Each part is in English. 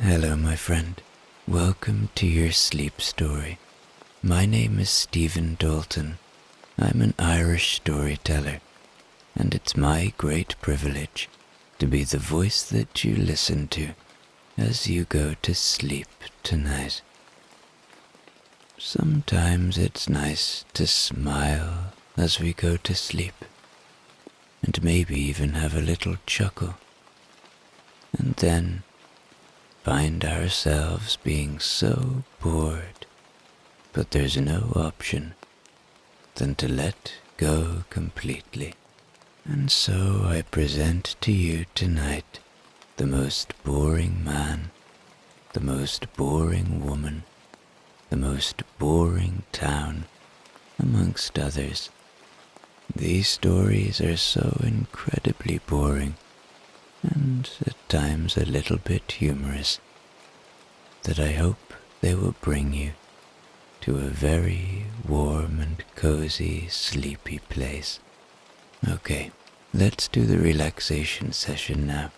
Hello, my friend. Welcome to your sleep story. My name is Stephen Dalton. I'm an Irish storyteller, and it's my great privilege to be the voice that you listen to as you go to sleep tonight. Sometimes it's nice to smile as we go to sleep, and maybe even have a little chuckle, and then find ourselves being so bored, but there's no option than to let go completely. And so I present to you tonight the most boring man, the most boring woman, the most boring town, amongst others. These stories are so incredibly boring, and at times a little bit humorous, that I hope they will bring you to a very warm and cozy, sleepy place. Okay, let's do the relaxation session now,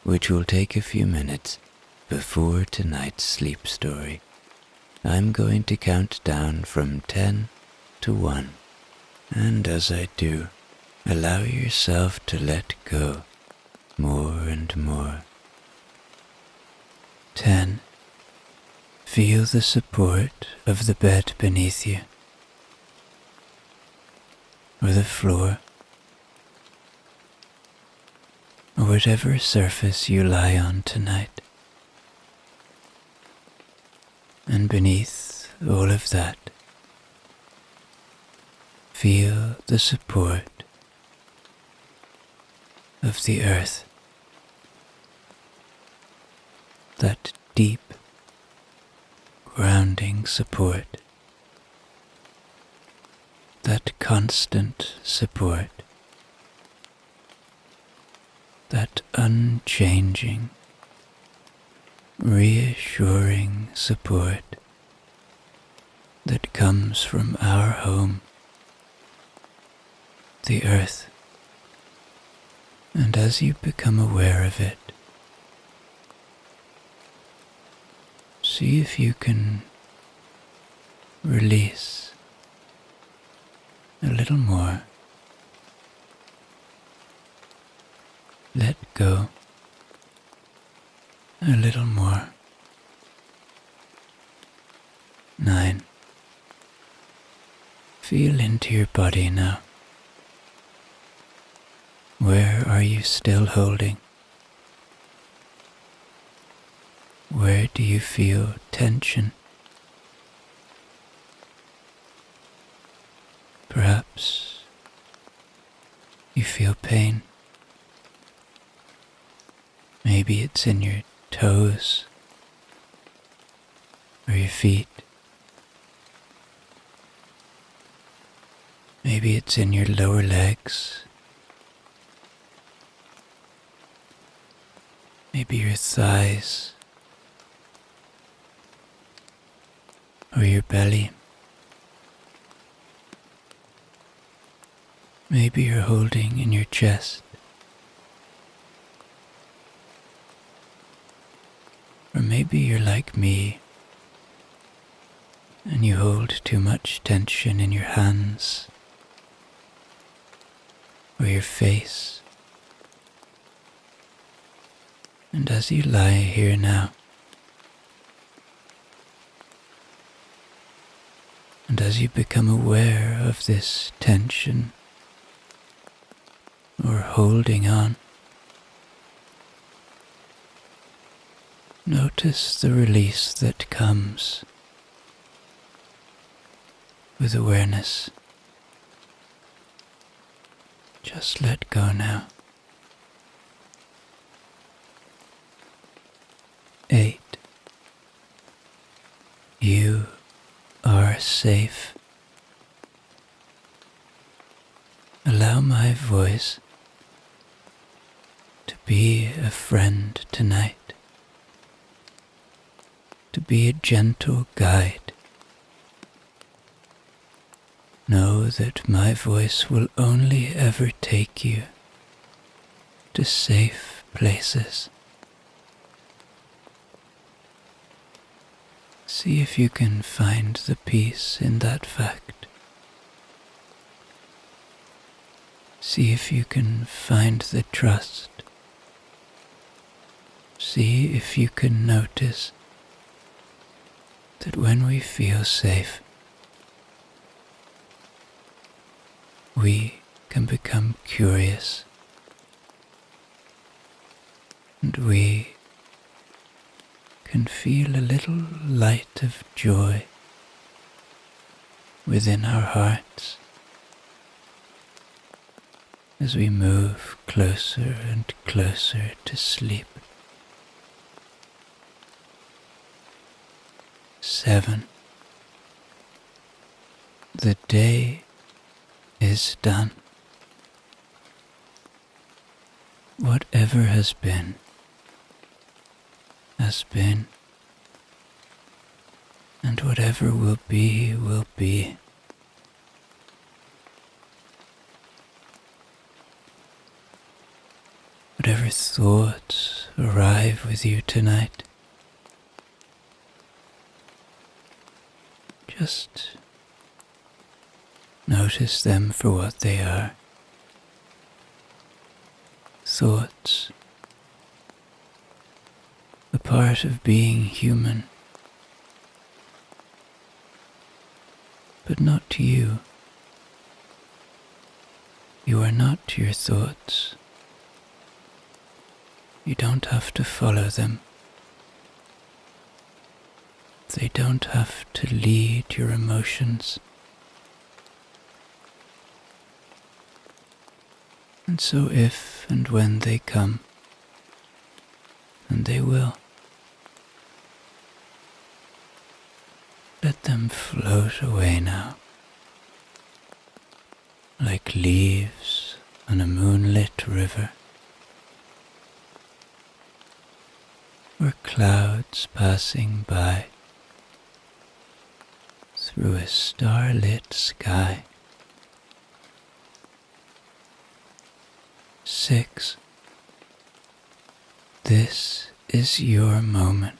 which will take a few minutes before tonight's sleep story. I'm going to count down from 10 to 1, and as I do, allow yourself to let go more and more. 10. Feel the support of the bed beneath you, or the floor, or whatever surface you lie on tonight. And beneath all of that, feel the support of the earth, that deep, grounding support, that constant support, that unchanging, reassuring support that comes from our home, the earth. And as you become aware of it, see if you can release a little more. Let go a little more. 9. Feel into your body now. Where are you still holding? Where do you feel tension? Perhaps you feel pain. Maybe it's in your toes or your feet. Maybe it's in your lower legs. Maybe your thighs or your belly. Maybe you're holding in your chest. Or maybe you're like me and you hold too much tension in your hands or your face. And as you lie here now, and as you become aware of this tension or holding on, notice the release that comes with awareness. Just let go now. 8. You are safe. Allow my voice to be a friend tonight, to be a gentle guide. Know that my voice will only ever take you to safe places. See if you can find the peace in that fact. See if you can find the trust. See if you can notice that when we feel safe, we can become curious, and we can feel a little light of joy within our hearts as we move closer and closer to sleep. 7. The day is done. Whatever has been, and whatever will be, will be. Whatever thoughts arrive with you tonight, just notice them for what they are. Thoughts, a part of being human, but not you. You are not your thoughts. You don't have to follow them. They don't have to lead your emotions. And so if and when they come, and they will, let them float away now, like leaves on a moonlit river, or clouds passing by through a starlit sky. 6. This is your moment.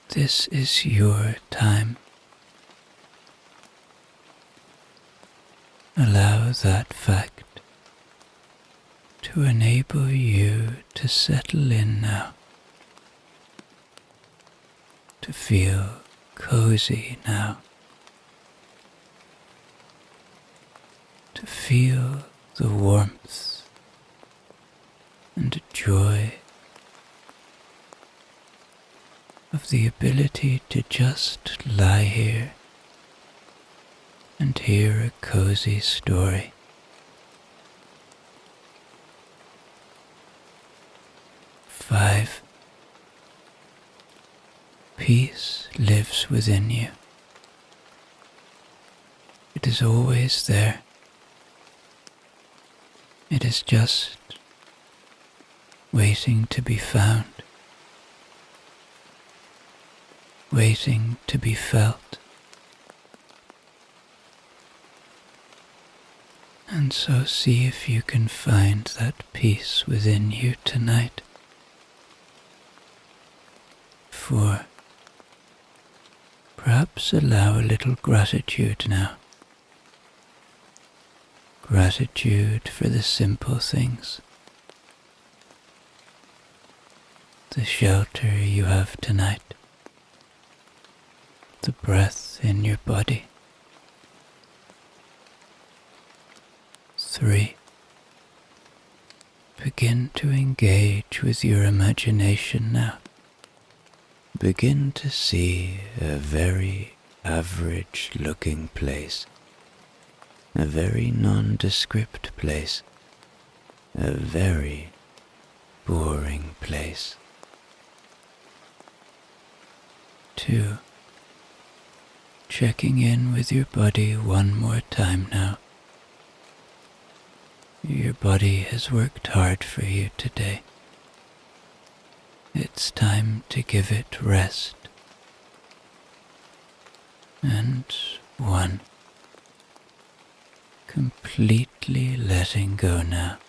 This is your time. Allow that fact to enable you to settle in now, to feel cozy now, to feel the warmth and joy of the ability to just lie here and hear a cozy story. 5. Peace lives within you. It is always there. It is just waiting to be found, waiting to be felt. And so see if you can find that peace within you tonight. 4. Perhaps allow a little gratitude now. Gratitude for the simple things. The shelter you have tonight. The breath in your body. 3. Begin to engage with your imagination now. Begin to see a very average-looking place, a very nondescript place, a very boring place. 2. Checking in with your body one more time now. Your body has worked hard for you today. It's time to give it rest. And 1. Completely letting go now,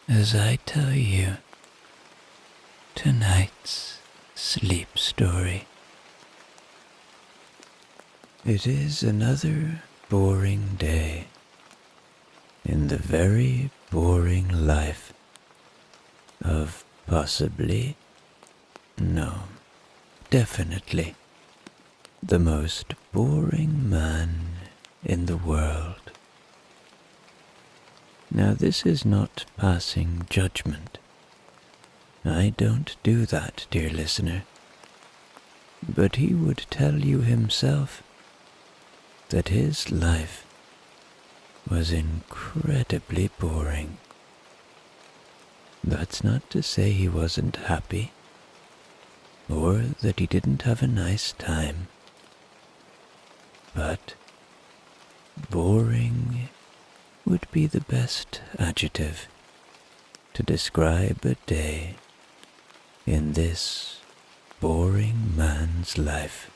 as I tell you, tonight's sleep story. It is another boring day in the very boring life of possibly, no, definitely, the most boring man in the world. Now this is not passing judgment. I don't do that, dear listener. But he would tell you himself that his life was incredibly boring. That's not to say he wasn't happy, or that he didn't have a nice time. But boring would be the best adjective to describe a day in this boring man's life.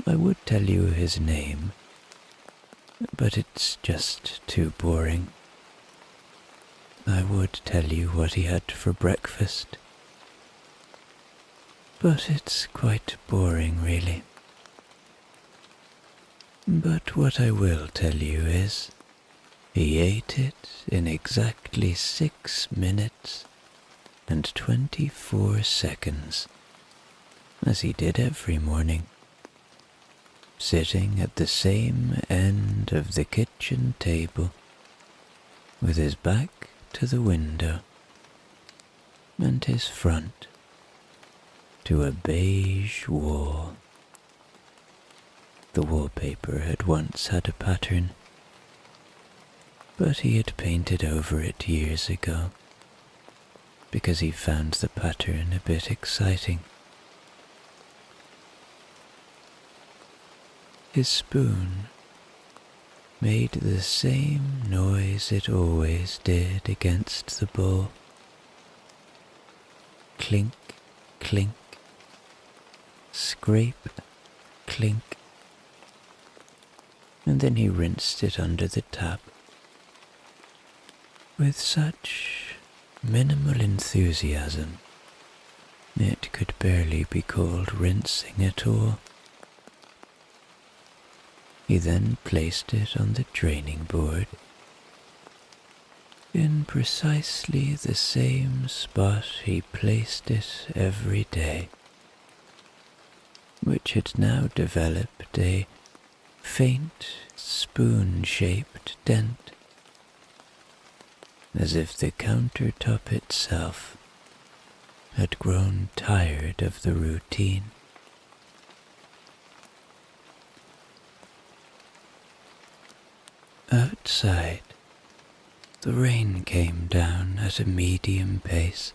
I would tell you his name, but it's just too boring. I would tell you what he had for breakfast, but it's quite boring, really. But what I will tell you is, he ate it in exactly 6 minutes and 24 seconds, as he did every morning, sitting at the same end of the kitchen table, with his back to the window, and his front to a beige wall. The wallpaper had once had a pattern, but he had painted over it years ago, because he found the pattern a bit exciting. His spoon made the same noise it always did against the bowl. Clink, clink, scrape, clink. And then he rinsed it under the tap with such minimal enthusiasm it could barely be called rinsing at all. He then placed it on the draining board in precisely the same spot he placed it every day, which had now developed a faint spoon-shaped dent, as if the countertop itself had grown tired of the routine. Outside, the rain came down at a medium pace,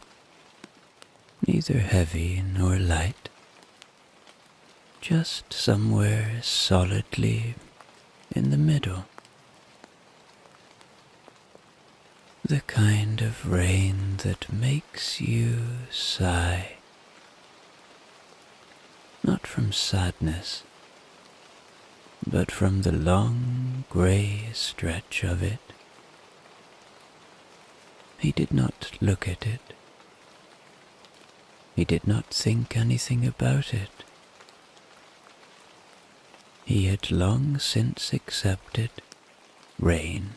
neither heavy nor light, just somewhere solidly in the middle. The kind of rain that makes you sigh, not from sadness, but from the long grey stretch of it. He did not look at it. He did not think anything about it. He had long since accepted rain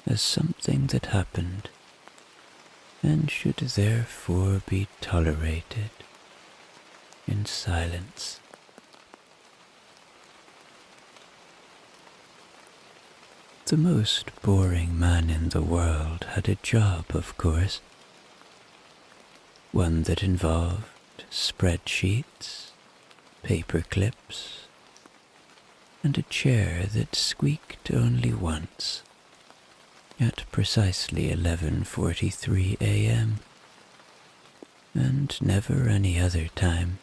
as something that happened and should therefore be tolerated in silence. The most boring man in the world had a job, of course, one that involved spreadsheets, paper clips, and a chair that squeaked only once, at precisely 11:43 a.m., and never any other time.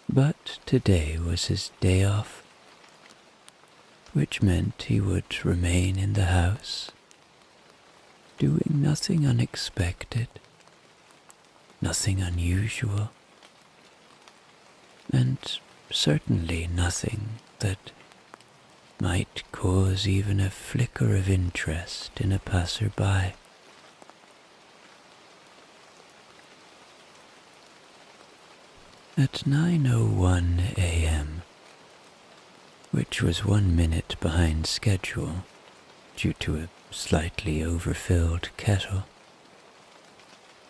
But today was his day off, which meant he would remain in the house, doing nothing unexpected, nothing unusual, and certainly nothing that might cause even a flicker of interest in a passer-by. At 9:01 a.m., which was 1 minute behind schedule due to a slightly overfilled kettle,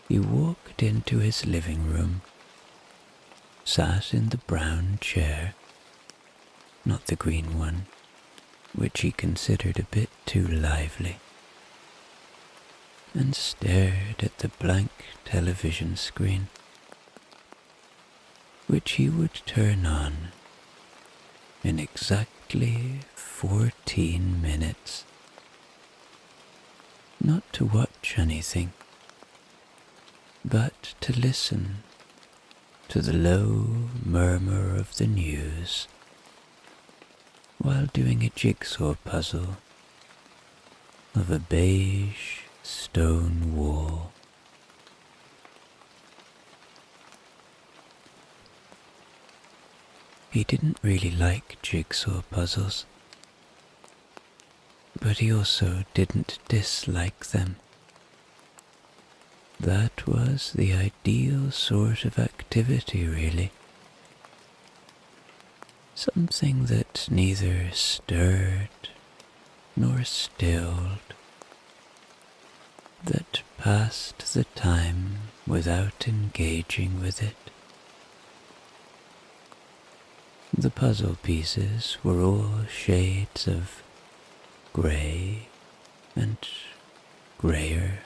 he walked into his living room, sat in the brown chair, not the green one, which he considered a bit too lively, and stared at the blank television screen, which he would turn on in exactly 14 minutes, not to watch anything, but to listen to the low murmur of the news while doing a jigsaw puzzle of a beige stone wall. He didn't really like jigsaw puzzles, but he also didn't dislike them. That was the ideal sort of activity, really. Something that neither stirred nor stilled, that passed the time without engaging with it. The puzzle pieces were all shades of grey and greyer,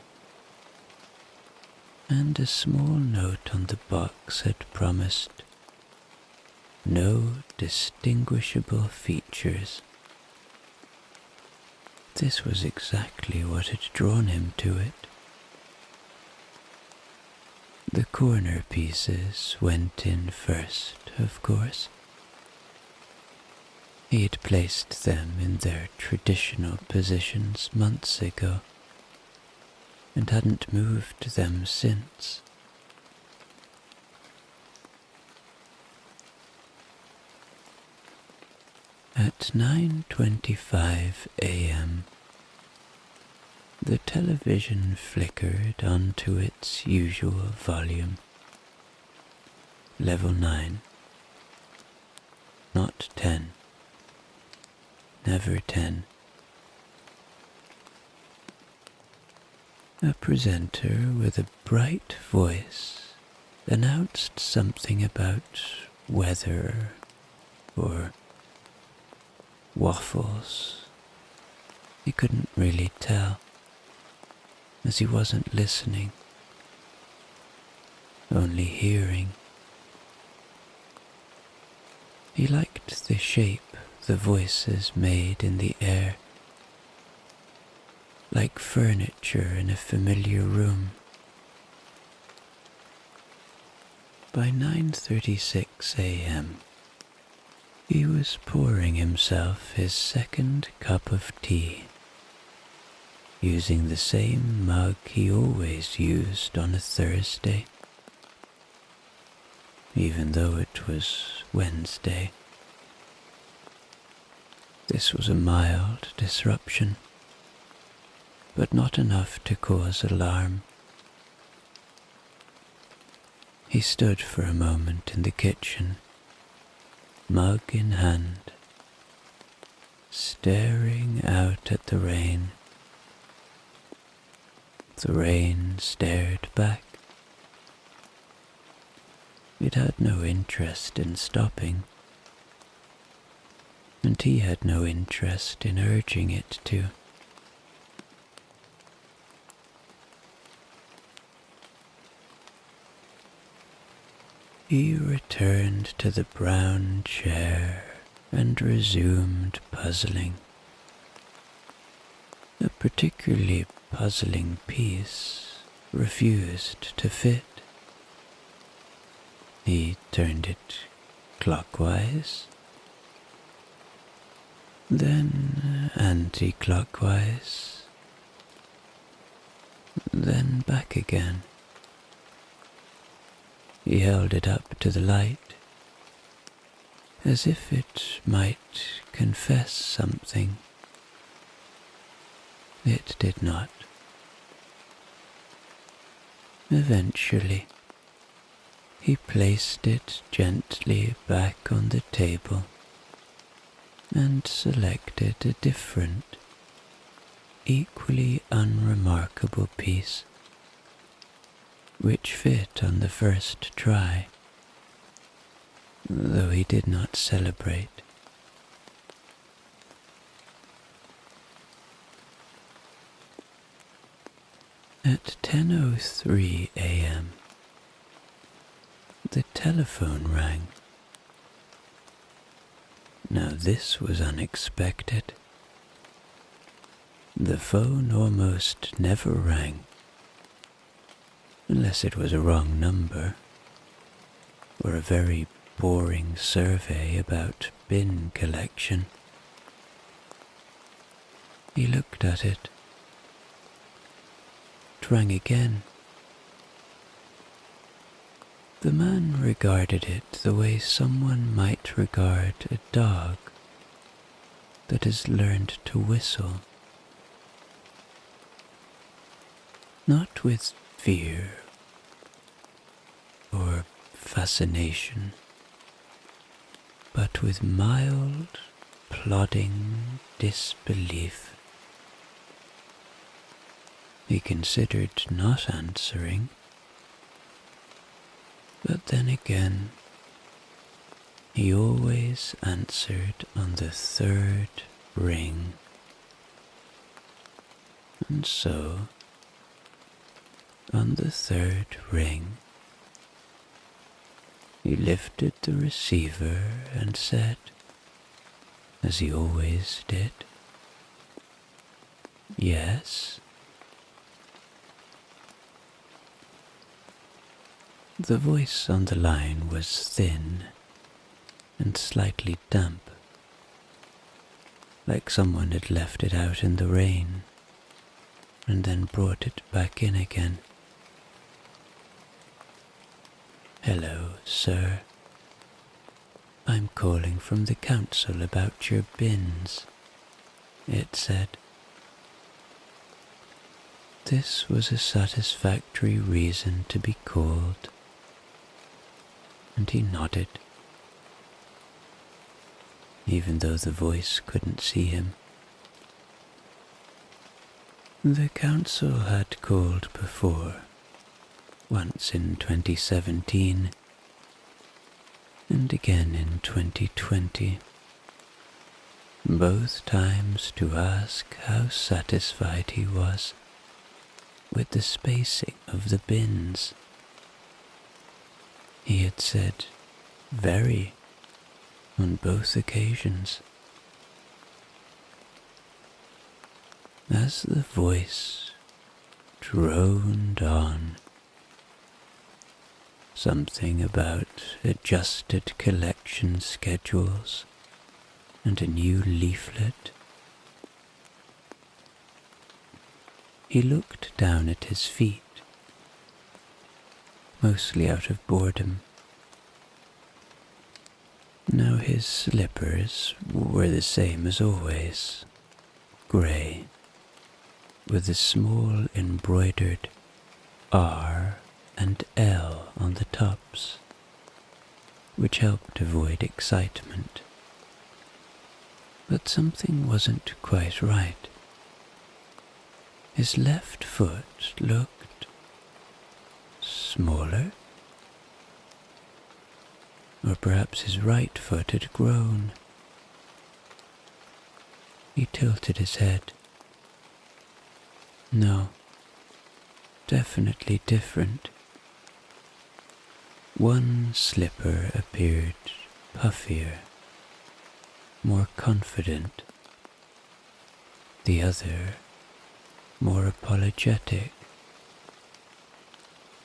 and a small note on the box had promised no distinguishable features. This was exactly what had drawn him to it. The corner pieces went in first, of course. He had placed them in their traditional positions months ago, and hadn't moved them since. At 9:25 a.m., the television flickered onto its usual volume, level 9, not 10, never 10. A presenter with a bright voice announced something about weather or waffles. He couldn't really tell, as he wasn't listening, only hearing. He liked the shape the voices made in the air, like furniture in a familiar room. By 9:36 a.m., he was pouring himself his second cup of tea, using the same mug he always used on a Thursday, even though it was Wednesday. This was a mild disruption, but not enough to cause alarm. He stood for a moment in the kitchen, mug in hand, staring out at the rain. The rain stared back. It had no interest in stopping, and he had no interest in urging it to. He returned to the brown chair and resumed puzzling. A particularly puzzling piece refused to fit. He turned it clockwise, then anti-clockwise, then back again. He held it up to the light, as if it might confess something. It did not. Eventually, He placed it gently back on the table and selected a different, equally unremarkable piece, which fit on the first try, though he did not celebrate. At 10:03 a.m., the telephone rang. Now this was unexpected. The phone almost never rang, unless it was a wrong number, or a very boring survey about bin collection. He looked at it. It rang again. The man regarded it the way someone might regard a dog that has learned to whistle. Not with fear or fascination, but with mild, plodding disbelief. He considered not answering, but then again, he always answered on the third ring. And so, on the third ring, he lifted the receiver and said, as he always did, "Yes." The voice on the line was thin and slightly damp, like someone had left it out in the rain and then brought it back in again. "Hello, sir. I'm calling from the council about your bins," it said. This was a satisfactory reason to be called, and he nodded, even though the voice couldn't see him. The council had called before, once in 2017, and again in 2020, both times to ask how satisfied he was with the spacing of the bins. He had said very on both occasions. As the voice droned on, something about adjusted collection schedules and a new leaflet, he looked down at his feet, mostly out of boredom. Now his slippers were the same as always, grey, with a small embroidered R and L on the tops, which helped avoid excitement. But something wasn't quite right. His left foot looked smaller, or perhaps his right foot had grown. He tilted his head. No, definitely different. One slipper appeared puffier, more confident. The other more apologetic,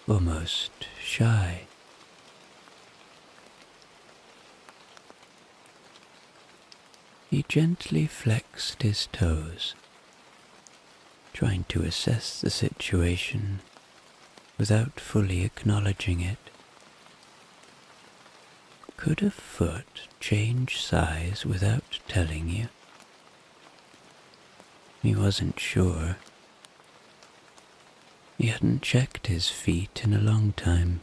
almost shy. He gently flexed his toes, trying to assess the situation without fully acknowledging it. Could a foot change size without telling you? He wasn't sure. He hadn't checked his feet in a long time.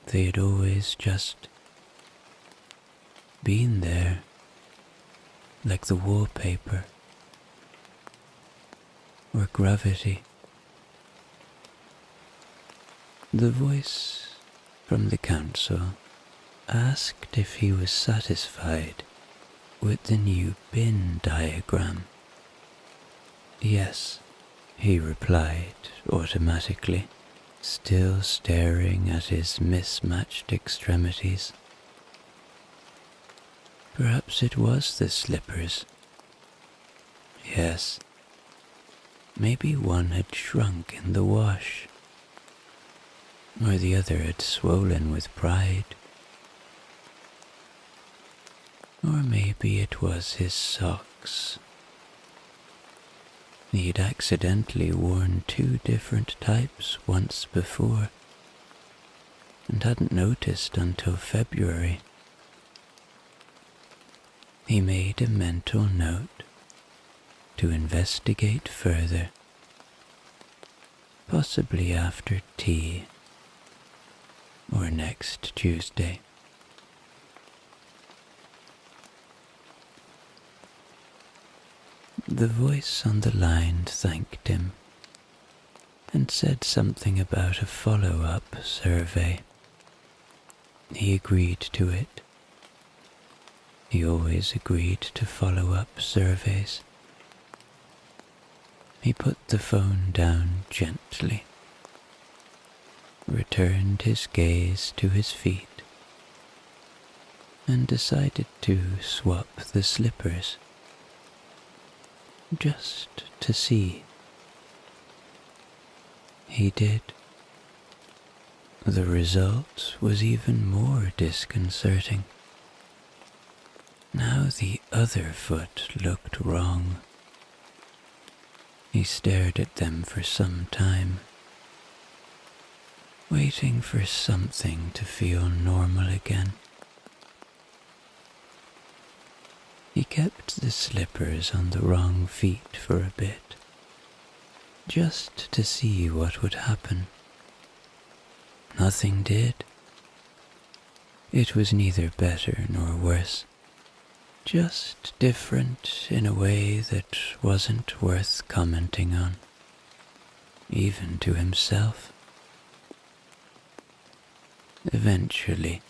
they had always just been there, like the wallpaper or gravity. The voice from the council asked if he was satisfied with the new bin diagram. Yes, he replied automatically, still staring at his mismatched extremities. Perhaps it was the slippers. Yes, maybe one had shrunk in the wash, or the other had swollen with pride. Or maybe it was his socks. He'd accidentally worn 2 different types once before, and hadn't noticed until February. He made a mental note to investigate further, possibly after tea or next Tuesday. The voice on the line thanked him and said something about a follow-up survey. He agreed to it. He always agreed to follow-up surveys. He put the phone down gently, returned his gaze to his feet, and decided to swap the slippers, just to see. He did. The result was even more disconcerting. Now the other foot looked wrong. He stared at them for some time, waiting for something to feel normal again. He kept the slippers on the wrong feet for a bit, just to see what would happen. Nothing did. It was neither better nor worse, just different in a way that wasn't worth commenting on, even to himself. Eventually,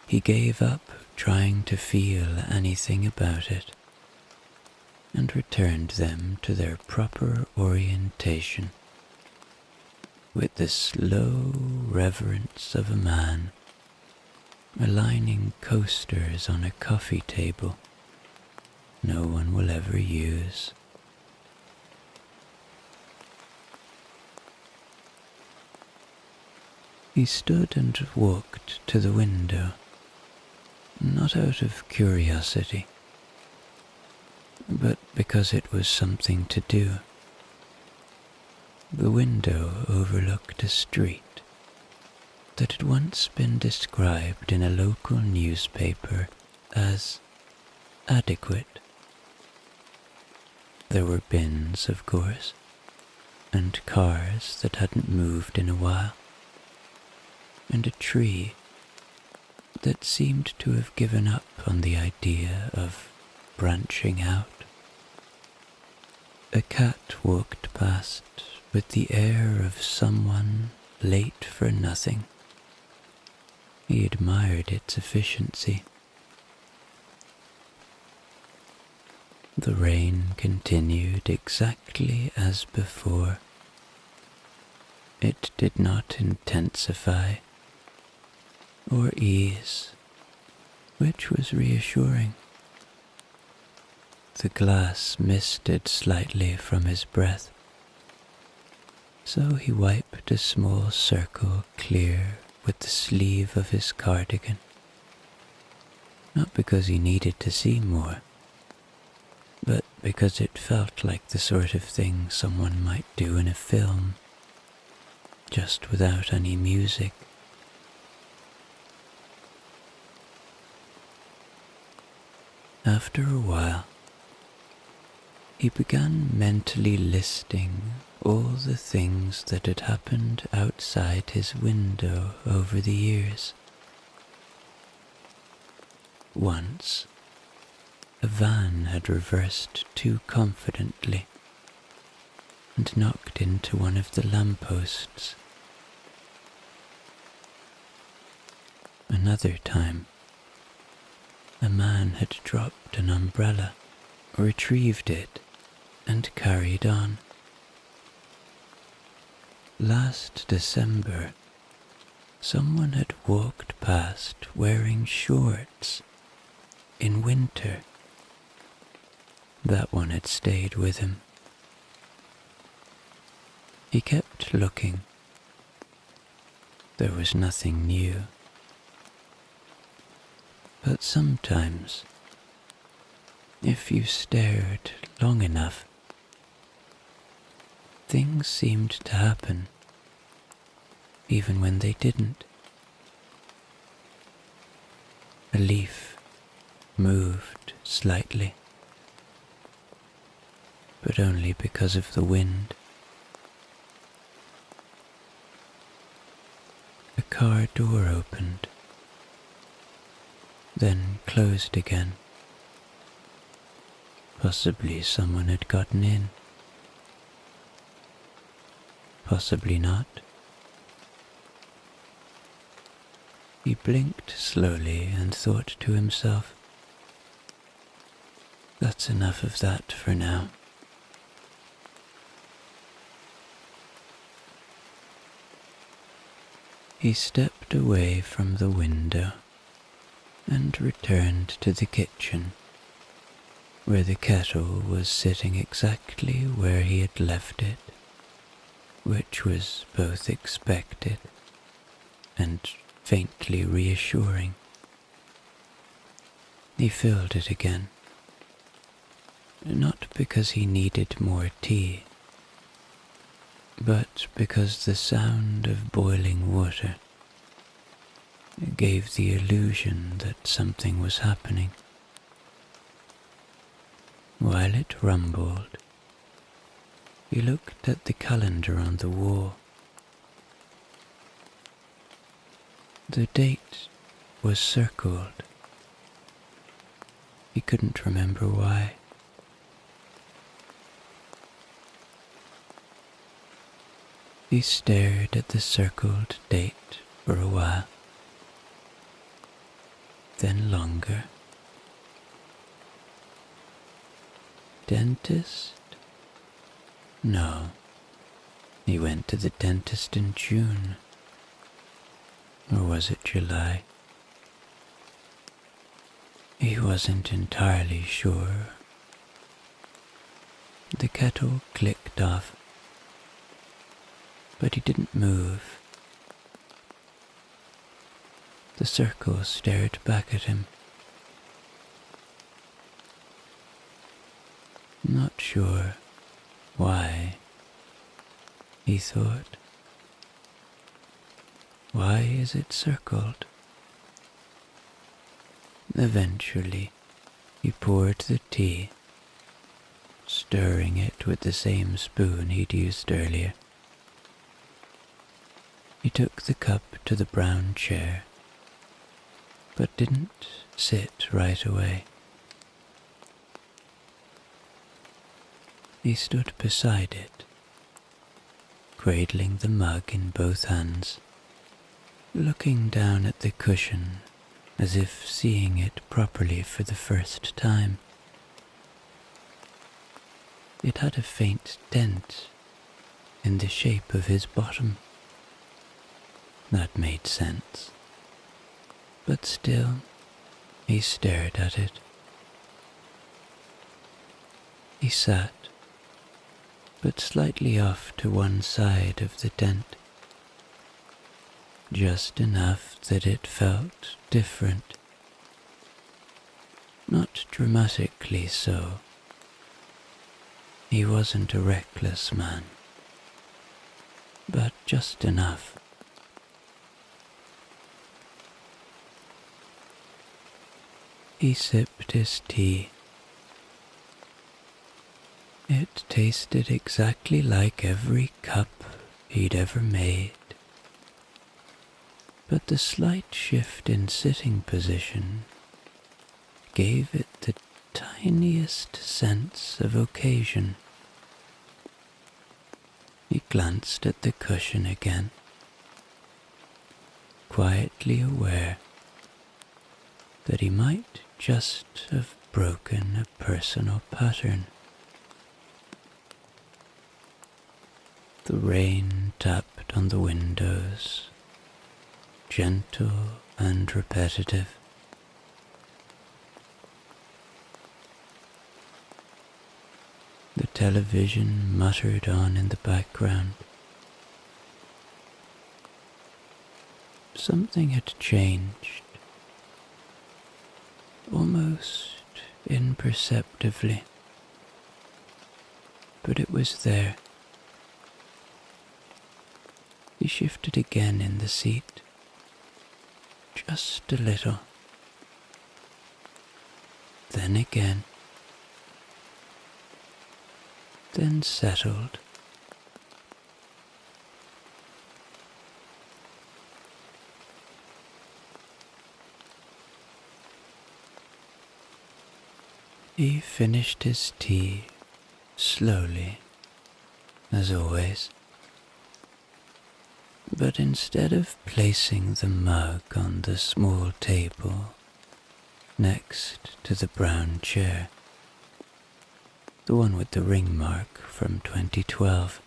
he gave up trying to feel anything about it and returned them to their proper orientation with the slow reverence of a man aligning coasters on a coffee table no one will ever use. He stood and walked to the window, not out of curiosity, but because it was something to do. The window overlooked a street that had once been described in a local newspaper as adequate. There were bins, of course, and cars that hadn't moved in a while, and a tree that seemed to have given up on the idea of branching out. A cat walked past with the air of someone late for nothing. He admired its efficiency. The rain continued exactly as before. It did not intensify or ease, which was reassuring. The glass misted slightly from his breath, so he wiped a small circle clear with the sleeve of his cardigan, not because he needed to see more, but because it felt like the sort of thing someone might do in a film, just without any music. After a while, he began mentally listing all the things that had happened outside his window over the years. Once, a van had reversed too confidently and knocked into one of the lampposts. Another time, a man had dropped an umbrella, retrieved it, and carried on. Last December, someone had walked past wearing shorts in winter. That one had stayed with him. He kept looking. There was nothing new. But sometimes, if you stared long enough, things seemed to happen, even when they didn't. A leaf moved slightly, but only because of the wind. A car door opened, then closed again. Possibly someone had gotten in. Possibly not. He blinked slowly and thought to himself, "That's enough of that for now." He stepped away from the window and returned to the kitchen, where the kettle was sitting exactly where he had left it, which was both expected and faintly reassuring. He filled it again, not because he needed more tea, but because the sound of boiling water gave the illusion that something was happening. While it rumbled, he looked at the calendar on the wall. The date was circled. He couldn't remember why. He stared at the circled date for a while, then longer. Dentist? No, he went to the dentist in June. Or was it July? He wasn't entirely sure. The kettle clicked off, but he didn't move. The circle stared back at him. Not sure why, he thought. Why is it circled? Eventually, he poured the tea, stirring it with the same spoon he'd used earlier. He took the cup to the brown chair, but didn't sit right away. He stood beside it, cradling the mug in both hands, looking down at the cushion as if seeing it properly for the first time. It had a faint dent in the shape of his bottom. That made sense. But still, he stared at it. He sat, but slightly off to one side of the dent, just enough that it felt different. Not dramatically so. He wasn't a reckless man, but just enough. He sipped his tea. It tasted exactly like every cup he'd ever made, but the slight shift in sitting position gave it the tiniest sense of occasion. He glanced at the cushion again, quietly aware that he might just have broken a personal pattern. The rain tapped on the windows, gentle and repetitive. The television muttered on in the background. Something had changed, almost imperceptibly, but it was there. He shifted again in the seat, just a little, then again, then settled. He finished his tea slowly, as always, but instead of placing the mug on the small table next to the brown chair, the one with the ring mark from 2012,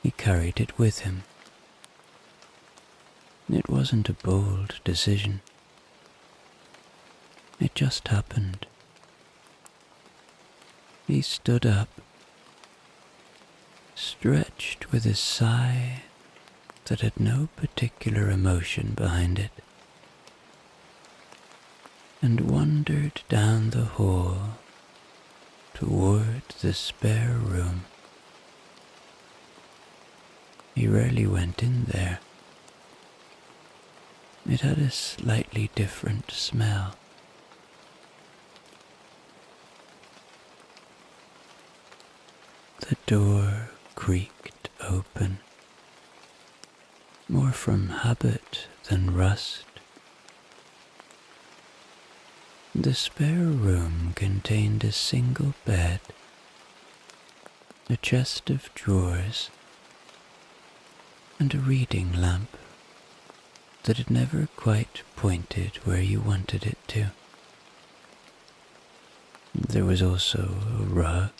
he carried it with him. It wasn't a bold decision. It just happened. He stood up, stretched with a sigh that had no particular emotion behind it, and wandered down the hall toward the spare room. He rarely went in there. It had a slightly different smell. The door creaked open, more from habit than rust. The spare room contained a single bed, a chest of drawers, and a reading lamp that had never quite pointed where you wanted it to. There was also a rug,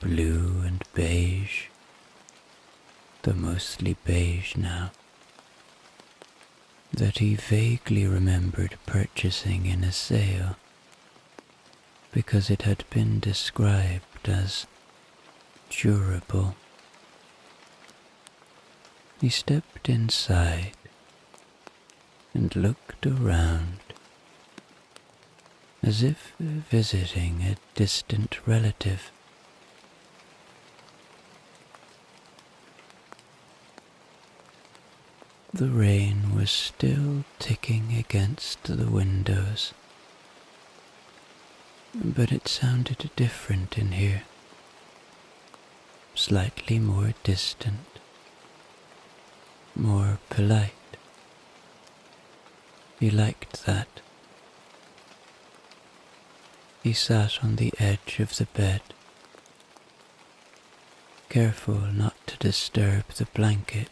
blue and beige, though mostly beige now, that he vaguely remembered purchasing in a sale because it had been described as durable. He stepped inside and looked around as if visiting a distant relative. The rain was still ticking against the windows, but it sounded different in here, slightly more distant, more polite. He liked that. He sat on the edge of the bed, careful not to disturb the blanket,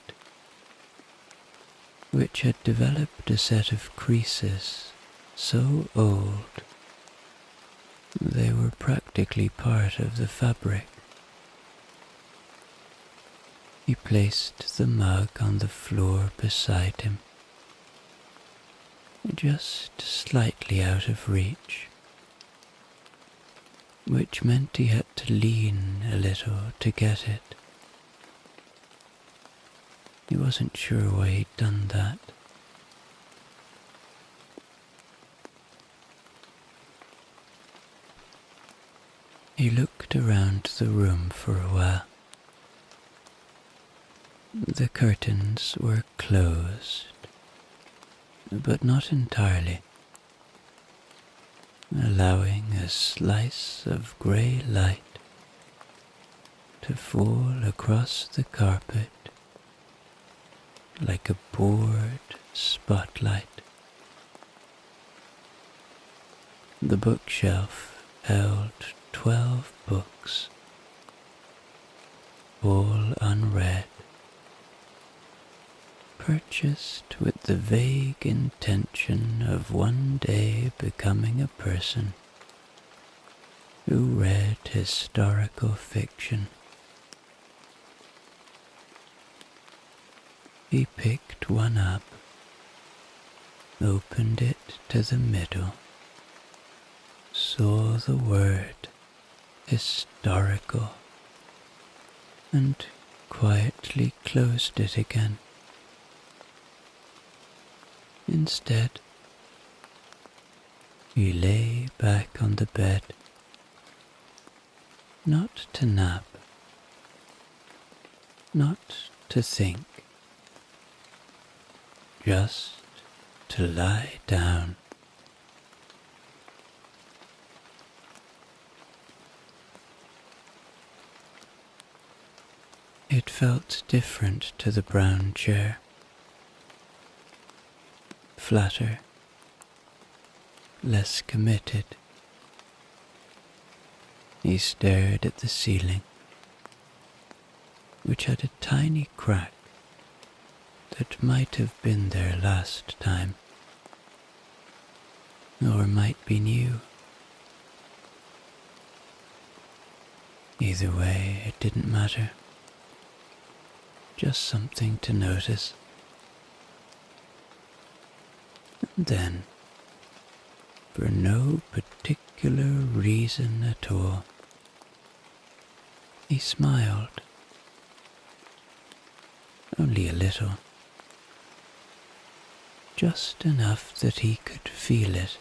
which had developed a set of creases so old they were practically part of the fabric. He placed the mug on the floor beside him, just slightly out of reach, which meant he had to lean a little to get it. He wasn't sure why he'd done that. He looked around the room for a while. The curtains were closed, but not entirely. allowing a slice of grey light to fall across the carpet like a bored spotlight. The bookshelf held 12 books, all unread, purchased with the vague intention of one day becoming a person who read historical fiction. He picked one up, opened it to the middle, saw the word historical, and quietly closed it again. Instead, he lay back on the bed, not to nap, not to think, just to lie down. It felt different to the brown chair, flatter, less committed. He stared at the ceiling, which had a tiny crack that might have been there last time, or might be new. Either way, it didn't matter. Just something to notice. And then, for no particular reason at all, he smiled. Only a little. Just enough that he could feel it,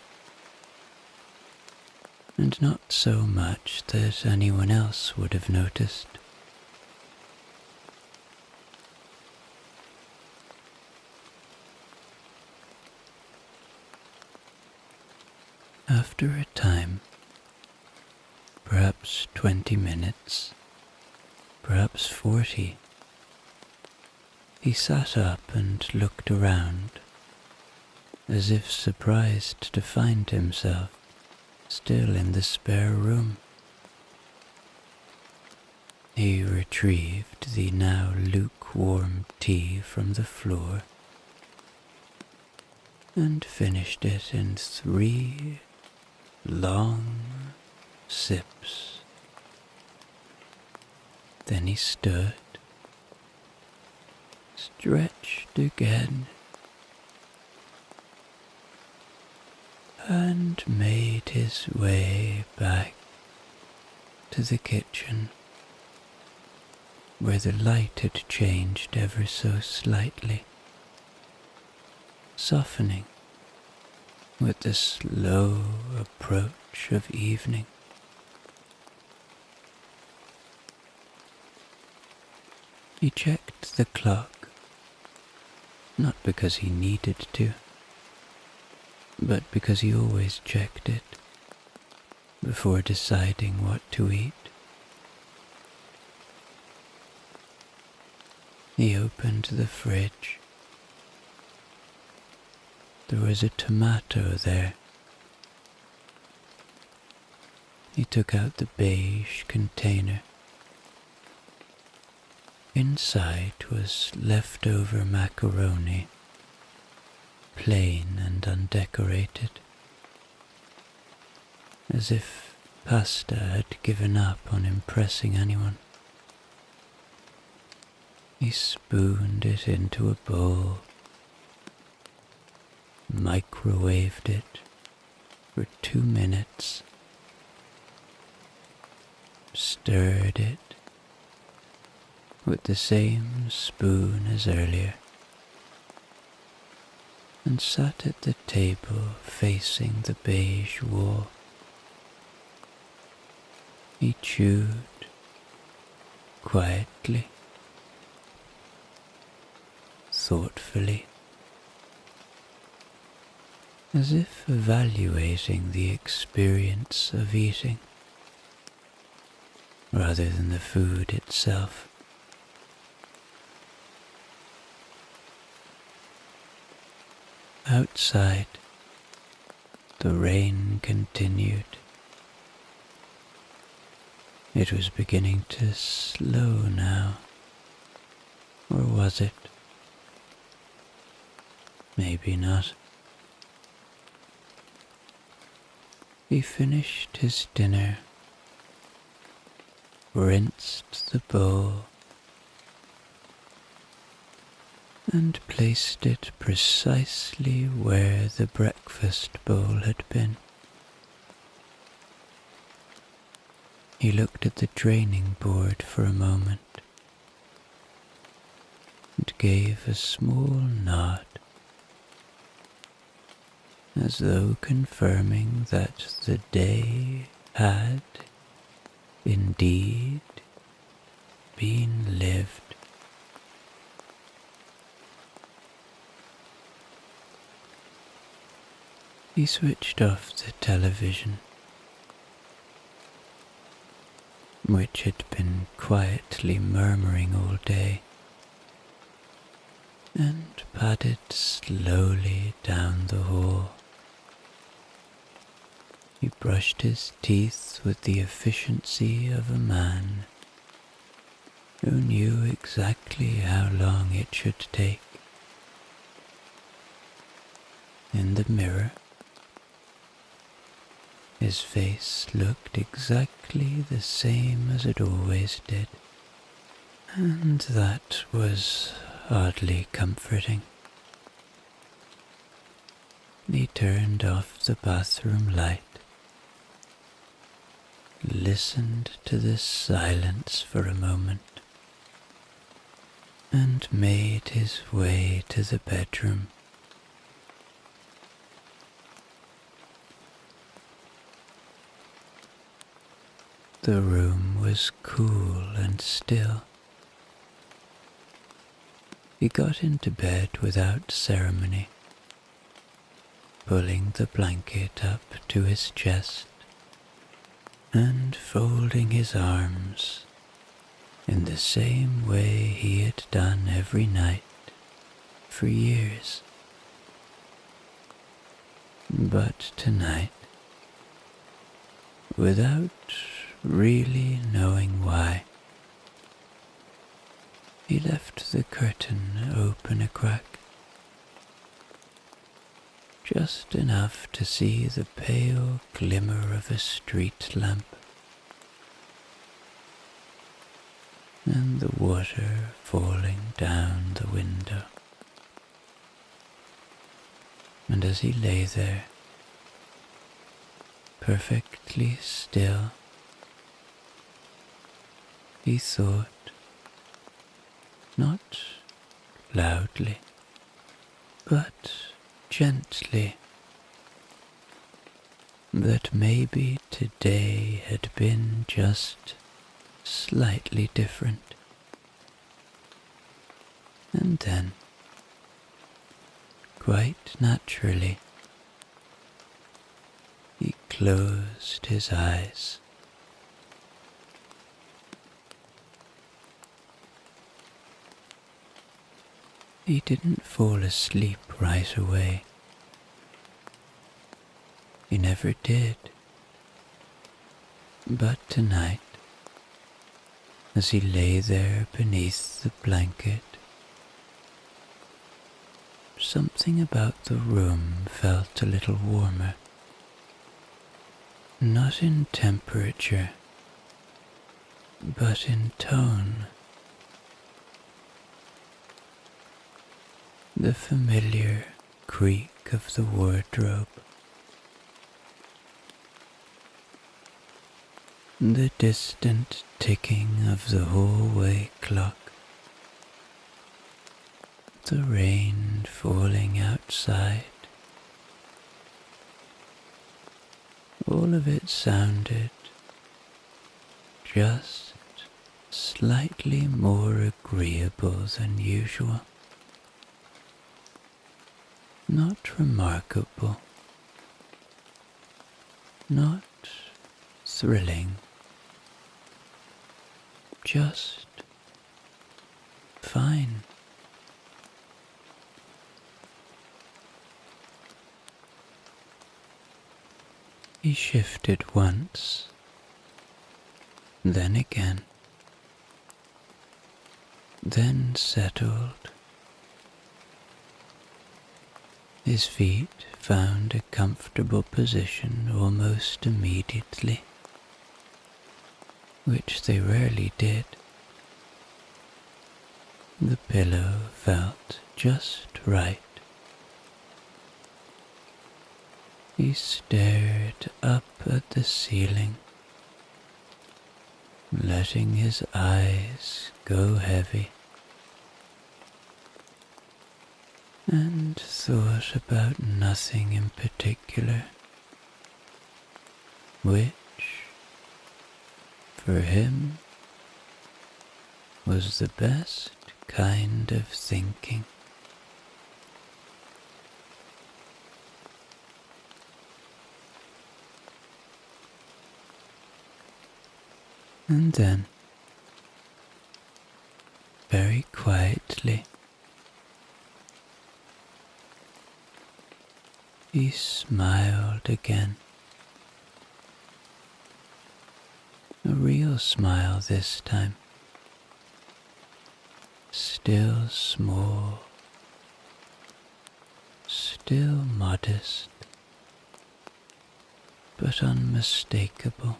and not so much that anyone else would have noticed. After a time, perhaps 20 minutes, perhaps 40, he sat up and looked around, as if surprised to find himself still in the spare room. He retrieved the now lukewarm tea from the floor and finished it in 3 long sips. Then he stood, stretched again, and made his way back to the kitchen, where the light had changed ever so slightly, softening with the slow approach of evening. He checked the clock, not because he needed to, but because he always checked it before deciding what to eat. He opened the fridge. There was a tomato there. He took out the beige container. Inside was leftover macaroni, plain and undecorated, as if pasta had given up on impressing anyone. He spooned it into a bowl, microwaved it for 2 minutes, stirred it with the same spoon as earlier, and sat at the table facing the beige wall. He chewed quietly, thoughtfully. as if evaluating the experience of eating rather than the food itself. Outside, the rain continued. It was beginning to slow now, or was it? Maybe not. He finished his dinner, rinsed the bowl, and placed it precisely where the breakfast bowl had been. He looked at the draining board for a moment and gave a small nod, as though confirming that the day had indeed been lived. He switched off the television, which had been quietly murmuring all day, and padded slowly down the hall. He brushed his teeth with the efficiency of a man who knew exactly how long it should take. In the mirror, his face looked exactly the same as it always did, and that was oddly comforting. He turned off the bathroom light, listened to the silence for a moment, and made his way to the bedroom. The room was cool and still. He got into bed without ceremony, pulling the blanket up to his chest and folding his arms in the same way he had done every night for years. But tonight, without really knowing why, he left the curtain open a crack, just enough to see the pale glimmer of a street lamp and the water falling down the window. And as he lay there, perfectly still, he thought, not loudly, but gently, that maybe today had been just slightly different. And then, quite naturally, he closed his eyes. He didn't fall asleep right away. He never did. But tonight, as he lay there beneath the blanket, something about the room felt a little warmer. Not in temperature, but in tone. The familiar creak of the wardrobe, the distant ticking of the hallway clock, the rain falling outside. All of it sounded just slightly more agreeable than usual. Not remarkable, not thrilling, just fine. He shifted once, then again, then settled. His feet found a comfortable position almost immediately, which they rarely did. The pillow felt just right. He stared up at the ceiling, letting his eyes go heavy, and thought about nothing in particular, which, for him, was the best kind of thinking. And then, very quietly, he smiled again. A real smile this time. Still small, still modest, but unmistakable.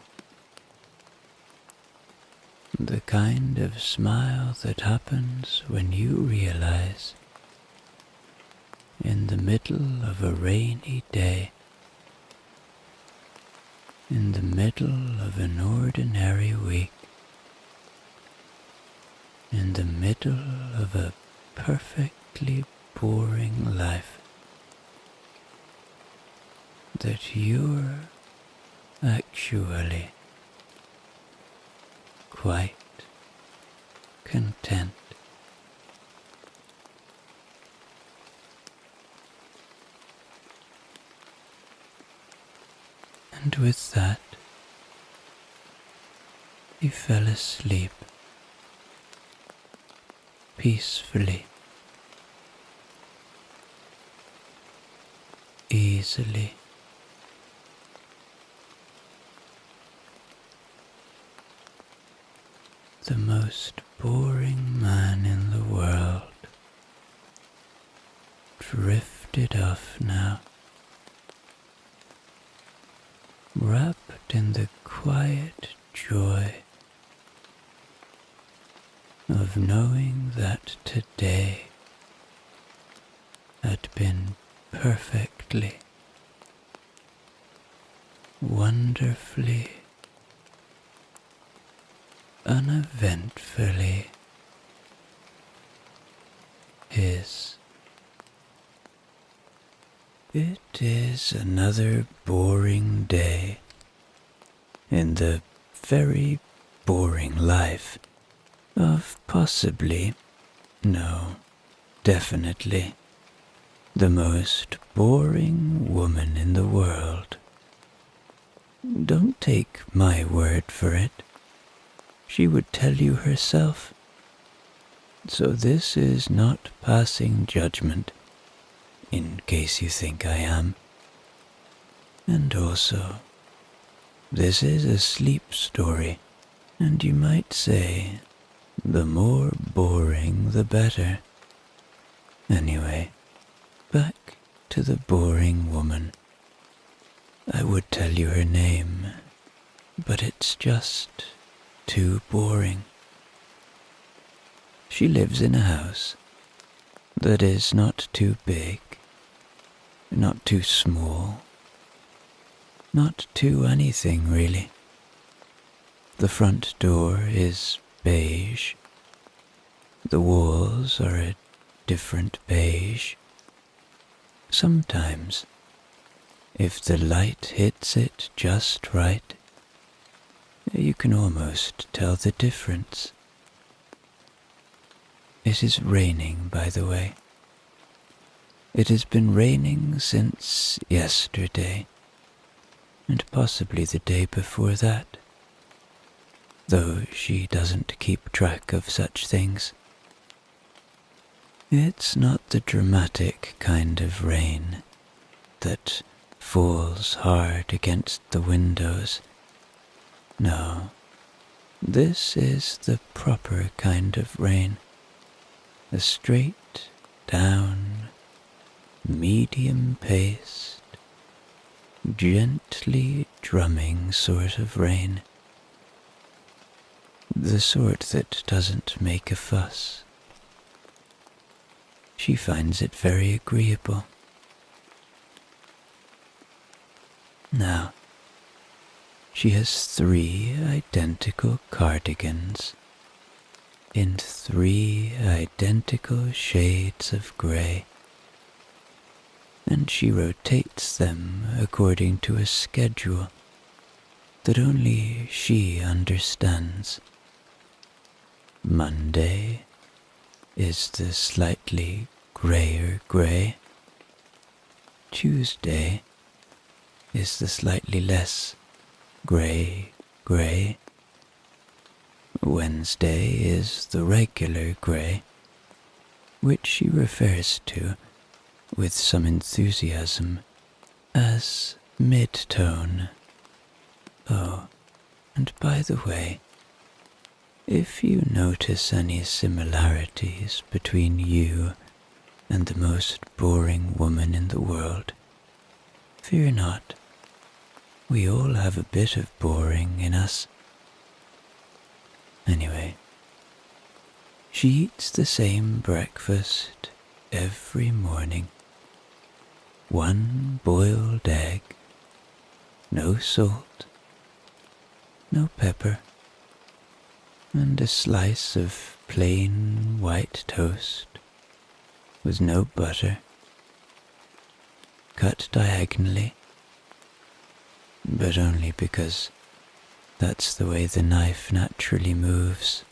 The kind of smile that happens when you realize, in the middle of a rainy day, in the middle of an ordinary week, in the middle of a perfectly boring life, that you're actually quite content. And with that, he fell asleep peacefully, easily. The most boring man in the world drifted off now, wrapped in the quiet joy of knowing that today had been perfectly, wonderfully, uneventfully his. It is another boring day in the very boring life of possibly, no, definitely, the most boring woman in the world. Don't take my word for it. She would tell you herself. So this is not passing judgment, in case you think I am. And also, this is a sleep story, and you might say, the more boring the better. Anyway, back to the boring woman. I would tell you her name, but it's just too boring. She lives in a house that is not too big, not too small, not too anything really. The front door is beige. The walls are a different beige. Sometimes, if the light hits it just right, you can almost tell the difference. It is raining, by the way. It has been raining since yesterday. and possibly the day before that, though she doesn't keep track of such things. It's not the dramatic kind of rain that falls hard against the windows. No, this is the proper kind of rain, a straight down, medium-paced, gently drumming sort of rain. The sort that doesn't make a fuss. She finds it very agreeable. Now, she has 3 identical cardigans in 3 identical shades of grey, and she rotates them according to a schedule that only she understands. Monday is the slightly grayer grey. Tuesday is the slightly less grey. Wednesday is the regular grey, which she refers to with some enthusiasm as mid-tone. Oh, and by the way, if you notice any similarities between you and the most boring woman in the world, fear not. We all have a bit of boring in us. Anyway, she eats the same breakfast every morning. 1 boiled egg, no salt, no pepper, and a slice of plain white toast with no butter, cut diagonally, but only because that's the way the knife naturally moves.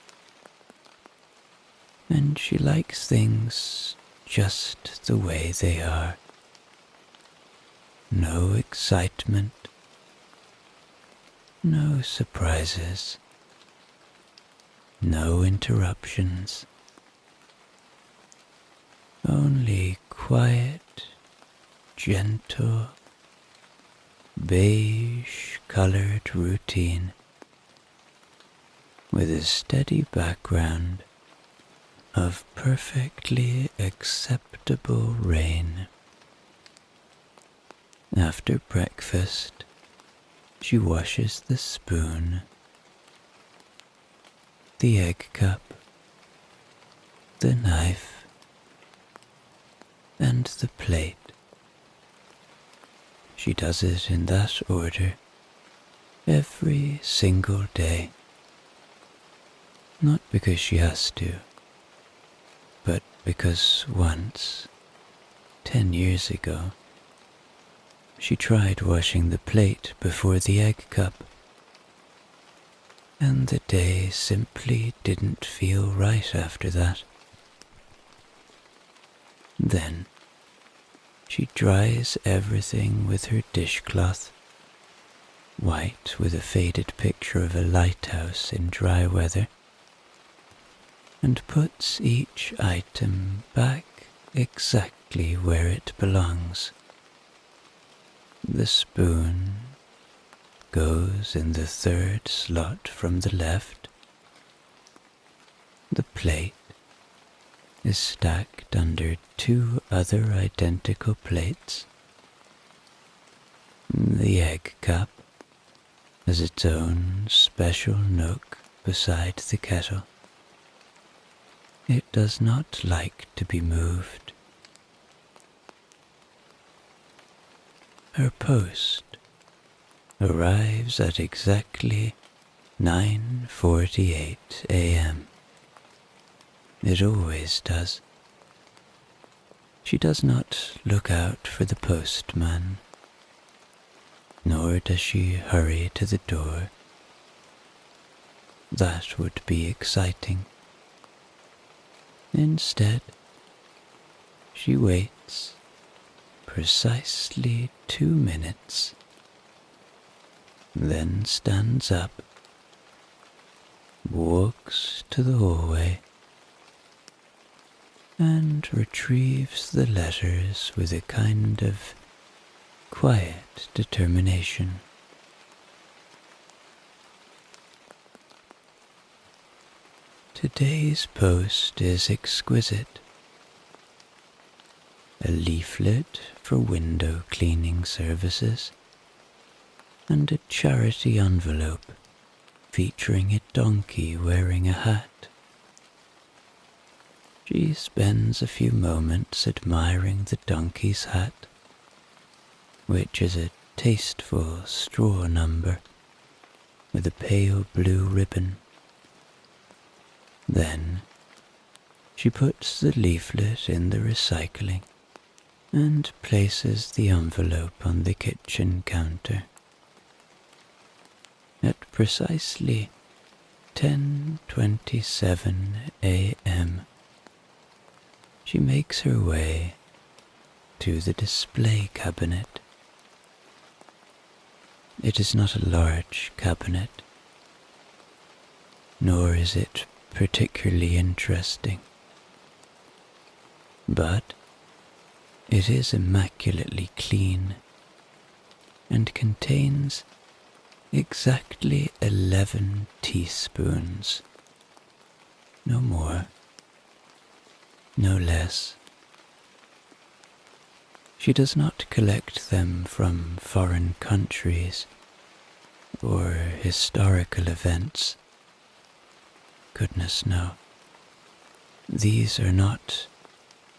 And she likes things just the way they are. No excitement, no surprises, no interruptions. Only quiet, gentle, beige-colored routine with a steady background of perfectly acceptable rain. After breakfast, she washes the spoon, the egg cup, the knife, and the plate. She does it in that order every single day. Not because she has to, but because once, 10 years ago, she tried washing the plate before the egg cup, and the day simply didn't feel right after that. Then she dries everything with her dishcloth, white with a faded picture of a lighthouse in dry weather, and puts each item back exactly where it belongs. The spoon goes in the 3rd slot from the left. The plate is stacked under 2 other identical plates. The egg cup has its own special nook beside the kettle. It does not like to be moved. Her post arrives at exactly 9:48 a.m. It always does. She does not look out for the postman, nor does she hurry to the door. That would be exciting. Instead, she waits precisely 2 minutes then stands up, walks to the hallway, and retrieves the letters with a kind of quiet determination. Today's post is exquisite. A leaflet for window cleaning services, and a charity envelope featuring a donkey wearing a hat. She spends a few moments admiring the donkey's hat, which is a tasteful straw number with a pale blue ribbon. Then she puts the leaflet in the recycling and places the envelope on the kitchen counter. At precisely 10:27 a.m., she makes her way to the display cabinet. It is not a large cabinet, nor is it particularly interesting, but it is immaculately clean and contains exactly 11 teaspoons, no more, no less. She does not collect them from foreign countries or historical events. Goodness, no. These are not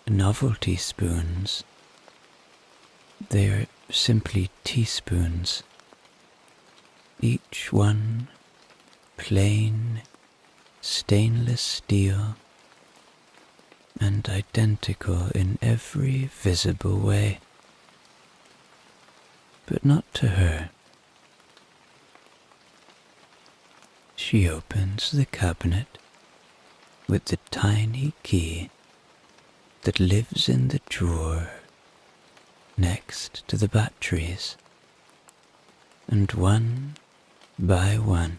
novelty spoons. They are simply teaspoons, each one plain stainless steel and identical in every visible way. But not to her. She opens the cabinet with the tiny key that lives in the drawer next to the batteries, and one by one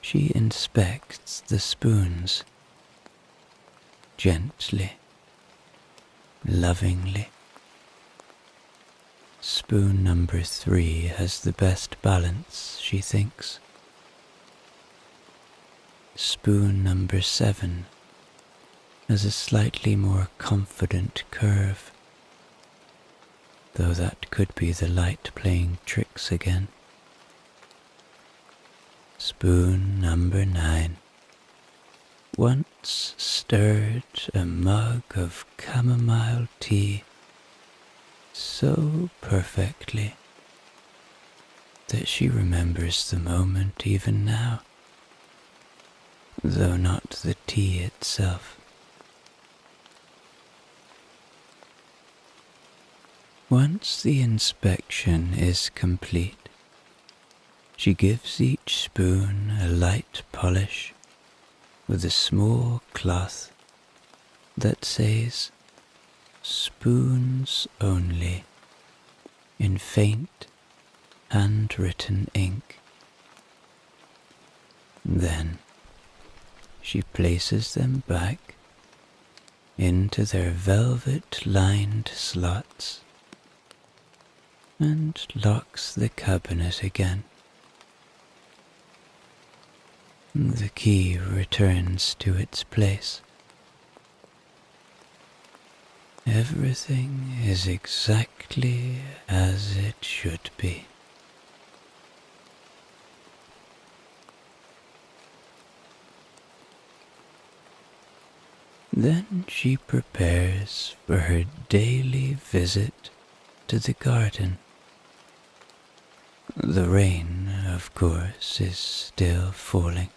she inspects the spoons, gently, lovingly. Spoon number 3 has the best balance, she thinks. Spoon number 7 has a slightly more confident curve, though that could be the light playing tricks again. Spoon number 9 once stirred a mug of chamomile tea so perfectly that she remembers the moment even now, though not the tea itself. Once the inspection is complete, she gives each spoon a light polish with a small cloth that says "Spoons Only" in faint handwritten ink. Then she places them back into their velvet-lined slots and locks the cabinet again. The key returns to its place. Everything is exactly as it should be. Then she prepares for her daily visit to the garden. The rain, of course, is still falling.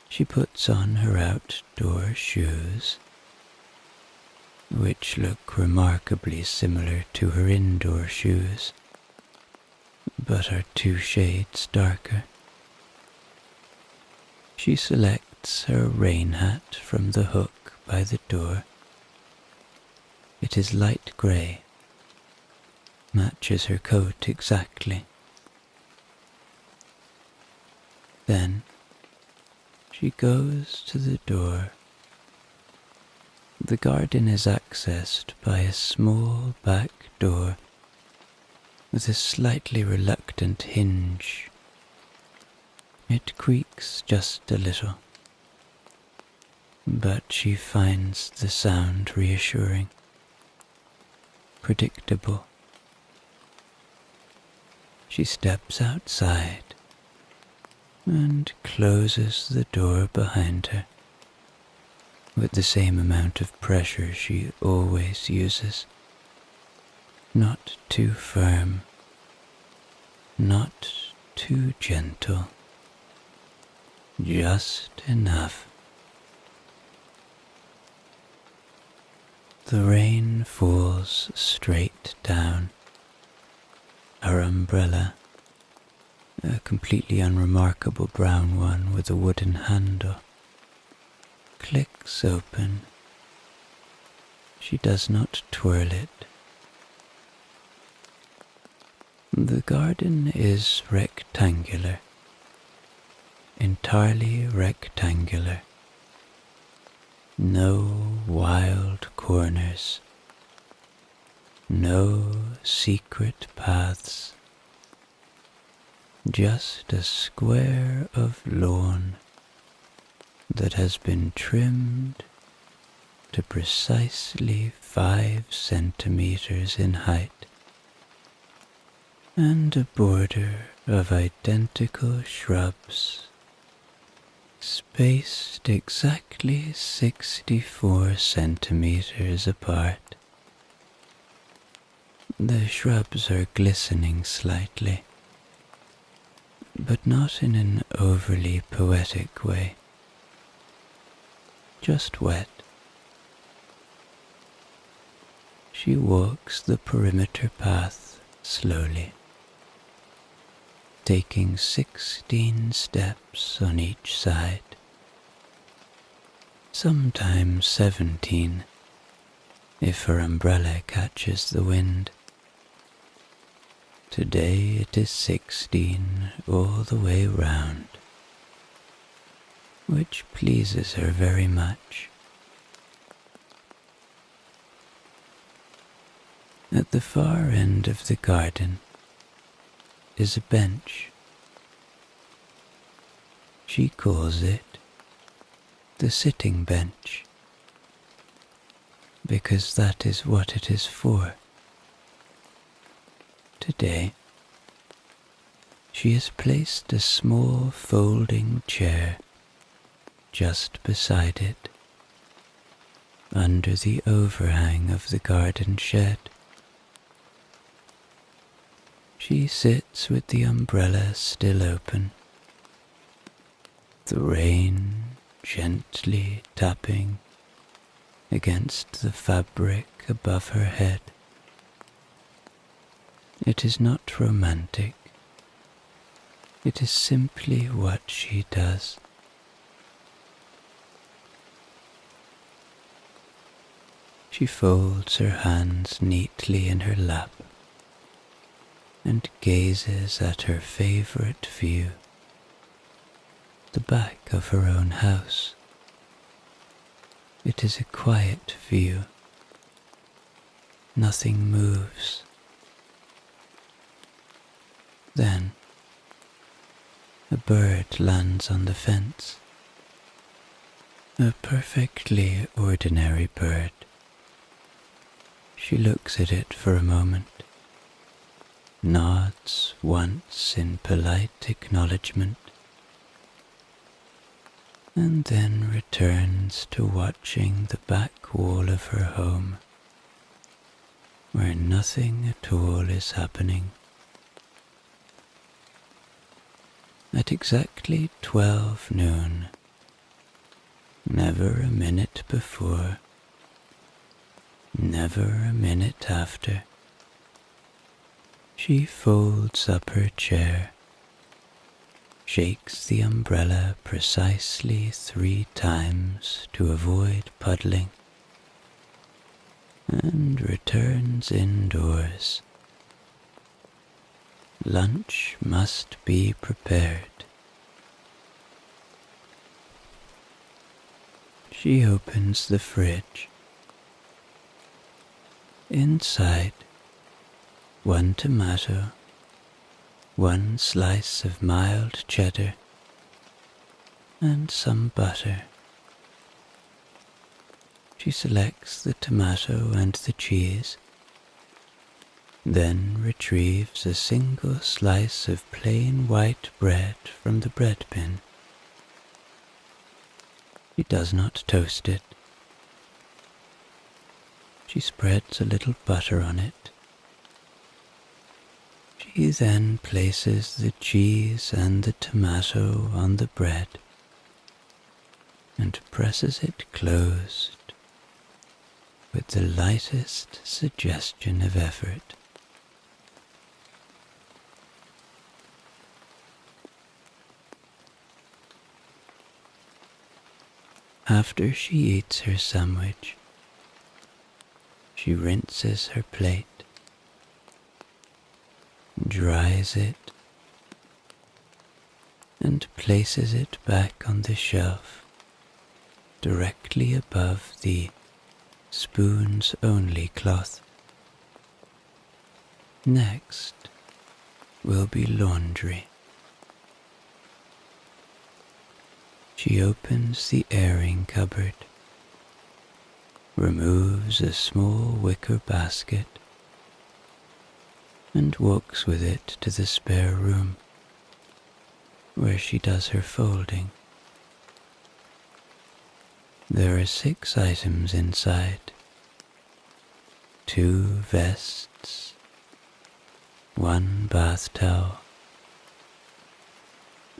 She puts on her outdoor shoes, which look remarkably similar to her indoor shoes, but are 2 shades darker. She selects her rain hat from the hook by the door. It is light grey, matches her coat exactly. Then she goes to the door. The garden is accessed by a small back door with a slightly reluctant hinge. It creaks just a little, but she finds the sound reassuring, predictable. She steps outside and closes the door behind her with the same amount of pressure she always uses. Not too firm, not too gentle, just enough. The rain falls straight down. Her umbrella, a completely unremarkable brown one with a wooden handle, clicks open. She does not twirl it. The garden is rectangular, entirely rectangular. No wild corners, no secret paths, just a square of lawn that has been trimmed to precisely 5 centimeters in height, and a border of identical shrubs spaced exactly 64 centimeters apart. The shrubs are glistening slightly, but not in an overly poetic way, just wet. She walks the perimeter path slowly, taking 16 steps on each side, sometimes 17 if her umbrella catches the wind. Today it is 16 all the way round, which pleases her very much. At the far end of the garden is a bench. She calls it the sitting bench, because that is what it is for. Today, she has placed a small folding chair just beside it, under the overhang of the garden shed. She sits with the umbrella still open, the rain gently tapping against the fabric above her head. It is not romantic. It is simply what she does. She folds her hands neatly in her lap and gazes at her favorite view, the back of her own house. It is a quiet view. Nothing moves. Then a bird lands on the fence. A perfectly ordinary bird. She looks at it for a moment, nods once in polite acknowledgement, and then returns to watching the back wall of her home, where nothing at all is happening. At exactly 12 noon, never a minute before, never a minute after, she folds up her chair, shakes the umbrella precisely 3 times to avoid puddling, and returns indoors lunch must be prepared. She opens the fridge. Inside, 1 tomato, 1 slice of mild cheddar, and some butter. She selects the tomato and the cheese, then retrieves a single slice of plain white bread from the bread bin. She does not toast it. She spreads a little butter on it. She then places the cheese and the tomato on the bread and presses it closed with the lightest suggestion of effort. After she eats her sandwich, she rinses her plate, dries it, and places it back on the shelf directly above the spoons only cloth. Next will be laundry. She opens the airing cupboard, removes a small wicker basket, and walks with it to the spare room, where she does her folding. There are 6 items inside: 2 vests, 1 bath towel,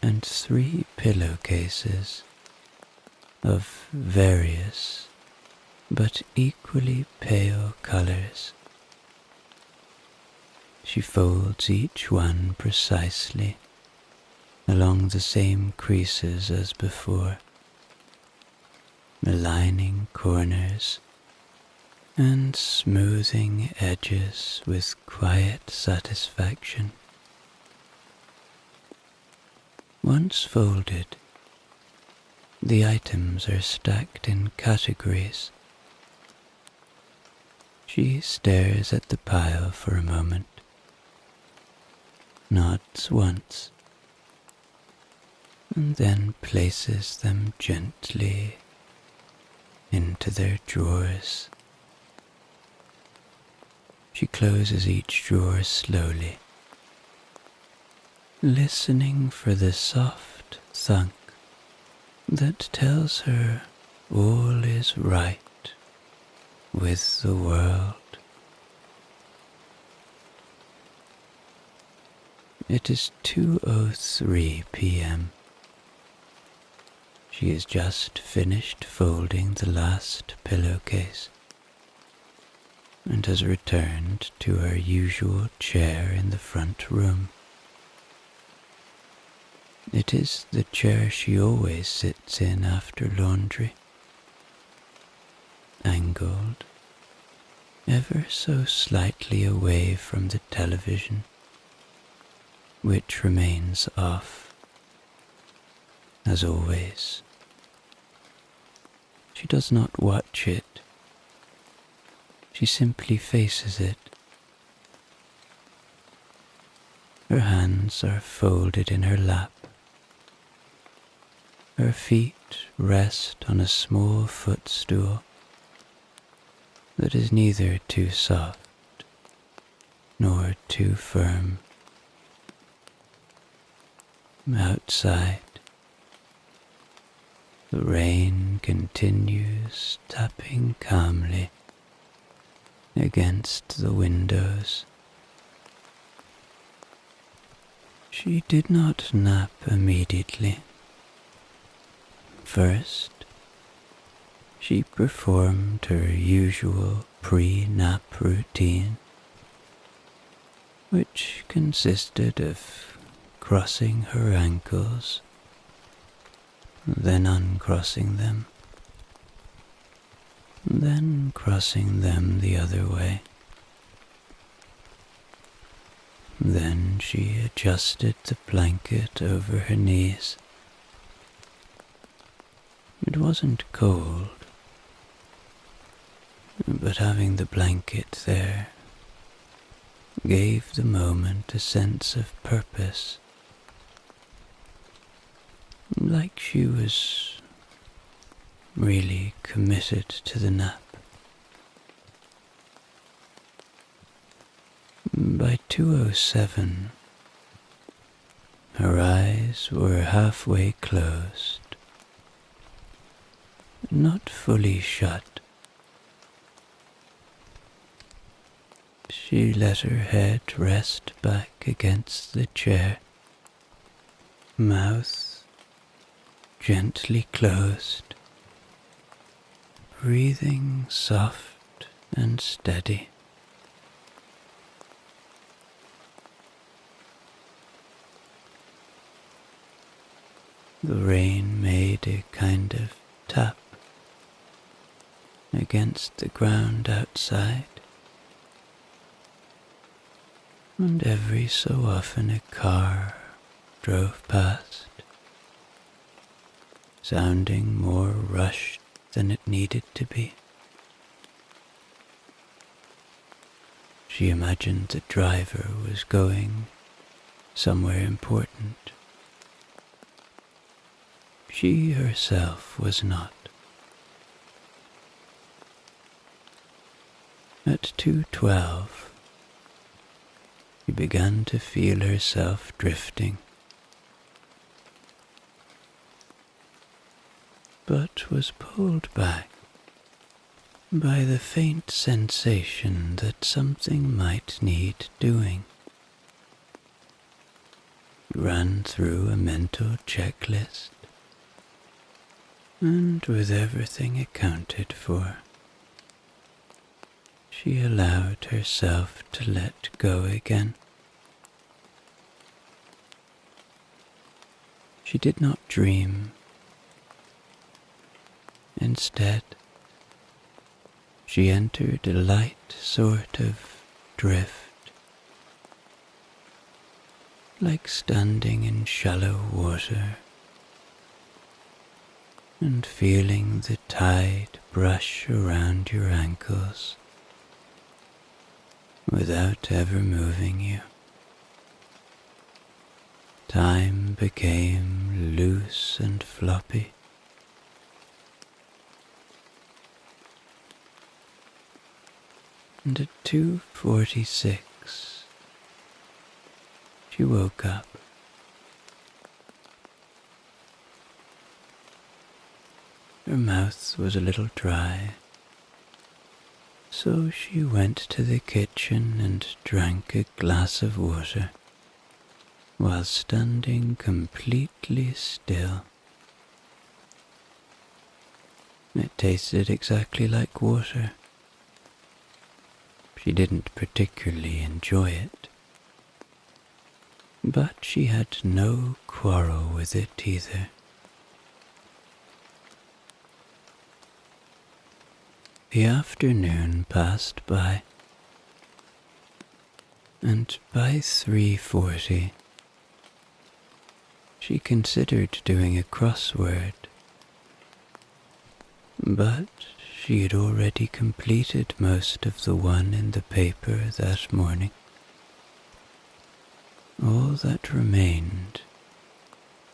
and 3 pillowcases of various but equally pale colors. She folds each one precisely along the same creases as before, aligning corners and smoothing edges with quiet satisfaction. Once folded, the items are stacked in categories. She stares at the pile for a moment, nods once, and then places them gently into their drawers. She closes each drawer slowly, listening for the soft thunk that tells her all is right with the world. It is 2:03 p.m. She has just finished folding the last pillowcase and has returned to her usual chair in the front room. It is the chair she always sits in after laundry, angled ever so slightly away from the television, which remains off, as always. She does not watch it. She simply faces it. Her hands are folded in her lap. Her feet rest on a small footstool that is neither too soft nor too firm. Outside, the rain continues tapping calmly against the windows. She did not nap immediately. First, she performed her usual pre-nap routine, which consisted of crossing her ankles, then uncrossing them, then crossing them the other way. Then she adjusted the blanket over her knees. It wasn't cold, but having the blanket there gave the moment a sense of purpose, like she was really committed to the nap. By 2:07, her eyes were halfway closed, not fully shut. She let her head rest back against the chair, mouth gently closed, breathing soft and steady. The rain made a kind of tap against the ground outside, and every so often a car drove past, sounding more rushed than it needed to be. She imagined the driver was going somewhere important. She herself was not. At 2:12, she began to feel herself drifting, but was pulled back by the faint sensation that something might need doing. She ran through a mental checklist, and with everything accounted for, she allowed herself to let go again. She did not dream. Instead, she entered a light sort of drift, like standing in shallow water and feeling the tide brush around your ankles without ever moving you. Time became loose and floppy. And at 2:46, she woke up. Her mouth was a little dry, so she went to the kitchen and drank a glass of water while standing completely still. It tasted exactly like water. She didn't particularly enjoy it, but she had no quarrel with it either. The afternoon passed by, and by 3:40, she considered doing a crossword, but she had already completed most of the one in the paper that morning. All that remained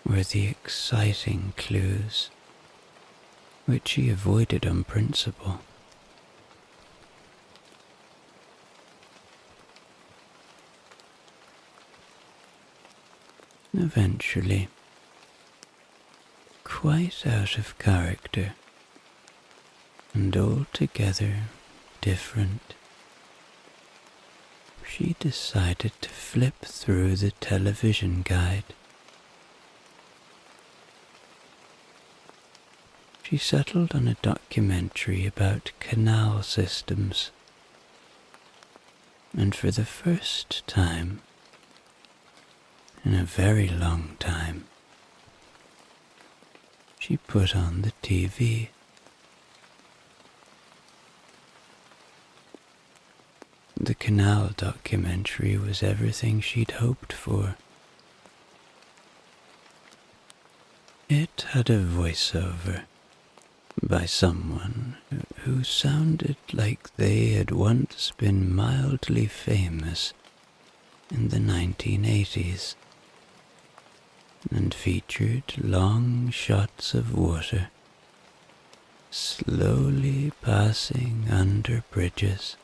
were the exciting clues, which she avoided on principle. Eventually, quite out of character and altogether different, she decided to flip through the television guide. She settled on a documentary about canal systems, and for the first time in a very long time, she put on the TV. The the canal documentary was everything she'd hoped for. It had a voiceover by someone who sounded like they had once been mildly famous in the 1980s, and featured long shots of water slowly passing under bridges.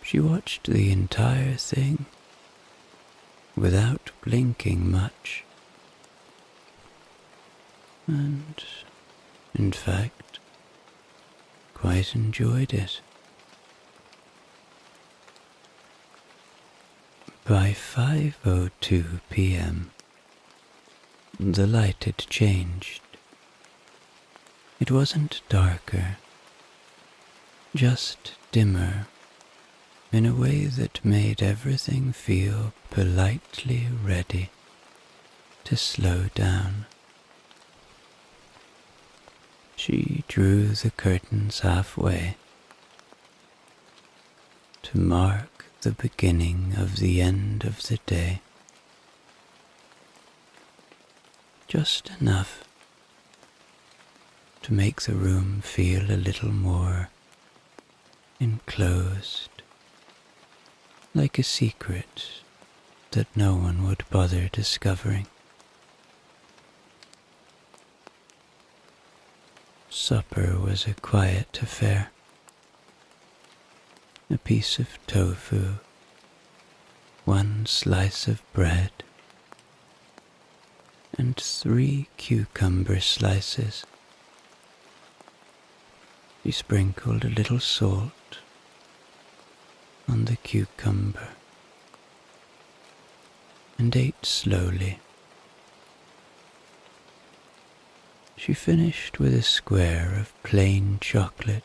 She watched the entire thing without blinking much, and, in fact, quite enjoyed it. By 5:02 p.m., the light had changed. It wasn't darker, just dimmer, in a way that made everything feel politely ready to slow down. She drew the curtains halfway to mark the beginning of the end of the day. Just enough to make the room feel a little more enclosed, like a secret that no one would bother discovering. Supper was a quiet affair. A piece of tofu, one slice of bread, and 3 cucumber slices. She sprinkled a little salt on the cucumber and ate slowly. She finished with a square of plain chocolate,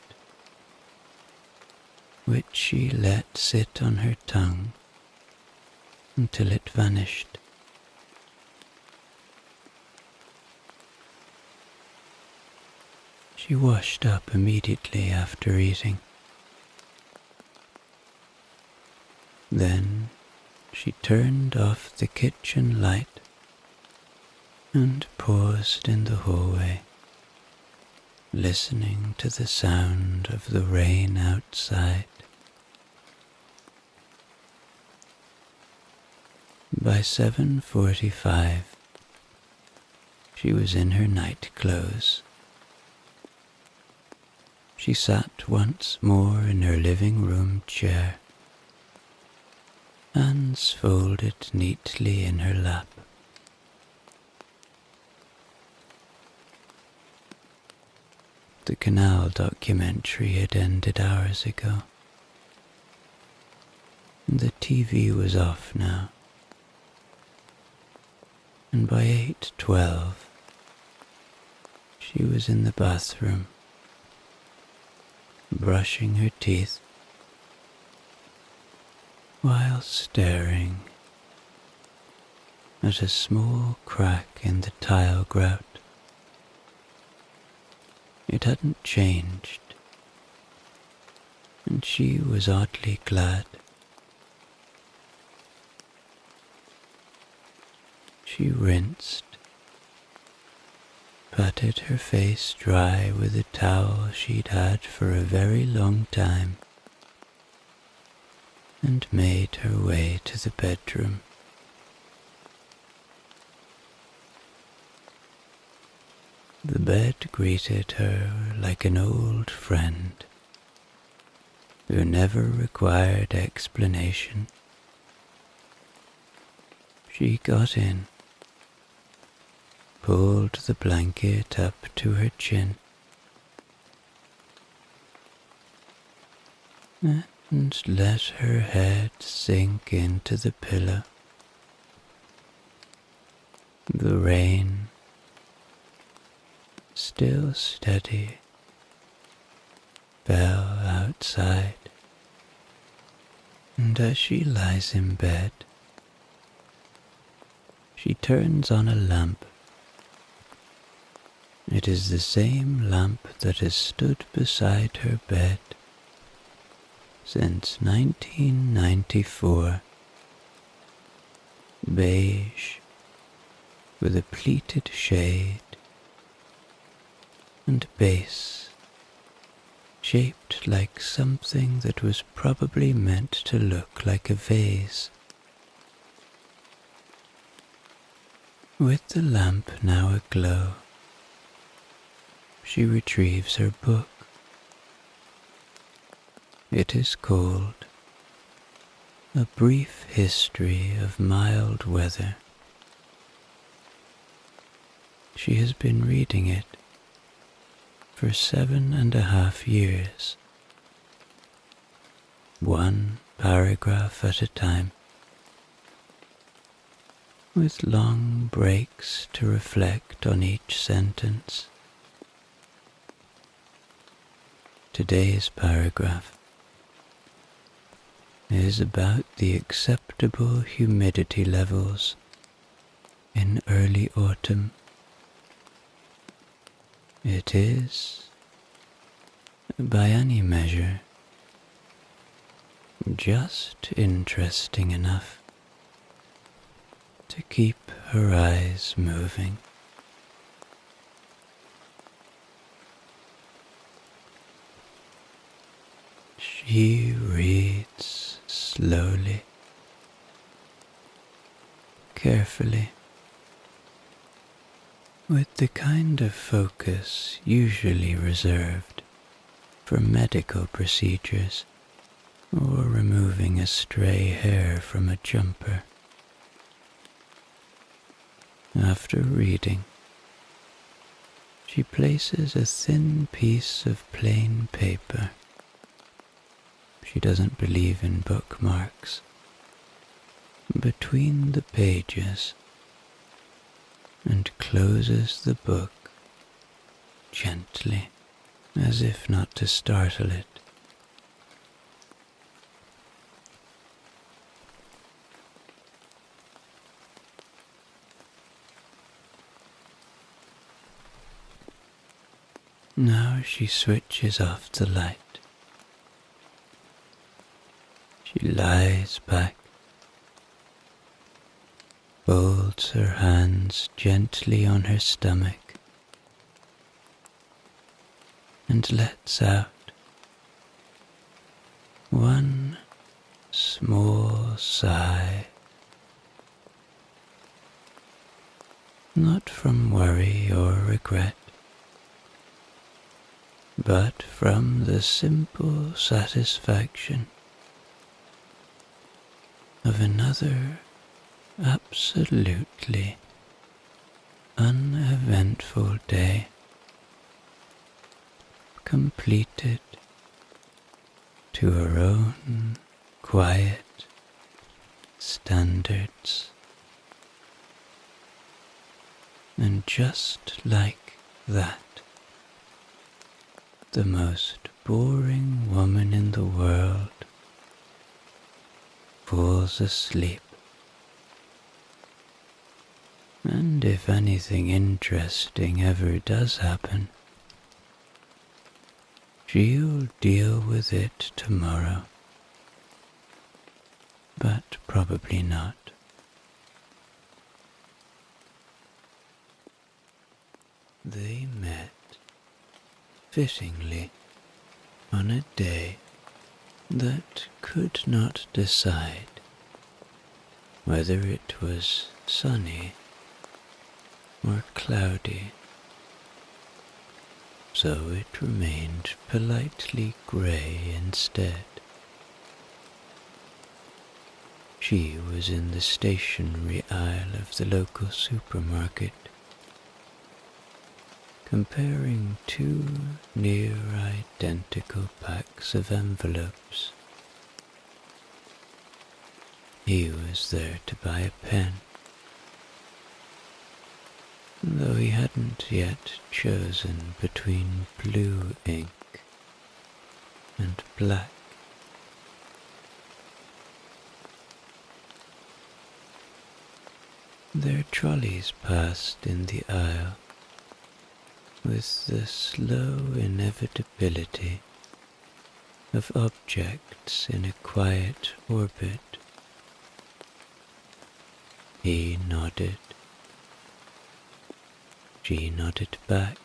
which she let sit on her tongue until it vanished. She washed up immediately after eating. Then she turned off the kitchen light and paused in the hallway, listening to the sound of the rain outside. By 7:45, she was in her night clothes. She sat once more in her living room chair, hands folded neatly in her lap. The canal documentary had ended hours ago, and the TV was off now. And by 8:12, she was in the bathroom, brushing her teeth while staring at a small crack in the tile grout. It hadn't changed, and she was oddly glad. She rinsed, patted her face dry with a towel she'd had for a very long time, and made her way to the bedroom. The bed greeted her like an old friend who never required explanation. She got in, pulled the blanket up to her chin, and let her head sink into the pillow. The rain, still steady, fell outside, and as she lies in bed, she turns on a lamp. It is the same lamp that has stood beside her bed since 1994. Beige with a pleated shade and base shaped like something that was probably meant to look like a vase. With the lamp now aglow, she retrieves her book. It is called A Brief History of Mild Weather. She has been reading it for 7.5 years, one paragraph at a time, with long breaks to reflect on each sentence. Today's paragraph is about the acceptable humidity levels in early autumn. It is, by any measure, just interesting enough to keep her eyes moving. She reads slowly, carefully, with the kind of focus usually reserved for medical procedures or removing a stray hair from a jumper. After reading, she places a thin piece of plain paper — she doesn't believe in bookmarks — between the pages and closes the book gently, as if not to startle it. Now she switches off the light. She lies back, folds her hands gently on her stomach, and lets out one small sigh, not from worry or regret, but from the simple satisfaction of another absolutely uneventful day completed to her own quiet standards. And just like that, the most boring woman in the world falls asleep. And if anything interesting ever does happen, she'll deal with it tomorrow. But probably not. They met, fittingly, on a day that could not decide whether it was sunny or cloudy, so it remained politely grey instead. She was in the stationery aisle of the local supermarket, comparing two near-identical packs of envelopes. He was there to buy a pen, though he hadn't yet chosen between blue ink and black. Their trolleys passed in the aisle with the slow inevitability of objects in a quiet orbit. He nodded. She nodded back.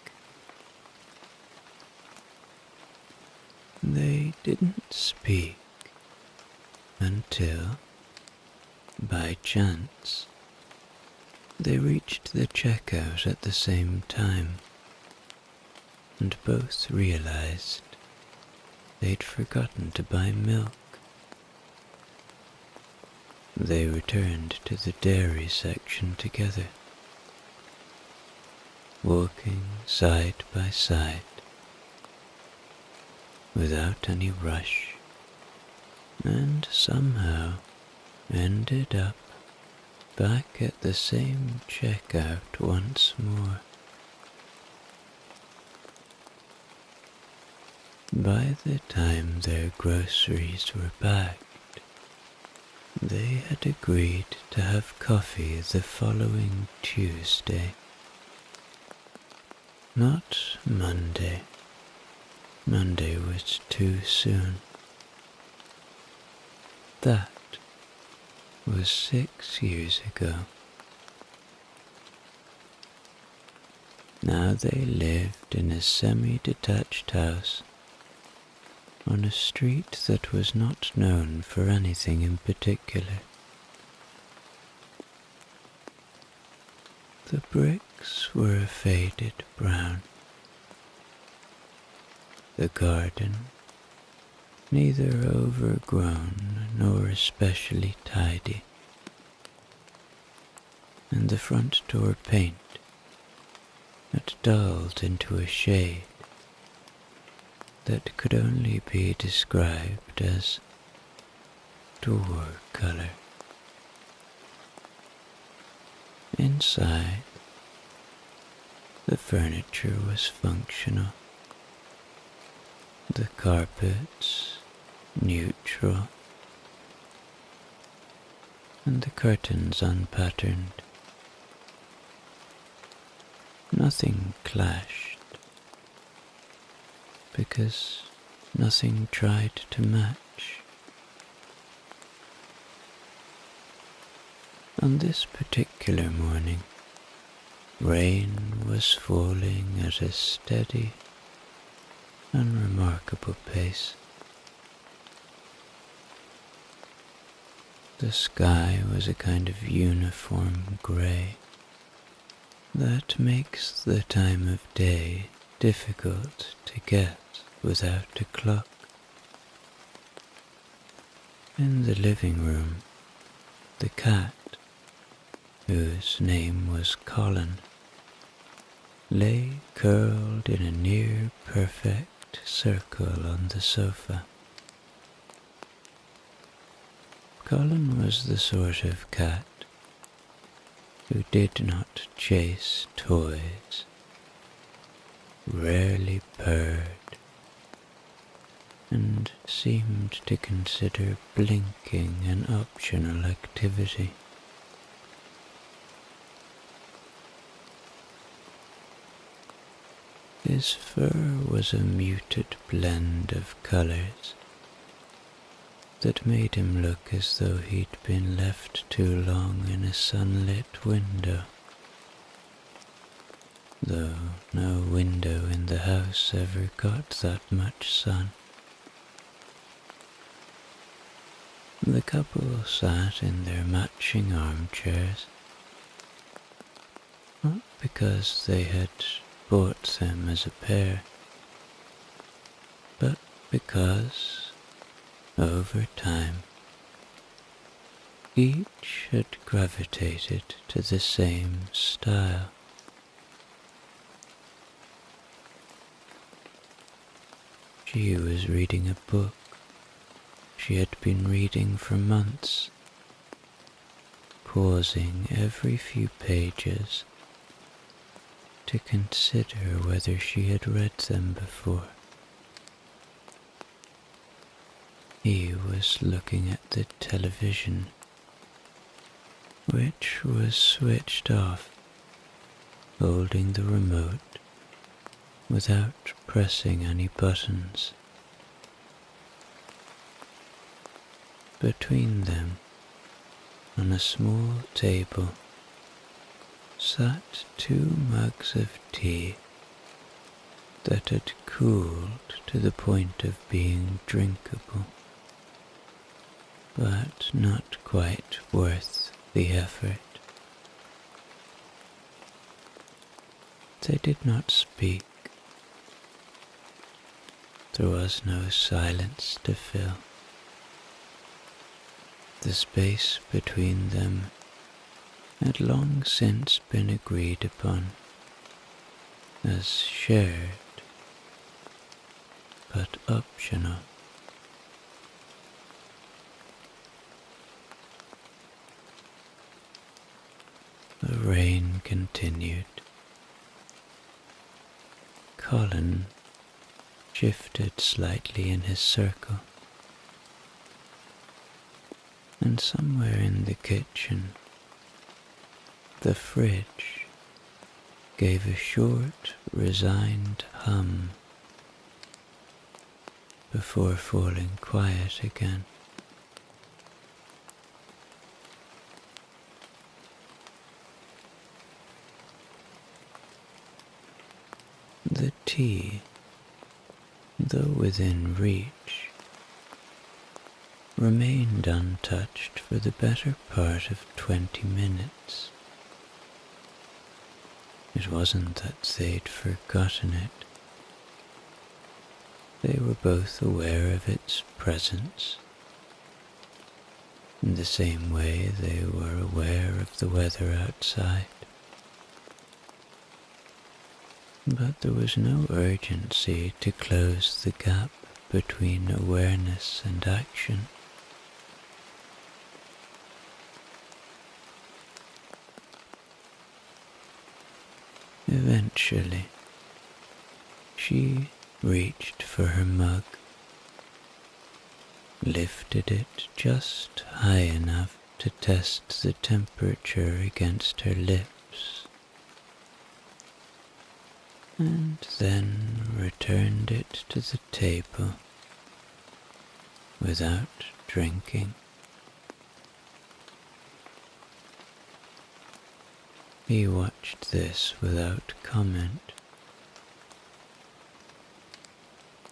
They didn't speak until, by chance, they reached the checkout at the same time, and both realized they'd forgotten to buy milk. They returned to the dairy section together, walking side by side, without any rush, and somehow ended up back at the same checkout once more. By the time their groceries were bagged, they had agreed to have coffee the following Tuesday. Not Monday. Monday was too soon. That was 6 years ago. Now they lived in a semi-detached house on a street that was not known for anything in particular. The bricks were a faded brown. The garden, neither overgrown nor especially tidy, and the front door paint had dulled into a shade that could only be described as door color. Inside, the furniture was functional, the carpets neutral, and the curtains unpatterned. Nothing clashed, because nothing tried to match. On this particular morning, rain was falling at a steady, unremarkable pace. The sky was a kind of uniform grey that makes the time of day difficult to get without a clock. In the living room, the cat, whose name was Colin, lay curled in a near-perfect circle on the sofa. Colin was the sort of cat who did not chase toys, rarely purred, and seemed to consider blinking an optional activity. His fur was a muted blend of colors that made him look as though he'd been left too long in a sunlit window, though no window in the house ever got that much sun. The couple sat in their matching armchairs, not because they had bought them as a pair, but because, over time, each had gravitated to the same style. She was reading a book she had been reading for months, pausing every few pages to consider whether she had read them before. He was looking at the television, which was switched off, holding the remote without pressing any buttons. between them, on a small table, sat 2 mugs of tea that had cooled to the point of being drinkable, but not quite worth the effort. They did not speak. There was no silence to fill. The space between them had long since been agreed upon as shared but optional. The rain continued. Colin shifted slightly in his circle, and somewhere in the kitchen, the fridge gave a short, resigned hum before falling quiet again. The tea, though within reach, remained untouched for the better part of 20 minutes. It wasn't that they'd forgotten it. They were both aware of its presence, in the same way they were aware of the weather outside. But there was no urgency to close the gap between awareness and action. Eventually, she reached for her mug, lifted it just high enough to test the temperature against her lips, and then returned it to the table without drinking. He watched this without comment,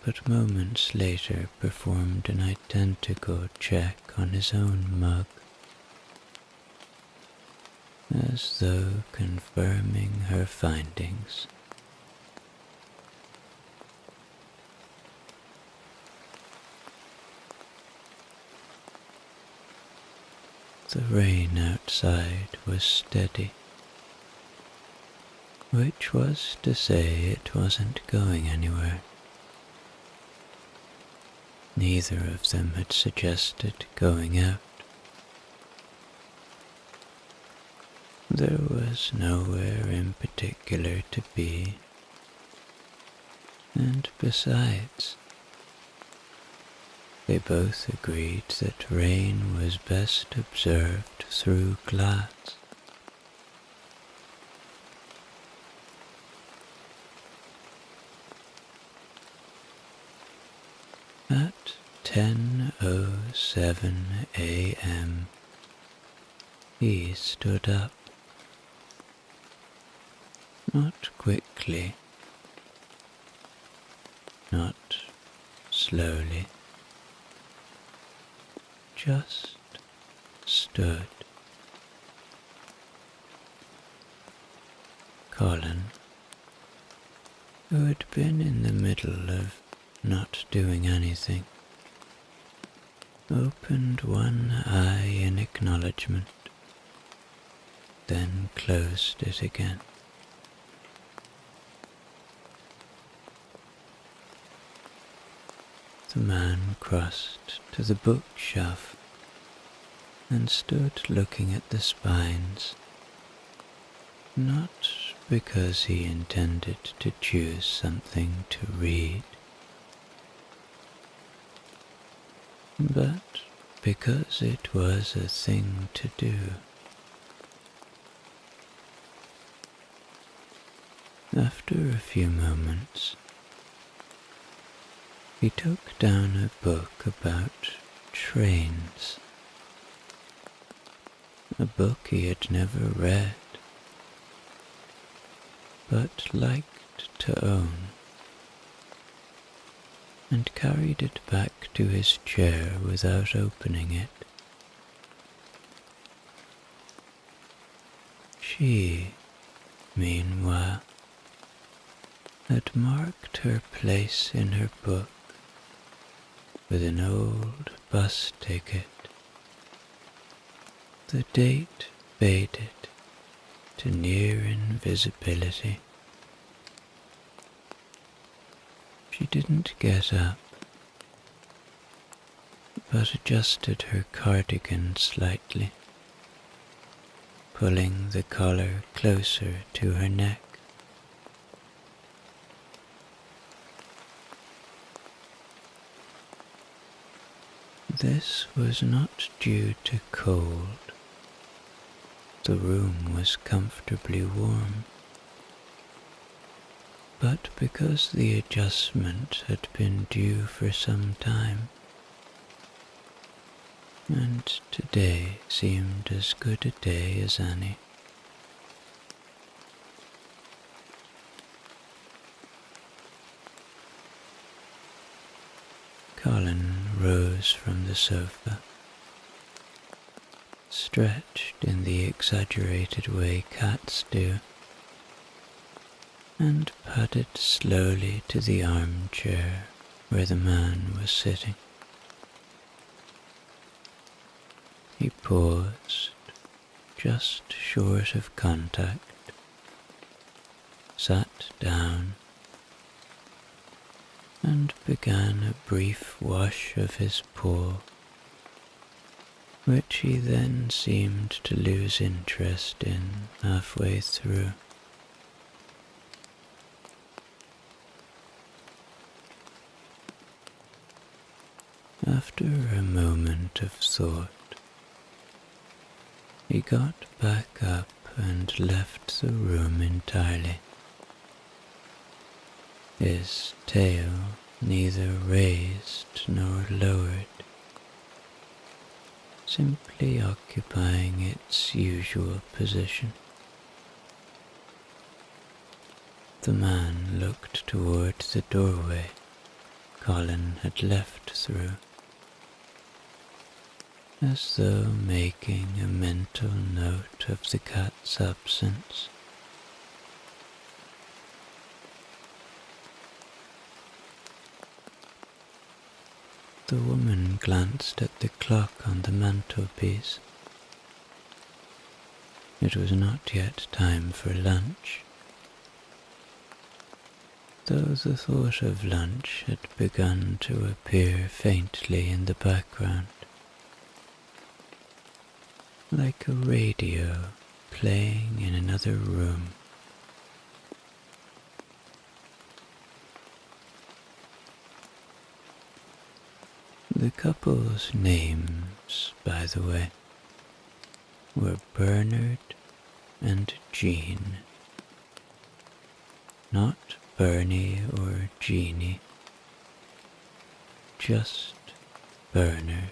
but moments later performed an identical check on his own mug, as though confirming her findings. The rain outside was steady, which was to say it wasn't going anywhere. Neither of them had suggested going out. There was nowhere in particular to be, and besides, they both agreed that rain was best observed through glass. At 10:07 a.m., he stood up. Not quickly, not slowly, just stood. Colin, who had been in the middle of not doing anything, opened one eye in acknowledgement, then closed it again. The man crossed to the bookshelf and stood looking at the spines, not because he intended to choose something to read, but because it was a thing to do. After a few moments, he took down a book about trains, a book he had never read, but liked to own, and carried it back to his chair without opening it. She, meanwhile, had marked her place in her book with an old bus ticket. The date faded to near invisibility. She didn't get up, but adjusted her cardigan slightly, pulling the collar closer to her neck. This was not due to cold. The room was comfortably warm, but because the adjustment had been due for some time, and today seemed as good a day as any. Colin rose from the sofa, stretched in the exaggerated way cats do, and padded slowly to the armchair where the man was sitting. He paused, just short of contact, sat down, and began a brief wash of his paw, which he then seemed to lose interest in halfway through. After a moment of thought, he got back up and left the room entirely, his tail neither raised nor lowered, simply occupying its usual position. The man looked toward the doorway Colin had left through, as though making a mental note of the cat's absence. The woman glanced at the clock on the mantelpiece. It was not yet time for lunch, though the thought of lunch had begun to appear faintly in the background, like a radio playing in another room. The couple's names, by the way, were Bernard and Jean, not Bernie or Jeannie, just Bernard,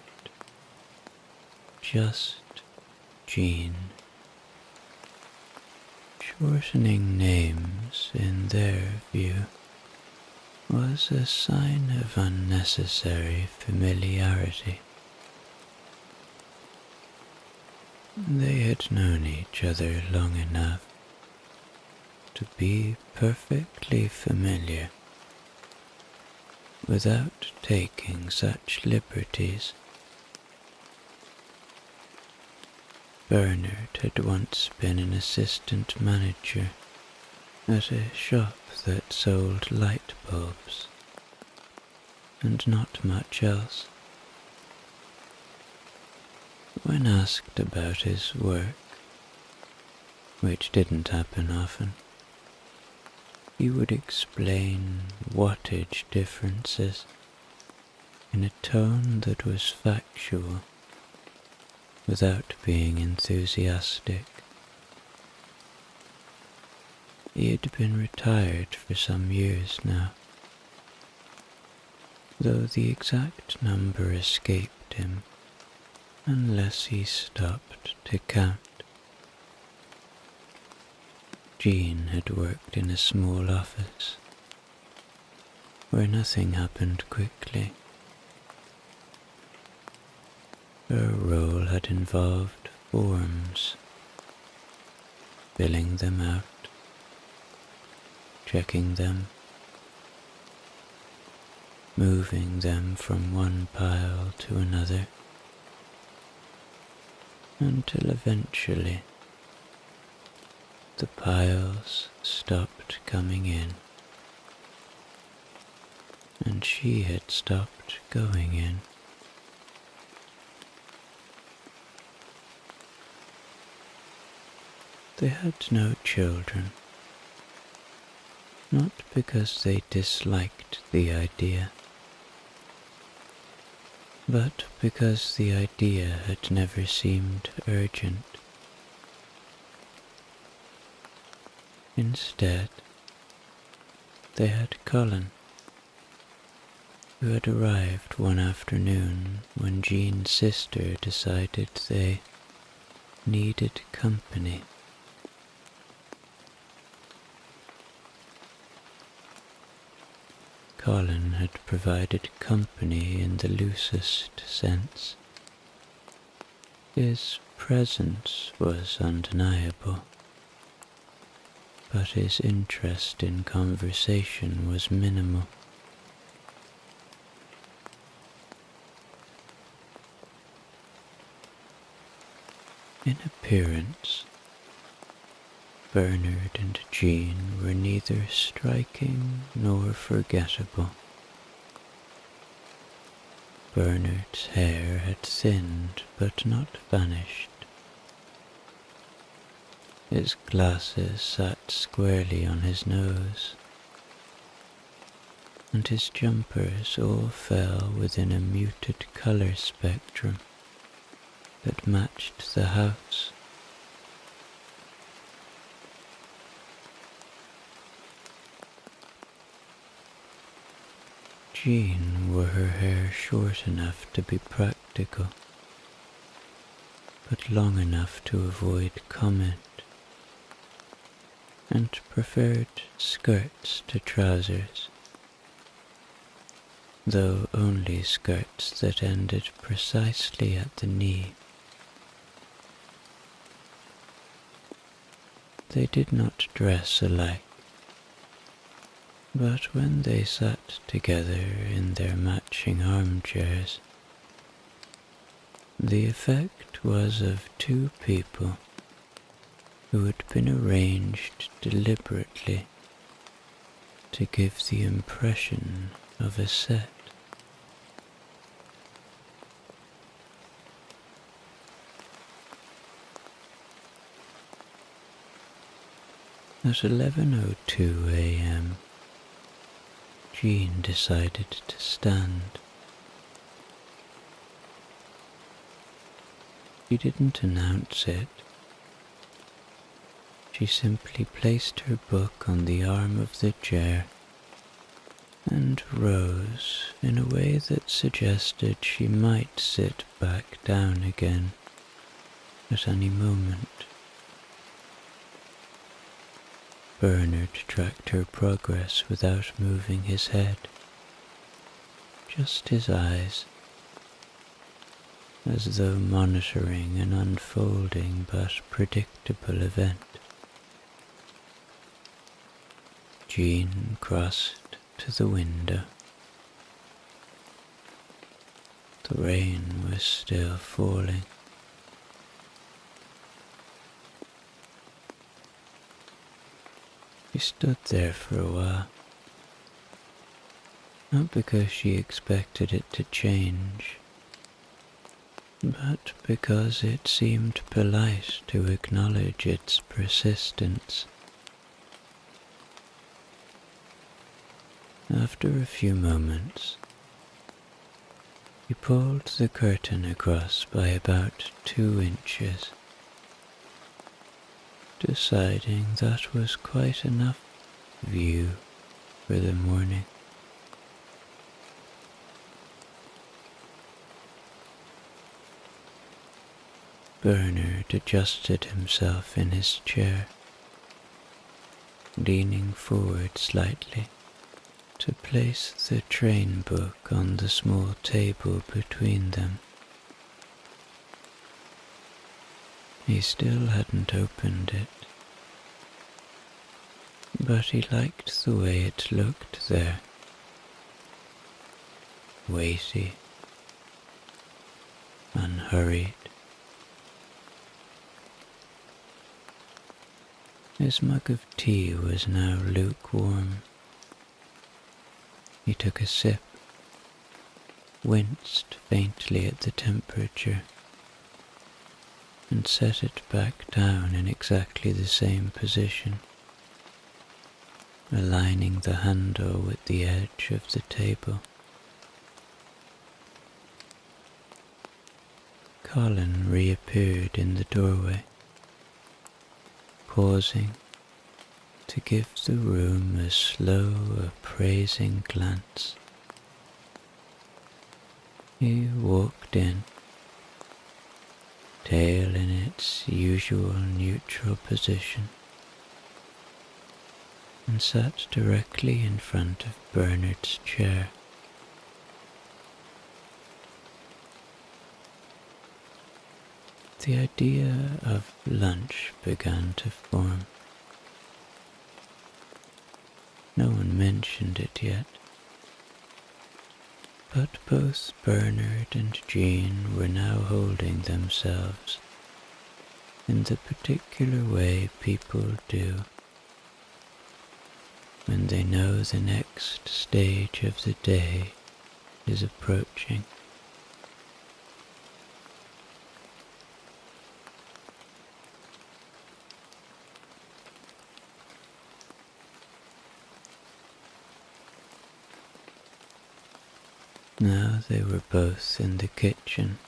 just Jean. Shortening names, in their view, was a sign of unnecessary familiarity. They had known each other long enough to be perfectly familiar without taking such liberties. Bernard had once been an assistant manager at a shop that sold light bulbs, and not much else. When asked about his work, which didn't happen often, he would explain wattage differences in a tone that was factual, without being enthusiastic. He had been retired for some years now, though the exact number escaped him unless he stopped to count. Jean had worked in a small office where nothing happened quickly. Her role had involved forms, filling them out, checking them, moving them from one pile to another, until eventually the piles stopped coming in, and she had stopped going in. They had no children, not because they disliked the idea, but because the idea had never seemed urgent. Instead, they had Colin, who had arrived one afternoon when Jean's sister decided they needed company. Colin had provided company in the loosest sense. His presence was undeniable, but his interest in conversation was minimal. In appearance, Bernard and Jean were neither striking nor forgettable. Bernard's hair had thinned but not vanished. His glasses sat squarely on his nose, and his jumpers all fell within a muted colour spectrum that matched the house. Jean wore her hair short enough to be practical, but long enough to avoid comment, and preferred skirts to trousers, though only skirts that ended precisely at the knee. They did not dress alike, but when they sat together in their matching armchairs, the effect was of two people who had been arranged deliberately to give the impression of a set. At 11:02 a.m., Jean decided to stand. She didn't announce it. She simply placed her book on the arm of the chair and rose in a way that suggested she might sit back down again at any moment. Bernard tracked her progress without moving his head, just his eyes, as though monitoring an unfolding but predictable event. Jean crossed to the window. The rain was still falling. She stood there for a while, not because she expected it to change, but because it seemed polite to acknowledge its persistence. After a few moments, he pulled the curtain across by about 2 inches, deciding that was quite enough view for the morning. Bernard adjusted himself in his chair, leaning forward slightly to place the train book on the small table between them. He still hadn't opened it, but he liked the way it looked there, weighty, unhurried. His mug of tea was now lukewarm. He took a sip, winced faintly at the temperature, and set it back down in exactly the same position, aligning the handle with the edge of the table. Colin reappeared in the doorway, pausing to give the room a slow, appraising glance. He walked in, tail in its usual neutral position, and sat directly in front of Bernard's chair. The idea of lunch began to form. No one mentioned it yet, but both Bernard and Jean were now holding themselves in the particular way people do when they know the next stage of the day is approaching. Now they were both in the kitchen,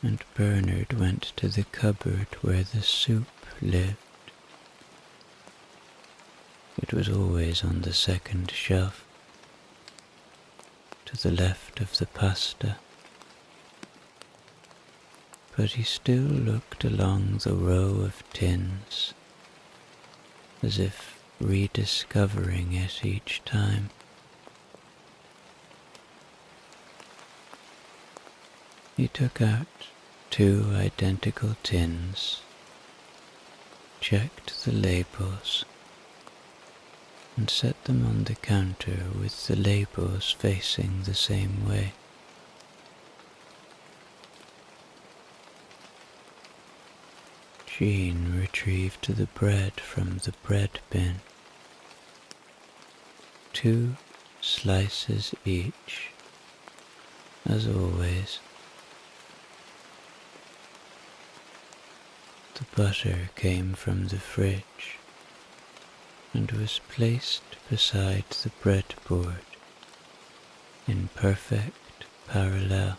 and Bernard went to the cupboard where the soup lived. It was always on the second shelf, to the left of the pasta, but he still looked along the row of tins, as if rediscovering it each time. He took out 2 identical tins, checked the labels, and set them on the counter with the labels facing the same way. Jean retrieved the bread from the bread bin, 2 slices each, as always. The butter came from the fridge and was placed beside the breadboard in perfect parallel.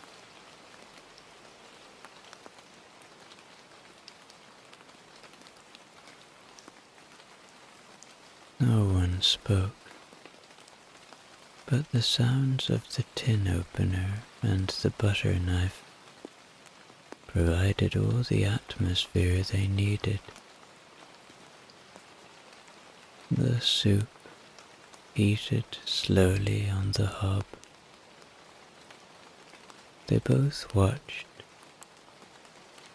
No one spoke, but the sounds of the tin opener and the butter knife provided all the atmosphere they needed. The soup heated slowly on the hob. They both watched,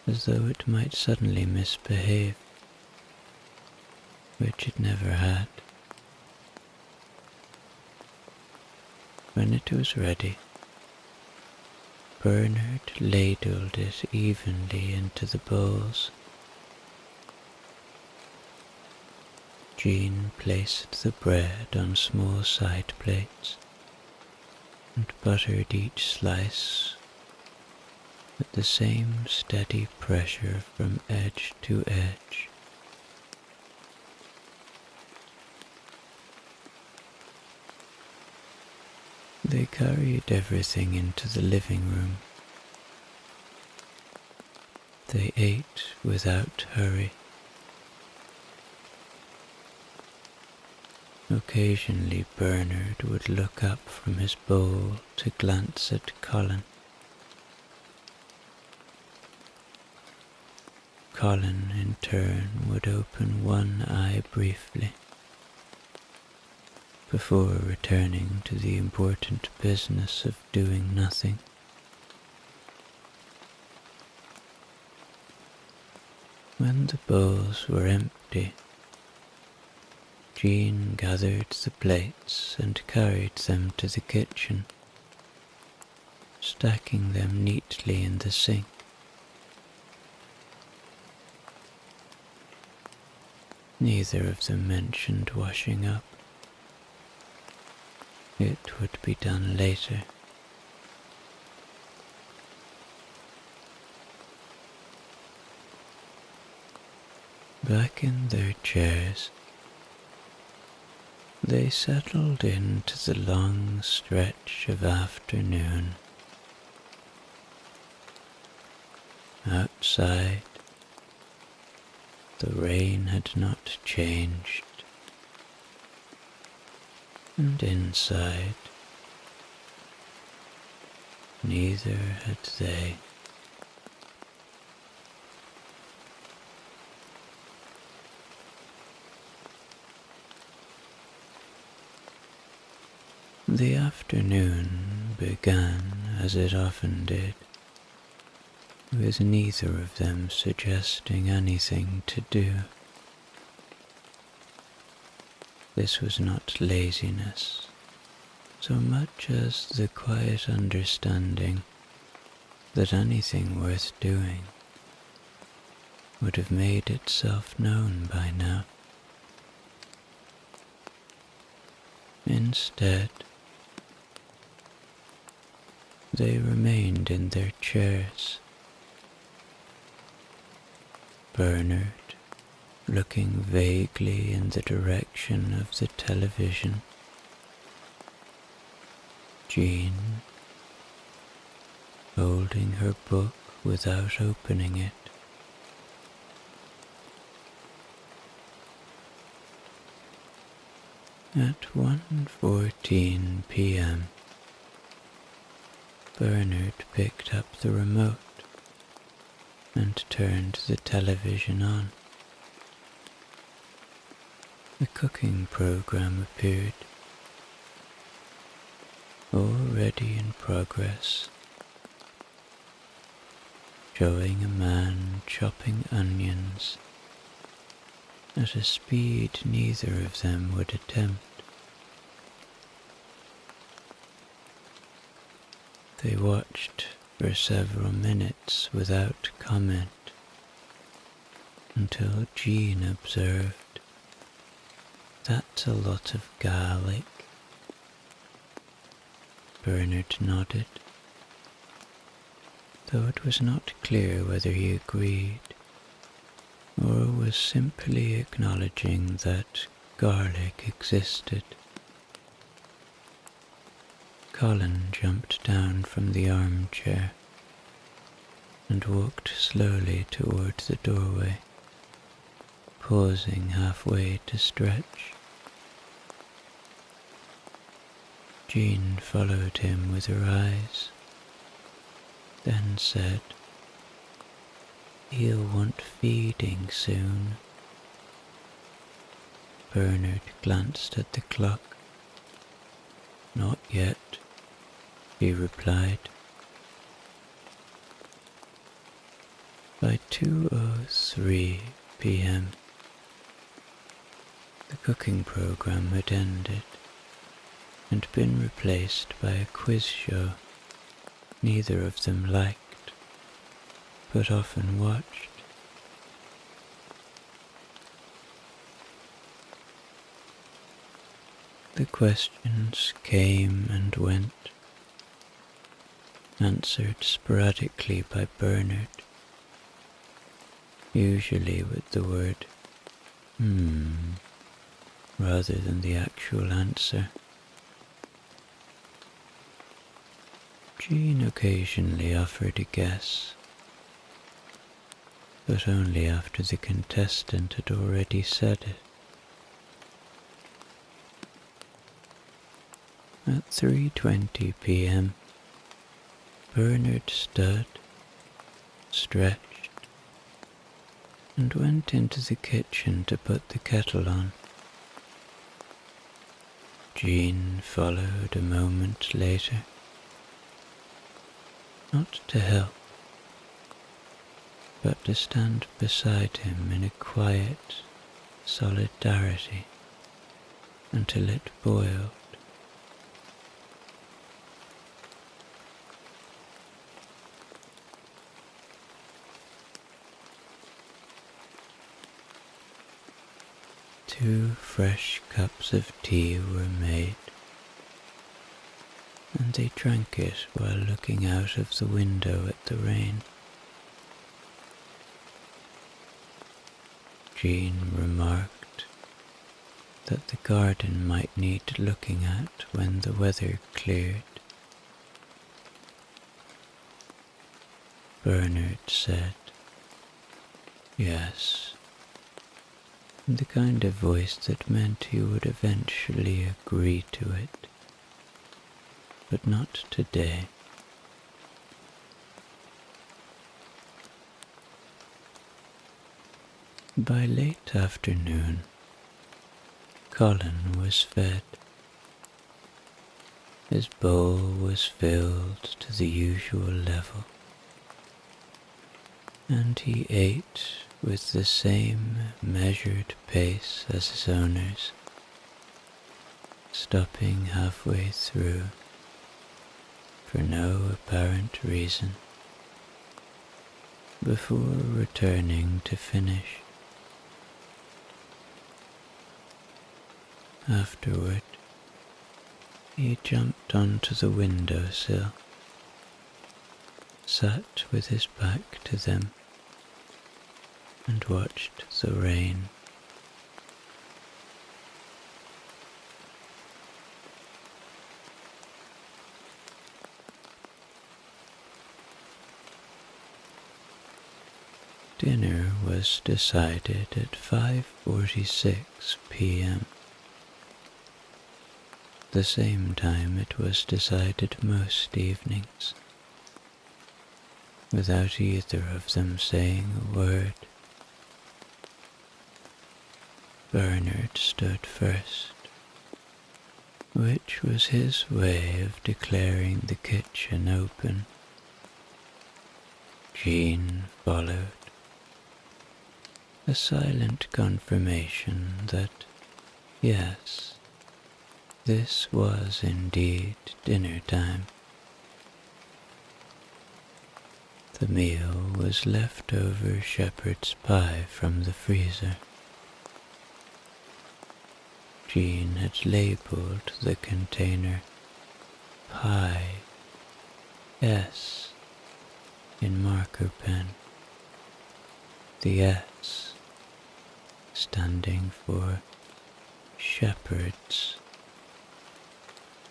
as though it might suddenly misbehave, which it never had. When it was ready, Bernard ladled it evenly into the bowls. Jean placed the bread on small side plates and buttered each slice with the same steady pressure from edge to edge. They carried everything into the living room. They ate without hurry. Occasionally Bernard would look up from his bowl to glance at Colin. Colin in turn would open one eye briefly, before returning to the important business of doing nothing. When the bowls were empty, Jean gathered the plates and carried them to the kitchen, stacking them neatly in the sink. Neither of them mentioned washing up. It would be done later. Back in their chairs, they settled into the long stretch of afternoon. Outside, the rain had not changed, and inside, neither had they. The afternoon began, as it often did, with neither of them suggesting anything to do. This was not laziness, so much as the quiet understanding that anything worth doing would have made itself known by now. Instead, they remained in their chairs, Bernard looking vaguely in the direction of the television, Jean holding her book without opening it. At 1:14 p.m., Bernard picked up the remote and turned the television on. The cooking program appeared, already in progress, showing a man chopping onions at a speed neither of them would attempt. They watched for several minutes without comment, until Jean observed, "That's a lot of garlic." Bernard nodded, though it was not clear whether he agreed, or was simply acknowledging that garlic existed. Colin jumped down from the armchair and walked slowly toward the doorway, pausing halfway to stretch. Jean followed him with her eyes, then said, "He'll want feeding soon." Bernard glanced at the clock. "Not yet," he replied. By 2:03 p.m., the cooking program had ended and been replaced by a quiz show neither of them liked, but often watched. The questions came and went, answered sporadically by Bernard, usually with the word rather than the actual answer. Jean occasionally offered a guess, but only after the contestant had already said it. At 3:20 p.m., Bernard stood, stretched, and went into the kitchen to put the kettle on. Jean followed a moment later, not to help, but to stand beside him in a quiet solidarity until it boiled. Two fresh cups of tea were made, and they drank it while looking out of the window at the rain. Jean remarked that the garden might need looking at when the weather cleared. Bernard said, yes, in the kind of voice that meant he would eventually agree to it, but not today. By late afternoon, Colin was fed. His bowl was filled to the usual level, and he ate with the same measured pace as his owners, stopping halfway through for no apparent reason, before returning to finish. Afterward, he jumped onto the windowsill, sat with his back to them, and watched the rain. Dinner was decided at 5:46 p.m. The same time it was decided most evenings, without either of them saying a word. Bernard stood first, which was his way of declaring the kitchen open. Jean followed, a silent confirmation that, yes, this was indeed dinner time. The meal was leftover shepherd's pie from the freezer. Jean had labelled the container Pie S in marker pen, the S standing for shepherds,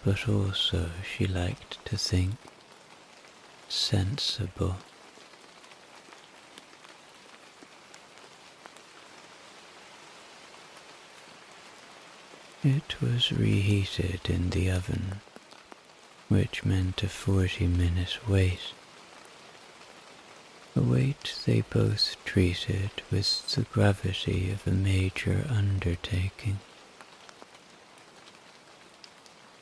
but also, she liked to think, sensible. It was reheated in the oven, which meant a 40-minute wait, a wait they both treated with the gravity of a major undertaking.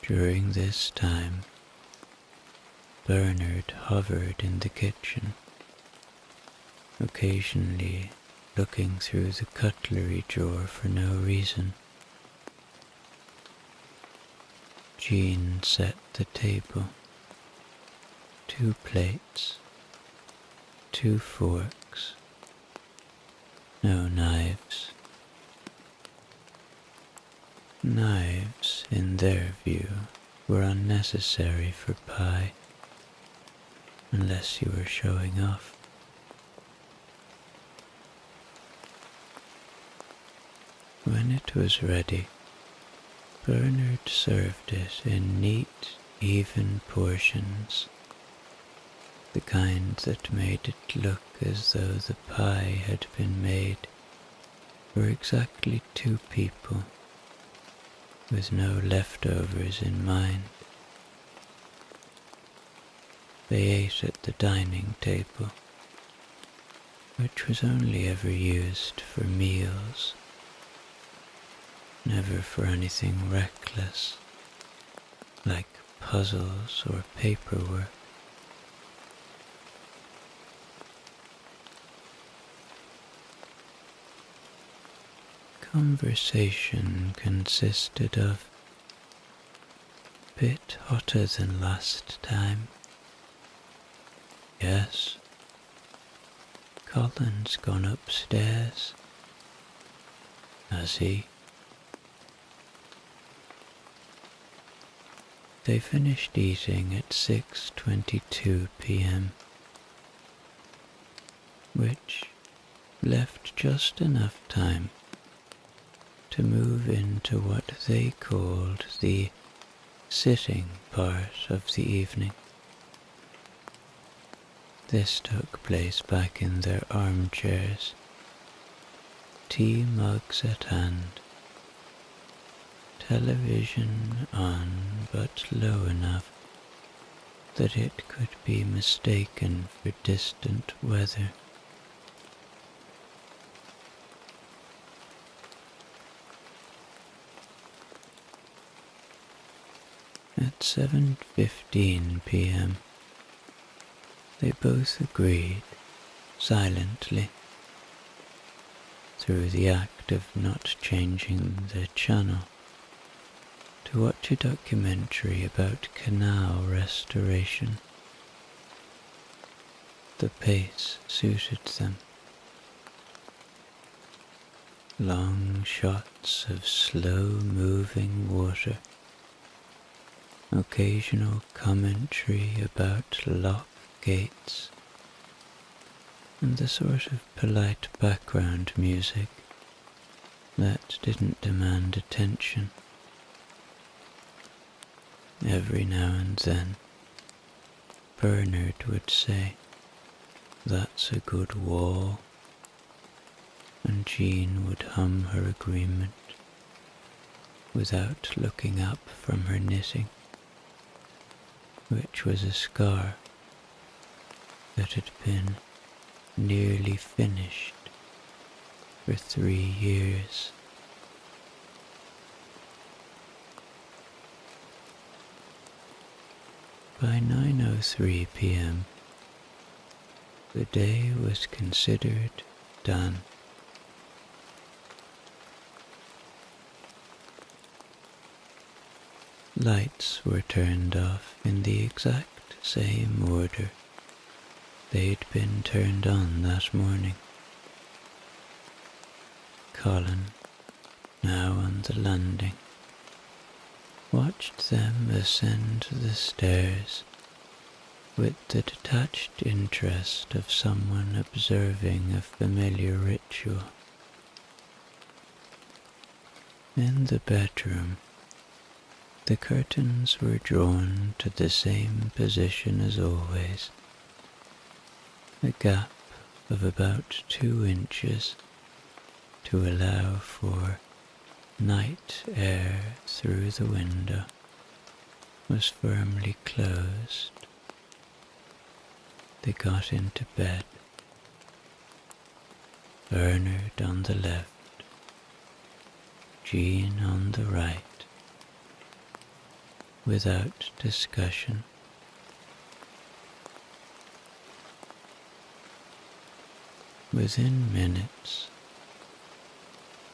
During this time, Bernard hovered in the kitchen, occasionally looking through the cutlery drawer for no reason. Jean set the table, 2 plates, 2 forks, no knives. Knives, in their view, were unnecessary for pie, unless you were showing off. When it was ready, Bernard served it in neat, even portions, the kind that made it look as though the pie had been made for exactly 2 people, with no leftovers in mind. They ate at the dining table, which was only ever used for meals, never for anything reckless, like puzzles or paperwork. Conversation consisted of "Bit hotter than last time." "Yes." "Colin's gone upstairs." "Has he?" They finished eating at 6:22 p.m., which left just enough time to move into what they called the sitting part of the evening. This took place back in their armchairs, tea mugs at hand, television on but low enough that it could be mistaken for distant weather. At 7:15 p.m., they both agreed, silently, through the act of not changing the channel, to watch a documentary about canal restoration. The pace suited them. Long shots of slow-moving water, occasional commentary about lock gates, and the sort of polite background music that didn't demand attention. Every now and then, Bernard would say, "That's a good wall," and Jean would hum her agreement without looking up from her knitting, which was a scar that had been nearly finished for 3 years. By 9:03 p.m., the day was considered done. Lights were turned off in the exact same order they'd been turned on that morning. Colin, now on the landing, watched them ascend the stairs with the detached interest of someone observing a familiar ritual. In the bedroom, the curtains were drawn to the same position as always, a gap of about 2 inches to allow for night air through the window was firmly closed. They got into bed, Bernard on the left, Jean on the right, without discussion. Within minutes,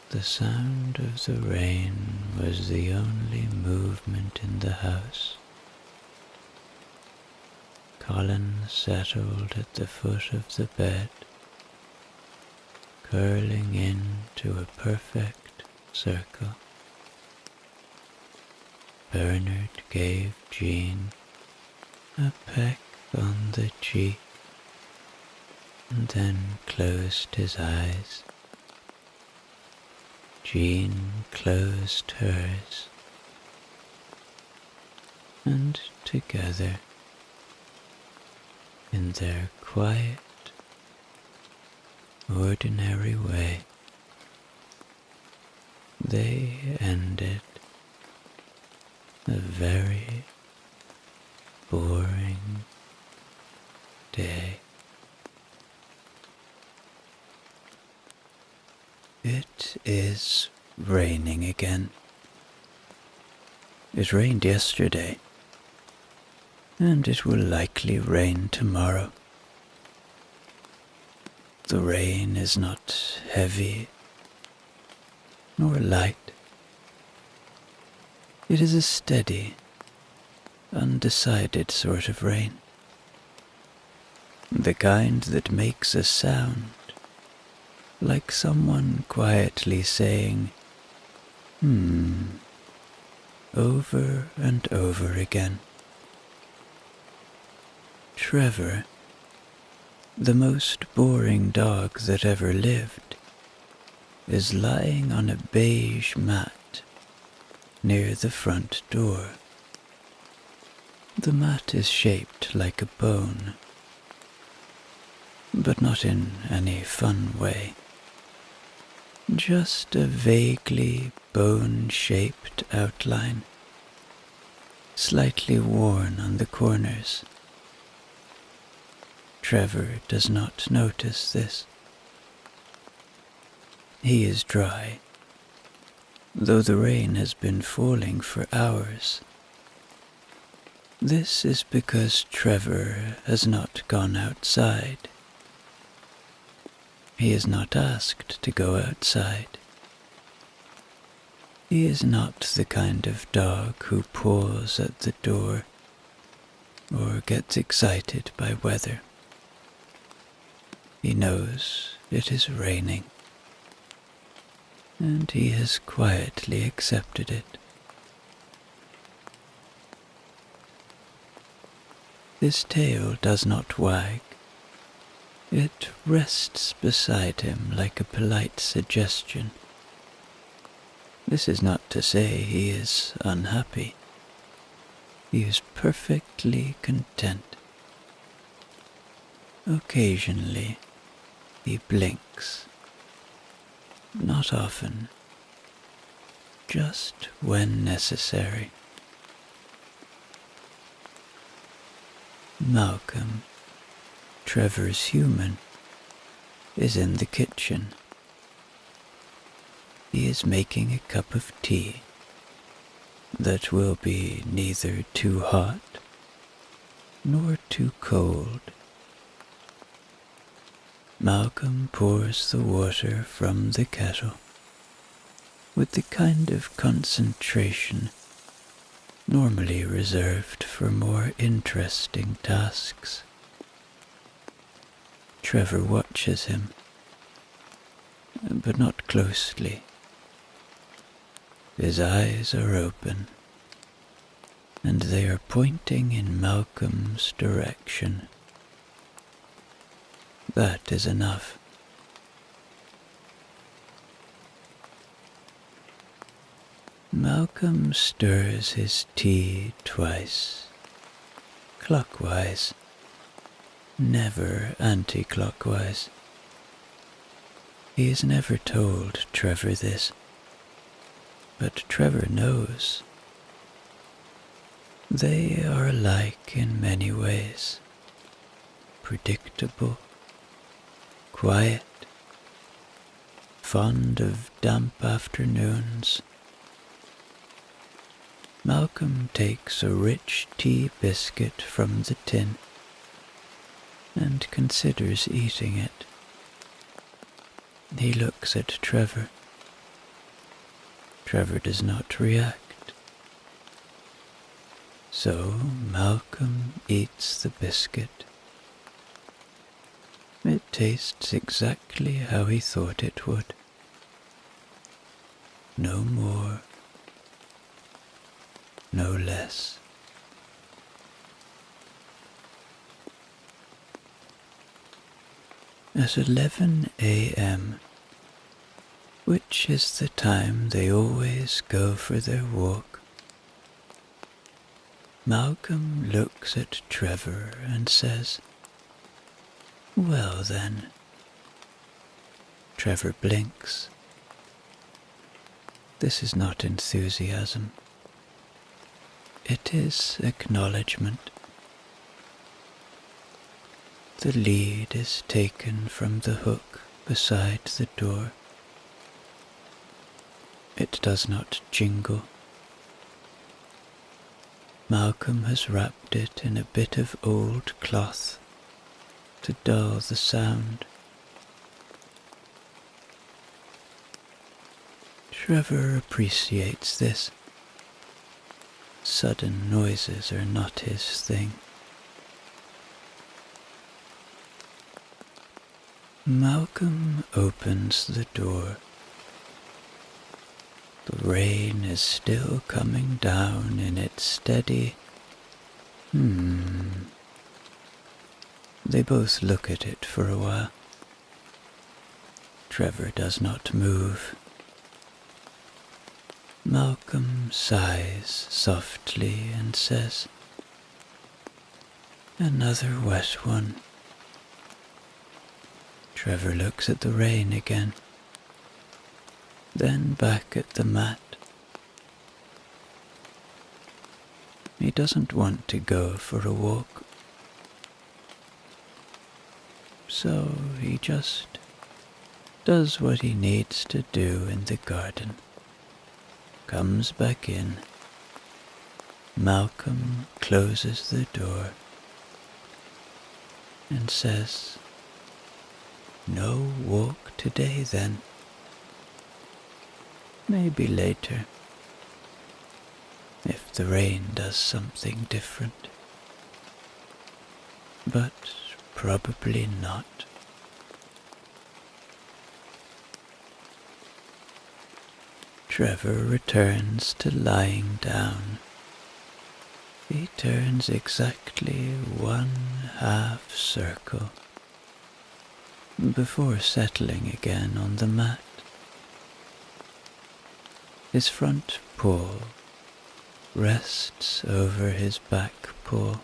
the sound of the rain was the only movement in the house. Colin settled at the foot of the bed, curling into a perfect circle. Bernard gave Jean a peck on the cheek and then closed his eyes. Jean closed hers, and together, in their quiet, ordinary way, they ended a very boring day. is raining again. It rained yesterday, and it will likely rain tomorrow. The rain is not heavy nor light. It is a steady, undecided sort of rain. The kind that makes a sound like someone quietly saying, over and over again. Trevor, the most boring dog that ever lived, is lying on a beige mat near the front door. The mat is shaped like a bone, but not in any fun way. Just a vaguely bone-shaped outline, slightly worn on the corners. Trevor does not notice this. He is dry, though the rain has been falling for hours. This is because Trevor has not gone outside. He is not asked to go outside. He is not the kind of dog who paws at the door or gets excited by weather. He knows it is raining, and he has quietly accepted it. His tail does not wag. It rests beside him like a polite suggestion. This is not to say he is unhappy. He is perfectly content. Occasionally, he blinks. Not often, just when necessary. Malcolm, Trevor's human, is in the kitchen. He is making a cup of tea that will be neither too hot nor too cold. Malcolm pours the water from the kettle with the kind of concentration normally reserved for more interesting tasks. Trevor watches him, but not closely. His eyes are open, and they are pointing in Malcolm's direction. That is enough. Malcolm stirs his tea twice, clockwise, never anti-clockwise. He has never told Trevor this, but Trevor knows. They are alike in many ways. Predictable, quiet, fond of damp afternoons. Malcolm takes a rich tea biscuit from the tin and considers eating it. He looks at Trevor. Trevor does not react. So Malcolm eats the biscuit. It tastes exactly how he thought it would. No more, no less. At 11 a.m., which is the time they always go for their walk, Malcolm looks at Trevor and says, "Well then." Trevor blinks. This is not enthusiasm. It is acknowledgement. The lead is taken from the hook beside the door. It does not jingle. Malcolm has wrapped it in a bit of old cloth to dull the sound. Trevor appreciates this. Sudden noises are not his thing. Malcolm opens the door. The rain is still coming down in its steady They both look at it for a while. Trevor does not move. Malcolm sighs softly and says, "Another wet one." Trevor looks at the rain again, then back at the mat. He doesn't want to go for a walk, so he just does what he needs to do in the garden. Comes back in. Malcolm closes the door and says, "No walk today then. Maybe later, if the rain does something different. But probably not." Trevor returns to lying down. He turns exactly 1/2 circle before settling again on the mat. His front paw rests over his back paw,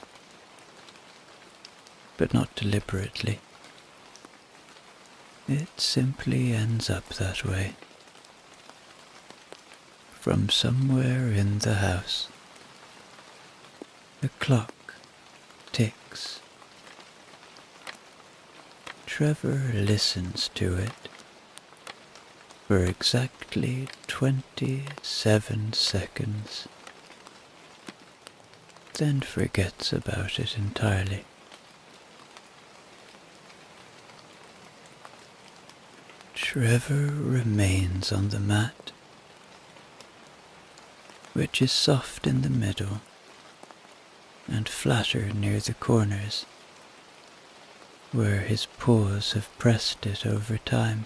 but not deliberately. It simply ends up that way. From somewhere in the house, the clock ticks. Trevor listens to it for exactly 27 seconds, then forgets about it entirely. Trevor remains on the mat, which is soft in the middle and flatter near the corners, where his paws have pressed it over time.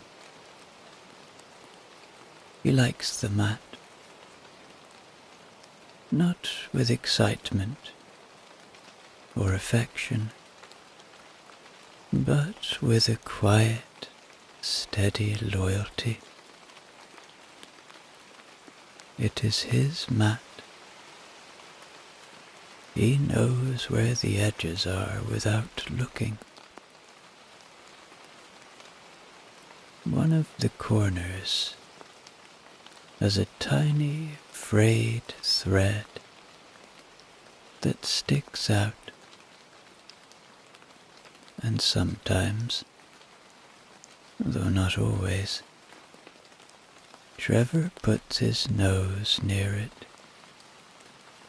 He likes the mat, not with excitement or affection, but with a quiet, steady loyalty. It is his mat. He knows where the edges are without looking. One of the corners has a tiny frayed thread that sticks out, and sometimes, though not always, Trevor puts his nose near it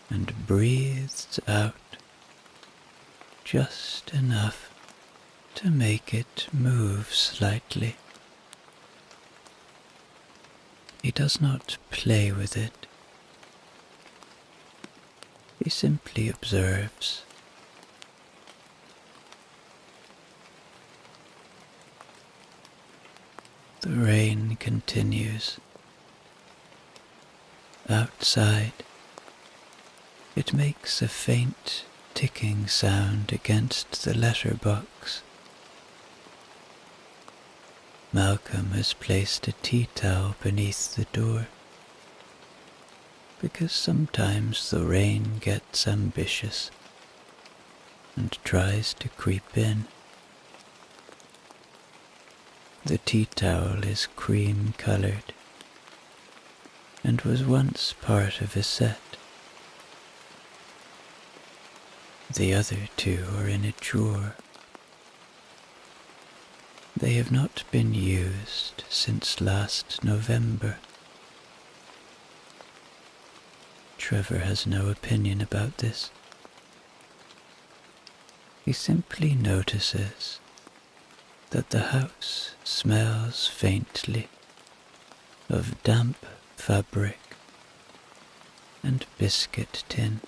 and breathes out just enough to make it move slightly. He does not play with it. He simply observes. The rain continues. Outside, it makes a faint ticking sound against the letterbox. Malcolm has placed a tea towel beneath the door, because sometimes the rain gets ambitious and tries to creep in. The tea towel is cream-colored and was once part of a set. The other two are in a drawer. They have not been used since last November. Trevor has no opinion about this. He simply notices that the house smells faintly of damp fabric and biscuit tin.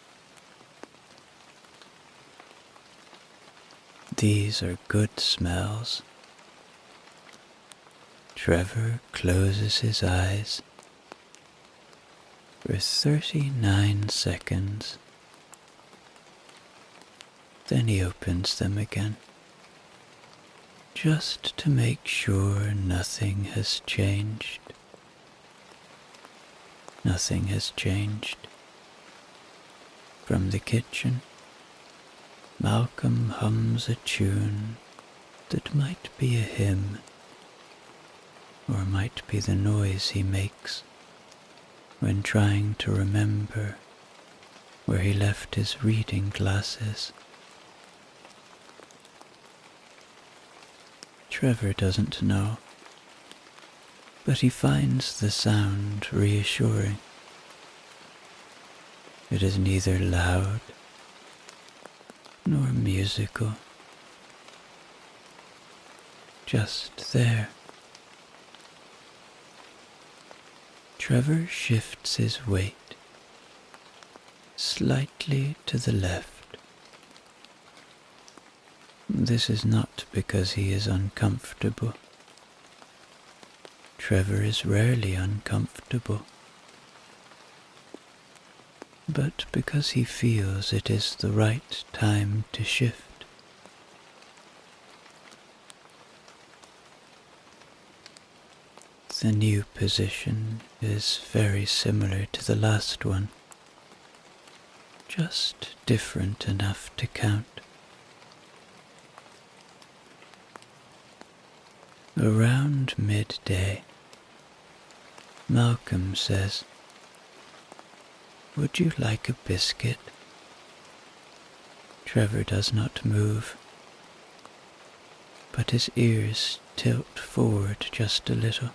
These are good smells. Trevor closes his eyes for 39 seconds. Then he opens them again, just to make sure nothing has changed. Nothing has changed. From the kitchen, Malcolm hums a tune that might be a hymn, or might be the noise he makes when trying to remember where he left his reading glasses. Trevor doesn't know, but he finds the sound reassuring. It is neither loud nor musical, just there. Trevor shifts his weight slightly to the left. This is not because he is uncomfortable. Trevor is rarely uncomfortable, but because he feels it is the right time to shift. The new position is very similar to the last one, just different enough to count. Around midday, Malcolm says, "Would you like a biscuit?" Trevor does not move, but his ears tilt forward just a little,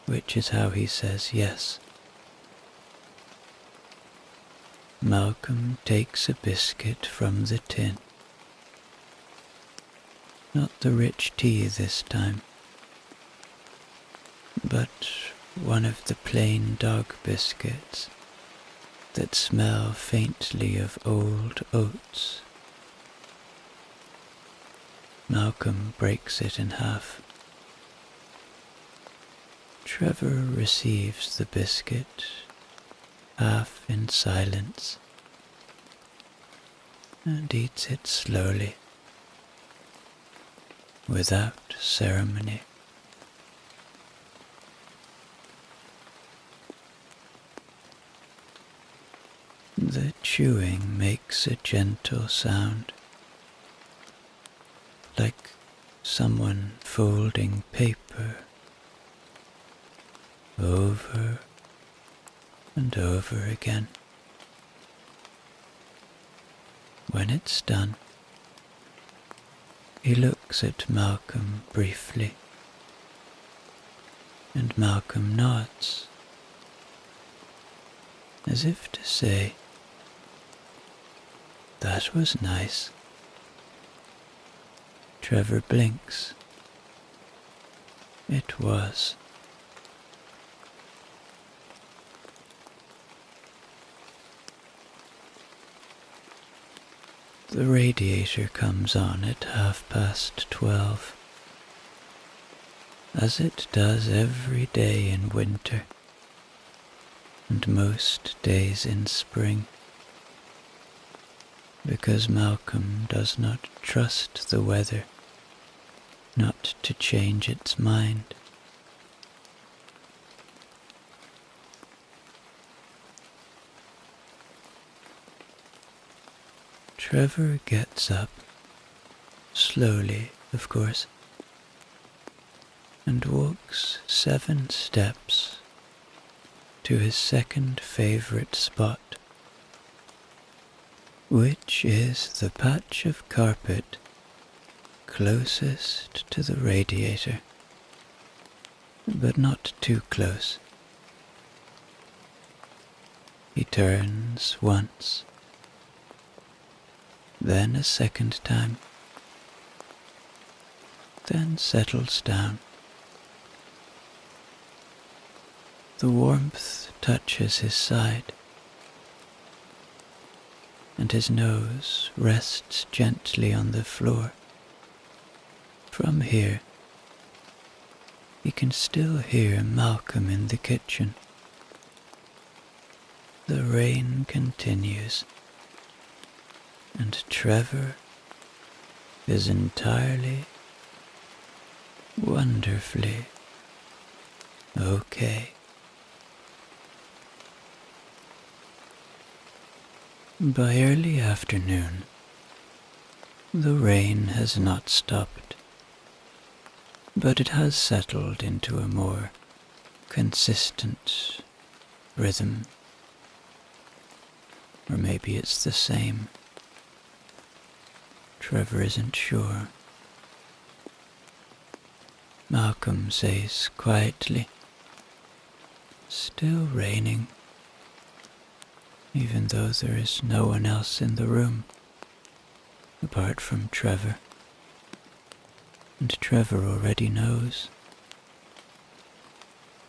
which is how he says yes. Malcolm takes a biscuit from the tin. Not the rich tea this time, but one of the plain dog biscuits that smell faintly of old oats. Malcolm breaks it in half. Trevor receives the biscuit, half in silence, and eats it slowly, without ceremony. The chewing makes a gentle sound, like someone folding paper over and over again. When it's done, he looks at Malcolm briefly, and Malcolm nods, as if to say, "That was nice." Trevor blinks. It was. The radiator comes on at 12:30, as it does every day in winter, and most days in spring, because Malcolm does not trust the weather not to change its mind. Trevor gets up, slowly, of course, and walks 7 steps to his second favorite spot, which is the patch of carpet closest to the radiator, but not too close. He turns once, then a second time, then settles down. The warmth touches his side, and his nose rests gently on the floor. From here, he can still hear Malcolm in the kitchen. The rain continues, and Trevor is entirely, wonderfully okay. By early afternoon, the rain has not stopped, but it has settled into a more consistent rhythm. Or maybe it's the same. Trevor isn't sure. Malcolm says quietly, "Still raining," even though there is no one else in the room, apart from Trevor. And Trevor already knows.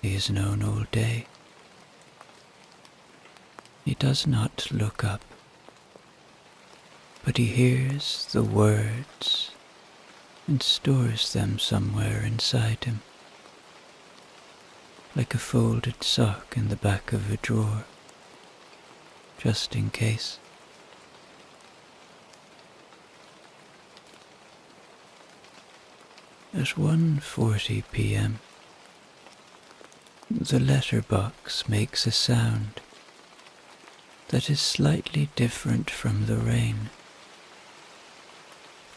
He has known all day. He does not look up, but he hears the words and stores them somewhere inside him, like a folded sock in the back of a drawer, just in case. At 1:40 p.m., the letterbox makes a sound that is slightly different from the rain.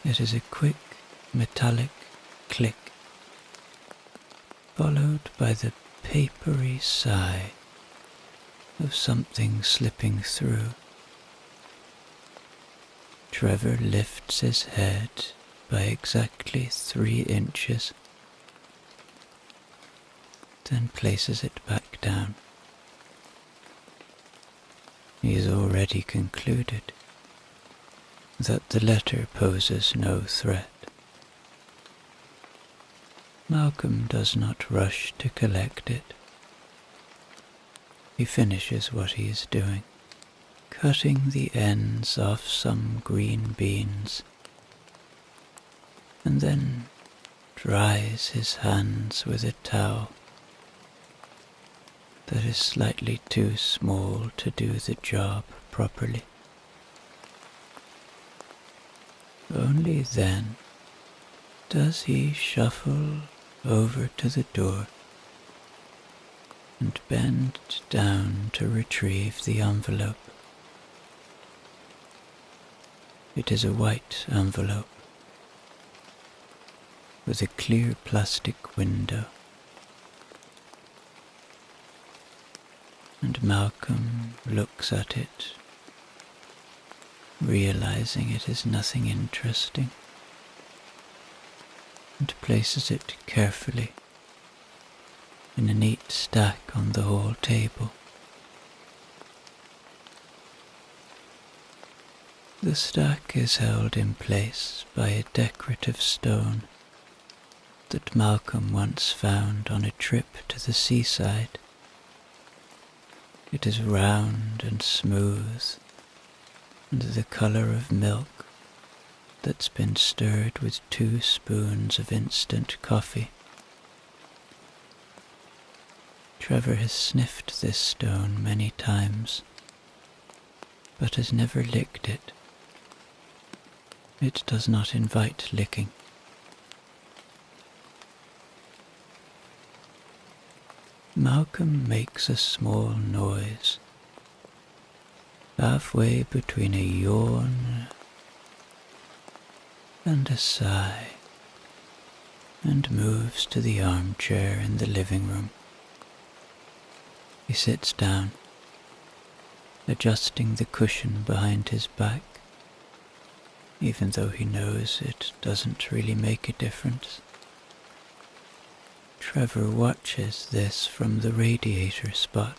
It is a quick, metallic click, followed by the papery sigh of something slipping through. Trevor lifts his head by exactly 3 inches, then places it back down. He has already concluded that the letter poses no threat. Malcolm does not rush to collect it. He finishes what he is doing, cutting the ends off some green beans, and then dries his hands with a towel that is slightly too small to do the job properly. Only then does he shuffle over to the door and bend down to retrieve the envelope. It is a white envelope with a clear plastic window, and Malcolm looks at it, realizing it is nothing interesting, and places it carefully in a neat stack on the hall table. The stack is held in place by a decorative stone that Malcolm once found on a trip to the seaside. It is round and smooth, and the colour of milk that's been stirred with 2 spoons of instant coffee. Trevor has sniffed this stone many times, but has never licked it. It does not invite licking. Malcolm makes a small noise, halfway between a yawn and a sigh, and moves to the armchair in the living room. He sits down, adjusting the cushion behind his back, even though he knows it doesn't really make a difference. Trevor watches this from the radiator spot.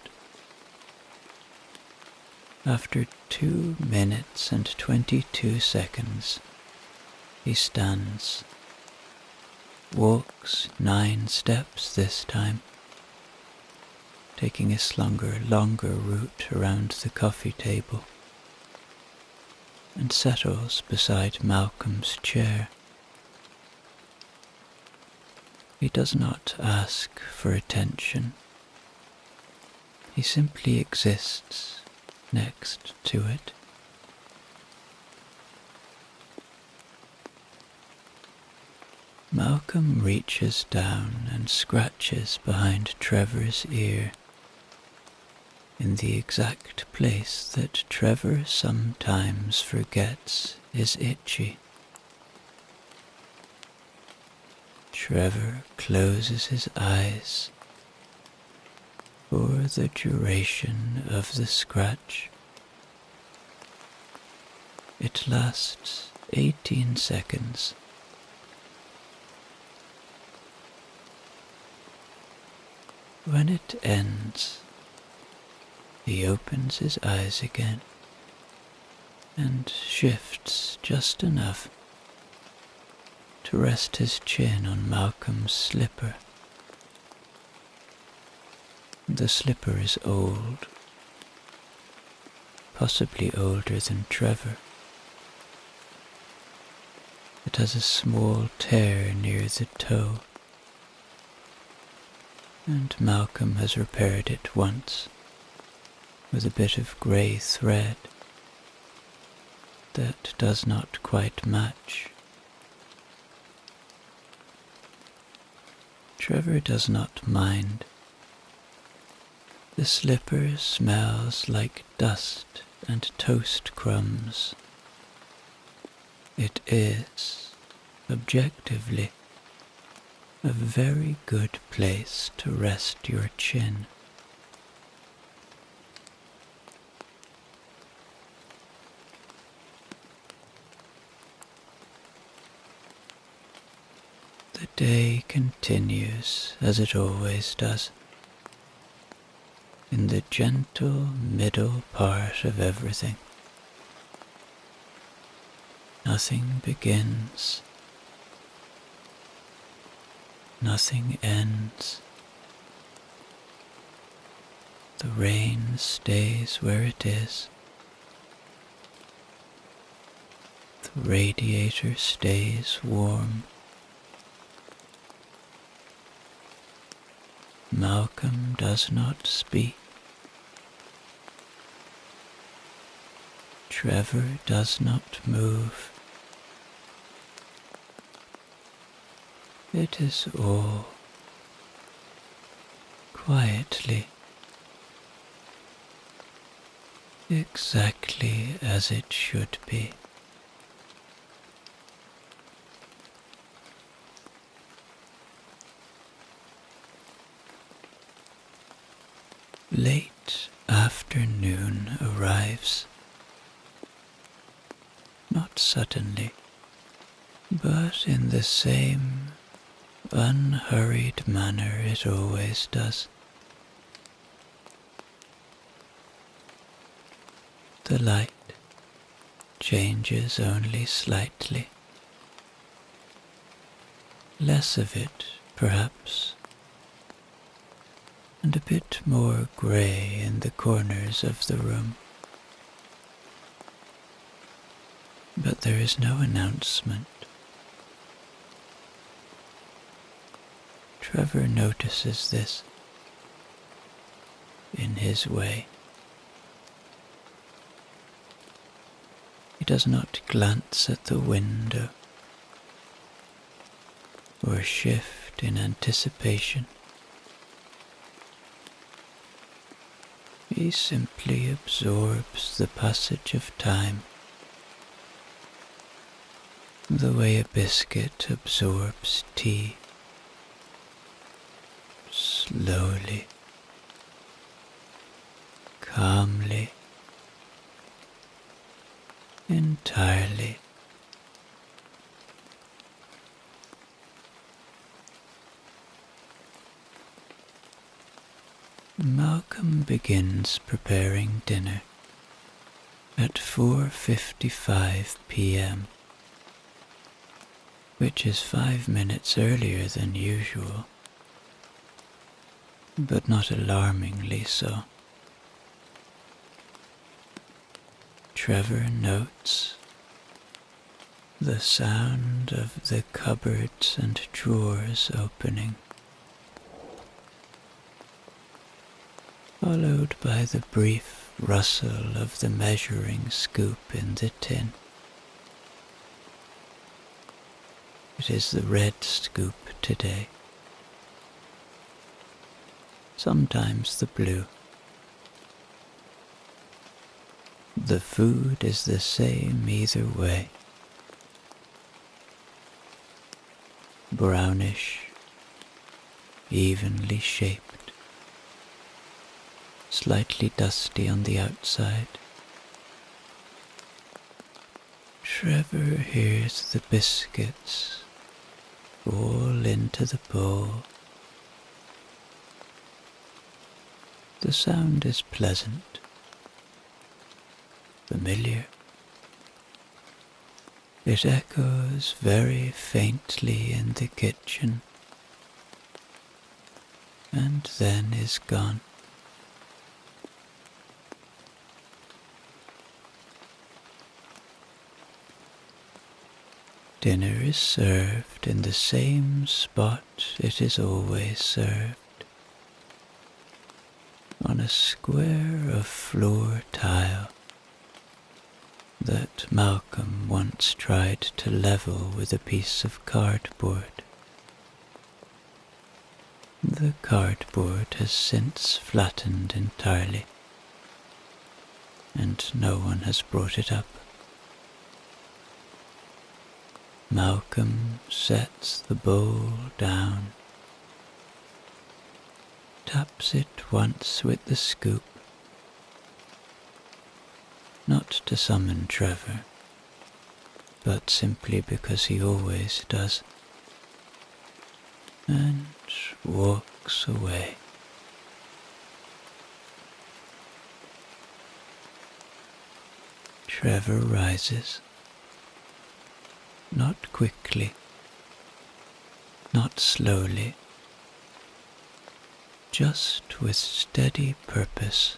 after 2 minutes and 22 seconds, he stands, walks 9 steps this time, taking a longer route around the coffee table, and settles beside Malcolm's chair. He does not ask for attention. He simply exists next to it. Malcolm reaches down and scratches behind Trevor's ear, in the exact place that Trevor sometimes forgets is itchy. Trevor closes his eyes for the duration of the scratch. It lasts 18 seconds. When it ends, he opens his eyes again and shifts just enough to rest his chin on Malcolm's slipper. The slipper is old, possibly older than Trevor. It has a small tear near the toe, and Malcolm has repaired it once with a bit of grey thread that does not quite match. Trevor does not mind. The slipper smells like dust and toast crumbs. It is, objectively, a very good place to rest your chin. The day continues as it always does, in the gentle middle part of everything. Nothing begins, nothing ends. The rain stays where it is. The radiator stays warm. Malcolm does not speak. Trevor does not move. It is all quietly, exactly as it should be. Late afternoon arrives, not suddenly, but in the same unhurried manner it always does. The light changes only slightly, less of it, perhaps, and a bit more grey in the corners of the room. But there is no announcement. Trevor notices this in his way. He does not glance at the window or shift in anticipation. He simply absorbs the passage of time, the way a biscuit absorbs tea, slowly, calmly, entirely. Malcolm begins preparing dinner. at 4:55 p.m., which is 5 minutes earlier than usual, but not alarmingly so. Trevor notes the sound of the cupboards and drawers opening, followed by the brief rustle of the measuring scoop in the tin. It is the red scoop today, sometimes the blue. The food is the same either way. Brownish, evenly shaped, slightly dusty on the outside. Trevor hears the biscuits fall into the bowl. The sound is pleasant, familiar. It echoes very faintly in the kitchen, and then is gone. Dinner is served in the same spot it is always served, on a square of floor tile that Malcolm once tried to level with a piece of cardboard. The cardboard has since flattened entirely, and no one has brought it up. Malcolm sets the bowl down, taps it once with the scoop, not to summon Trevor, but simply because he always does, and walks away. Trevor rises, not quickly, not slowly, just with steady purpose.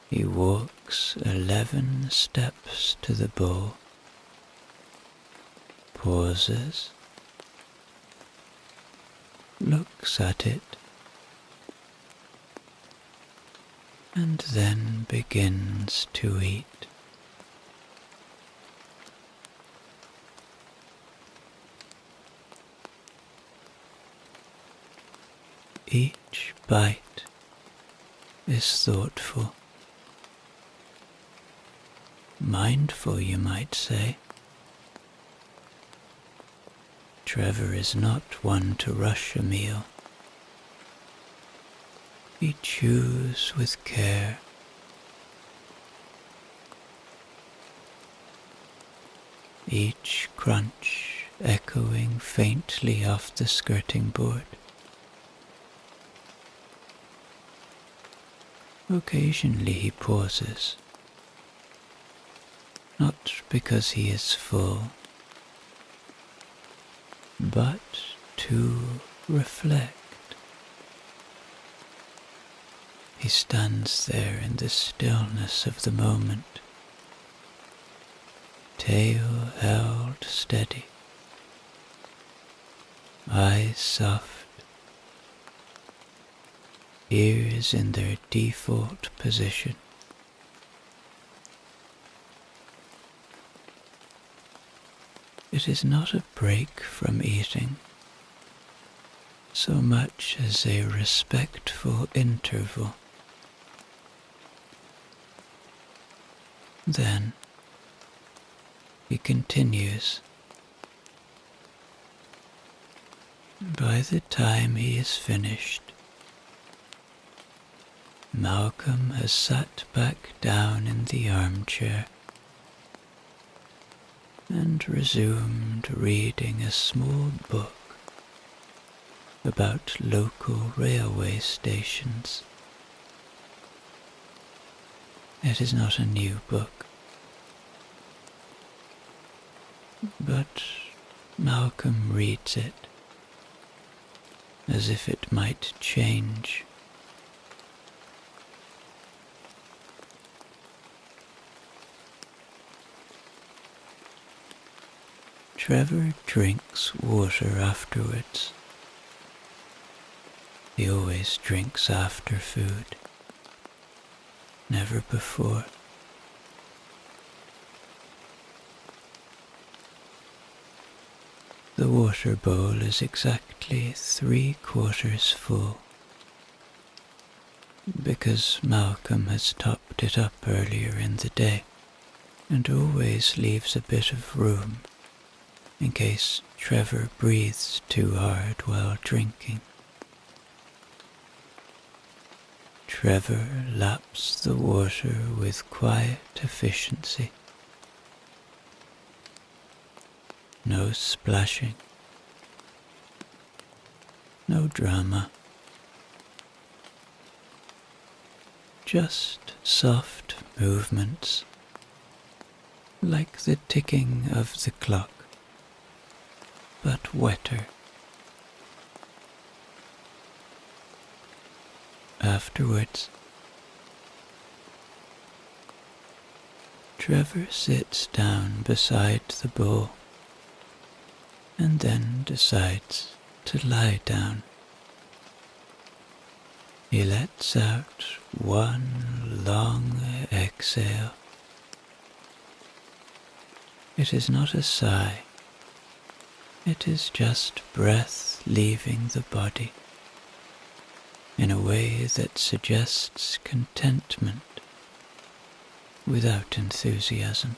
He walks 11 steps to the bowl, pauses, looks at it, and then begins to eat. Each bite is thoughtful, mindful, you might say. Trevor is not one to rush a meal. He chews with care, each crunch echoing faintly off the skirting board. Occasionally he pauses, not because he is full, but to reflect. He stands there in the stillness of the moment, tail held steady, eyes soft, ears in their default position. It is not a break from eating, so much as a respectful interval. Then he continues. By the time he is finished, Malcolm has sat back down in the armchair and resumed reading a small book about local railway stations. It is not a new book, but Malcolm reads it as if it might change. Trevor drinks water afterwards. He always drinks after food, never before. The water bowl is exactly 3/4 full, because Malcolm has topped it up earlier in the day and always leaves a bit of room in case Trevor breathes too hard while drinking. Trevor laps the water with quiet efficiency. No splashing, no drama, just soft movements like the ticking of the clock, but wetter. Afterwards, Trevor sits down beside the bowl and then decides to lie down. He lets out one long exhale. It is not a sigh. It is just breath leaving the body in a way that suggests contentment without enthusiasm.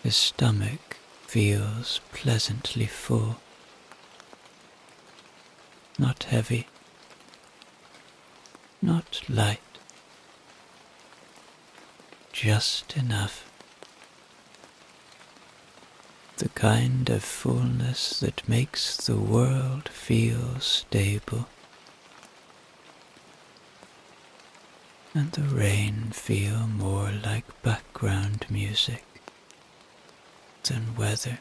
His stomach feels pleasantly full, not heavy, not light, just enough. The kind of fullness that makes the world feel stable, and the rain feel more like background music than weather.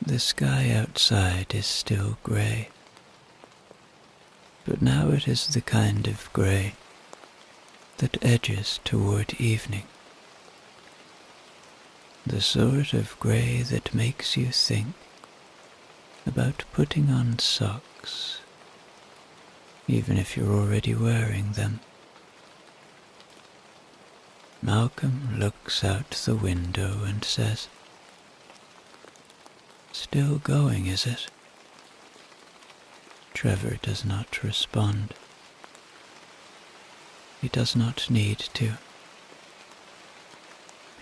The sky outside is still grey, but now it is the kind of grey that edges toward evening. The sort of grey that makes you think about putting on socks, even if you're already wearing them. Malcolm looks out the window and says, "Still going, is it?" Trevor does not respond. He does not need to.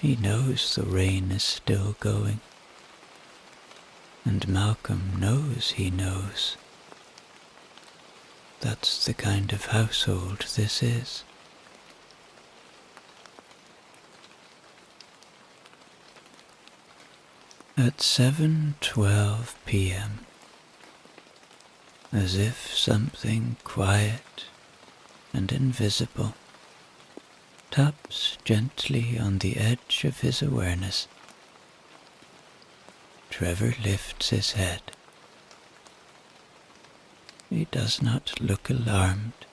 He knows the rain is still going, and Malcolm knows he knows. That's the kind of household this is. At 7:12 p.m., as if something quiet and invisible taps gently on the edge of his awareness, Trevor lifts his head. He does not look alarmed.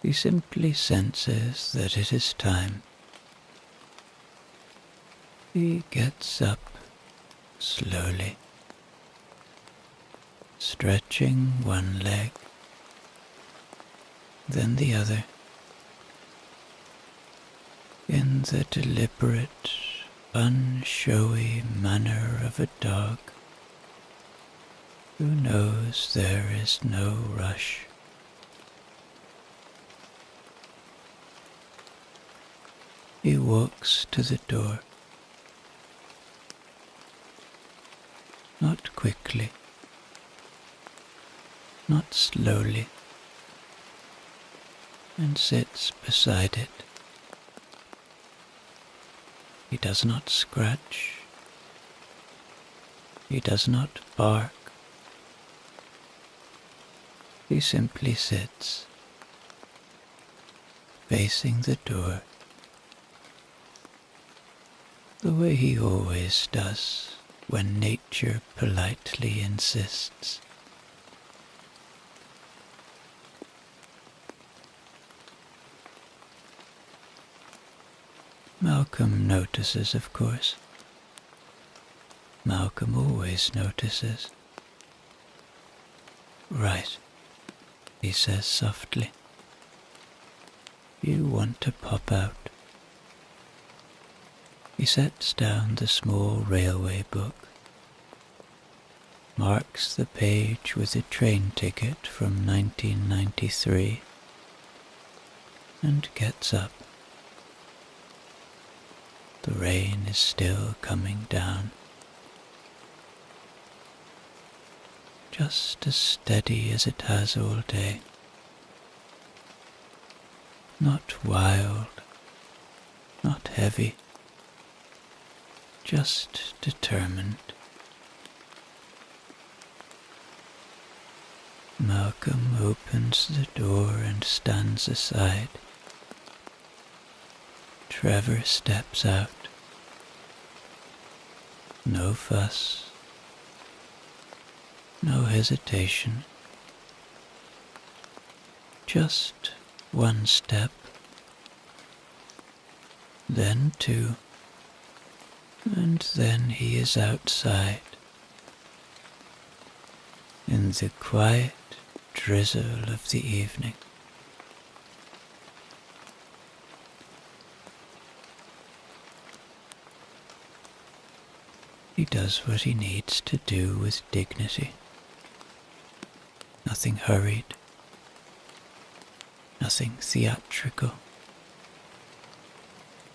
He simply senses that it is time. He gets up slowly, stretching one leg, then the other, in the deliberate, unshowy manner of a dog who knows there is no rush. He walks to the door, not quickly, not slowly, and sits beside it. He does not scratch, He does not bark. He simply sits, facing the door, the way he always does when nature politely insists. Malcolm notices, of course. Malcolm always notices. "Right," he says softly. "You want to pop out." He sets down the small railway book, marks the page with a train ticket from 1993, and gets up. The rain is still coming down, just as steady as it has all day. Not wild, not heavy, just determined. Malcolm opens the door and stands aside. Trevor steps out. No fuss, no hesitation. Just one step, then two, and then he is outside, in the quiet drizzle of the evening. He does what he needs to do with dignity. Nothing hurried, nothing theatrical.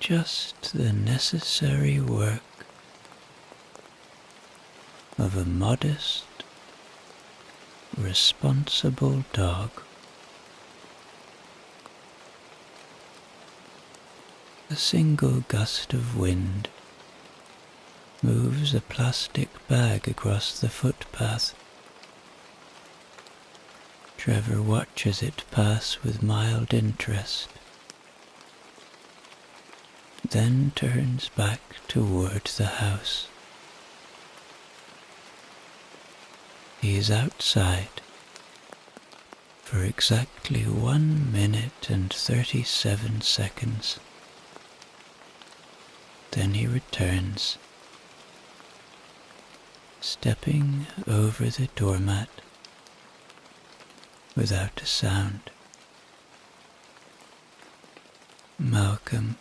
Just the necessary work of a modest, responsible dog. A single gust of wind moves a plastic bag across the footpath. Trevor watches it pass with mild interest, then turns back toward the house. He is outside for exactly 1 minute and 37 seconds. Then he returns, stepping over the doormat without a sound. Malcolm,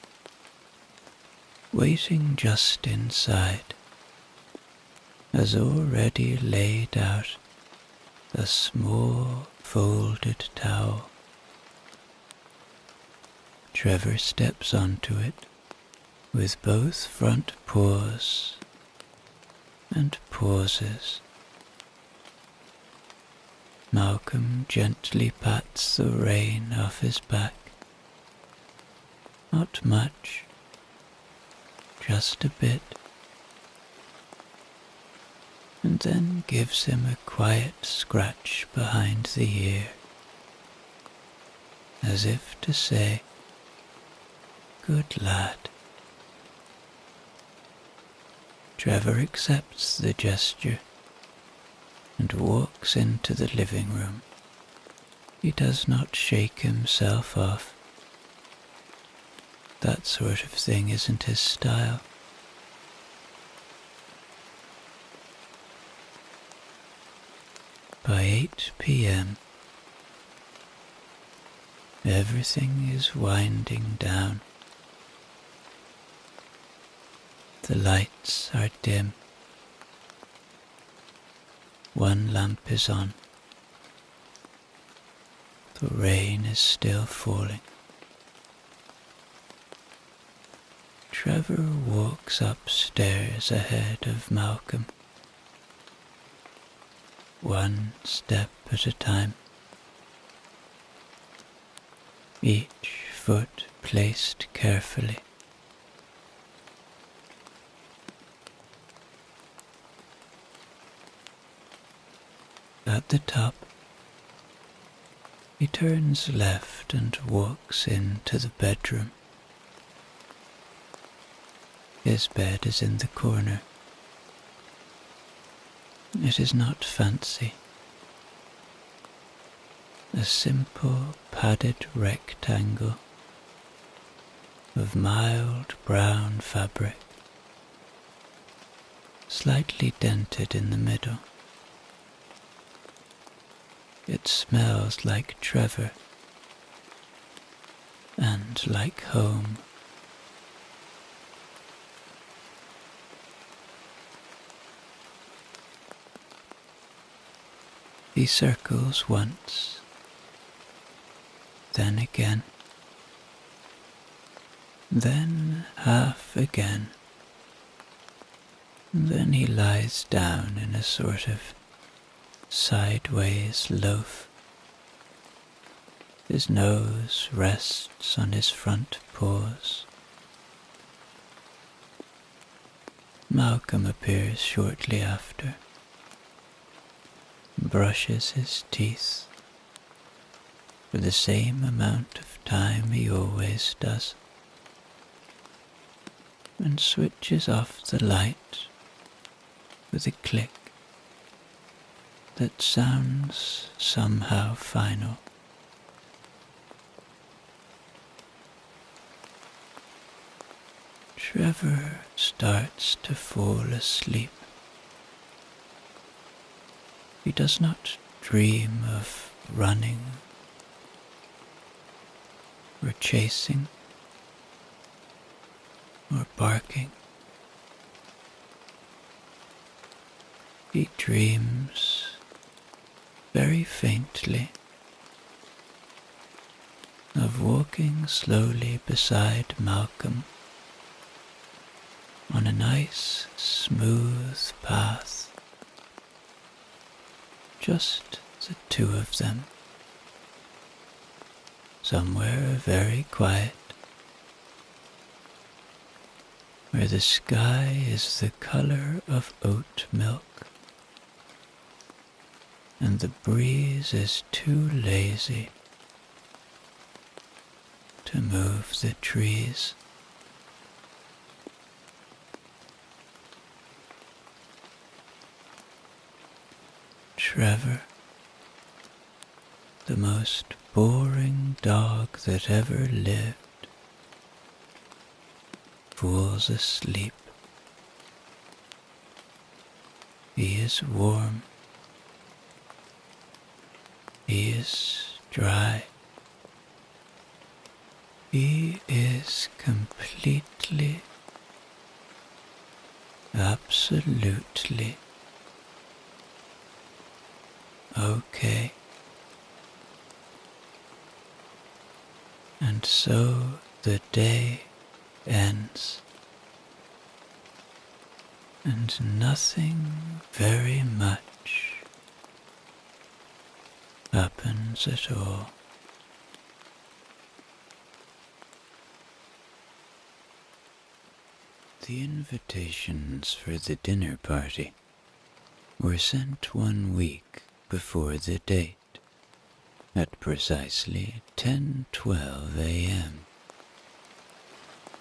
waiting just inside, has already laid out a small folded towel. Trevor steps onto it with both front paws and pauses. Malcolm gently pats the rain off his back. Not much, just a bit, and then gives him a quiet scratch behind the ear, as if to say, "Good lad." Trevor accepts the gesture and walks into the living room. He does not shake himself off. That sort of thing isn't his style. By 8 p.m., everything is winding down. The lights are dim. One lamp is on. The rain is still falling. Trevor walks upstairs ahead of Malcolm, one step at a time, each foot placed carefully. at the top, he turns left and walks into the bedroom. His bed is in the corner. It is not fancy. A simple padded rectangle of mild brown fabric, slightly dented in the middle. It smells like Trevor and like home. He circles once, then again, then half again. Then he lies down in a sort of sideways loaf. His nose rests on his front paws. Malcolm appears shortly after, brushes his teeth for the same amount of time he always does, and switches off the light with a click that sounds somehow final. Trevor starts to fall asleep. He does not dream of running or chasing or barking. He dreams very faintly of walking slowly beside Malcolm on a nice, smooth path. Just the two of them, somewhere very quiet, where the sky is the color of oat milk, and the breeze is too lazy to move the trees. Trevor, the most boring dog that ever lived, falls asleep. He is warm. He is dry. He is completely, absolutely okay. And so the day ends, and nothing very much happens at all. The invitations for the dinner party were sent 1 week before the date, at precisely 10:12 a.m.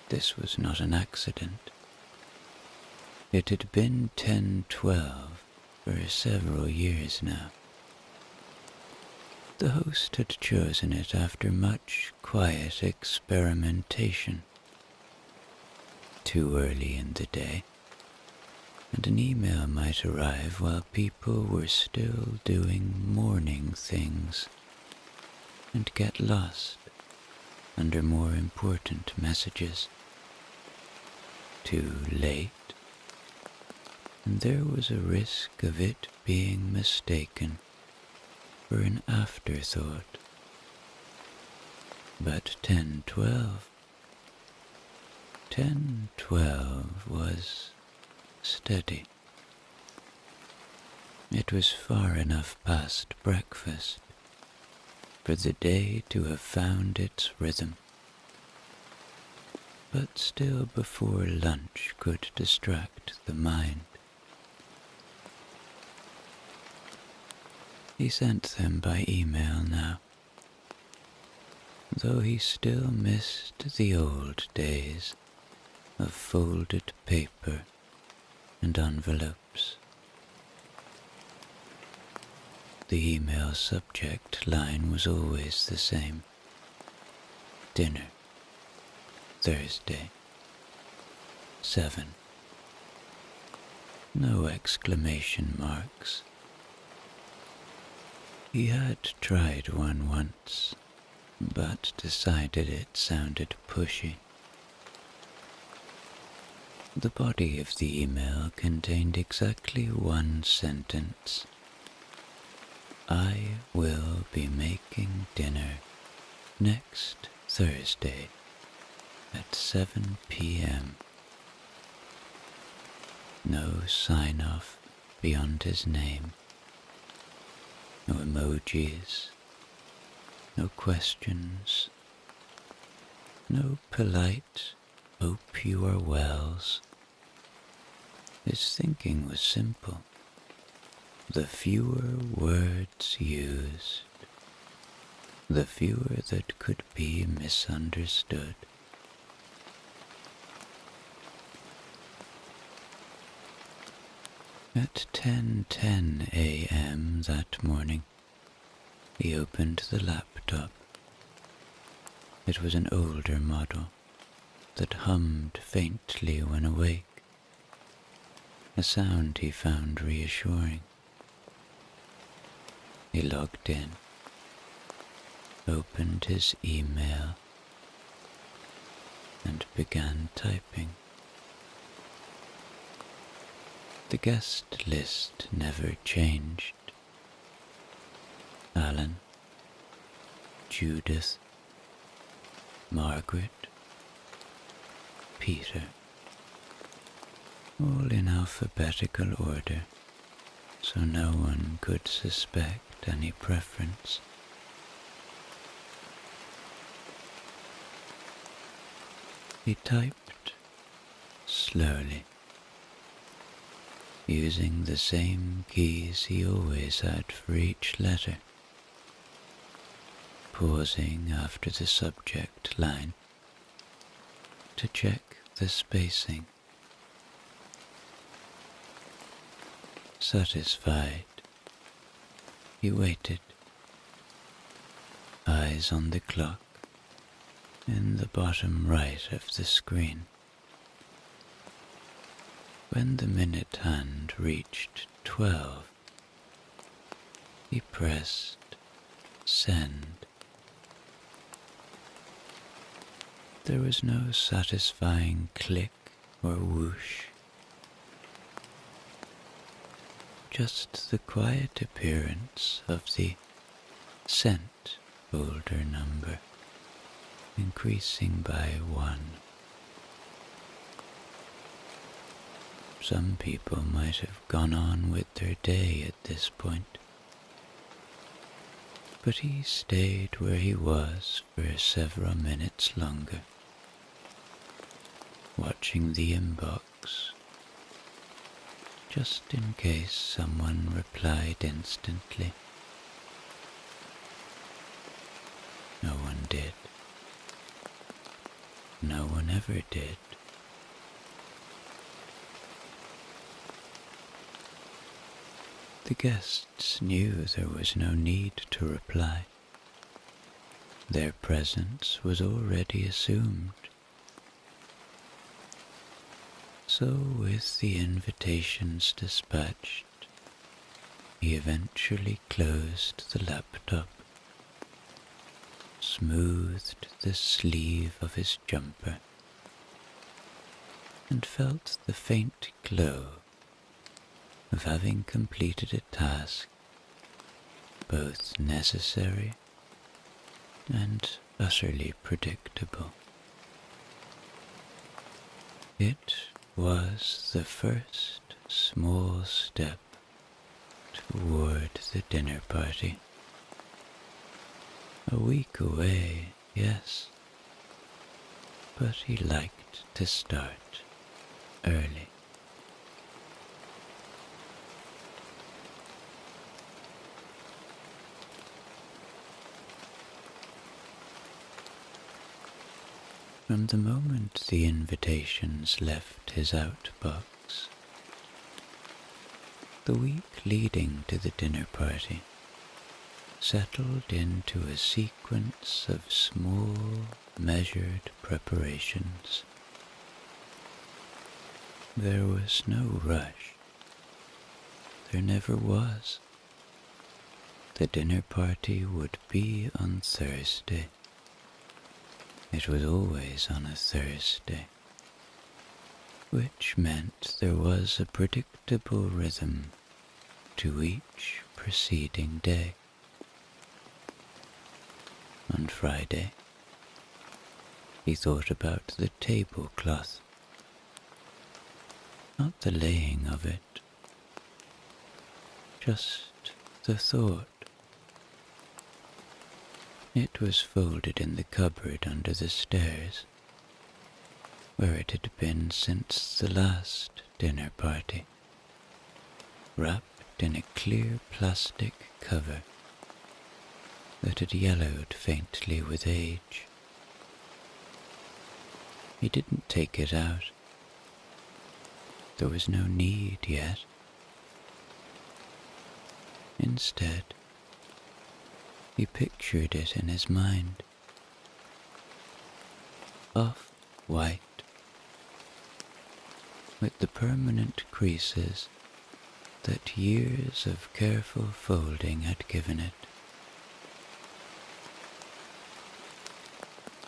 This was not an accident. It had been 10:12 for several years now. The host had chosen it after much quiet experimentation. Too early in the day, and an email might arrive while people were still doing morning things and get lost under more important messages. Too late, and there was a risk of it being mistaken for an afterthought. But 10:12 was steady. It was far enough past breakfast for the day to have found its rhythm, but still before lunch could distract the mind. He sent them by email now, though he still missed the old days of folded paper and envelopes. The email subject line was always the same. Dinner, Thursday, 7. No exclamation marks. He had tried one once, but decided it sounded pushy. The body of the email contained exactly one sentence. I will be making dinner next Thursday at 7 p.m. No sign-off beyond his name. No emojis. No questions. No polite, hope you are wells. His thinking was simple. The fewer words used, the fewer that could be misunderstood. At 10:10 a.m. that morning, he opened the laptop. It was an older model that hummed faintly when awake, a sound he found reassuring. He logged in, opened his email, and began typing. The guest list never changed. Alan, Judith, Margaret, Peter, all in alphabetical order, so no one could suspect any preference. He typed slowly, using the same keys he always had for each letter, pausing after the subject line to check the spacing. Satisfied, he waited, eyes on the clock in the bottom right of the screen. When the minute hand reached 12, he pressed send. There was no satisfying click or whoosh, just the quiet appearance of the sent folder number increasing by 1. Some people might have gone on with their day at this point, but he stayed where he was for several minutes longer, watching the inbox, just in case someone replied instantly. No one did. No one ever did. The guests knew there was no need to reply. Their presence was already assumed. So with the invitations dispatched, he eventually closed the laptop, smoothed the sleeve of his jumper, and felt the faint glow of having completed a task both necessary and utterly predictable. It was the first small step toward the dinner party. A week away, yes, but he liked to start early. From the moment the invitations left his outbox, the week leading to the dinner party settled into a sequence of small, measured preparations. There was no rush. There never was. The dinner party would be on Thursday. It was always on a Thursday, which meant there was a predictable rhythm to each preceding day. On Friday, he thought about the tablecloth, not the laying of it, just the thought. It was folded in the cupboard under the stairs, where it had been since the last dinner party, wrapped in a clear plastic cover that had yellowed faintly with age. He didn't take it out. There was no need yet. Instead, he pictured it in his mind. Off-white, with the permanent creases that years of careful folding had given it.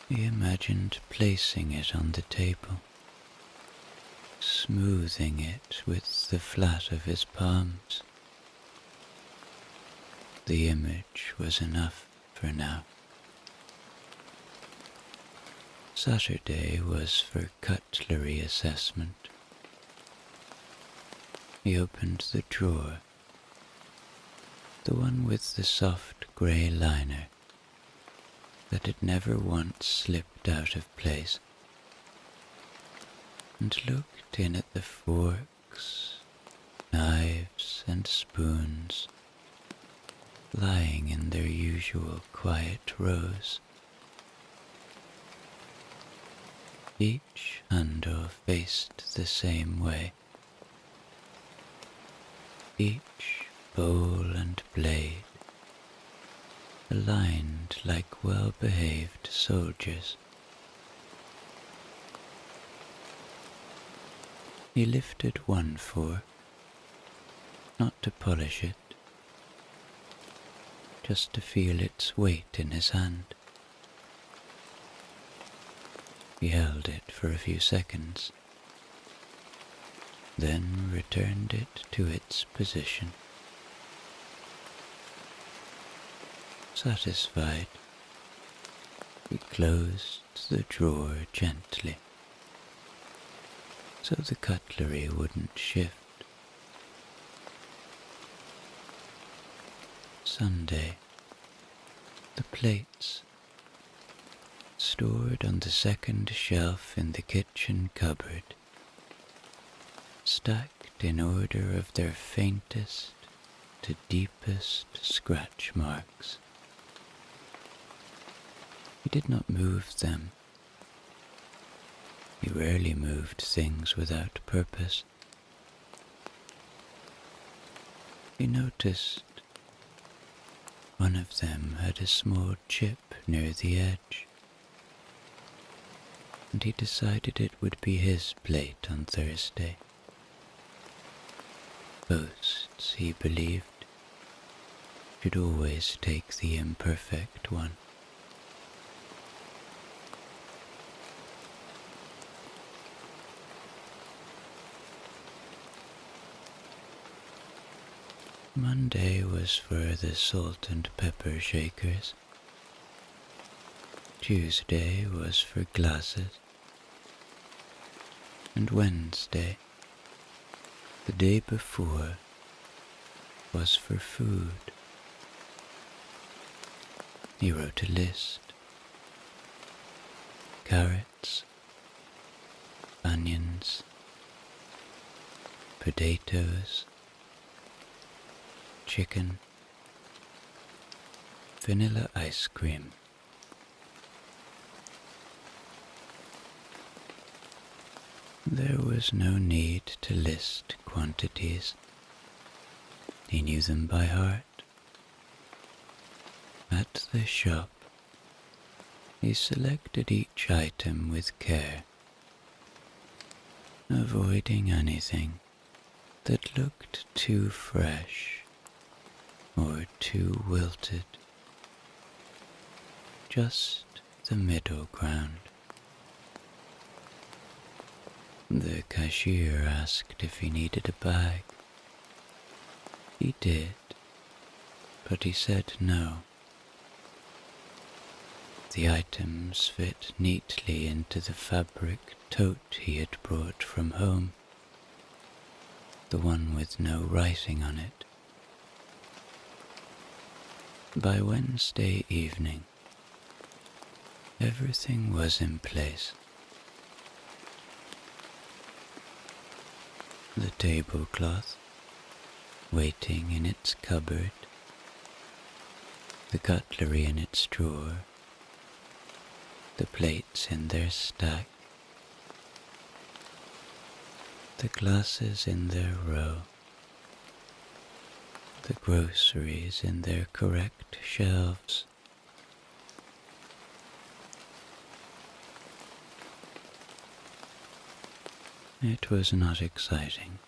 He imagined placing it on the table, smoothing it with the flat of his palms. The image was enough for now. Saturday was for cutlery assessment. He opened the drawer, the one with the soft grey liner that had never once slipped out of place, and looked in at the forks, knives, and spoons lying in their usual quiet rows. Each handle faced the same way. Each bowl and blade aligned like well-behaved soldiers. He lifted one fork, not to polish it, just to feel its weight in his hand. He held it for a few seconds, then returned it to its position. Satisfied, he closed the drawer gently, so the cutlery wouldn't shift. Sunday, the plates, stored on the second shelf in the kitchen cupboard, stacked in order of their faintest to deepest scratch marks. He did not move them. He rarely moved things without purpose. He noticed one of them had a small chip near the edge, and he decided it would be his plate on Thursday. Ghosts, he believed, should always take the imperfect one. Monday was for the salt and pepper shakers. Tuesday was for glasses. And Wednesday, the day before, was for food. He wrote a list. Carrots, onions, potatoes, chicken, vanilla ice cream. There was no need to list quantities. He knew them by heart. At the shop, he selected each item with care, avoiding anything that looked too fresh or too wilted. Just the middle ground. The cashier asked if he needed a bag. He did, but he said no. The items fit neatly into the fabric tote he had brought from home, the one with no writing on it. By Wednesday evening, everything was in place. The tablecloth waiting in its cupboard, the cutlery in its drawer, the plates in their stack, the glasses in their row, the groceries in their correct shelves. It was not exciting,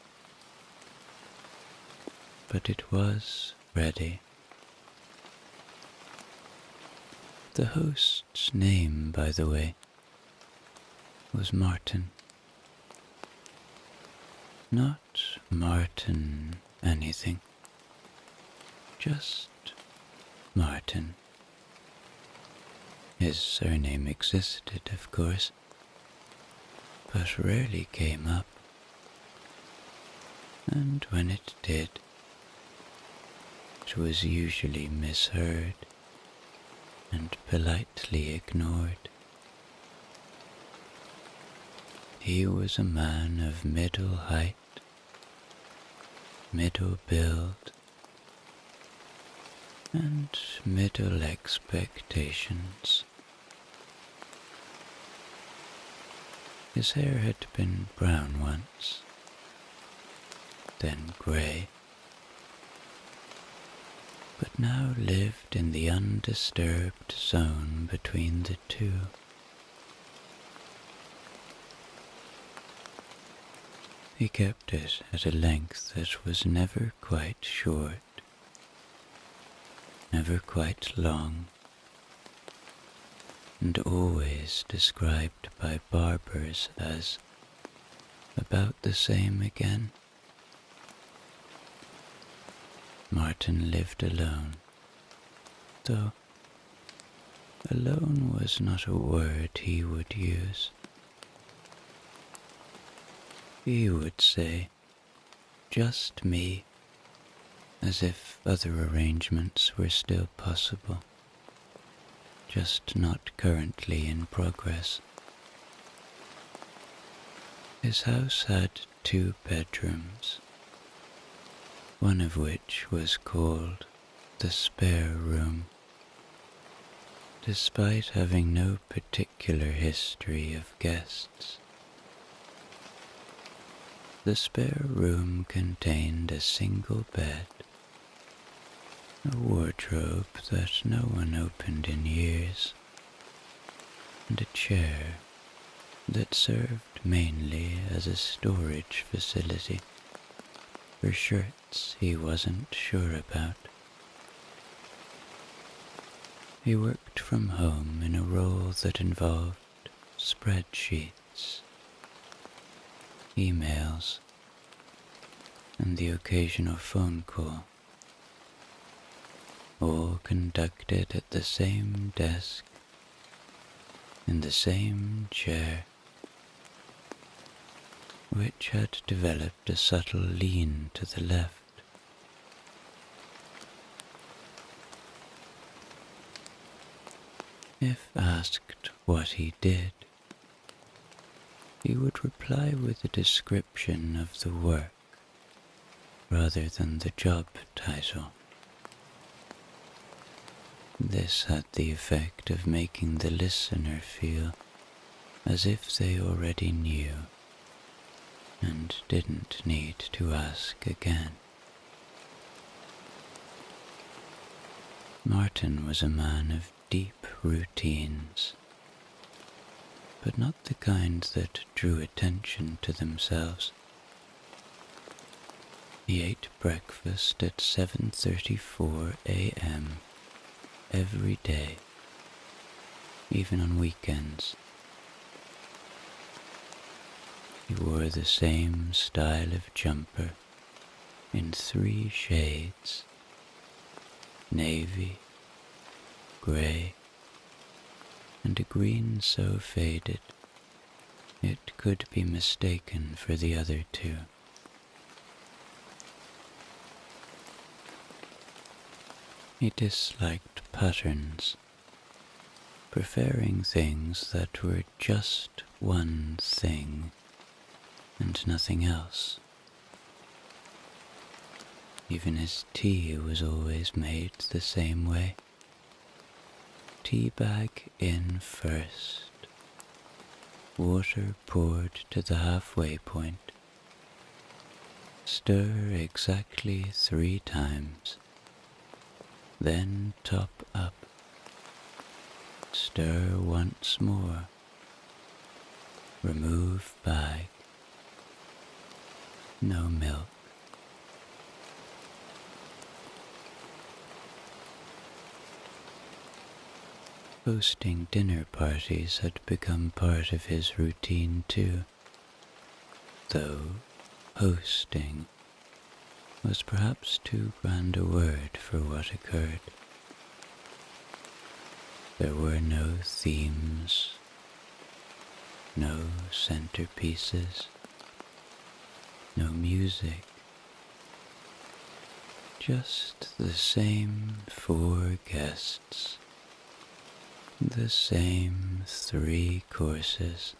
but it was ready. The host's name, by the way, was Martin. Not Martin anything, just Martin. His surname existed, of course, but rarely came up, and when it did, it was usually misheard and politely ignored. He was a man of middle height, middle build, and middle expectations. His hair had been brown once, then grey, but now lived in the undisturbed zone between the two. He kept it at a length that was never quite short, never quite long, and always described by barbers as about the same again. Martin lived alone, though alone was not a word he would use. He would say, just me, as if other arrangements were still possible, just not currently in progress. His house had 2 bedrooms, one of which was called the spare room, despite having no particular history of guests. The spare room contained a single bed, a wardrobe that no one opened in years, and a chair that served mainly as a storage facility for shirts he wasn't sure about. He worked from home in a role that involved spreadsheets, emails, and the occasional phone call, all conducted at the same desk, in the same chair, which had developed a subtle lean to the left. If asked what he did, he would reply with a description of the work rather than the job title. This had the effect of making the listener feel as if they already knew and didn't need to ask again. Martin was a man of deep routines, but not the kind that drew attention to themselves. He ate breakfast at 7:34 a.m. every day, even on weekends. He wore the same style of jumper in 3 shades: navy, grey, and a green so faded it could be mistaken for the other 2. He disliked patterns, preferring things that were just one thing and nothing else. Even his tea was always made the same way. Tea bag in first, water poured to the halfway point, stir exactly 3 times, then top up, stir once more, remove bag, no milk. Hosting dinner parties had become part of his routine too, though hosting was perhaps too grand a word for what occurred. There were no themes, no centerpieces, no music, just the same 4 guests, the same 3 courses,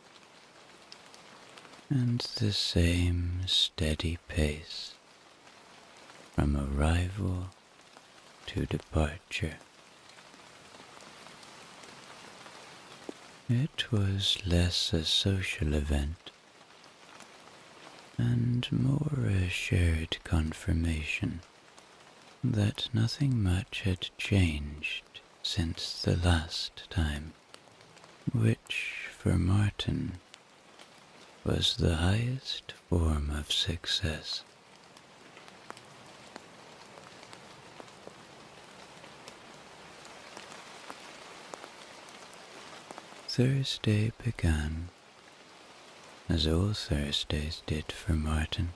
and the same steady pace from arrival to departure. It was less a social event and more a shared confirmation that nothing much had changed since the last time, which for Martin was the highest form of success. Thursday began, as all Thursdays did for Martin,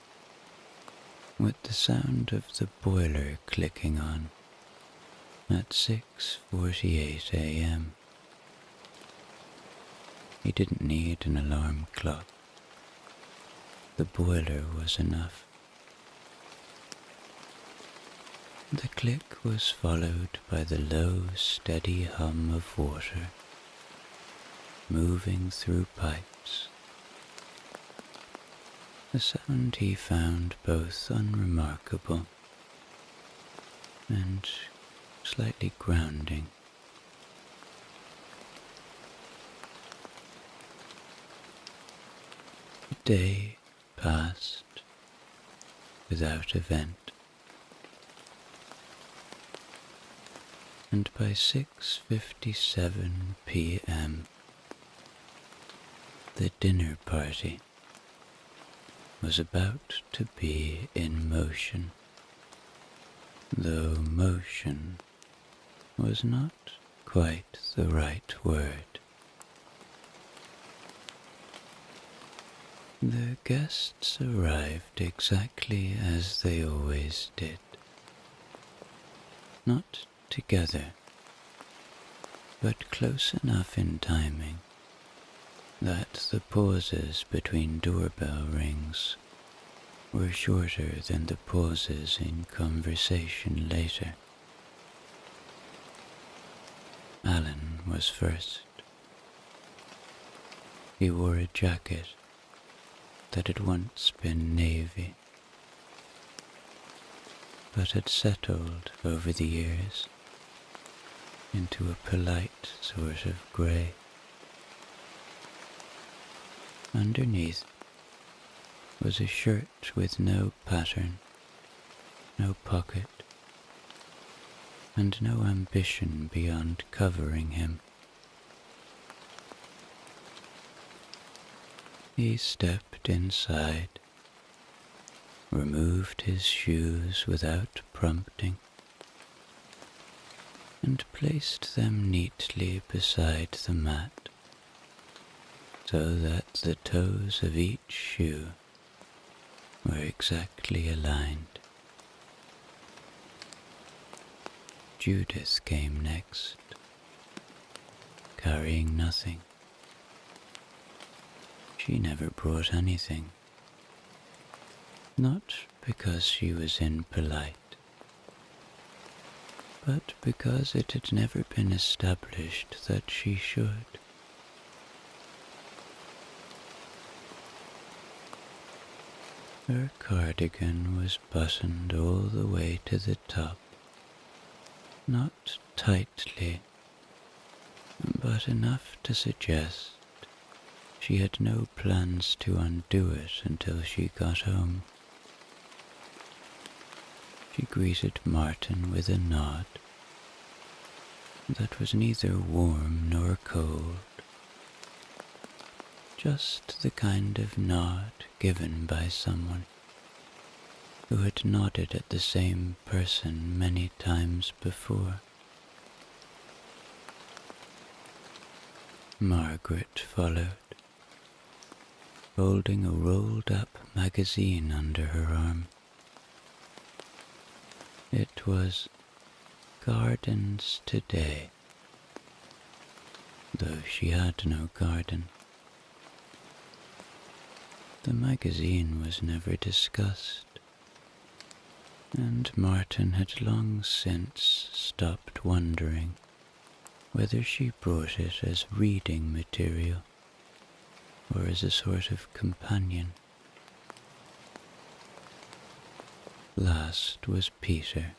with the sound of the boiler clicking on at 6:48 a.m. He didn't need an alarm clock. The boiler was enough. The click was followed by the low, steady hum of water moving through pipes, a sound he found both unremarkable and slightly grounding. The day passed without event, and by 6:57 p.m. the dinner party was about to be in motion, though motion was not quite the right word. The guests arrived exactly as they always did, not together, but close enough in timing that the pauses between doorbell rings were shorter than the pauses in conversation later. Alan was first. He wore a jacket that had once been navy, but had settled over the years into a polite sort of grey. Underneath, was a shirt with no pattern, no pocket, and no ambition beyond covering him. He stepped inside, removed his shoes without prompting, and placed them neatly beside the mat, so that the toes of each shoe were exactly aligned. Judith came next, carrying nothing. She never brought anything, not because she was impolite, but because it had never been established that she should. Her cardigan was buttoned all the way to the top, not tightly, but enough to suggest she had no plans to undo it until she got home. She greeted Martin with a nod that was neither warm nor cold, just the kind of nod given by someone who had nodded at the same person many times before. Margaret followed, holding a rolled-up magazine under her arm. It was Gardens Today, though she had no garden. The magazine was never discussed, and Martin had long since stopped wondering whether she brought it as reading material or as a sort of companion. Last was Peter,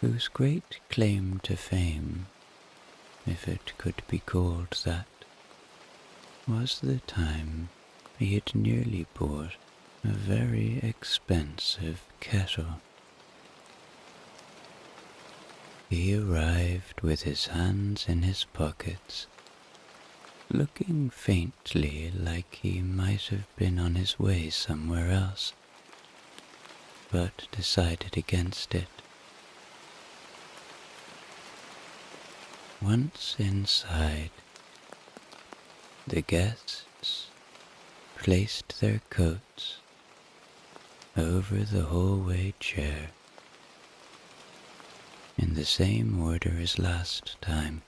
whose great claim to fame, if it could be called that, was the time he had nearly bought a very expensive kettle. He arrived with his hands in his pockets, looking faintly like he might have been on his way somewhere else, but decided against it. Once inside, the guests placed their coats over the hallway chair in the same order as last time.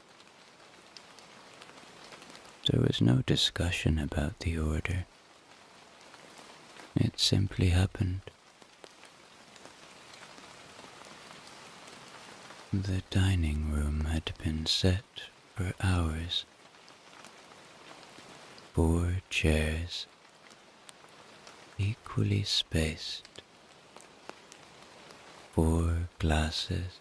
There was no discussion about the order. It simply happened. The dining room had been set for hours. 4 chairs, equally spaced, 4 glasses,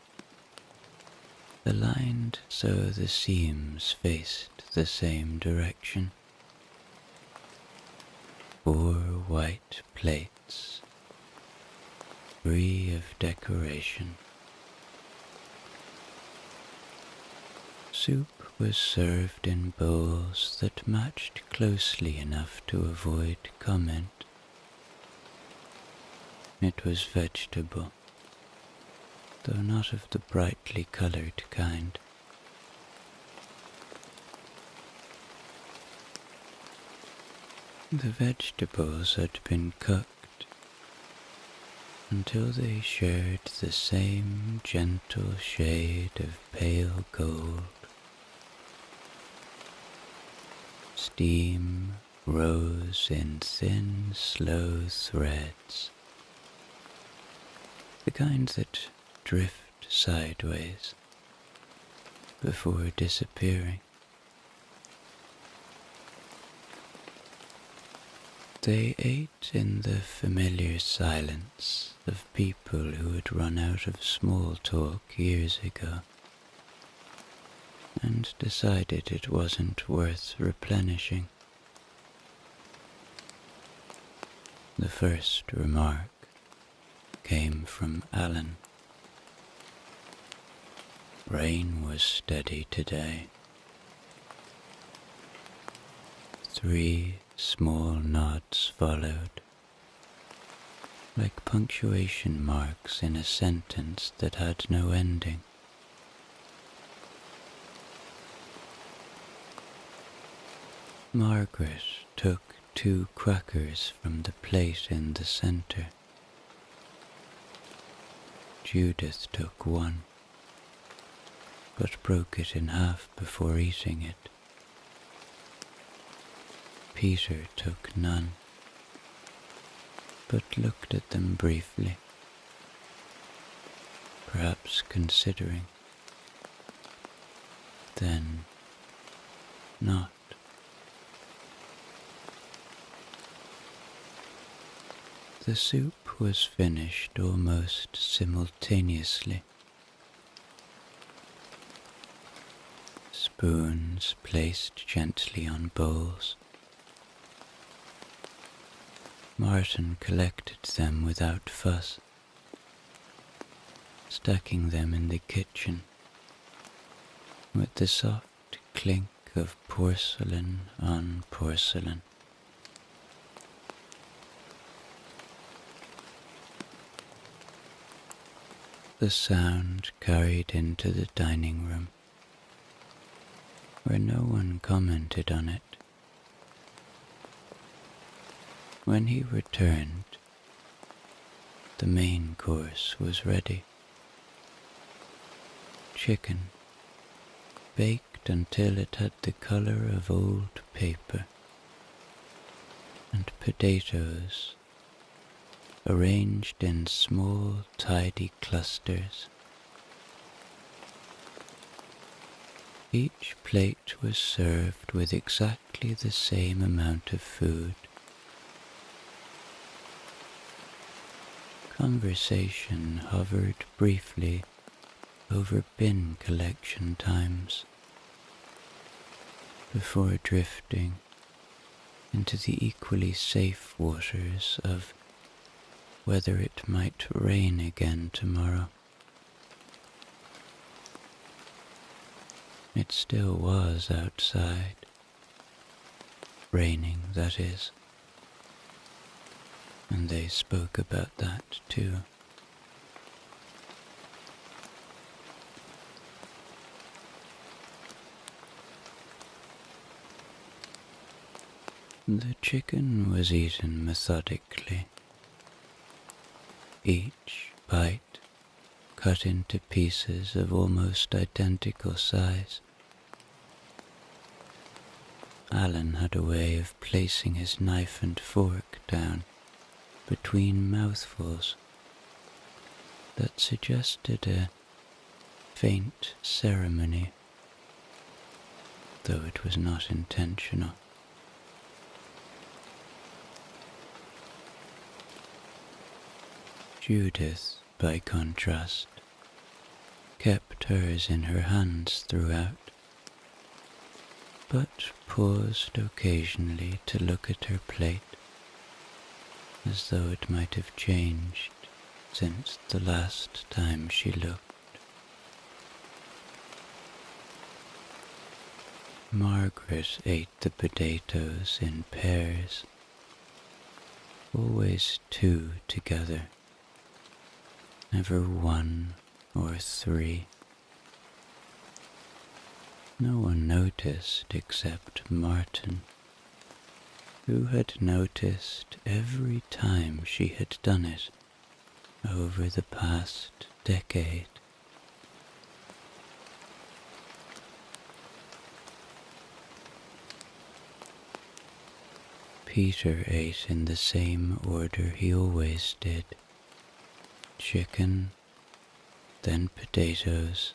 aligned so the seams faced the same direction, 4 white plates, free of decoration. Soup was served in bowls that matched closely enough to avoid comment. It was vegetable, though not of the brightly colored kind. The vegetables had been cooked until they shared the same gentle shade of pale gold. Steam rose in thin, slow threads, the kind that drift sideways before disappearing. They ate in the familiar silence of people who had run out of small talk years ago, and decided it wasn't worth replenishing. The first remark came from Alan. Rain was steady today. 3 small nods followed, like punctuation marks in a sentence that had no ending. Margaret took 2 crackers from the plate in the center. Judith took 1, but broke it in half before eating it. Peter took none, but looked at them briefly, perhaps considering, then not. The soup was finished almost simultaneously. Spoons placed gently on bowls. Martin collected them without fuss, stacking them in the kitchen with the soft clink of porcelain on porcelain. The sound carried into the dining room, where no one commented on it. When he returned, the main course was ready. Chicken, baked until it had the color of old paper, and potatoes arranged in small, tidy clusters. Each plate was served with exactly the same amount of food. Conversation hovered briefly over bin collection times before drifting into the equally safe waters of whether it might rain again tomorrow. It still was outside, raining, that is, and they spoke about that too. The chicken was eaten methodically, each bite cut into pieces of almost identical size. Alan had a way of placing his knife and fork down between mouthfuls that suggested a faint ceremony, though it was not intentional. Judith, by contrast, kept hers in her hands throughout, but paused occasionally to look at her plate, as though it might have changed since the last time she looked. Margaret ate the potatoes in pairs, always 2 together, never 1 or 3. No one noticed except Martin, who had noticed every time she had done it over the past decade. Peter ate in the same order he always did. Chicken, then potatoes,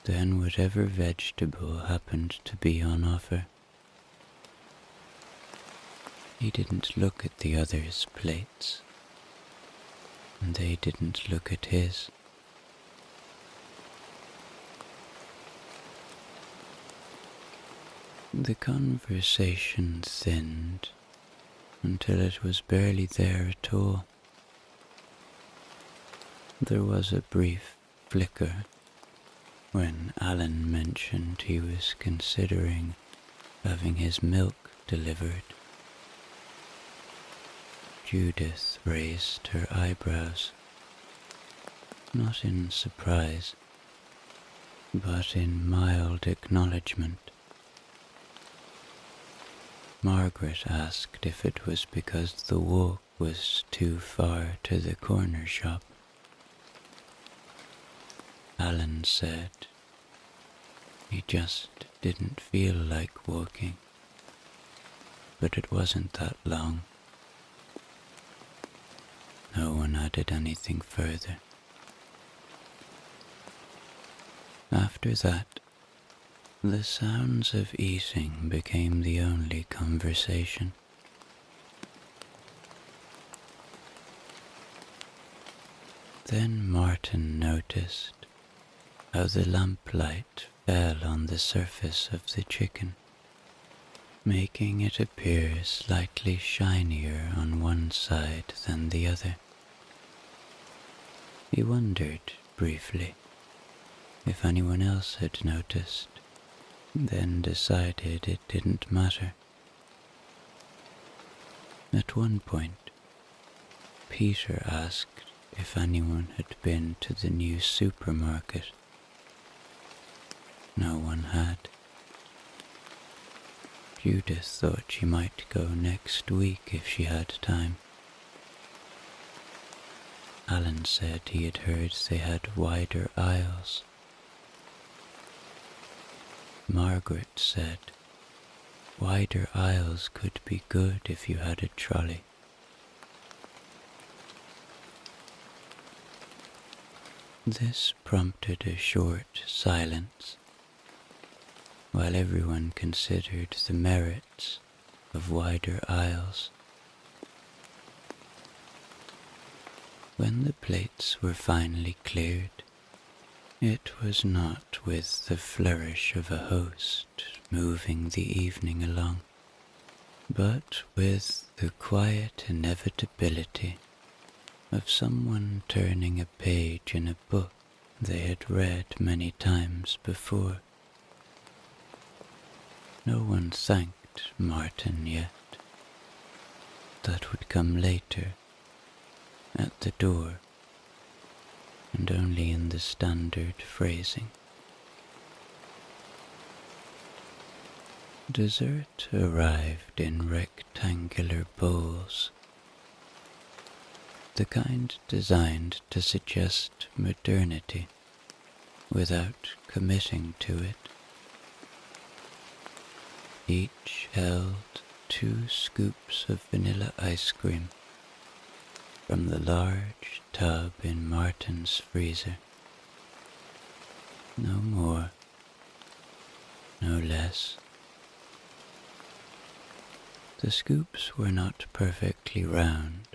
then whatever vegetable happened to be on offer. He didn't look at the others' plates, and they didn't look at his. The conversation thinned until it was barely there at all. There was a brief flicker when Alan mentioned he was considering having his milk delivered. Judith raised her eyebrows, not in surprise, but in mild acknowledgement. Margaret asked if it was because the walk was too far to the corner shop. Alan said he just didn't feel like walking, but it wasn't that long. No one added anything further. After that, the sounds of eating became the only conversation. Then Martin noticed how the lamplight fell on the surface of the chicken, making it appear slightly shinier on one side than the other. He wondered briefly if anyone else had noticed, then decided it didn't matter. At one point, Peter asked if anyone had been to the new supermarket. No one had. Judith thought she might go next week if she had time. Alan said he had heard they had wider aisles. Margaret said wider aisles could be good if you had a trolley. This prompted a short silence, while everyone considered the merits of wider aisles. When the plates were finally cleared, it was not with the flourish of a host moving the evening along, but with the quiet inevitability of someone turning a page in a book they had read many times before. No one thanked Martin yet. That would come later, at the door, and only in the standard phrasing. Dessert arrived in rectangular bowls, the kind designed to suggest modernity without committing to it. Each held 2 scoops of vanilla ice cream from the large tub in Martin's freezer. No more, no less. The scoops were not perfectly round,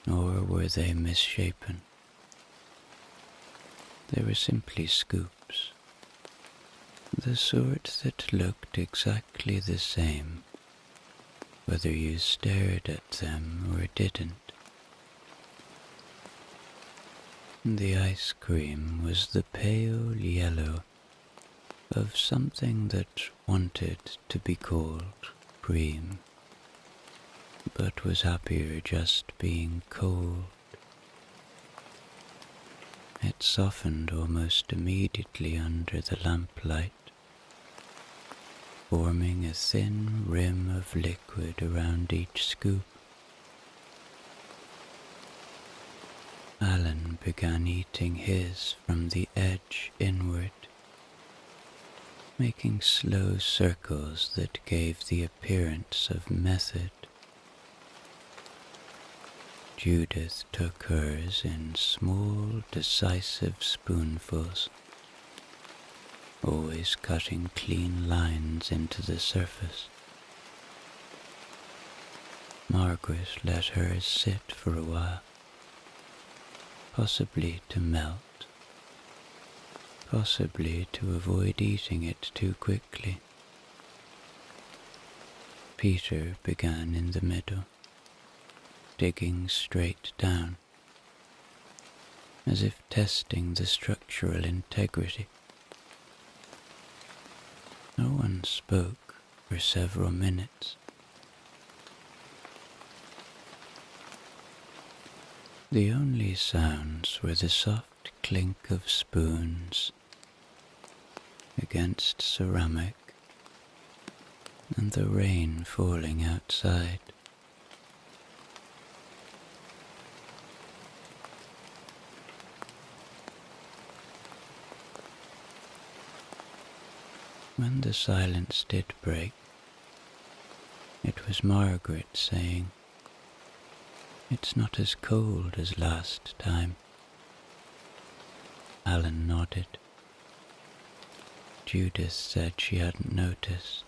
nor were they misshapen. They were simply scoops, the sort that looked exactly the same, whether you stared at them or didn't. The ice cream was the pale yellow of something that wanted to be called cream, but was happier just being cold. It softened almost immediately under the lamplight, forming a thin rim of liquid around each scoop. Alan began eating his from the edge inward, making slow circles that gave the appearance of method. Judith took hers in small, decisive spoonfuls, always cutting clean lines into the surface. Margaret let hers sit for a while, possibly to melt, possibly to avoid eating it too quickly. Peter began in the middle, digging straight down, as if testing the structural integrity. No one spoke for several minutes. The only sounds were the soft clink of spoons against ceramic and the rain falling outside. When the silence did break, it was Margaret saying, "It's not as cold as last time." Alan nodded. Judith said she hadn't noticed.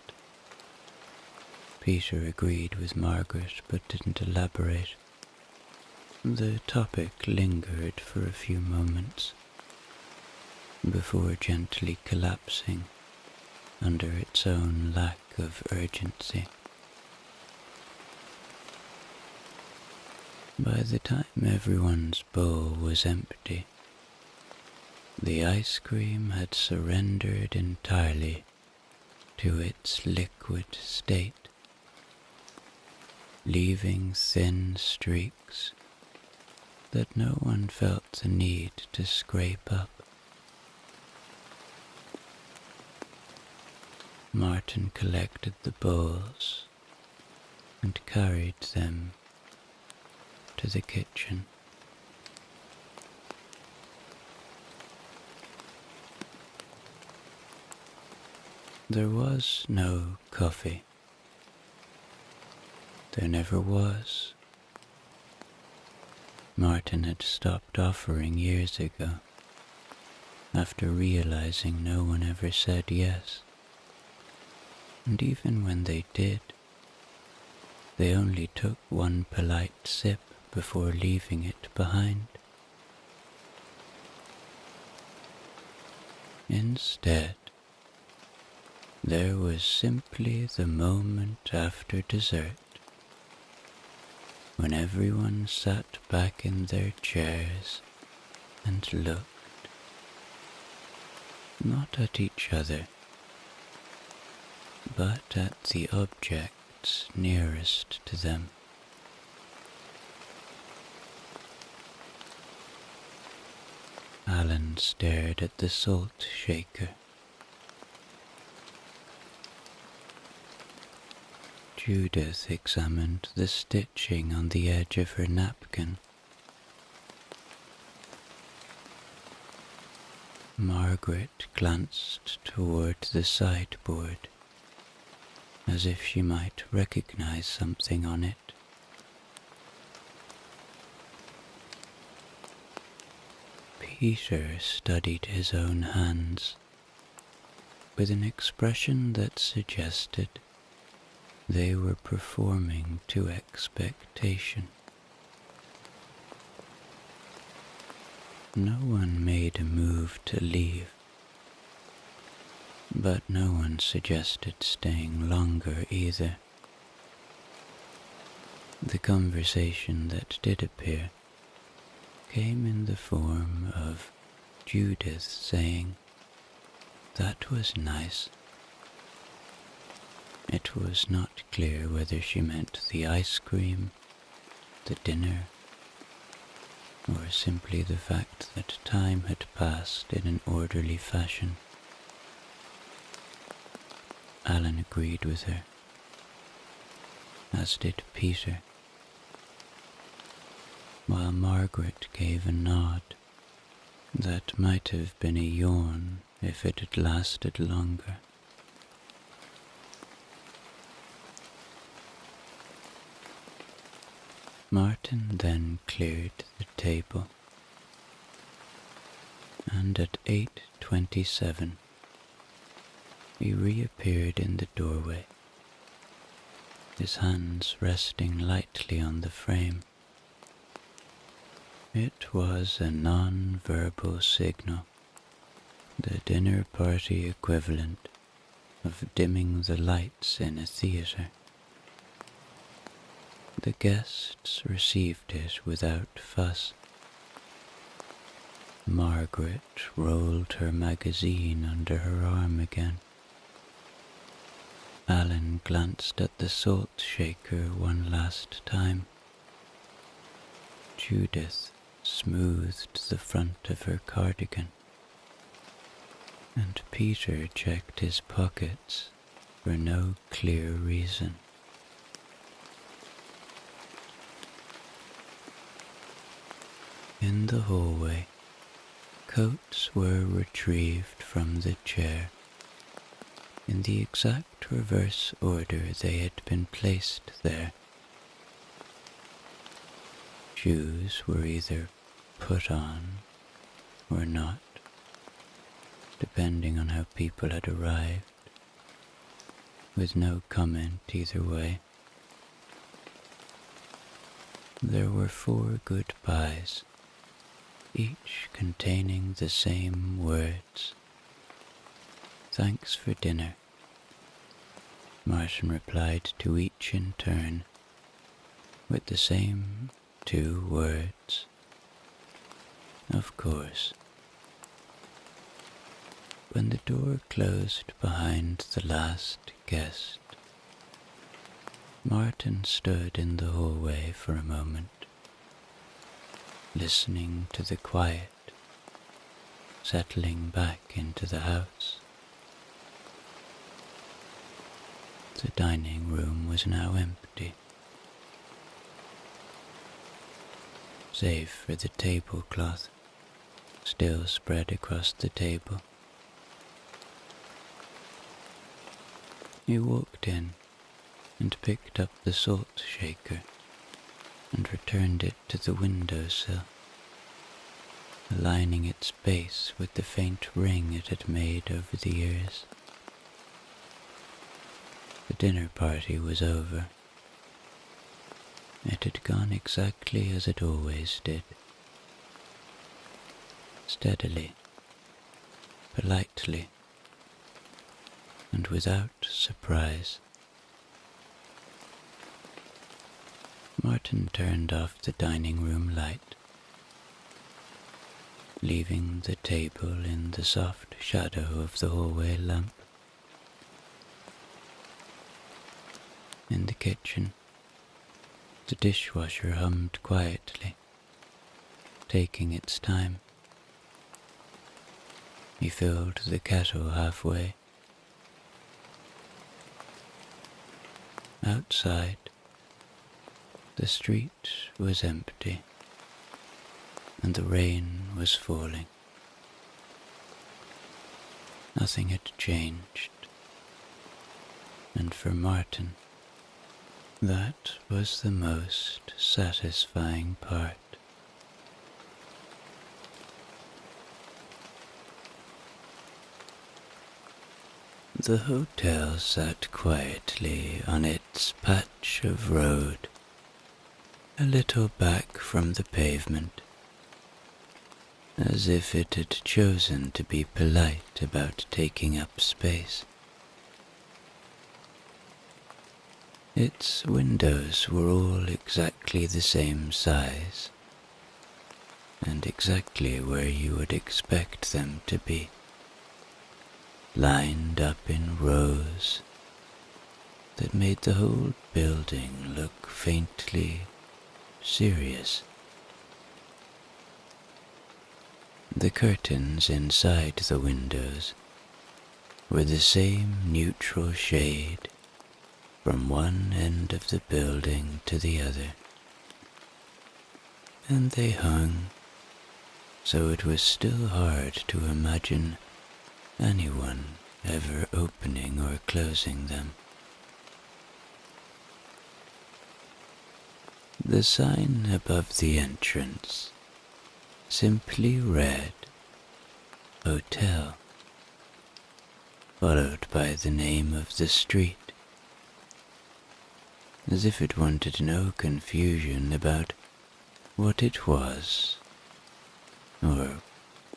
Peter agreed with Margaret but didn't elaborate. The topic lingered for a few moments before gently collapsing under its own lack of urgency. By the time everyone's bowl was empty, the ice cream had surrendered entirely to its liquid state, leaving thin streaks that no one felt the need to scrape up. Martin collected the bowls and carried them to the kitchen. There was no coffee. There never was. Martin had stopped offering years ago, after realizing no one ever said yes. And even when they did, they only took one polite sip before leaving it behind. Instead, there was simply the moment after dessert, when everyone sat back in their chairs and looked, not at each other, but at the objects nearest to them. Alan stared at the salt shaker. Judith examined the stitching on the edge of her napkin. Margaret glanced toward the sideboard, as if she might recognize something on it. Peter studied his own hands with an expression that suggested they were performing to expectation. No one made a move to leave, but no one suggested staying longer either. The conversation that did appear came in the form of Judith saying, "That was nice." It was not clear whether she meant the ice cream, the dinner, or simply the fact that time had passed in an orderly fashion. Alan agreed with her, as did Peter, while Margaret gave a nod that might have been a yawn if it had lasted longer. Martin then cleared the table, and at 8:27 he reappeared in the doorway, his hands resting lightly on the frame. It was a non-verbal signal, the dinner party equivalent of dimming the lights in a theater. The guests received it without fuss. Margaret rolled her magazine under her arm again. Alan glanced at the salt shaker one last time. Judith smoothed the front of her cardigan, and Peter checked his pockets for no clear reason. In the hallway, coats were retrieved from the chair in the exact reverse order they had been placed there. Shoes were either put on or not, depending on how people had arrived, with no comment either way. There were 4 goodbyes, each containing the same words. "Thanks for dinner," Martin replied to each in turn, with the same 2 words. "Of course." When the door closed behind the last guest, Martin stood in the hallway for a moment, listening to the quiet, settling back into the house. The dining room was now empty, save for the tablecloth still spread across the table. He walked in and picked up the salt shaker and returned it to the windowsill, aligning its base with the faint ring it had made over the years. The dinner party was over. It had gone exactly as it always did. Steadily, politely, and without surprise. Martin turned off the dining room light, leaving the table in the soft shadow of the hallway lamp. In the kitchen, the dishwasher hummed quietly, taking its time. He filled the kettle halfway. Outside, the street was empty, and the rain was falling. Nothing had changed, and for Martin, that was the most satisfying part. The hotel sat quietly on its patch of road, a little back from the pavement, as if it had chosen to be polite about taking up space. Its windows were all exactly the same size, and exactly where you would expect them to be, lined up in rows that made the whole building look faintly serious. The curtains inside the windows were the same neutral shade from one end of the building to the other, and they hung so it was still hard to imagine anyone ever opening or closing them. The sign above the entrance simply read "Hotel," followed by the name of the street, as if it wanted no confusion about what it was or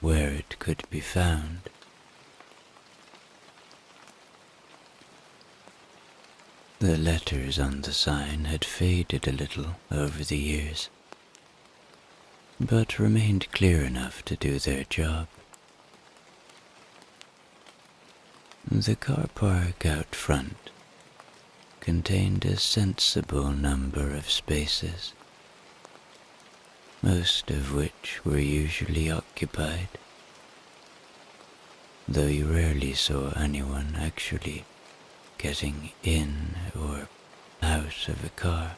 where it could be found. The letters on the sign had faded a little over the years, but remained clear enough to do their job. The car park out front contained a sensible number of spaces, most of which were usually occupied, though you rarely saw anyone actually getting in or out of a car.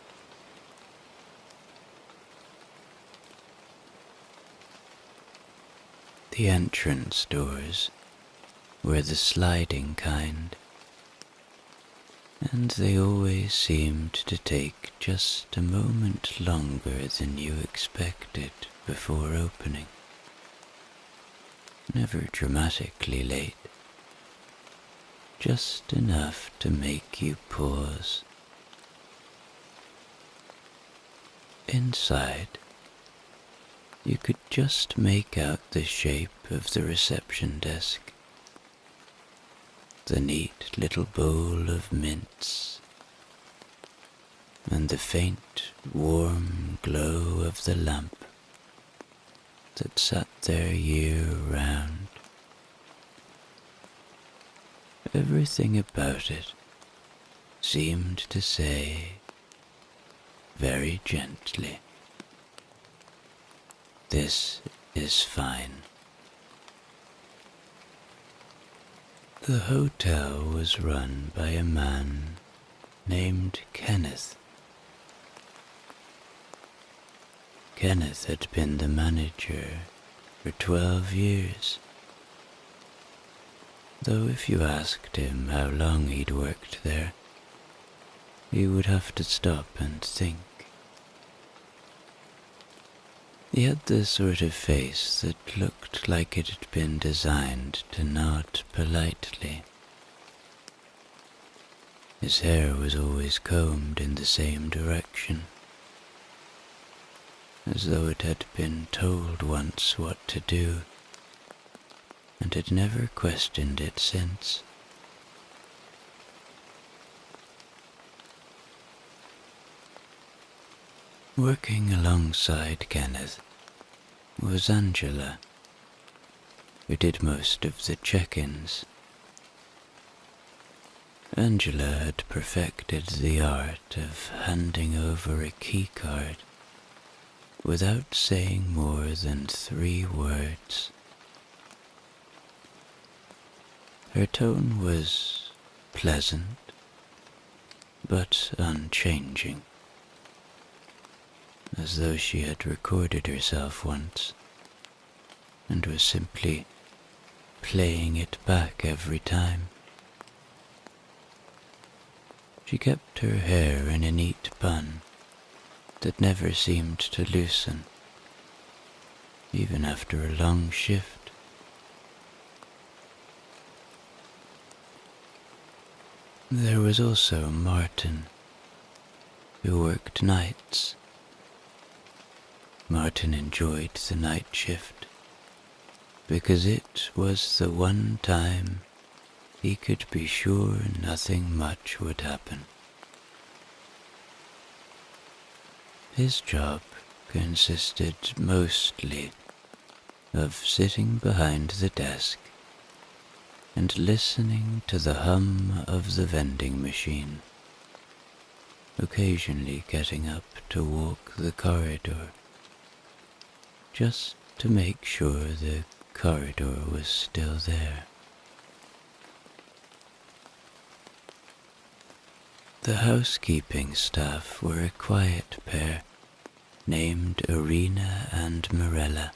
The entrance doors were the sliding kind, and they always seemed to take just a moment longer than you expected before opening. Never dramatically late, just enough to make you pause. Inside, you could just make out the shape of the reception desk, the neat little bowl of mints, and the faint, warm glow of the lamp that sat there year-round. Everything about it seemed to say, very gently, "This is fine." The hotel was run by a man named Kenneth. Kenneth had been the manager for 12 years, though if you asked him how long he'd worked there, he would have to stop and think. He had the sort of face that looked like it had been designed to nod politely. His hair was always combed in the same direction, as though it had been told once what to do, and had never questioned it since. Working alongside Kenneth was Angela, who did most of the check-ins. Angela had perfected the art of handing over a keycard without saying more than 3 words. Her tone was pleasant, but unchanging, as though she had recorded herself once and was simply playing it back every time. She kept her hair in a neat bun that never seemed to loosen, even after a long shift. There was also Martin, who worked nights. Martin enjoyed the night shift because it was the one time he could be sure nothing much would happen. His job consisted mostly of sitting behind the desk and listening to the hum of the vending machine, occasionally getting up to walk the corridor, just to make sure the corridor was still there. The housekeeping staff were a quiet pair named Irina and Mirella.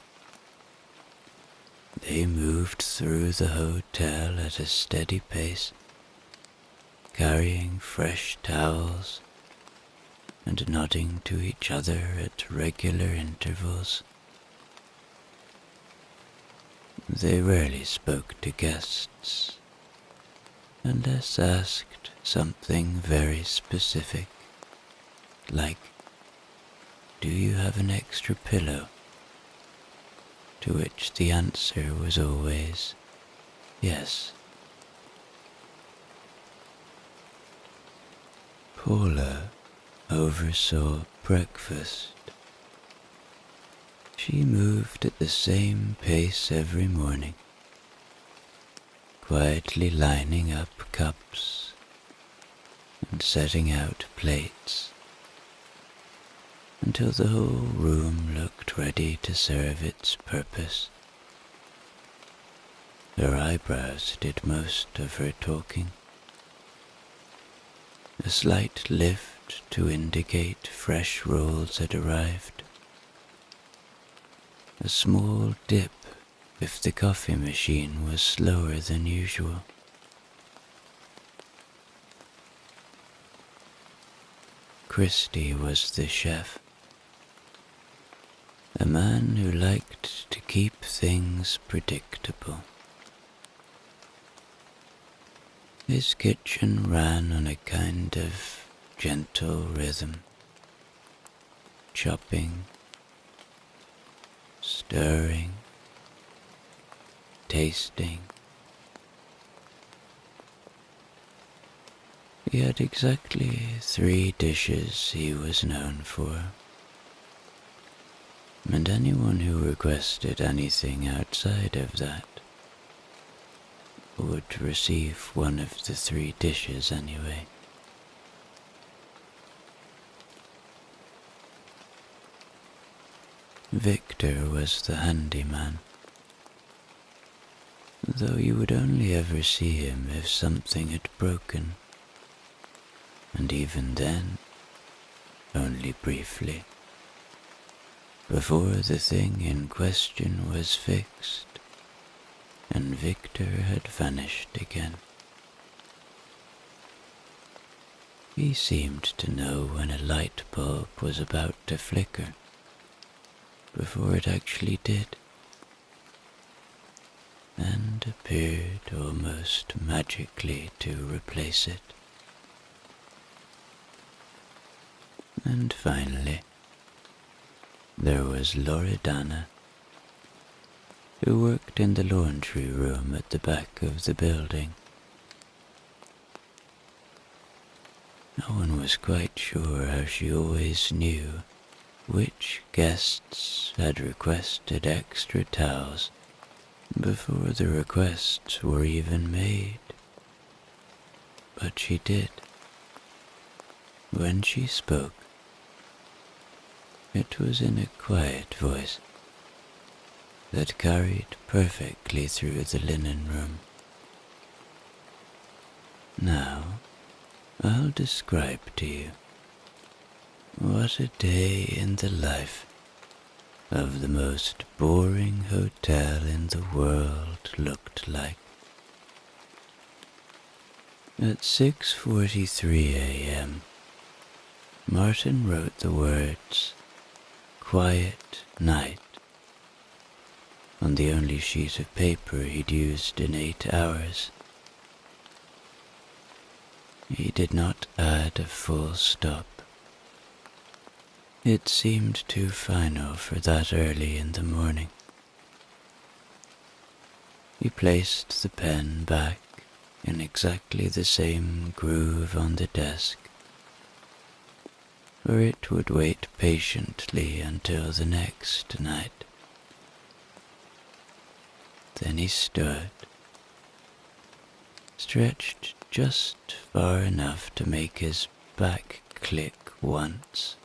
They moved through the hotel at a steady pace, carrying fresh towels and nodding to each other at regular intervals. They rarely spoke to guests, unless asked something very specific, like, "Do you have an extra pillow?" To which the answer was always, "Yes." Paula oversaw breakfast. She moved at the same pace every morning, quietly lining up cups and setting out plates until the whole room looked ready to serve its purpose. Her eyebrows did most of her talking. A slight lift to indicate fresh rolls had arrived. A small dip if the coffee machine was slower than usual. Christy was the chef, a man who liked to keep things predictable. His kitchen ran on a kind of gentle rhythm, chopping, stirring, tasting. He had exactly 3 dishes he was known for, and anyone who requested anything outside of that would receive one of the 3 dishes anyway. Victor was the handyman, though you would only ever see him if something had broken, and even then, only briefly, before the thing in question was fixed and Victor had vanished again. He seemed to know when a light bulb was about to flicker before it actually did, and appeared almost magically to replace it. And finally, there was Loredana, who worked in the laundry room at the back of the building. No one was quite sure how she always knew which guests had requested extra towels before the requests were even made. But she did. When she spoke, it was in a quiet voice that carried perfectly through the linen room. Now, I'll describe to you what a day in the life of the most boring hotel in the world looked like. At 6:43 a.m., Martin wrote the words, "Quiet Night," on the only sheet of paper he'd used in 8 hours. He did not add a full stop. It seemed too final for that early in the morning. He placed the pen back in exactly the same groove on the desk, where it would wait patiently until the next night. Then he stood, stretched just far enough to make his back click once,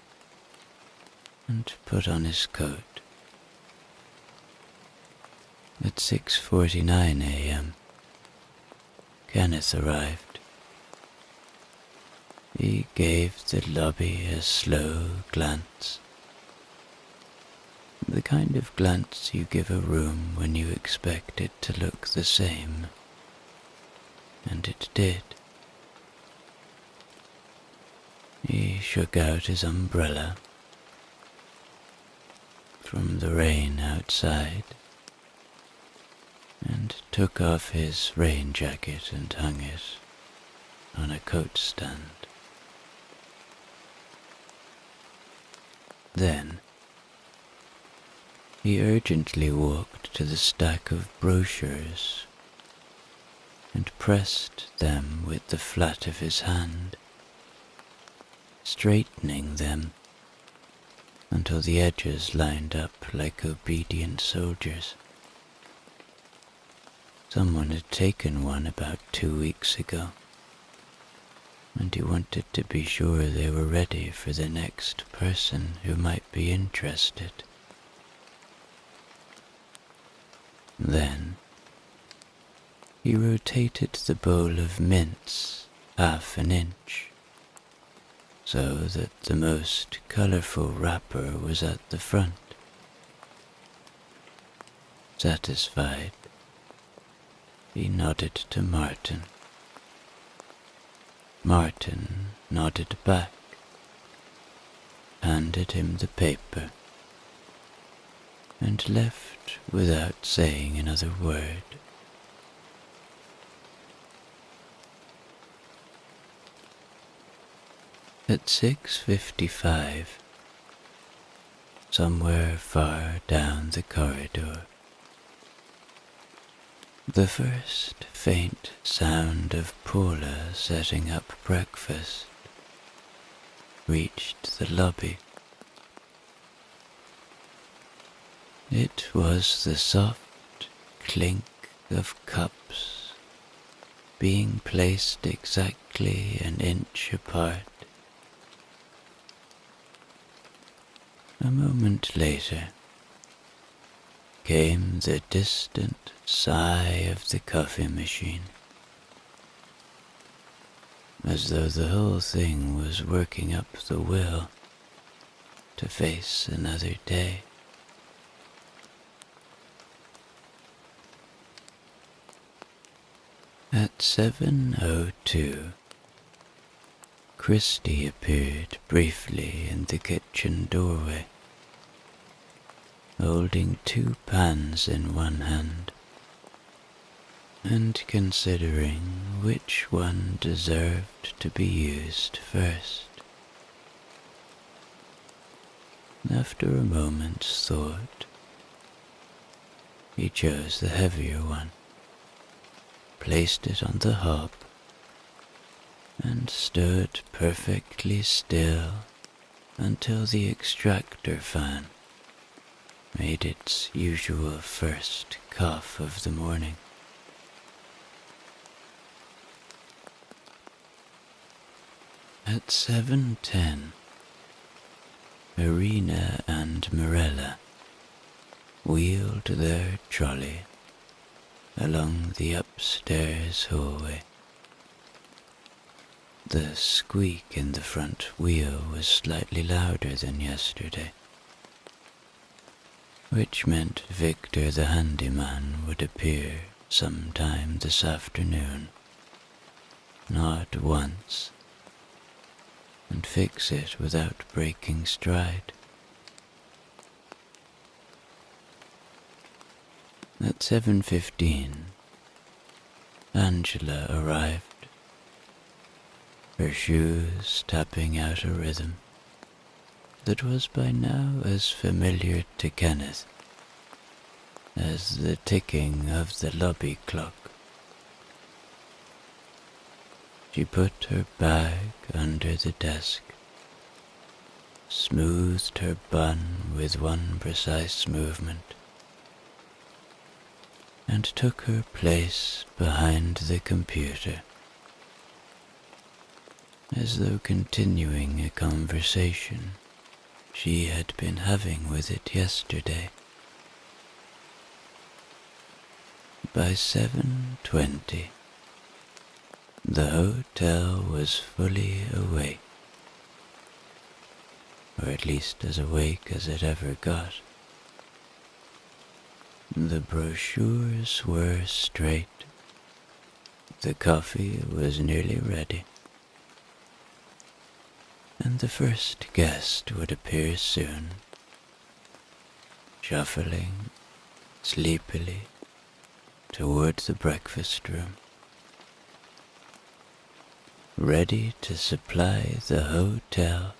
and put on his coat. At 6:49 a.m., Kenneth arrived. He gave the lobby a slow glance, the kind of glance you give a room when you expect it to look the same, and it did. He shook out his umbrella from the rain outside and took off his rain jacket and hung it on a coat stand. Then he urgently walked to the stack of brochures and pressed them with the flat of his hand straightening them until the edges lined up like obedient soldiers. Someone had taken one about 2 weeks ago, and he wanted to be sure they were ready for the next person who might be interested. Then he rotated the bowl of mints 1/2 inch, so that the most colorful wrapper was at the front. Satisfied, he nodded to Martin. Martin nodded back, handed him the paper, and left without saying another word. At 6:55, somewhere far down the corridor, the first faint sound of Paula setting up breakfast reached the lobby. It was the soft clink of cups being placed exactly an inch apart. A moment later came the distant sigh of the coffee machine, as though the whole thing was working up the will to face another day. At 7:02, Christy appeared briefly in the kitchen doorway, holding 2 pans in one hand, and considering which one deserved to be used first. After a moment's thought, he chose the heavier one, placed it on the hob, and stood perfectly still until the extractor fan made its usual first cough of the morning. At 7:10, Irina and Mirella wheeled their trolley along the upstairs hallway. The squeak in the front wheel was slightly louder than yesterday, which meant Victor the handyman would appear sometime this afternoon, nod once, and fix it without breaking stride. At 7:15, Angela arrived, her shoes tapping out a rhythm that was by now as familiar to Kenneth as the ticking of the lobby clock. She put her bag under the desk, smoothed her bun with one precise movement, and took her place behind the computer, as though continuing a conversation she had been having with it yesterday. By 7:20, the hotel was fully awake, or at least as awake as it ever got. The brochures were straight, the coffee was nearly ready, and the first guest would appear soon, shuffling sleepily toward the breakfast room, ready to supply the hotel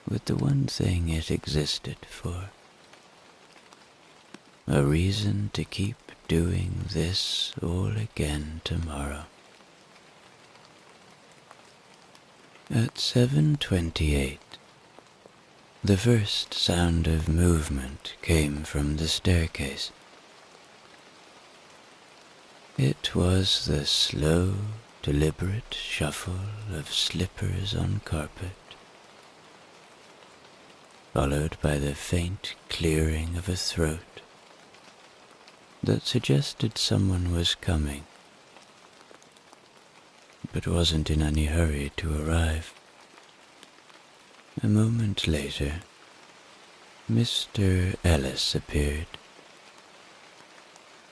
with the one thing it existed for: a reason to keep doing this all again tomorrow. At 7:28, the first sound of movement came from the staircase. It was the slow, deliberate shuffle of slippers on carpet, followed by the faint clearing of a throat that suggested someone was coming, but wasn't in any hurry to arrive. A moment later, Mr. Ellis appeared,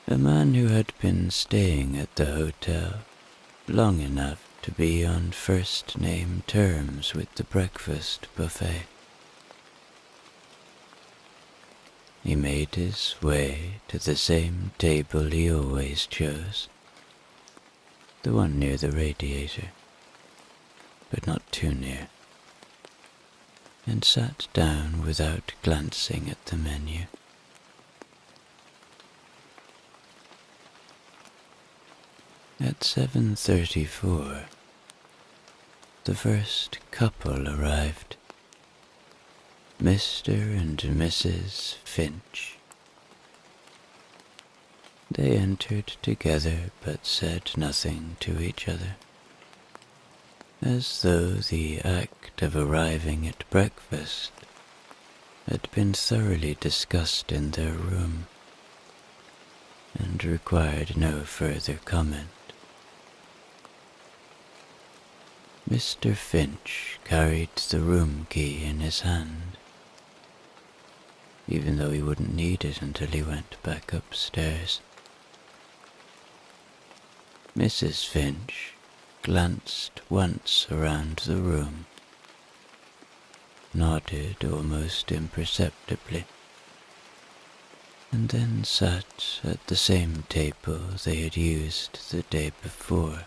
a man who had been staying at the hotel long enough to be on first-name terms with the breakfast buffet. He made his way to the same table he always chose, the one near the radiator, but not too near, and sat down without glancing at the menu. At 7:34, the first couple arrived, Mr. and Mrs. Finch. They entered together but said nothing to each other, as though the act of arriving at breakfast had been thoroughly discussed in their room and required no further comment. Mr. Finch carried the room key in his hand, even though he wouldn't need it until he went back upstairs. Mrs. Finch glanced once around the room, nodded almost imperceptibly, and then sat at the same table they had used the day before.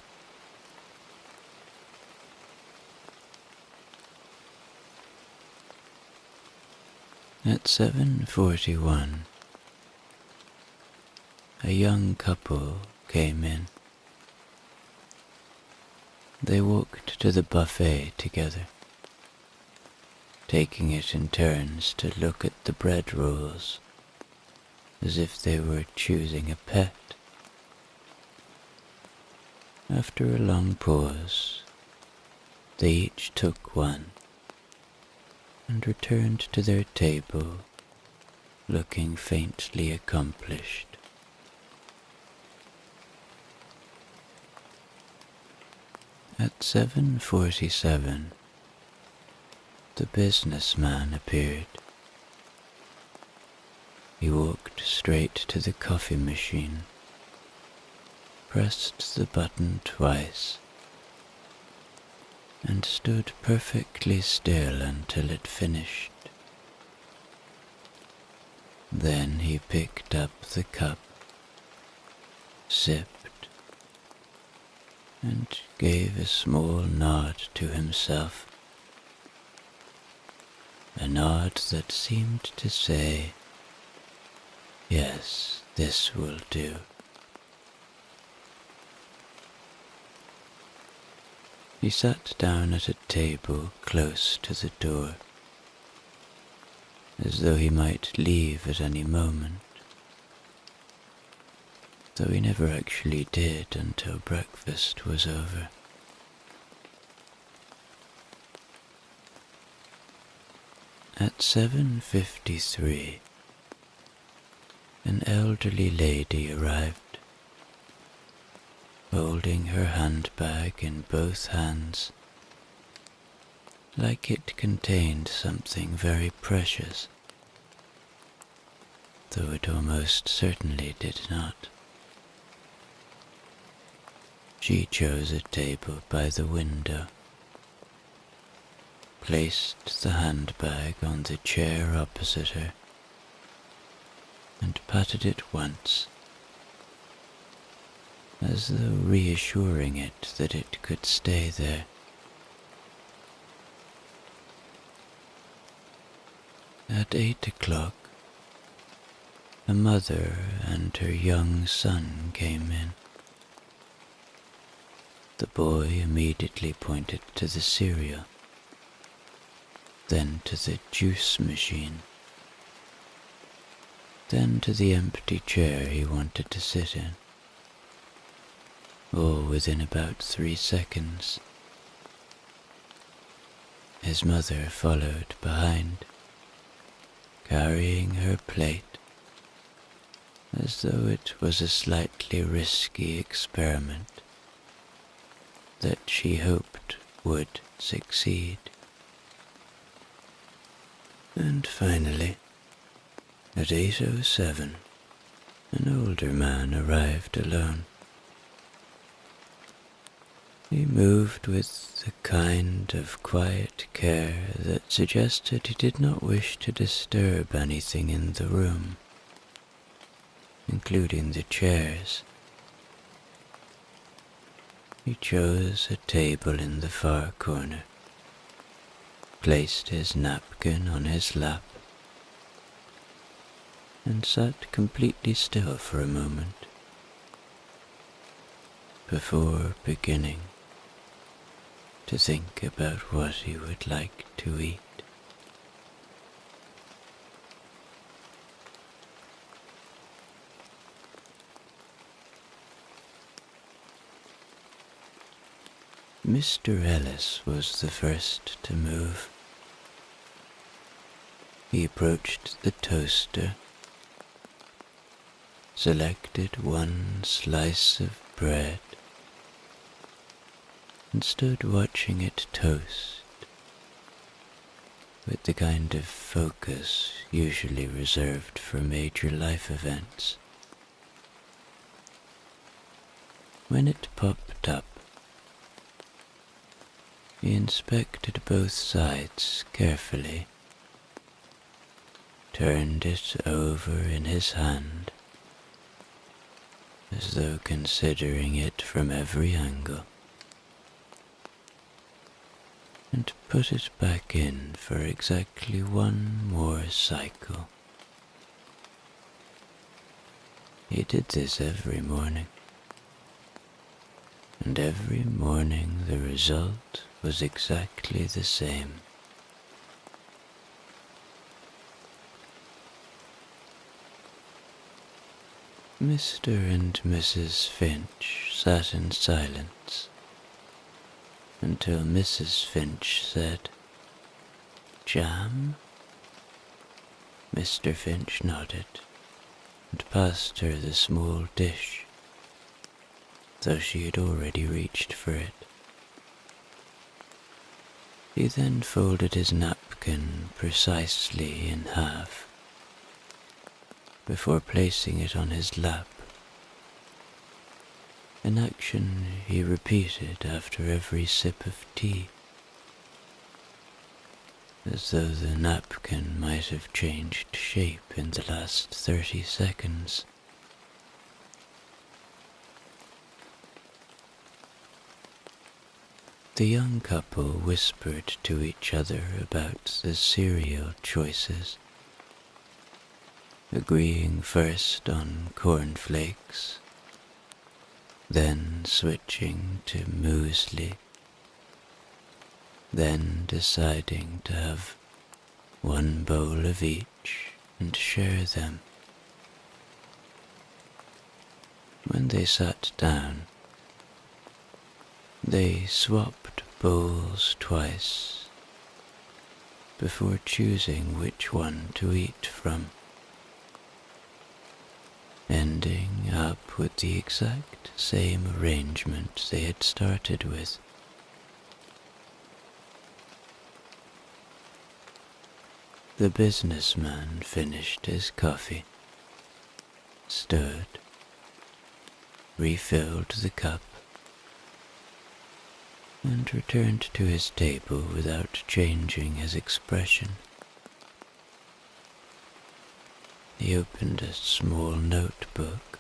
At 7:41, a young couple came in. They walked to the buffet together, taking it in turns to look at the bread rolls as if they were choosing a pet. After a long pause, they each took one and returned to their table looking faintly accomplished. At 7:47, the businessman appeared. He walked straight to the coffee machine, pressed the button twice, and stood perfectly still until it finished. Then he picked up the cup, sipped, and gave a small nod to himself, a nod that seemed to say, "Yes, this will do." He sat down at a table close to the door, as though he might leave at any moment, though he never actually did until breakfast was over. At 7:53, an elderly lady arrived, holding her handbag in both hands, like it contained something very precious, though it almost certainly did not. She chose a table by the window, placed the handbag on the chair opposite her, and patted it once, as though reassuring it that it could stay there. At 8 o'clock, a mother and her young son came in. The boy immediately pointed to the cereal, then to the juice machine, then to the empty chair he wanted to sit in, all within about 3 seconds. His mother followed behind, carrying her plate, as though it was a slightly risky experiment that she hoped would succeed. And finally, at 8:07, an older man arrived alone. He moved with the kind of quiet care that suggested he did not wish to disturb anything in the room, including the chairs. He chose a table in the far corner, placed his napkin on his lap, and sat completely still for a moment before beginning to think about what he would like to eat. Mr. Ellis was the first to move. He approached the toaster, selected one slice of bread, and stood watching it toast with the kind of focus usually reserved for major life events. When it popped up, he inspected both sides carefully, turned it over in his hand, as though considering it from every angle, and put it back in for exactly one more cycle. He did this every morning, and every morning the result was exactly the same. Mr. and Mrs. Finch sat in silence until Mrs. Finch said, "Jam?" Mr. Finch nodded and passed her the small dish, though she had already reached for it. He then folded his napkin precisely in half, before placing it on his lap, an action he repeated after every sip of tea, as though the napkin might have changed shape in the last 30 seconds. The young couple whispered to each other about the cereal choices, agreeing first on cornflakes, then switching to muesli, then deciding to have one bowl of each and share them. When they sat down, they swapped bowls twice before choosing which one to eat from, ending up with the exact same arrangement they had started with. The businessman finished his coffee, stood, refilled the cup, and returned to his table without changing his expression. He opened a small notebook,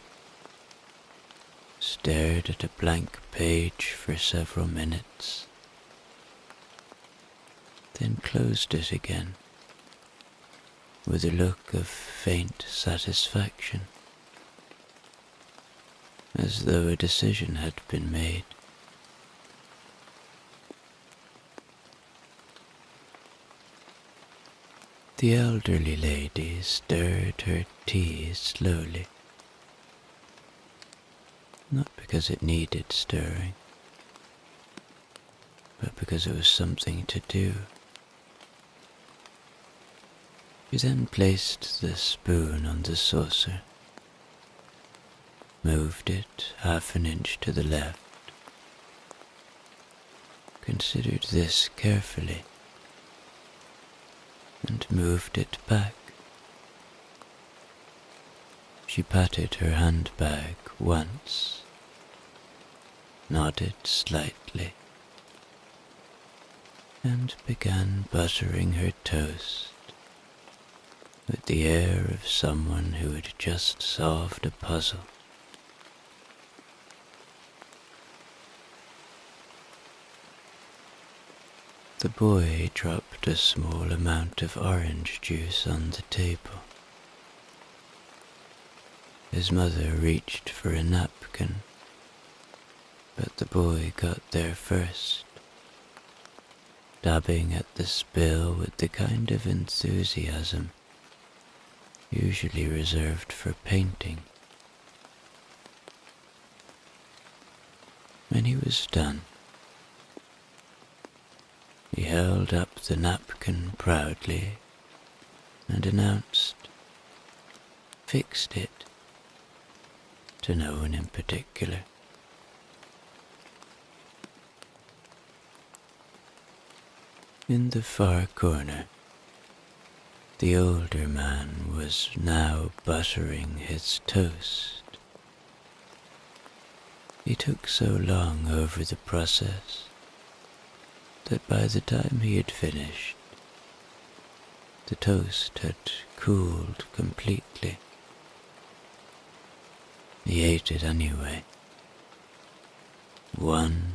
stared at a blank page for several minutes, then closed it again with a look of faint satisfaction, as though a decision had been made The elderly lady stirred her tea slowly, not because it needed stirring, but because it was something to do. She then placed the spoon on the saucer, moved it half an inch to the left, considered this carefully, and moved it back. She patted her handbag once, nodded slightly, and began buttering her toast with the air of someone who had just solved a puzzle. The boy dropped a small amount of orange juice on the table. His mother reached for a napkin, but the boy got there first, dabbing at the spill with the kind of enthusiasm usually reserved for painting. When he was done, he held up the napkin proudly and announced, "Fixed it," to no one in particular. In the far corner, the older man was now buttering his toast. He took so long over the process that by the time he had finished, the toast had cooled completely. He ate it anyway, one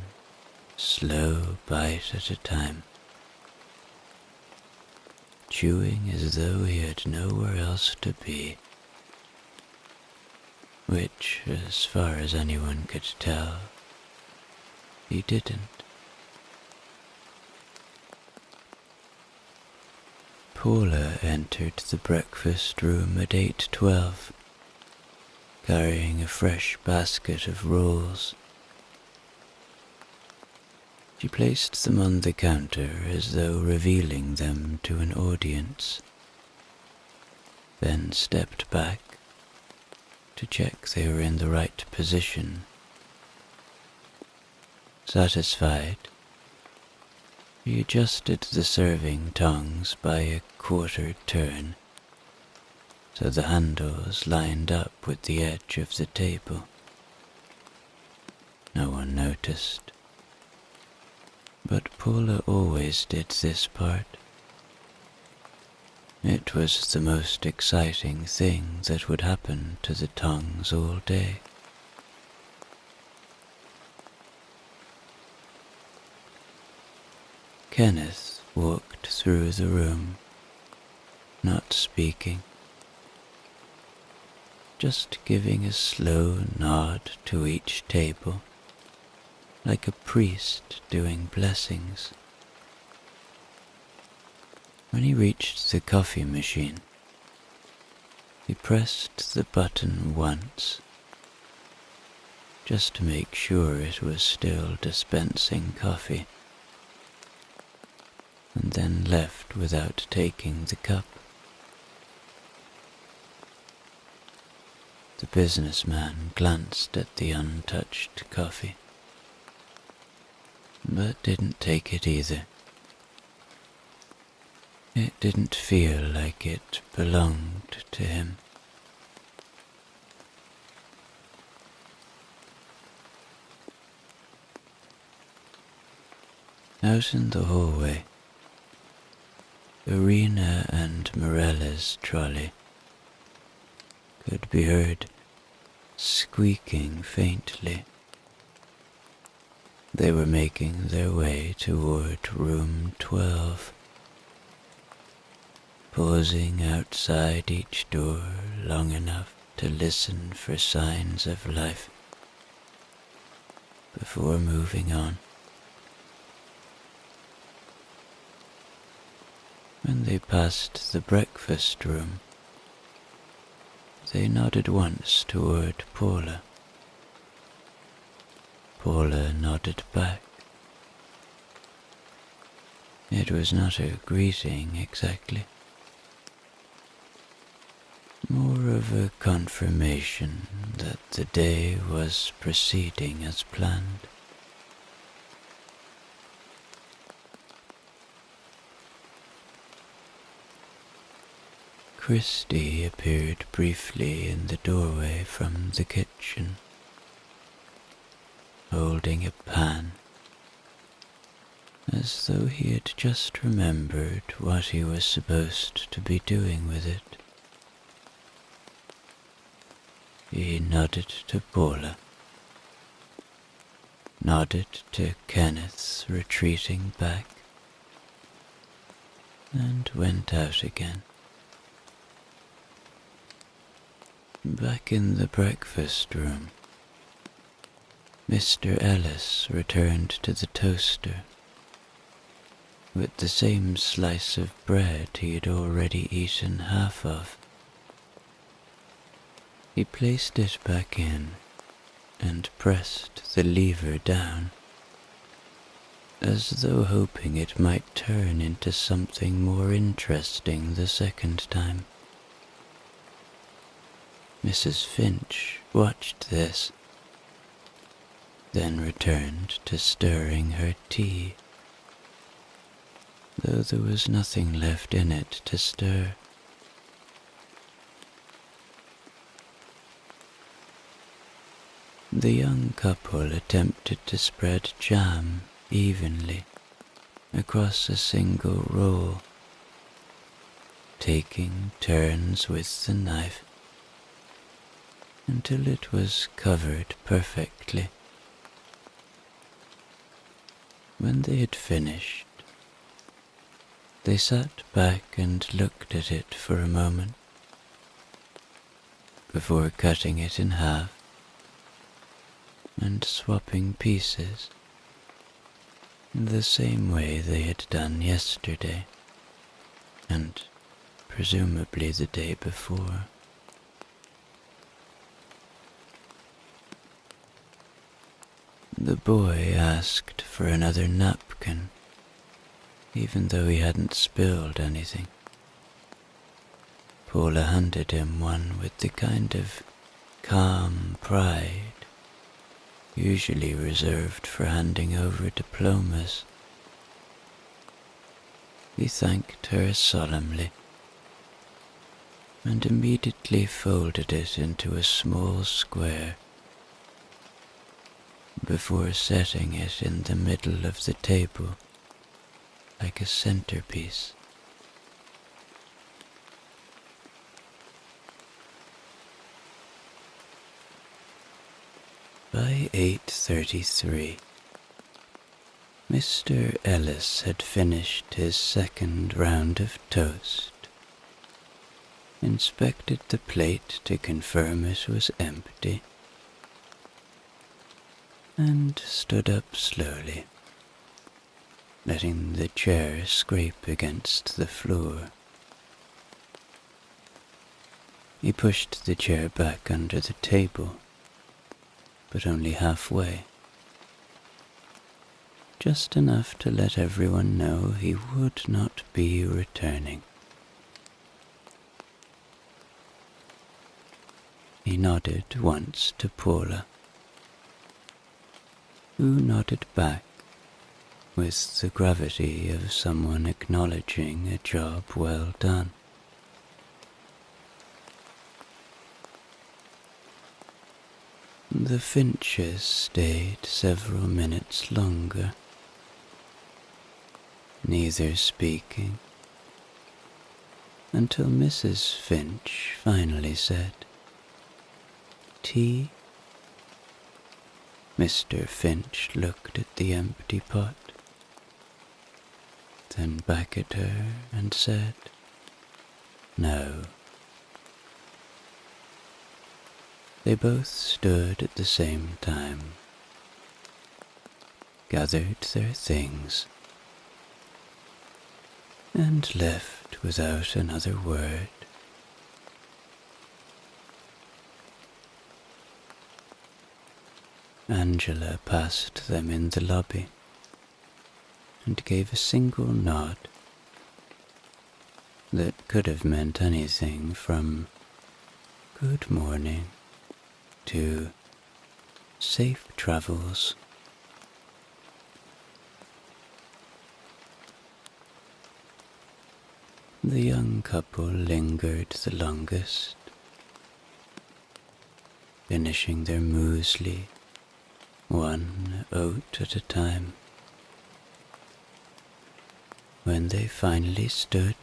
slow bite at a time, chewing as though he had nowhere else to be, which, as far as anyone could tell, he didn't. Paula entered the breakfast room at 8:12, carrying a fresh basket of rolls. She placed them on the counter as though revealing them to an audience, then stepped back to check they were in the right position. Satisfied, she adjusted the serving tongs by a quarter turn, so the handles lined up with the edge of the table. No one noticed, but Paula always did this part. It was the most exciting thing that would happen to the tongs all day. Kenneth walked through the room, not speaking, just giving a slow nod to each table, like a priest doing blessings. When he reached the coffee machine, he pressed the button once, just to make sure it was still dispensing coffee, and then left without taking the cup. The businessman glanced at the untouched coffee, but didn't take it either. It didn't feel like it belonged to him. Out in the hallway, Irina and Morella's trolley could be heard squeaking faintly. They were making their way toward room 12, pausing outside each door long enough to listen for signs of life before moving on. When they passed the breakfast room, they nodded once toward Paula. Paula nodded back. It was not a greeting exactly, more of a confirmation that the day was proceeding as planned. Christy appeared briefly in the doorway from the kitchen, holding a pan, as though he had just remembered what he was supposed to be doing with it. He nodded to Paula, nodded to Kenneth's retreating back, and went out again. Back in the breakfast room, Mr. Ellis returned to the toaster with the same slice of bread he had already eaten half of. He placed it back in and pressed the lever down, as though hoping it might turn into something more interesting the second time. Mrs. Finch watched this, then returned to stirring her tea, though there was nothing left in it to stir. The young couple attempted to spread jam evenly across a single roll, taking turns with the knife until it was covered perfectly. When they had finished, they sat back and looked at it for a moment before cutting it in half and swapping pieces in the same way they had done yesterday and presumably the day before. The boy asked for another napkin, even though he hadn't spilled anything. Paula handed him one with the kind of calm pride usually reserved for handing over diplomas. He thanked her solemnly and immediately folded it into a small square before setting it in the middle of the table like a centerpiece. By 8:33, Mr. Ellis had finished his second round of toast, inspected the plate to confirm it was empty, and stood up slowly, letting the chair scrape against the floor. He pushed the chair back under the table, but only halfway, just enough to let everyone know he would not be returning. He nodded once to Paula, who nodded back with the gravity of someone acknowledging a job well done. The Finches stayed several minutes longer, neither speaking, until Mrs. Finch finally said, "Tea?" Mr. Finch looked at the empty pot, then back at her and said, "No." They both stood at the same time, gathered their things, and left without another word. Angela passed them in the lobby and gave a single nod that could have meant anything from good morning to safe travels. The young couple lingered the longest, finishing their muesli one oat at a time. When they finally stood,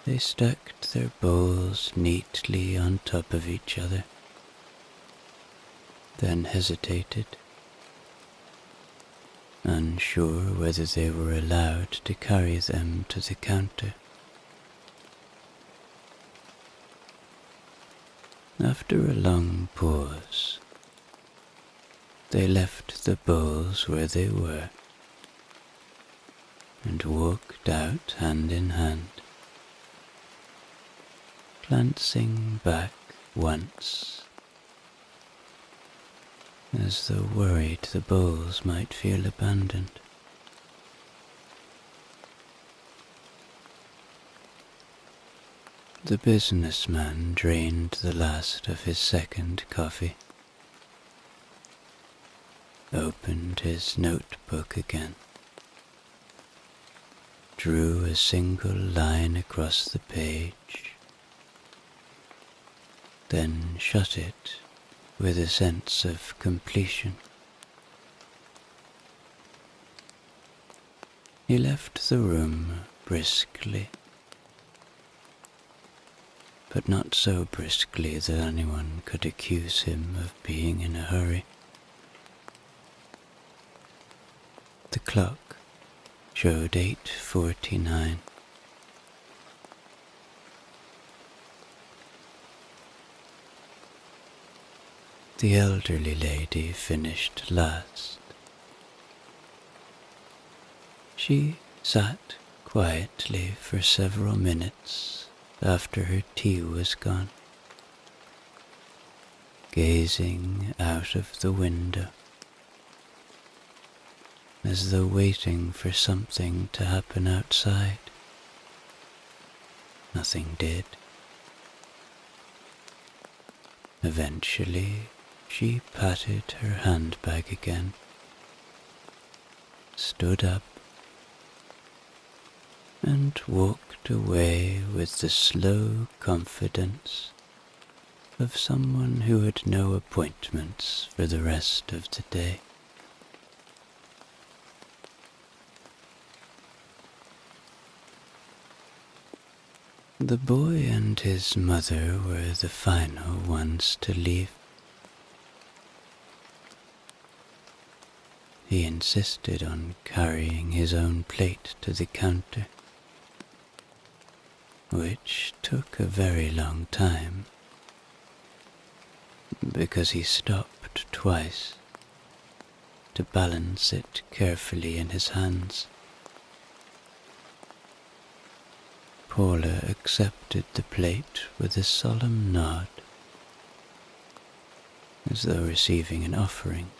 they stacked their bowls neatly on top of each other, then hesitated, unsure whether they were allowed to carry them to the counter. After a long pause, they left the bowls where they were and walked out hand in hand, glancing back once, as though worried the bowls might feel abandoned. The businessman drained the last of his second coffee, opened his notebook again, drew a single line across the page, then shut it with a sense of completion. He left the room briskly, but not so briskly that anyone could accuse him of being in a hurry. The clock showed 8:49. The elderly lady finished last. She sat quietly for several minutes after her tea was gone, gazing out of the window, as though waiting for something to happen outside. Nothing did. Eventually, she patted her handbag again, stood up, and walked away with the slow confidence of someone who had no appointments for the rest of the day. The boy and his mother were the final ones to leave. He insisted on carrying his own plate to the counter, which took a very long time, because he stopped twice to balance it carefully in his hands. Paula accepted the plate with a solemn nod, as though receiving an offering,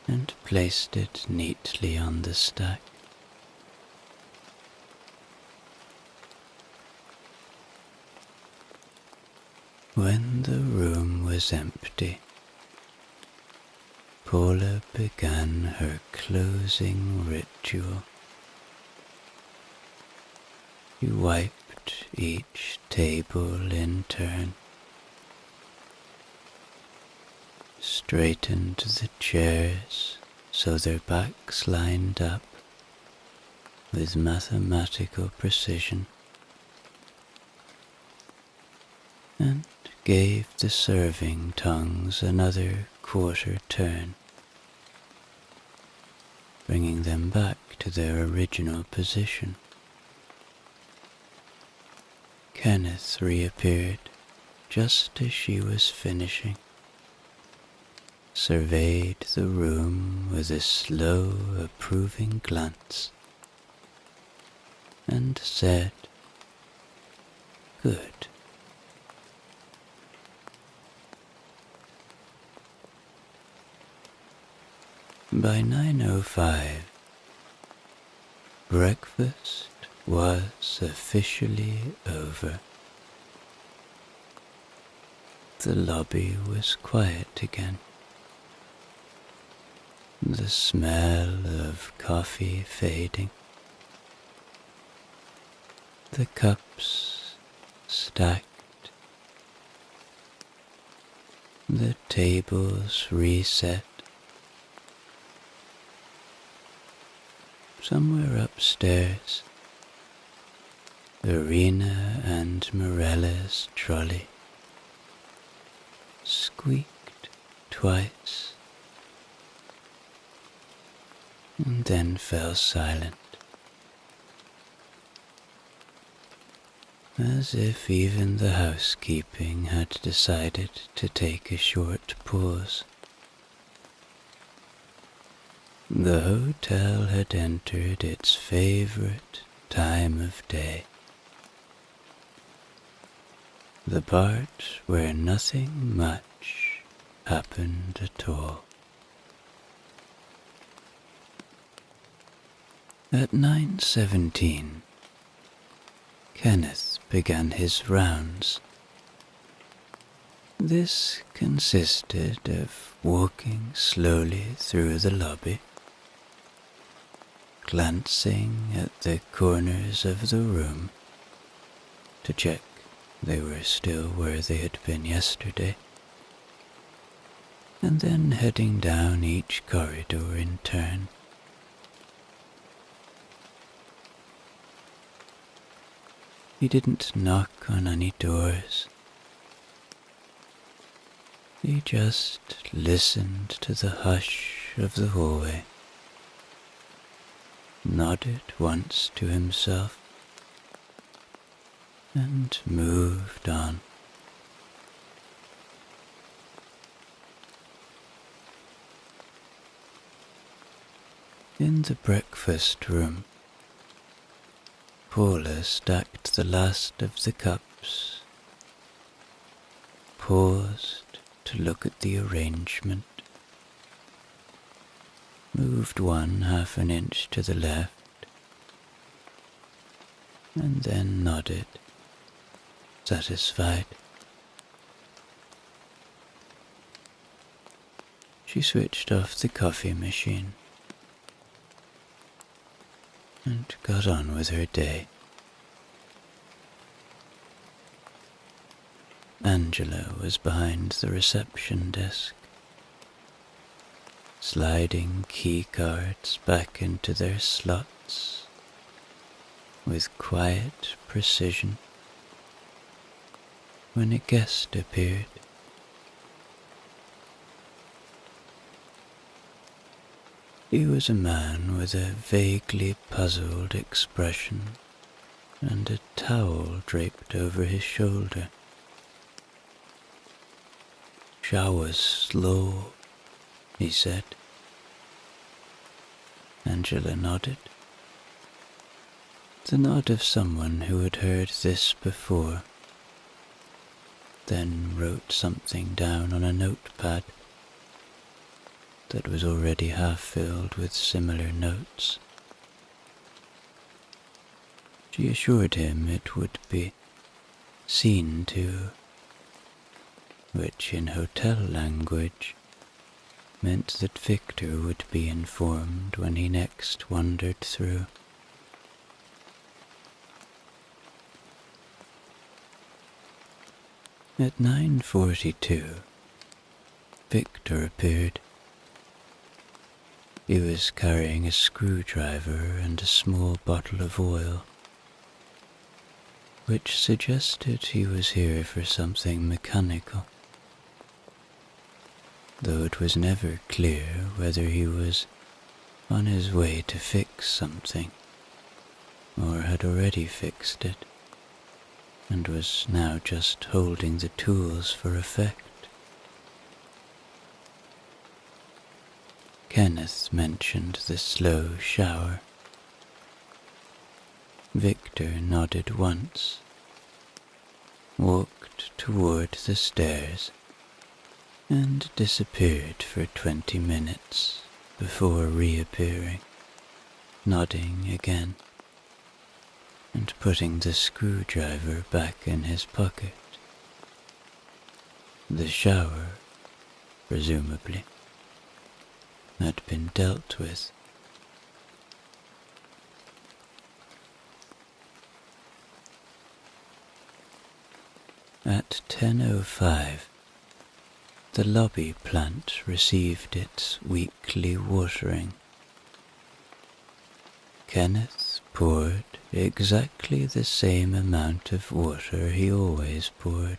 and placed it neatly on the stack. When the room was empty, Paula began her closing ritual. She wiped each table in turn, straightened the chairs so their backs lined up with mathematical precision, and gave the serving tongs another quarter turn, bringing them back to their original position. Kenneth reappeared just as she was finishing, surveyed the room with a slow, approving glance, and said, "Good." By 9:05, breakfast was officially over. The lobby was quiet again. The smell of coffee fading. The cups stacked. The tables reset. Somewhere upstairs, Verena and Morella's trolley squeaked twice and then fell silent, as if even the housekeeping had decided to take a short pause. The hotel had entered its favorite time of day, the part where nothing much happened at all. At 9:17, Kenneth began his rounds. This consisted of walking slowly through the lobby, glancing at the corners of the room to check they were still where they had been yesterday, and then heading down each corridor in turn. He didn't knock on any doors. He just listened to the hush of the hallway, nodded once to himself, and moved on. In the breakfast room, Paula stacked the last of the cups, paused to look at the arrangement, moved one half an inch to the left, and then nodded, satisfied. She switched off the coffee machine and got on with her day. Angela was behind the reception desk, sliding key cards back into their slots with quiet precision when a guest appeared. He was a man with a vaguely puzzled expression and a towel draped over his shoulder. "Shower's slow," he said. Angela nodded. The nod of someone who had heard this before, then wrote something down on a notepad that was already half filled with similar notes. She assured him it would be seen to, which in hotel language meant that Victor would be informed when he next wandered through. At 9:42, Victor appeared. He was carrying a screwdriver and a small bottle of oil, which suggested he was here for something mechanical, though it was never clear whether he was on his way to fix something, or had already fixed it, and was now just holding the tools for effect. Kenneth mentioned the slow shower. Victor nodded once, walked toward the stairs, and disappeared for 20 minutes before reappearing, nodding again, and putting the screwdriver back in his pocket. The shower, presumably, had been dealt with. At 10:05, the lobby plant received its weekly watering. Kenneth poured exactly the same amount of water he always poured,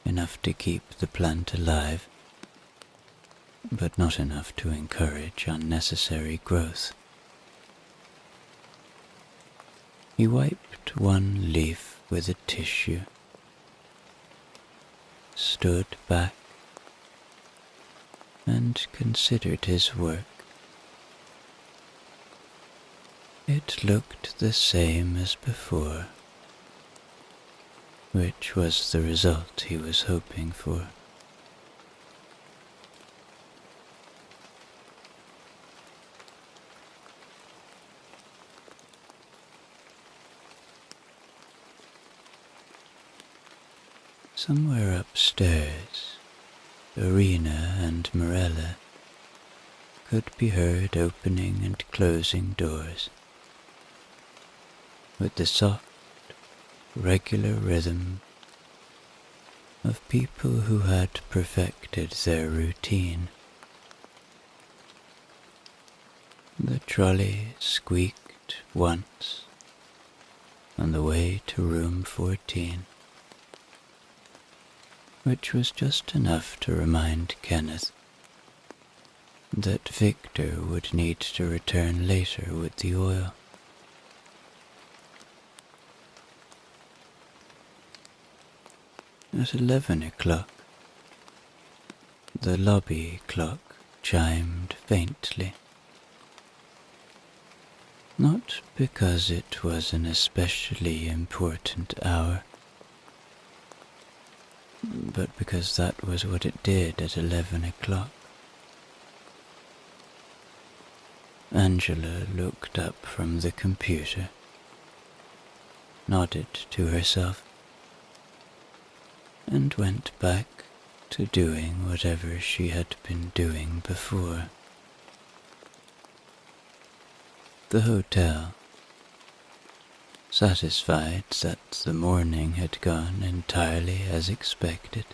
enough to keep the plant alive, but not enough to encourage unnecessary growth. He wiped one leaf with a tissue, stood back, and considered his work. It looked the same as before, which was the result he was hoping for. Somewhere upstairs, Irina and Morella could be heard opening and closing doors with the soft, regular rhythm of people who had perfected their routine. The trolley squeaked once on the way to room 14, which was just enough to remind Kenneth that Victor would need to return later with the oil. At 11 o'clock, the lobby clock chimed faintly. Not because it was an especially important hour, but because that was what it did at 11 o'clock. Angela looked up from the computer, nodded to herself, and went back to doing whatever she had been doing before. The hotel, satisfied that the morning had gone entirely as expected,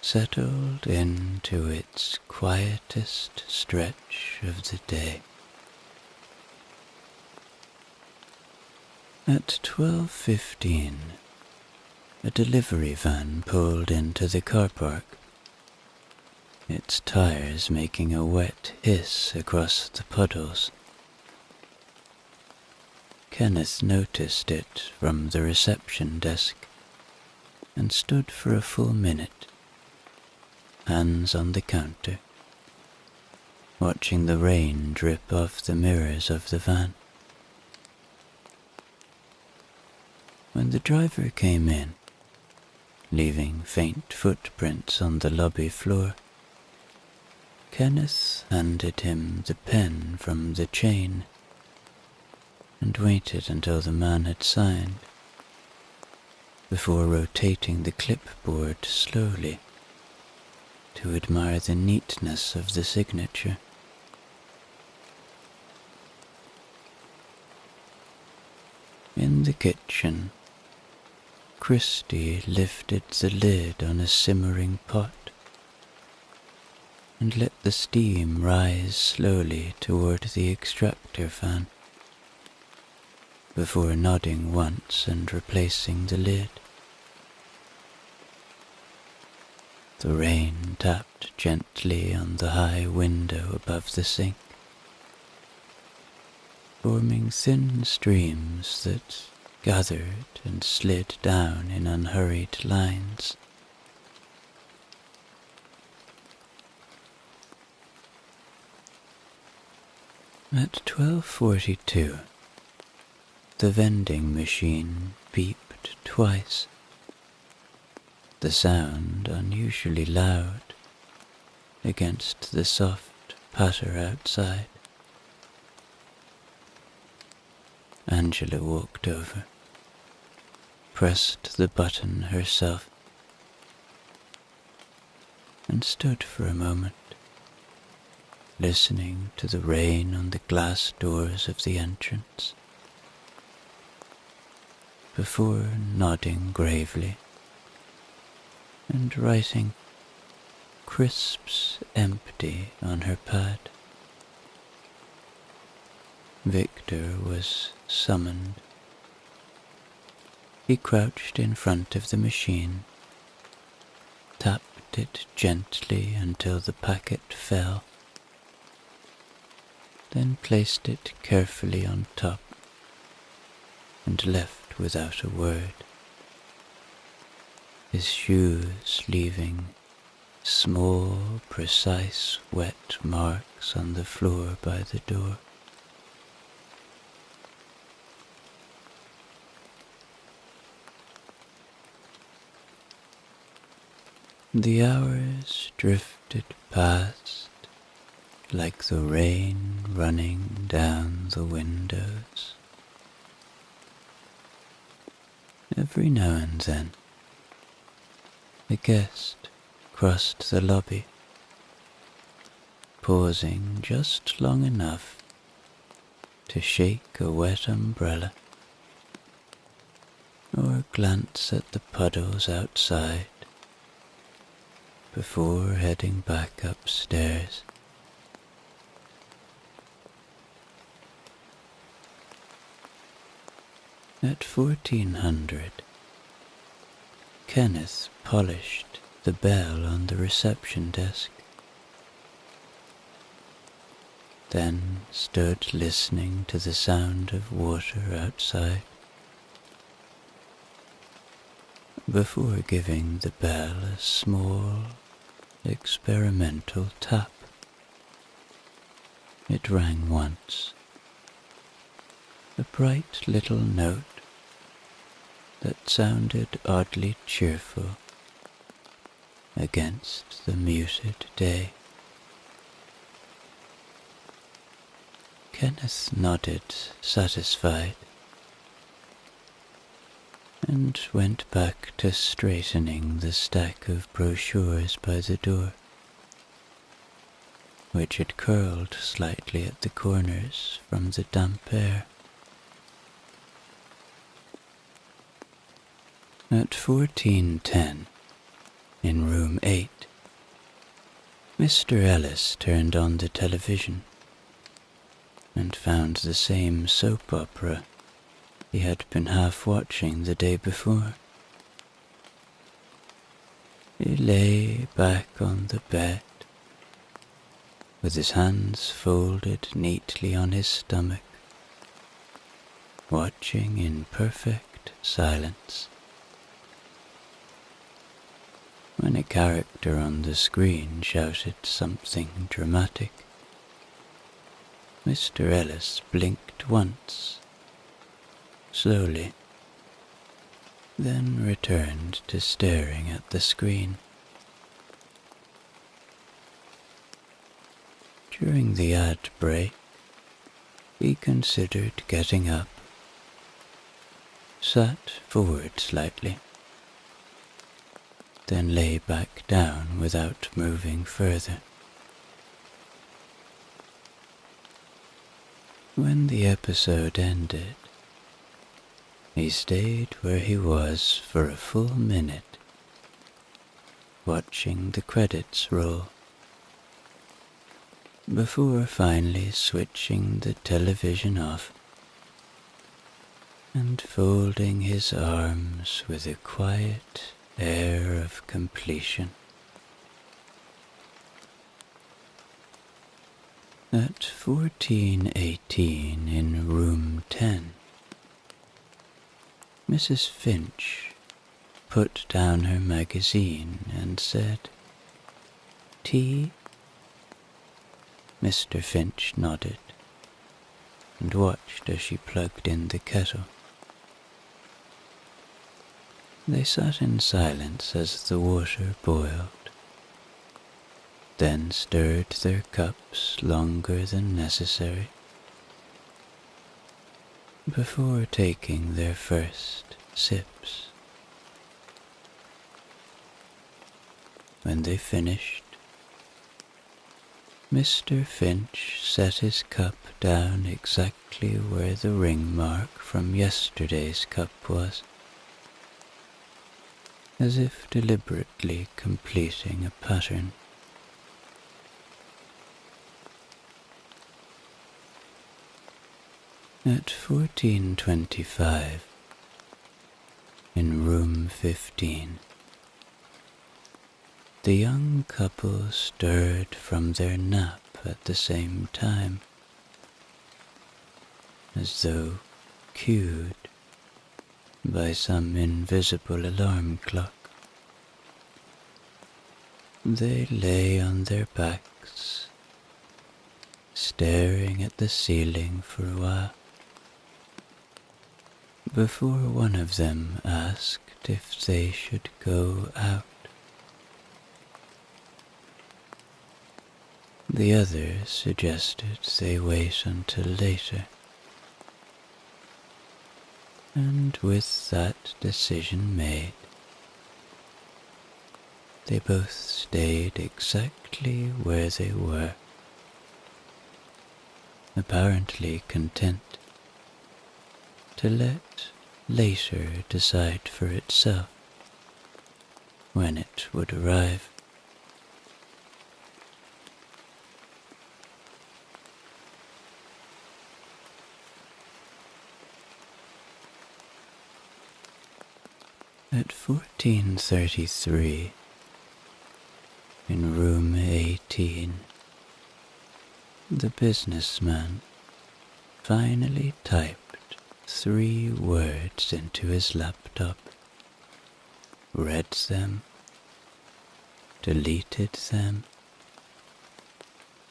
settled into its quietest stretch of the day. At 12:15, a delivery van pulled into the car park, its tires making a wet hiss across the puddles. Kenneth noticed it from the reception desk and stood for a full minute, hands on the counter, watching the rain drip off the mirrors of the van. When the driver came in, leaving faint footprints on the lobby floor, Kenneth handed him the pen from the chain and waited until the man had signed, before rotating the clipboard slowly to admire the neatness of the signature. In the kitchen, Christy lifted the lid on a simmering pot and let the steam rise slowly toward the extractor fan, before nodding once and replacing the lid. The rain tapped gently on the high window above the sink, forming thin streams that gathered and slid down in unhurried lines. At 12:42, the vending machine beeped twice, the sound unusually loud against the soft patter outside. Angela walked over, pressed the button herself, and stood for a moment, listening to the rain on the glass doors of the entrance, before nodding gravely and writing "crisps empty" on her pad. Victor was summoned. He crouched in front of the machine, tapped it gently until the packet fell, then placed it carefully on top and left without a word, his shoes leaving small, precise, wet marks on the floor by the door. The hours drifted past like the rain running down the windows. Every now and then, a guest crossed the lobby, pausing just long enough to shake a wet umbrella or glance at the puddles outside before heading back upstairs. At 1400, Kenneth polished the bell on the reception desk, then stood listening to the sound of water outside, before giving the bell a small, experimental tap. It rang once, a bright little note that sounded oddly cheerful against the muted day. Kenneth nodded, satisfied, and went back to straightening the stack of brochures by the door, which had curled slightly at the corners from the damp air. At 14:10, in room 8, Mr. Ellis turned on the television and found the same soap opera he had been half watching the day before. He lay back on the bed, with his hands folded neatly on his stomach, watching in perfect silence. When a character on the screen shouted something dramatic, Mr. Ellis blinked once, slowly, then returned to staring at the screen. During the ad break, he considered getting up, sat forward slightly, then lay back down without moving further. When the episode ended, he stayed where he was for a full minute, watching the credits roll, before finally switching the television off and folding his arms with a quiet air of completion. At 14:18 in room 10, Mrs. Finch put down her magazine and said, "Tea?" Mr. Finch nodded, and watched as she plugged in the kettle. They sat in silence as the water boiled, then stirred their cups longer than necessary before taking their first sips. When they finished, Mr. Finch set his cup down exactly where the ring mark from yesterday's cup was, as if deliberately completing a pattern. At 14:25, in room 15, the young couple stirred from their nap at the same time, as though cued by some invisible alarm clock. They lay on their backs, staring at the ceiling for a while, before one of them asked if they should go out. The other suggested they wait until later, and with that decision made, they both stayed exactly where they were, apparently content to let later decide for itself when it would arrive. At 14:33, in room 18, the businessman finally typed 3 words into his laptop, read them, deleted them,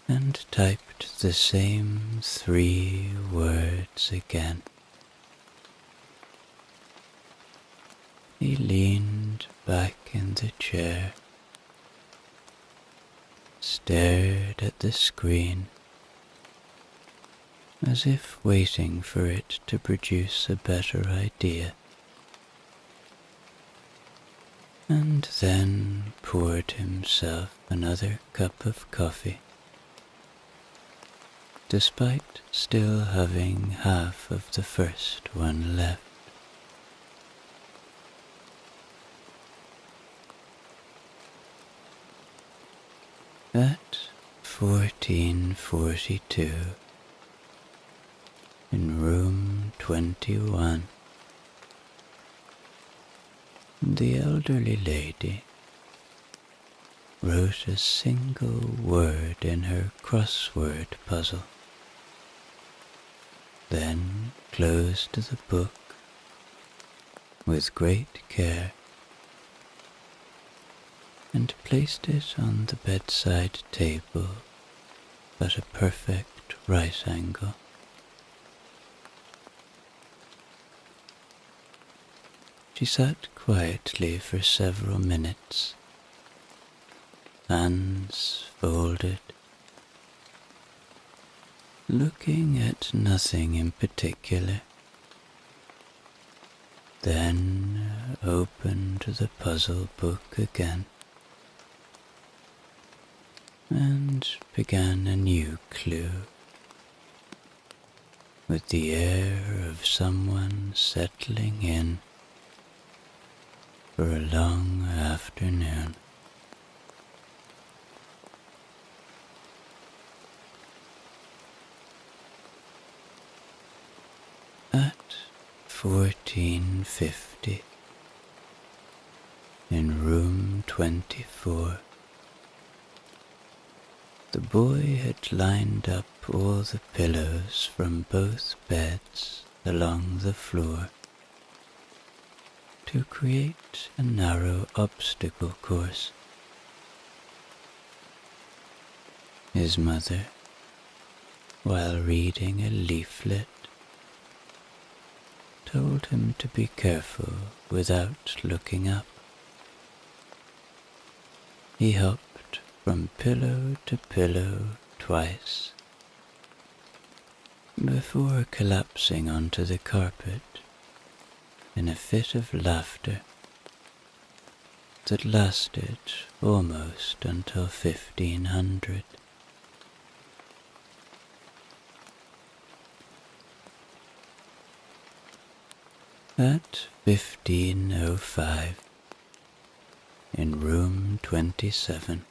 and typed the same 3 words again. He leaned back in the chair, stared at the screen, as if waiting for it to produce a better idea, and then poured himself another cup of coffee, despite still having half of the first one left. At 14:42, in room 21, the elderly lady wrote a single word in her crossword puzzle, then closed the book with great care and placed it on the bedside table at a perfect right angle. She sat quietly for several minutes, hands folded, looking at nothing in particular, then opened the puzzle book again and began a new clue, with the air of someone settling in for a long afternoon. At 14:50, in room 24, the boy had lined up all the pillows from both beds along the floor to create a narrow obstacle course. His mother, while reading a leaflet, told him to be careful without looking up. He hopped from pillow to pillow twice before collapsing onto the carpet in a fit of laughter that lasted almost until 1500. At 15:05, in room 27,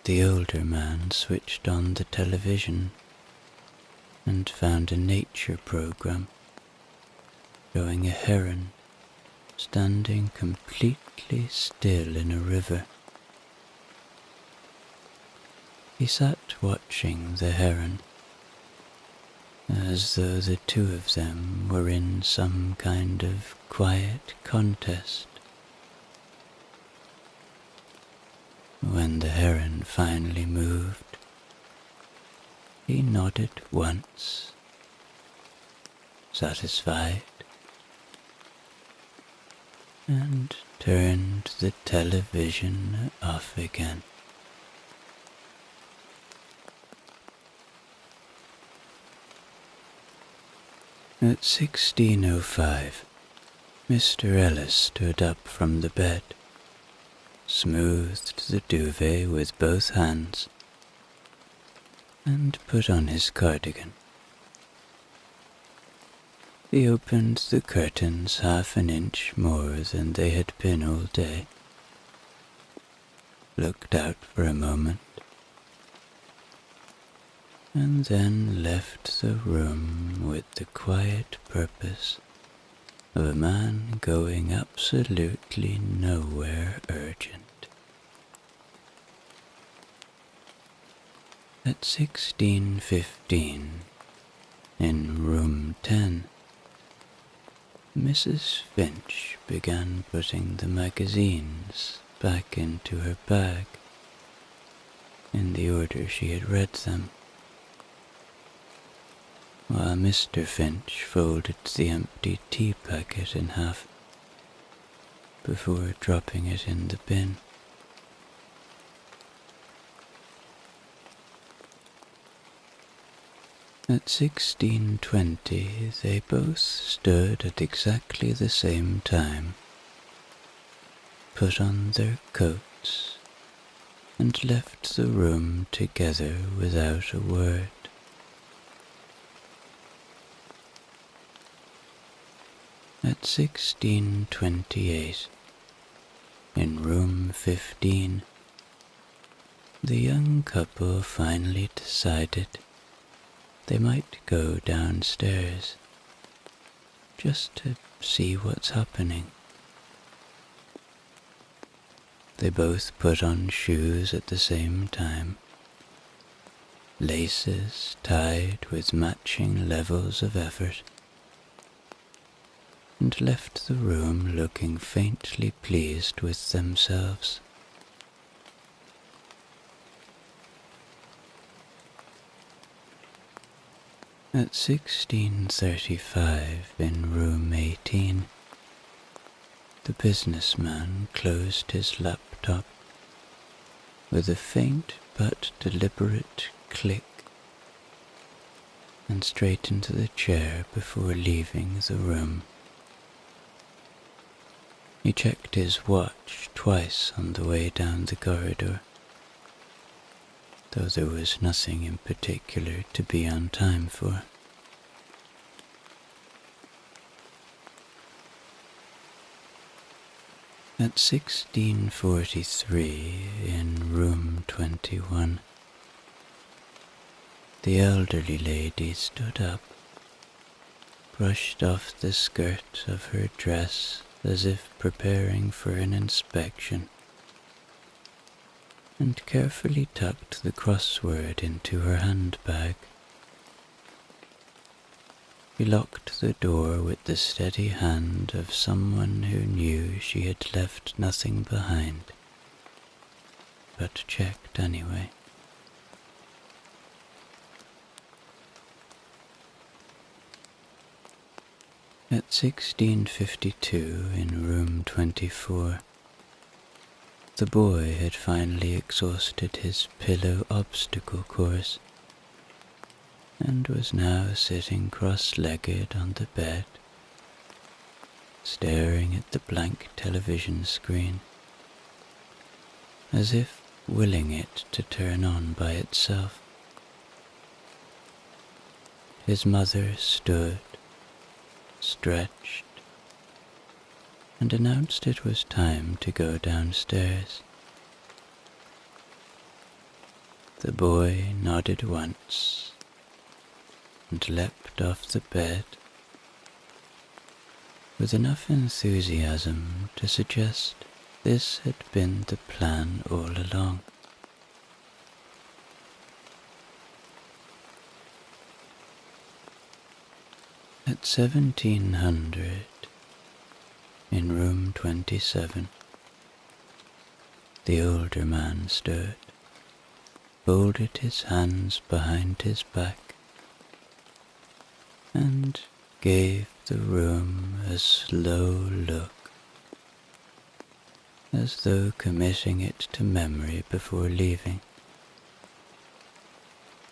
the older man switched on the television and found a nature program showing a heron standing completely still in a river. He sat watching the heron, as though the two of them were in some kind of quiet contest. When the heron finally moved, he nodded once, satisfied, and turned the television off again. At 16:05, Mr. Ellis stood up from the bed, smoothed the duvet with both hands, and put on his cardigan. He opened the curtains half an inch more than they had been all day, looked out for a moment, and then left the room with the quiet purpose of a man going absolutely nowhere urgent. At 16:15, in room 10, Mrs. Finch began putting the magazines back into her bag in the order she had read them, while Mr. Finch folded the empty tea packet in half before dropping it in the bin. At 16:20, they both stood at exactly the same time, put on their coats, and left the room together without a word. At 16:28, in room 15, the young couple finally decided they might go downstairs just to see what's happening. They both put on shoes at the same time, laces tied with matching levels of effort, and left the room looking faintly pleased with themselves. At 16:35, in room 18, the businessman closed his laptop with a faint but deliberate click and straightened the chair before leaving the room. He checked his watch twice on the way down the corridor, though there was nothing in particular to be on time for. At 16:43, in room 21, the elderly lady stood up, brushed off the skirt of her dress as if preparing for an inspection, and carefully tucked the crossword into her handbag. She locked the door with the steady hand of someone who knew she had left nothing behind, but checked anyway. At 16:52 in room 24, the boy had finally exhausted his pillow obstacle course and was now sitting cross-legged on the bed, staring at the blank television screen, as if willing it to turn on by itself. His mother stood, stretched, and announced it was time to go downstairs. The boy nodded once and leapt off the bed with enough enthusiasm to suggest this had been the plan all along. At 1700, in room 27, the older man stood, folded his hands behind his back, and gave the room a slow look, as though committing it to memory before leaving.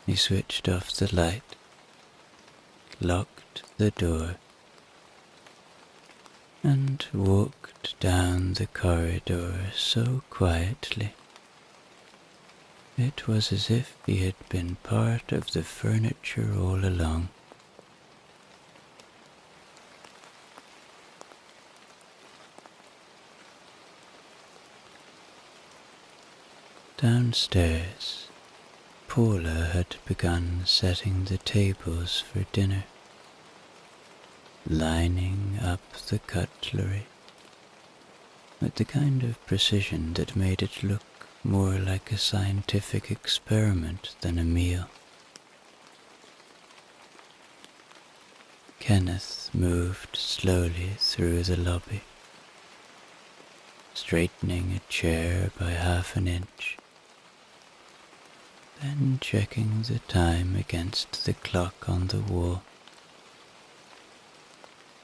He switched off the light, locked the door, and walked down the corridor so quietly. It was as if he had been part of the furniture all along. Downstairs, Paula had begun setting the tables for dinner, lining up the cutlery with the kind of precision that made it look more like a scientific experiment than a meal. Kenneth moved slowly through the lobby, straightening a chair by half an inch, then checking the time against the clock on the wall,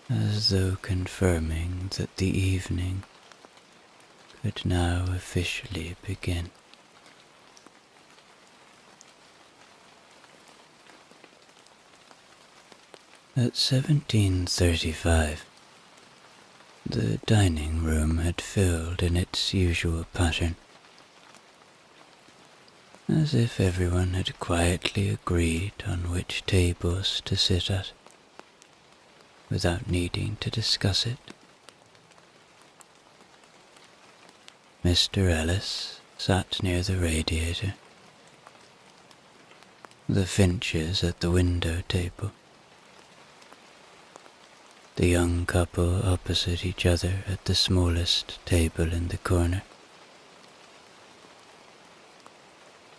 as though confirming that the evening could now officially begin. At 17:35, the dining room had filled in its usual pattern, as if everyone had quietly agreed on which tables to sit at, without needing to discuss it. Mr. Ellis sat near the radiator, the Finches at the window table, the young couple opposite each other at the smallest table in the corner.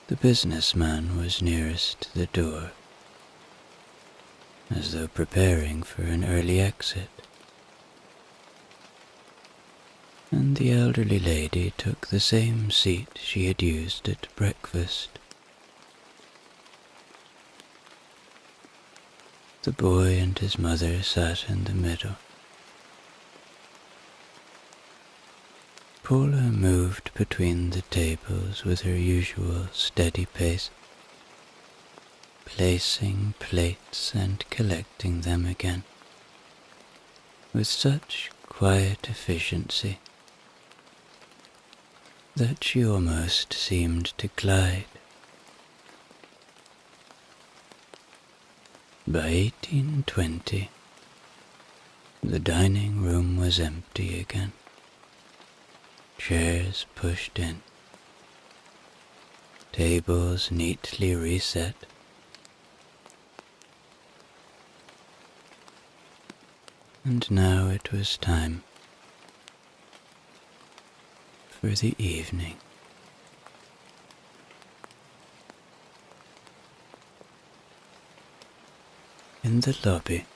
The businessman was nearest the door, as though preparing for an early exit, and the elderly lady took the same seat she had used at breakfast. The boy and his mother sat in the middle. Paula moved between the tables with her usual steady pace, placing plates and collecting them again, with such quiet efficiency that she almost seemed to glide. By 1820, the dining room was empty again, chairs pushed in, tables neatly reset, and now it was time for the evening. In the lobby,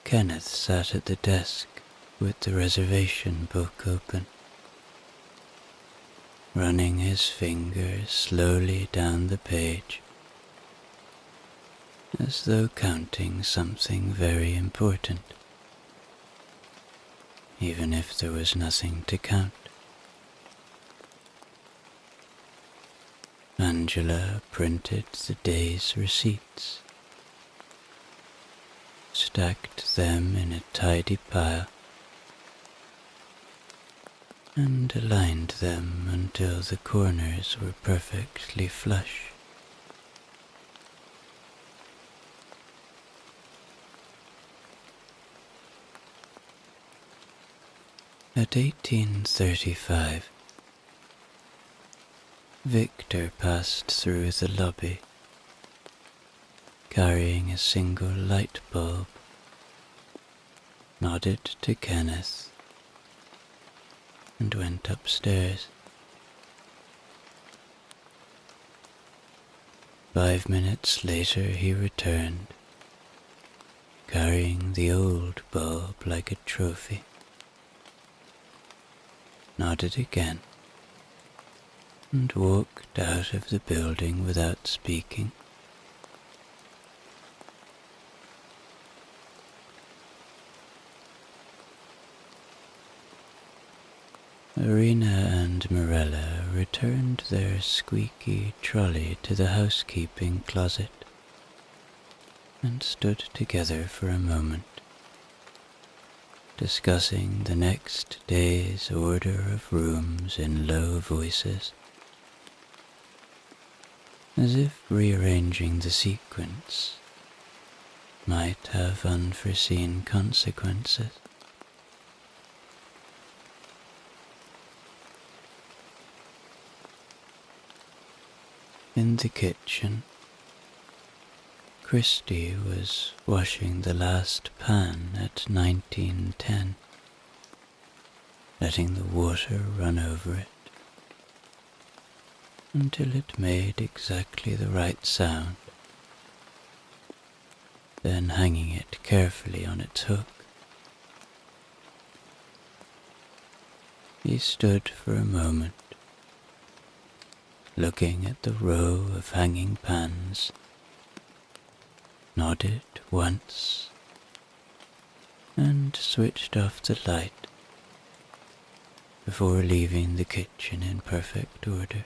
Kenneth sat at the desk with the reservation book open, running his fingers slowly down the page, as though counting something very important. even if there was nothing to count. Angela printed the day's receipts, stacked them in a tidy pile, and aligned them until the corners were perfectly flush. At 18:35, Victor passed through the lobby, carrying a single light bulb, nodded to Kenneth, and went upstairs. 5 minutes later he returned, carrying the old bulb like a trophy, nodded again, and walked out of the building without speaking. Irina and Morella returned their squeaky trolley to the housekeeping closet and stood together for a moment, discussing the next day's order of rooms in low voices, as if rearranging the sequence might have unforeseen consequences. In the kitchen, Christy was washing the last pan at 1910, letting the water run over it until it made exactly the right sound, then hanging it carefully on its hook. He stood for a moment, looking at the row of hanging pans, nodded once, and switched off the light before leaving the kitchen in perfect order.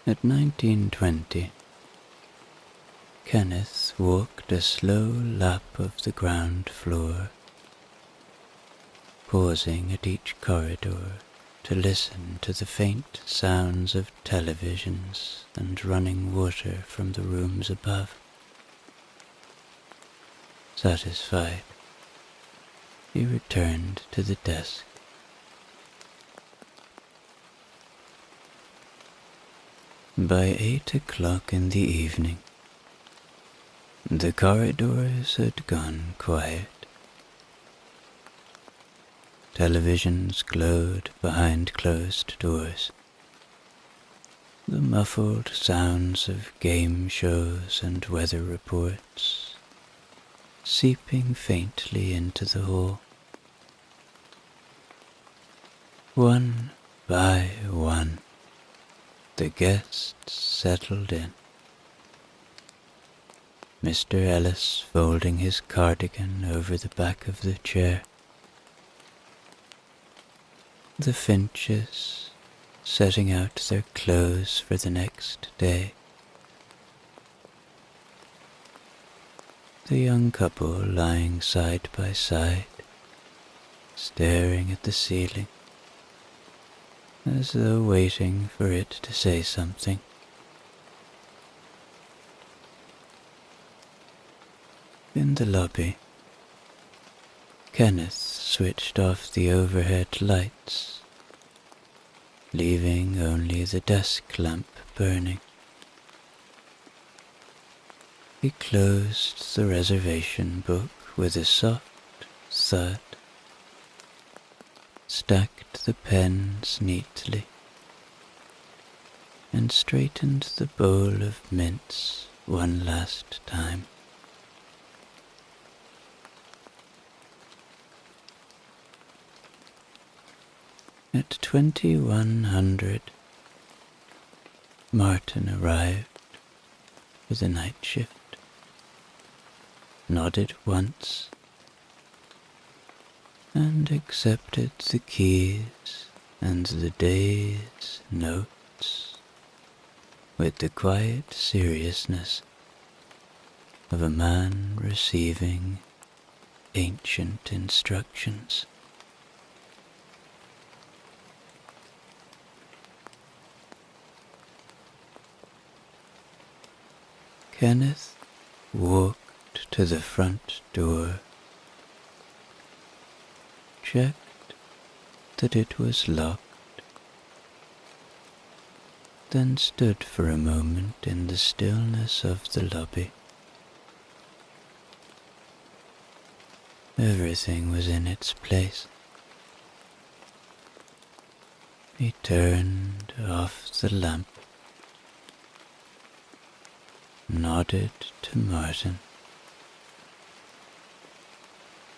At 19:20, Kenneth walked a slow lap of the ground floor, pausing at each corridor to listen to the faint sounds of televisions and running water from the rooms above. Satisfied, he returned to the desk. By 8 o'clock in the evening, the corridors had gone quiet. Televisions glowed behind closed doors. The muffled sounds of game shows and weather reports seeping faintly into the hall. One by one, the guests settled in. Mr. Ellis folding his cardigan over the back of the chair. The Finches setting out their clothes for the next day. The young couple lying side by side, staring at the ceiling, as though waiting for it to say something. In the lobby, Kenneth switched off the overhead lights, leaving only the desk lamp burning. He closed the reservation book with a soft thud, stacked the pens neatly, and straightened the bowl of mints one last time. At 2100, Martin arrived for the night shift, nodded once, and accepted the keys and the day's notes with the quiet seriousness of a man receiving ancient instructions. Kenneth walked to the front door, checked that it was locked, then stood for a moment in the stillness of the lobby. Everything was in its place. He turned off the lamp, nodded to Martin,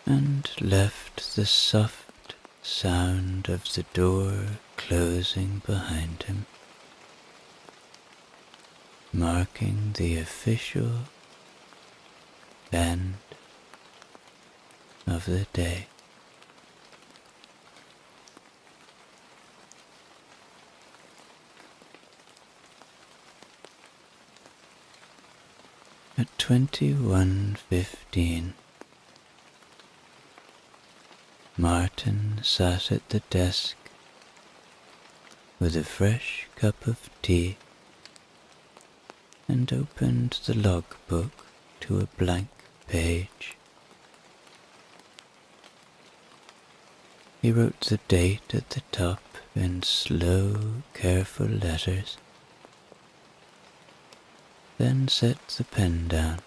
and left the soft sound of the door closing behind him, marking the official end of the day. At 21:15, Martin sat at the desk with a fresh cup of tea and opened the logbook to a blank page. He wrote the date at the top in slow, careful letters, then set the pen down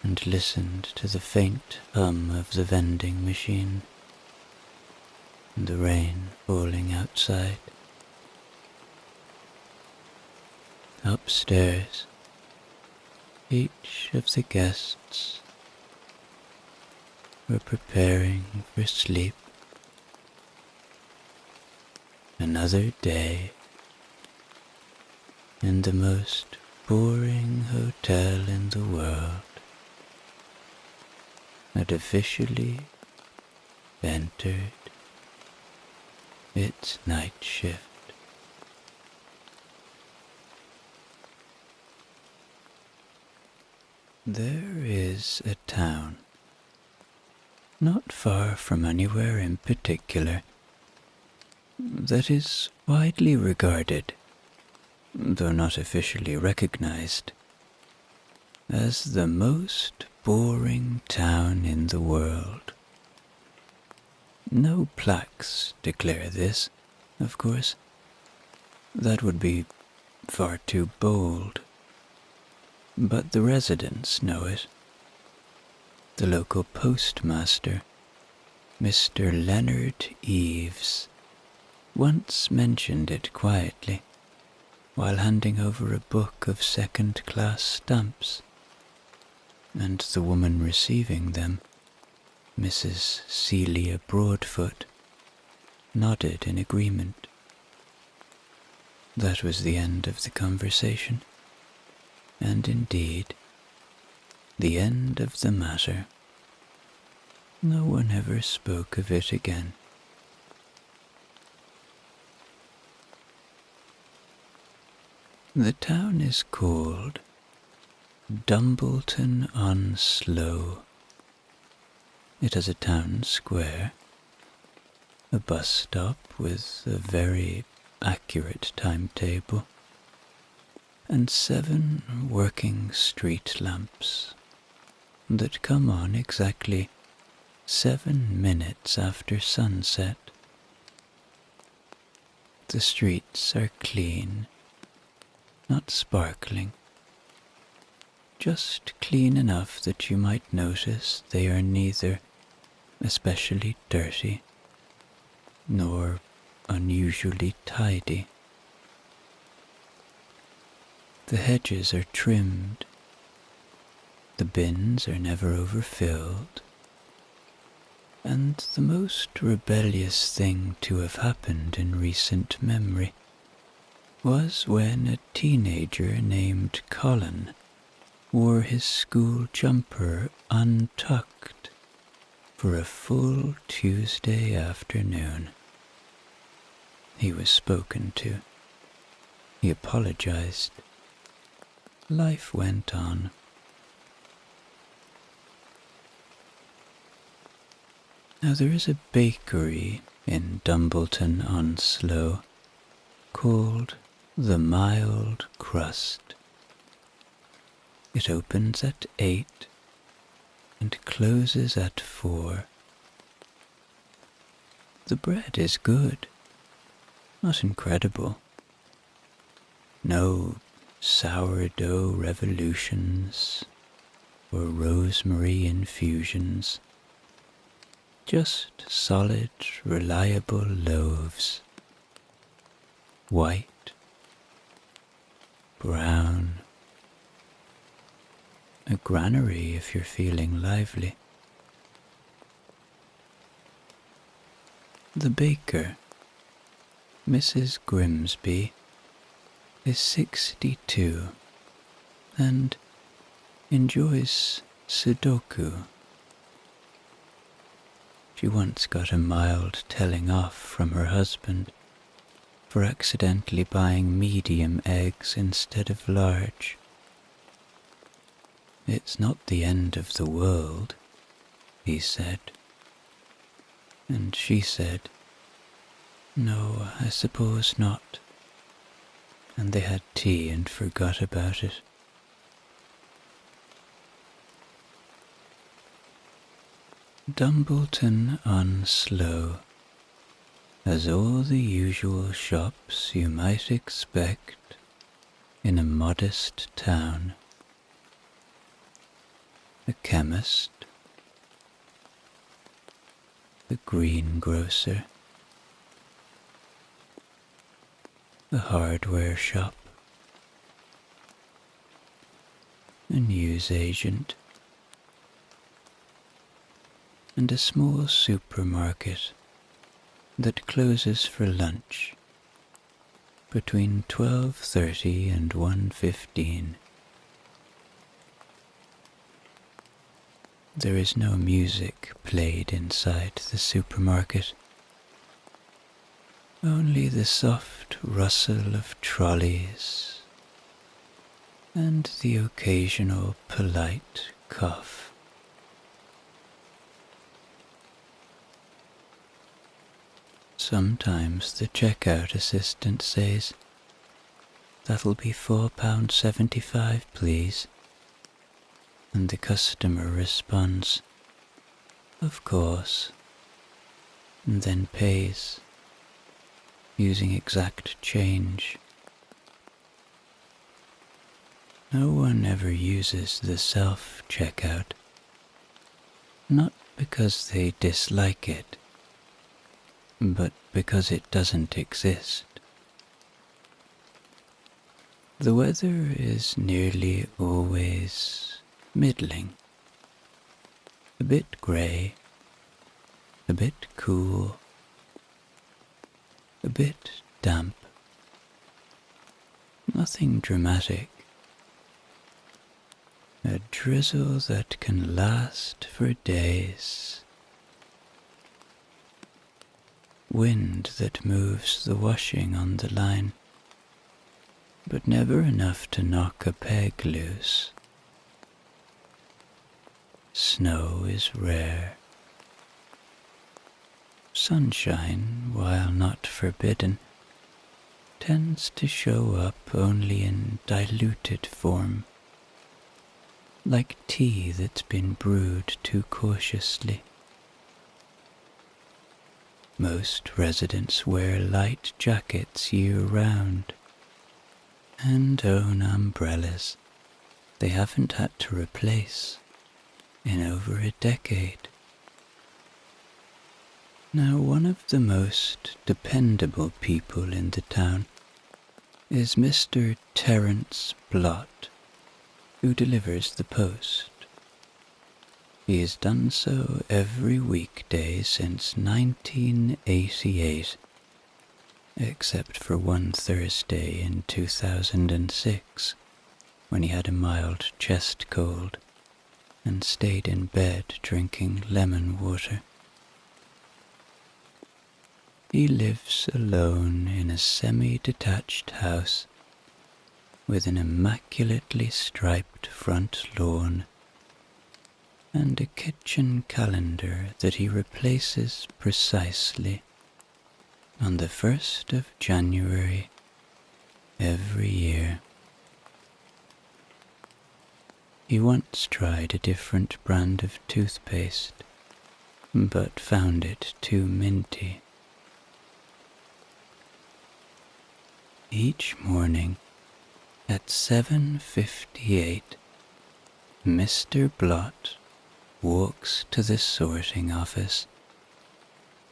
and listened to the faint hum of the vending machine and the rain falling outside. Upstairs, each of the guests were preparing for sleep. Another day in the most boring hotel in the world had officially entered its night shift. There is a town not far from anywhere in particular that is widely regarded, though not officially recognized, as the most boring town in the world. No plaques declare this, of course. That would be far too bold. But the residents know it. The local postmaster, Mr. Leonard Eves, once mentioned it quietly while handing over a book of second-class stamps, and the woman receiving them, Mrs. Celia Broadfoot, nodded in agreement. That was the end of the conversation, and indeed, the end of the matter. No one ever spoke of it again. The town is called Dumbleton-on-Sloe. It has a town square, a bus stop with a very accurate timetable, and 7 working street lamps that come on exactly 7 minutes after sunset. The streets are clean, not sparkling, just clean enough that you might notice they are neither especially dirty nor unusually tidy. The hedges are trimmed, the bins are never overfilled, and the most rebellious thing to have happened in recent memory was when a teenager named Colin wore his school jumper untucked for a full Tuesday afternoon. He was spoken to. He apologized. Life went on. Now there is a bakery in Dumbleton-on-Sloe called the Mild Crust. It opens at 8 and closes at 4. The bread is good, not incredible. No sourdough revolutions or rosemary infusions. Just solid, reliable loaves. White, brown. A granary if you're feeling lively. The baker, Mrs. Grimsby, is 62 and enjoys Sudoku. She once got a mild telling off from her husband for accidentally buying medium eggs instead of large. It's not the end of the world, he said. And she said, no, I suppose not. And they had tea and forgot about it. Dumbleton-on-Sloe has all the usual shops you might expect in a modest town. A chemist, a greengrocer, a hardware shop, a newsagent, and a small supermarket that closes for lunch between 12:30 and 1:15. There is no music played inside the supermarket, only the soft rustle of trolleys and the occasional polite cough. Sometimes the checkout assistant says, "That'll be £4.75, please." And the customer responds, "Of course," and then pays, using exact change. No one ever uses the self-checkout, not because they dislike it, but because it doesn't exist. The weather is nearly always middling, a bit grey, a bit cool, a bit damp. Nothing dramatic. A drizzle that can last for days. Wind that moves the washing on the line, but never enough to knock a peg loose. Snow is rare. Sunshine, while not forbidden, tends to show up only in diluted form, like tea that's been brewed too cautiously. Most residents wear light jackets year-round and own umbrellas they haven't had to replace in over a decade. Now, one of the most dependable people in the town is Mr. Terence Blott, who delivers the post. He has done so every weekday since 1988, except for one Thursday in 2006 when he had a mild chest cold and stayed in bed drinking lemon water. He lives alone in a semi-detached house with an immaculately striped front lawn and a kitchen calendar that he replaces precisely on the 1st of January every year. He once tried a different brand of toothpaste, but found it too minty. Each morning at 7:58, Mr. Blott walks to the sorting office,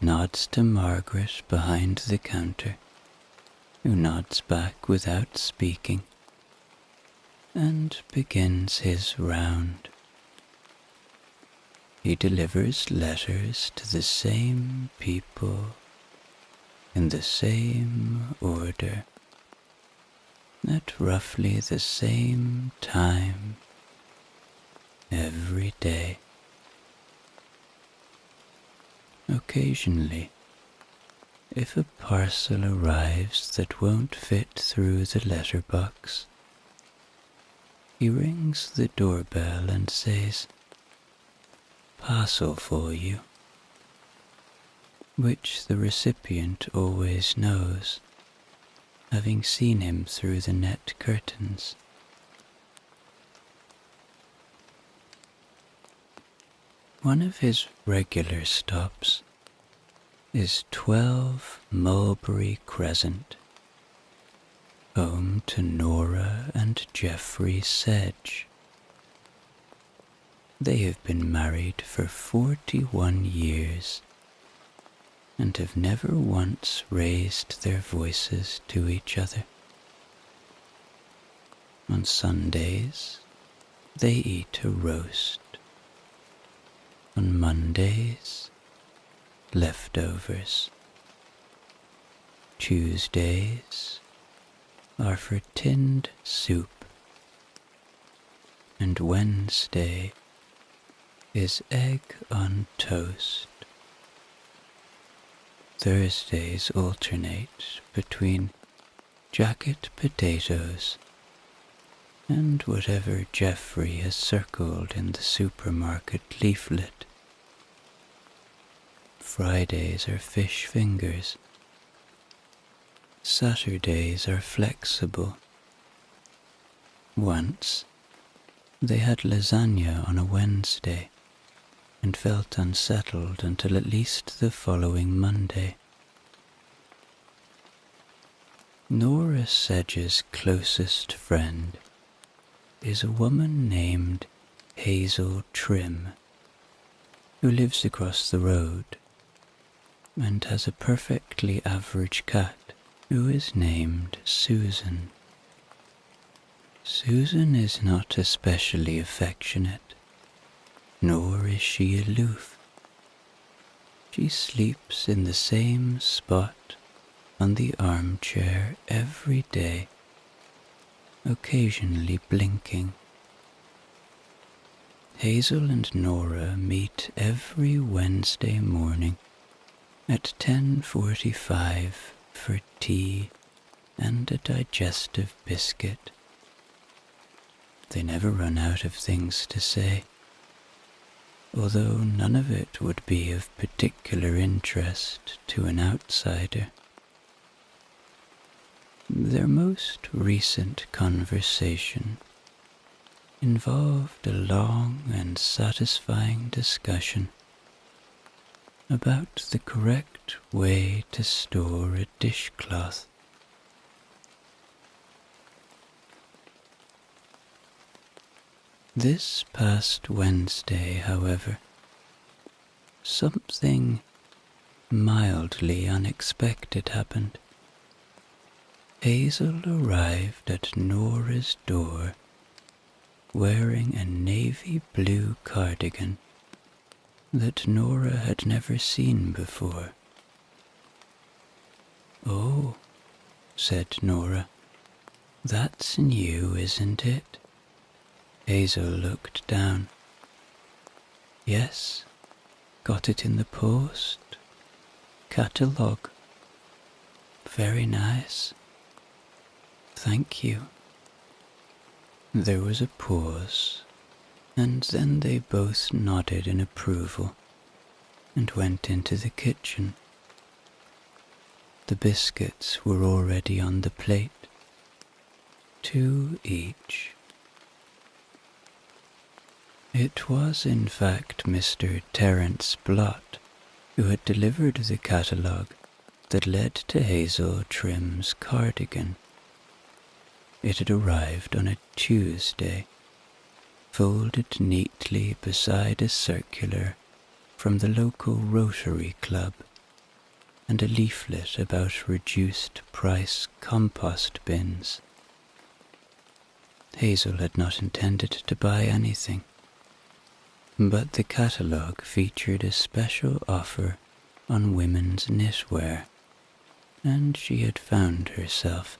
nods to Margaret behind the counter, who nods back without speaking, and begins his round. He delivers letters to the same people in the same order at roughly the same time every day. Occasionally, if a parcel arrives that won't fit through the letterbox, he rings the doorbell and says, "Parcel for you," which the recipient always knows, having seen him through the net curtains. One of his regular stops is 12 Mulberry Crescent, home to Nora and Geoffrey Sedge. They have been married for 41 years and have never once raised their voices to each other. On Sundays, they eat a roast. On Mondays, leftovers. Tuesdays are for tinned soup, and Wednesday is egg on toast. Thursdays alternate between jacket potatoes and whatever Geoffrey has circled in the supermarket leaflet. Fridays are fish fingers. Saturdays are flexible. Once, they had lasagna on a Wednesday and felt unsettled until at least the following Monday. Nora Sedge's closest friend is a woman named Hazel Trim, who lives across the road and has a perfectly average cat who is named Susan. Susan is not especially affectionate, nor is she aloof. She sleeps in the same spot on the armchair every day, occasionally blinking. Hazel and Nora meet every Wednesday morning at 10:45 for tea and a digestive biscuit. They never run out of things to say, although none of it would be of particular interest to an outsider. Their most recent conversation involved a long and satisfying discussion about the correct way to store a dishcloth. This past Wednesday, however, something mildly unexpected happened. Hazel arrived at Nora's door wearing a navy blue cardigan that Nora had never seen before. "Oh," said Nora, "that's new, isn't it?" Hazel looked down. "Yes, got it in the post. Catalogue. Very nice. Thank you." There was a pause, and then they both nodded in approval and went into the kitchen. The biscuits were already on the plate, 2 each. It was in fact Mr. Terence Blott who had delivered the catalogue that led to Hazel Trim's cardigan. It had arrived on a Tuesday, folded neatly beside a circular from the local Rotary Club and a leaflet about reduced price compost bins. Hazel had not intended to buy anything, but the catalogue featured a special offer on women's knitwear, and she had found herself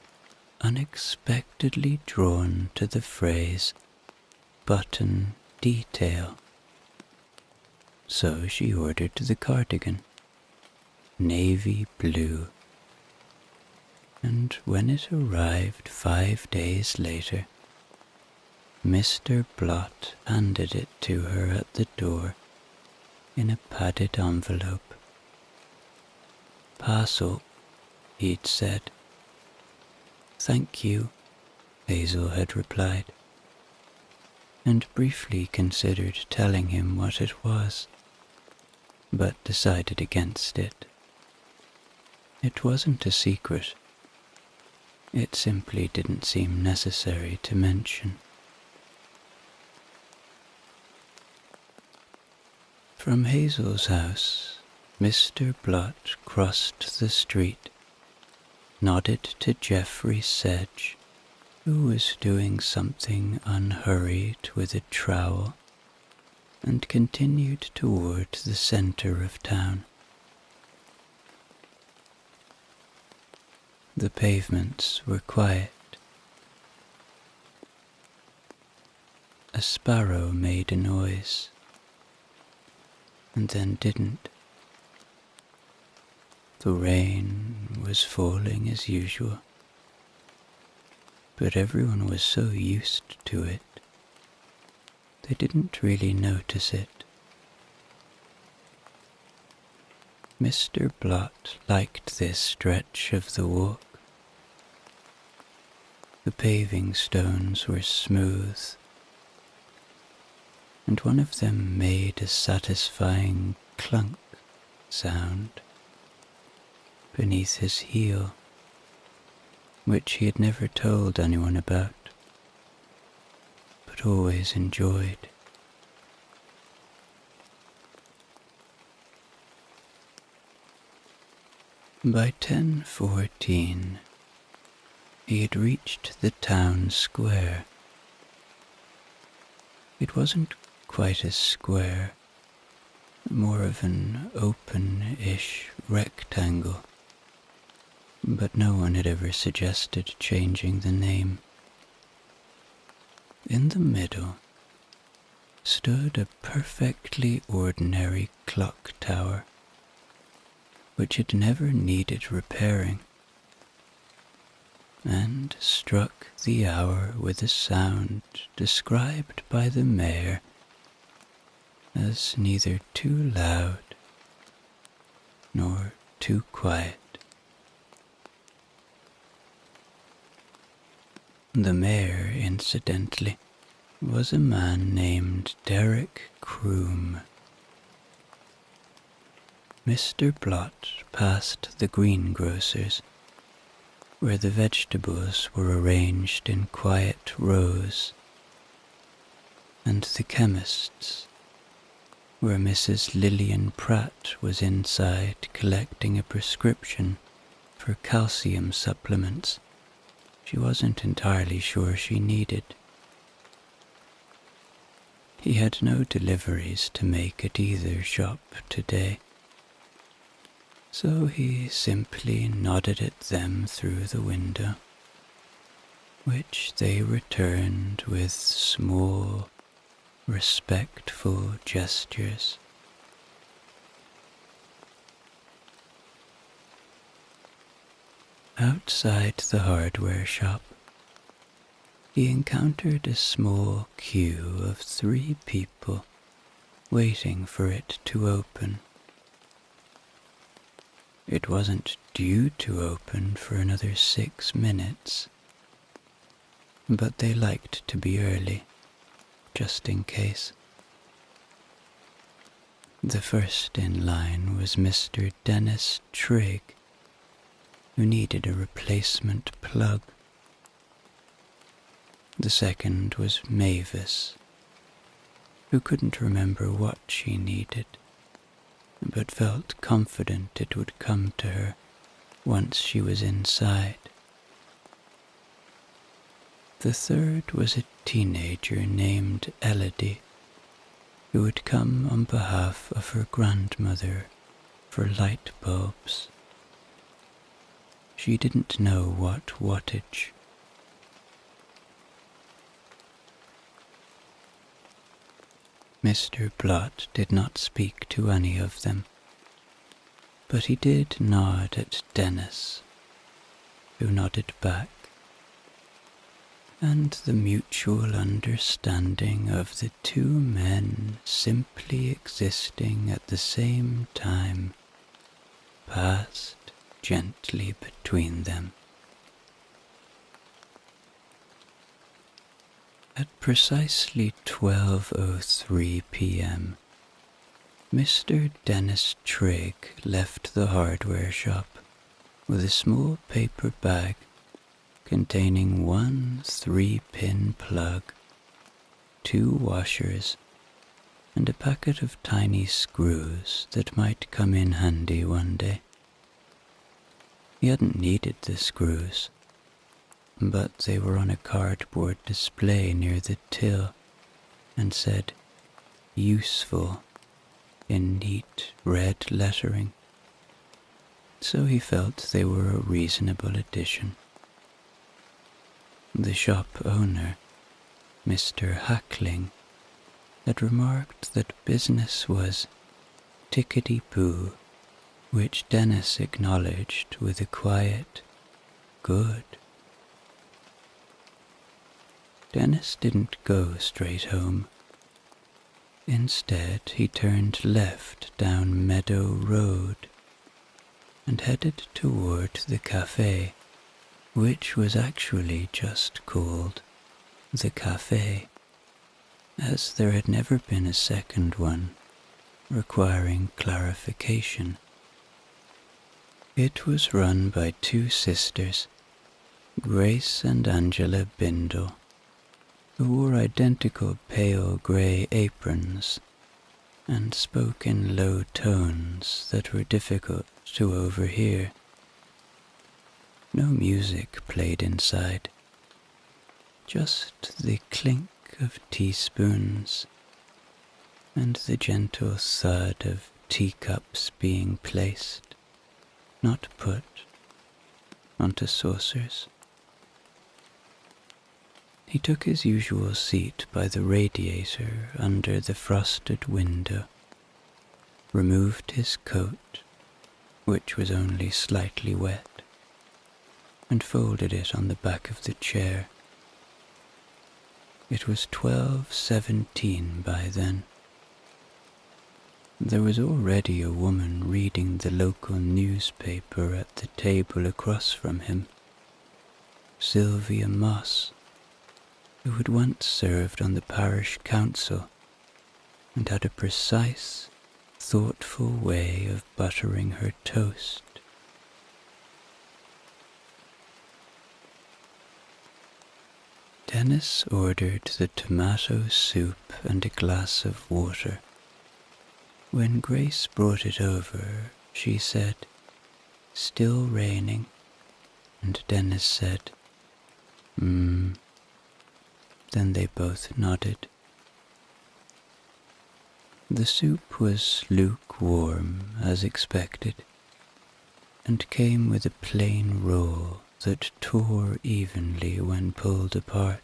unexpectedly drawn to the phrase button detail. So she ordered the cardigan, navy blue, and when it arrived 5 days later, Mr. Blott handed it to her at the door in a padded envelope. "Parcel," he'd said. "Thank you," Hazel had replied, and briefly considered telling him what it was, but decided against it. It wasn't a secret. It simply didn't seem necessary to mention. From Hazel's house, Mr. Blott crossed the street, nodded to Geoffrey Sedge, who was doing something unhurried with a trowel, and continued toward the center of town. The pavements were quiet. A sparrow made a noise, and then didn't. The rain was falling as usual, but everyone was so used to it, they didn't really notice it. Mr. Blott liked this stretch of the walk. The paving stones were smooth, and one of them made a satisfying clunk sound beneath his heel, which he had never told anyone about, but always enjoyed. By 10:14, he had reached the town square. It wasn't quite a square, more of an open-ish rectangle, but no one had ever suggested changing the name. In the middle stood a perfectly ordinary clock tower, which had never needed repairing, and struck the hour with a sound described by the mayor as neither too loud nor too quiet. The mayor, incidentally, was a man named Derek Croom. Mr. Blott passed the greengrocer's, where the vegetables were arranged in quiet rows, and the chemist's, where Mrs. Lillian Pratt was inside collecting a prescription for calcium supplements she wasn't entirely sure she needed. He had no deliveries to make at either shop today. So he simply nodded at them through the window, which they returned with small, respectful gestures. Outside the hardware shop, he encountered a small queue of 3 people waiting for it to open. It wasn't due to open for another 6 minutes, but they liked to be early, just in case. The first in line was Mr. Dennis Trigg, who needed a replacement plug. The second was Mavis, who couldn't remember what she needed, but felt confident it would come to her once she was inside. The third was a teenager named Elodie, who had come on behalf of her grandmother for light bulbs. She didn't know what wattage. Mr. Blott did not speak to any of them, but he did nod at Dennis, who nodded back, and the mutual understanding of the 2 men simply existing at the same time passed gently between them. At precisely 12:03 p.m., Mr. Dennis Trigg left the hardware shop with a small paper bag containing 1 3-pin plug, 2 washers, and a packet of tiny screws that might come in handy one day. He hadn't needed the screws, but they were on a cardboard display near the till and said "useful" in neat red lettering, so he felt they were a reasonable addition. The shop owner, Mr. Hackling, had remarked that business was tickety-boo, which Dennis acknowledged with a quiet "good." Dennis didn't go straight home. Instead, he turned left down Meadow Road and headed toward the cafe, which was actually just called the cafe, as there had never been a second one requiring clarification. It was run by 2 sisters, Grace and Angela Bindle, who wore identical pale grey aprons and spoke in low tones that were difficult to overhear. No music played inside, just the clink of teaspoons and the gentle thud of teacups being placed, not put, onto saucers. He took his usual seat by the radiator under the frosted window, removed his coat, which was only slightly wet, and folded it on the back of the chair. It was 12:17 by then. There was already a woman reading the local newspaper at the table across from him, Sylvia Moss, who had once served on the parish council and had a precise, thoughtful way of buttering her toast. Dennis ordered the tomato soup and a glass of water. When Grace brought it over, she said, "Still raining?" And Dennis said, Then they both nodded. The soup was lukewarm, as expected, and came with a plain roll that tore evenly when pulled apart.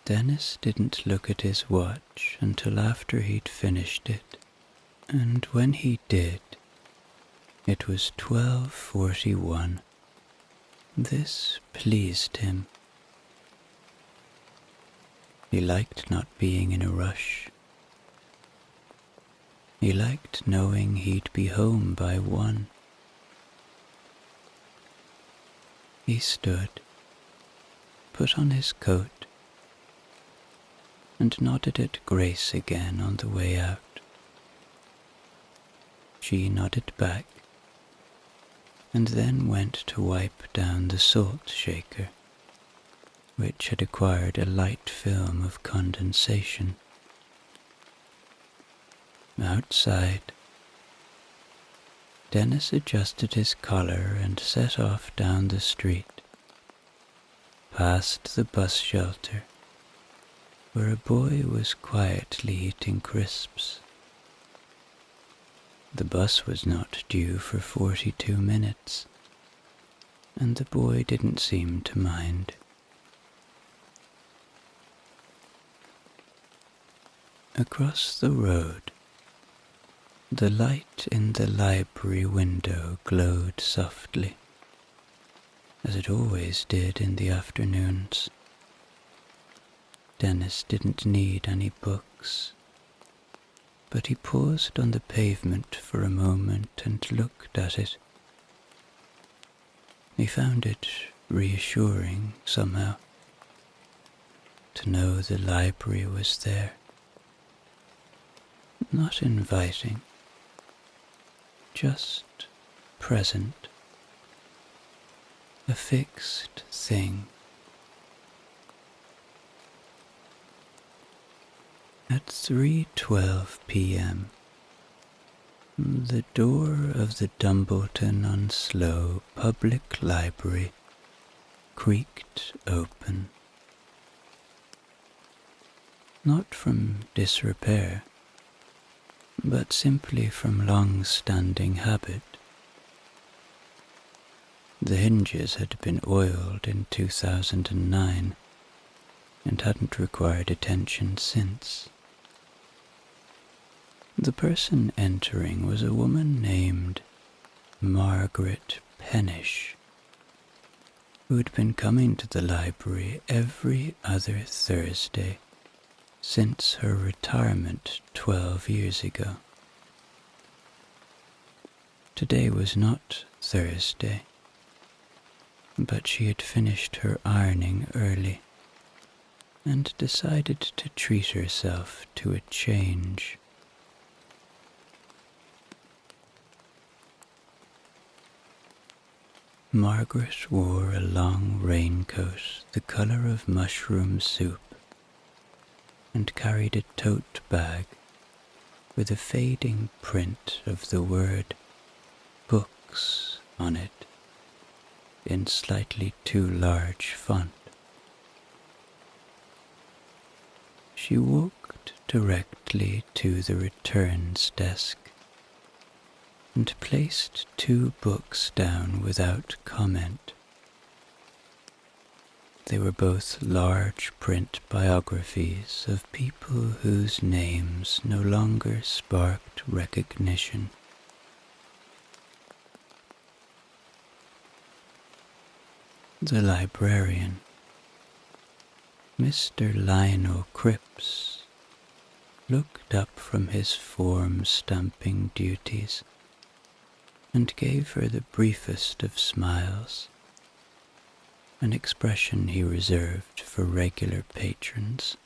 Dennis didn't look at his watch until after he'd finished it, and when he did, it was 12:41. This pleased him. He liked not being in a rush. He liked knowing he'd be home by 1. He stood, put on his coat, and nodded at Grace again on the way out. She nodded back, and then went to wipe down the salt shaker, which had acquired a light film of condensation. Outside, Dennis adjusted his collar and set off down the street, past the bus shelter, where a boy was quietly eating crisps. The bus was not due for 42 minutes, and the boy didn't seem to mind. Across the road, the light in the library window glowed softly, as it always did in the afternoons. Dennis didn't need any books, but he paused on the pavement for a moment and looked at it. He found it reassuring somehow to know the library was there. Not inviting, just present, a fixed thing. At 3:12 p.m., the door of the Dumbleton-on-Sloe Public Library creaked open. Not from disrepair, but simply from long-standing habit. The hinges had been oiled in 2009 and hadn't required attention since. The person entering was a woman named Margaret Pennish, who had been coming to the library every other Thursday since her retirement 12 years ago. Today was not Thursday, but she had finished her ironing early and decided to treat herself to a change. Margaret wore a long raincoat the color of mushroom soup and carried a tote bag with a fading print of the word books on it in slightly too large font. She walked directly to the returns desk and placed 2 books down without comment. They were both large print biographies of people whose names no longer sparked recognition. The librarian, Mr. Lionel Cripps, looked up from his form-stamping duties and gave her the briefest of smiles, an expression he reserved for regular patrons.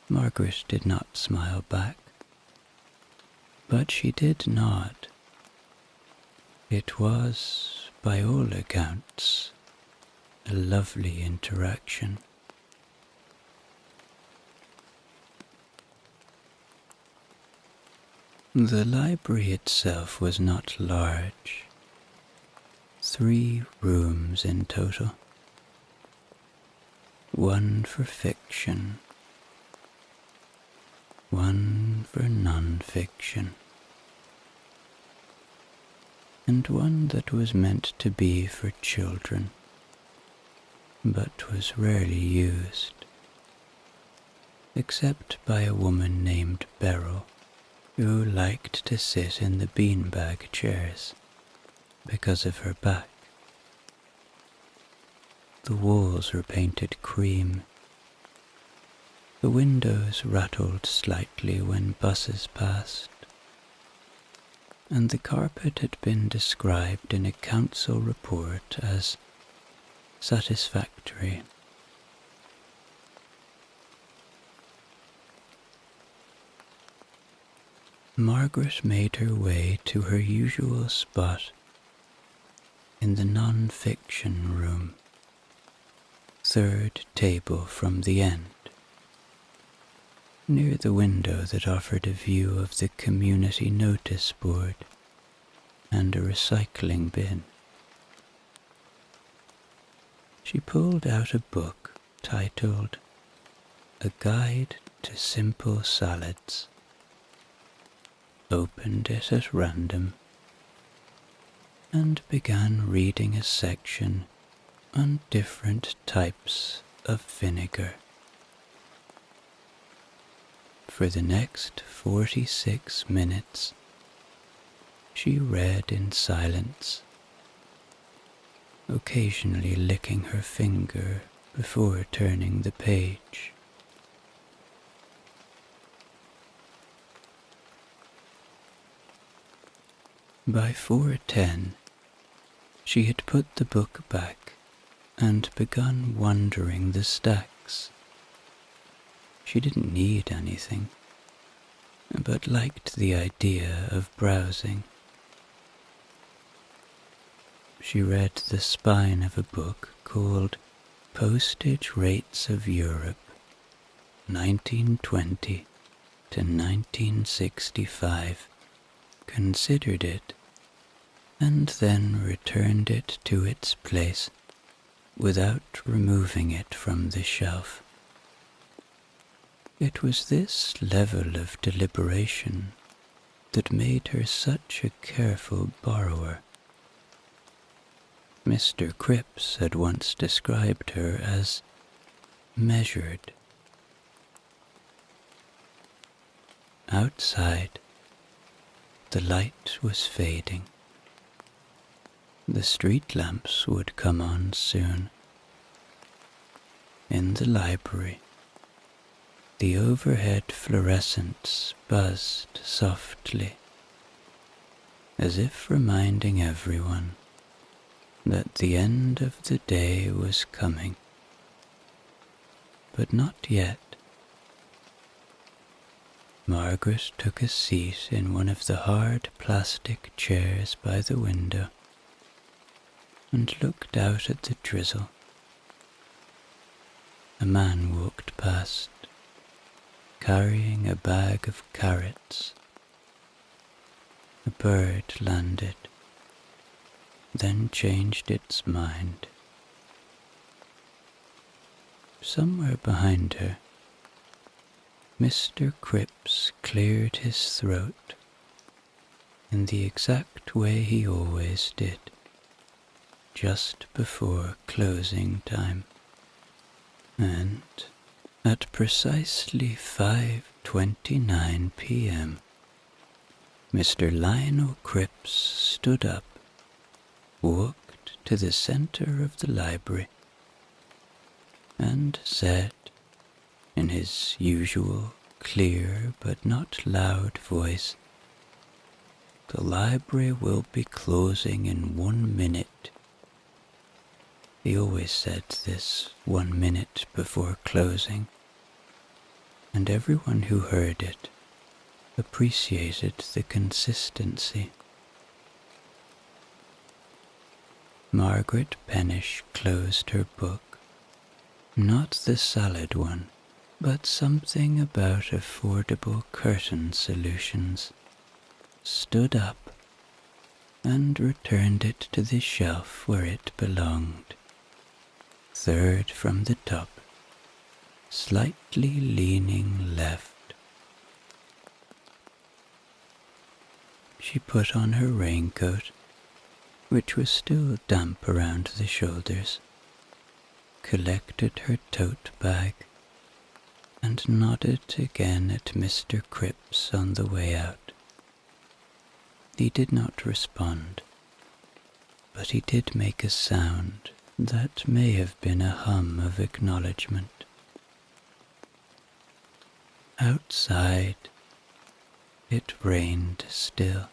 Margaret did not smile back, but she did nod. It was, by all accounts, a lovely interaction. The library itself was not large. 3 rooms in total. 1 for fiction, 1 for non-fiction, and one that was meant to be for children, but was rarely used, except by a woman named Beryl, who liked to sit in the beanbag chairs because of her back. The walls were painted cream. The windows rattled slightly when buses passed, and the carpet had been described in a council report as satisfactory. Margaret made her way to her usual spot in the non-fiction room, third table from the end, near the window that offered a view of the community notice board and a recycling bin. She pulled out a book titled A Guide to Simple Salads, opened it at random, and began reading a section on different types of vinegar. For the next 46 minutes, she read in silence, occasionally licking her finger before turning the page. By 4:10, she had put the book back and begun wandering the stacks. She didn't need anything, but liked the idea of browsing. She read the spine of a book called Postage Rates of Europe, 1920 to 1965, considered it, and then returned it to its place without removing it from the shelf. It was this level of deliberation that made her such a careful borrower. Mr. Cripps had once described her as measured. Outside, the light was fading. The street lamps would come on soon. In the library, the overhead fluorescents buzzed softly, as if reminding everyone that the end of the day was coming. But not yet. Margaret took a seat in one of the hard plastic chairs by the window and looked out at the drizzle. A man walked past, carrying a bag of carrots. A bird landed, then changed its mind. Somewhere behind her, Mr. Cripps cleared his throat in the exact way he always did, just before closing time, and at precisely 5:29 p.m., Mr. Lionel Cripps stood up, walked to the center of the library, and said, in his usual clear but not loud voice, "The library will be closing in 1 minute." He always said this 1 minute before closing, and everyone who heard it appreciated the consistency. Margaret Pennish closed her book, not the salad one, but something about affordable curtain solutions, stood up, and returned it to the shelf where it belonged, third from the top, slightly leaning left. She put on her raincoat which was still damp around the shoulders, collected her tote bag and nodded again at Mr. Cripps on the way out. He did not respond, but he did make a sound that may have been a hum of acknowledgement. Outside, it rained still,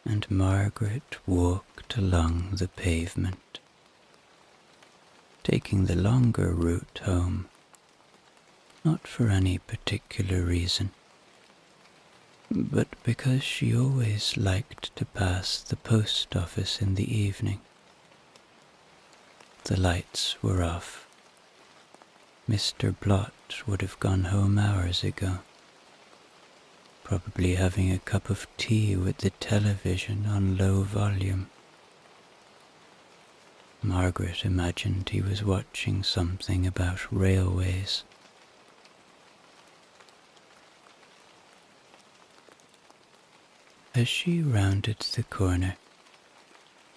and Margaret walked along the pavement, taking the longer route home, not for any particular reason, but because she always liked to pass the post office in the evening. The lights were off. Mr. Blott would have gone home hours ago, probably having a cup of tea with the television on low volume. Margaret imagined he was watching something about railways. As she rounded the corner,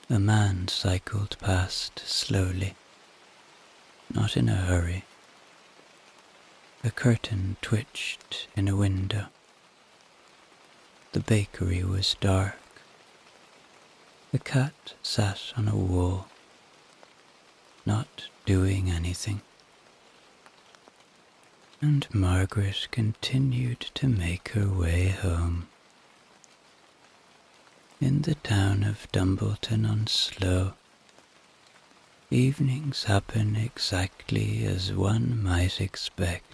a man cycled past slowly, not in a hurry. A curtain twitched in a window. The bakery was dark. The cat sat on a wall, not doing anything. And Margaret continued to make her way home. In the town of Dumbleton-on-Sloe, evenings happen exactly as one might expect.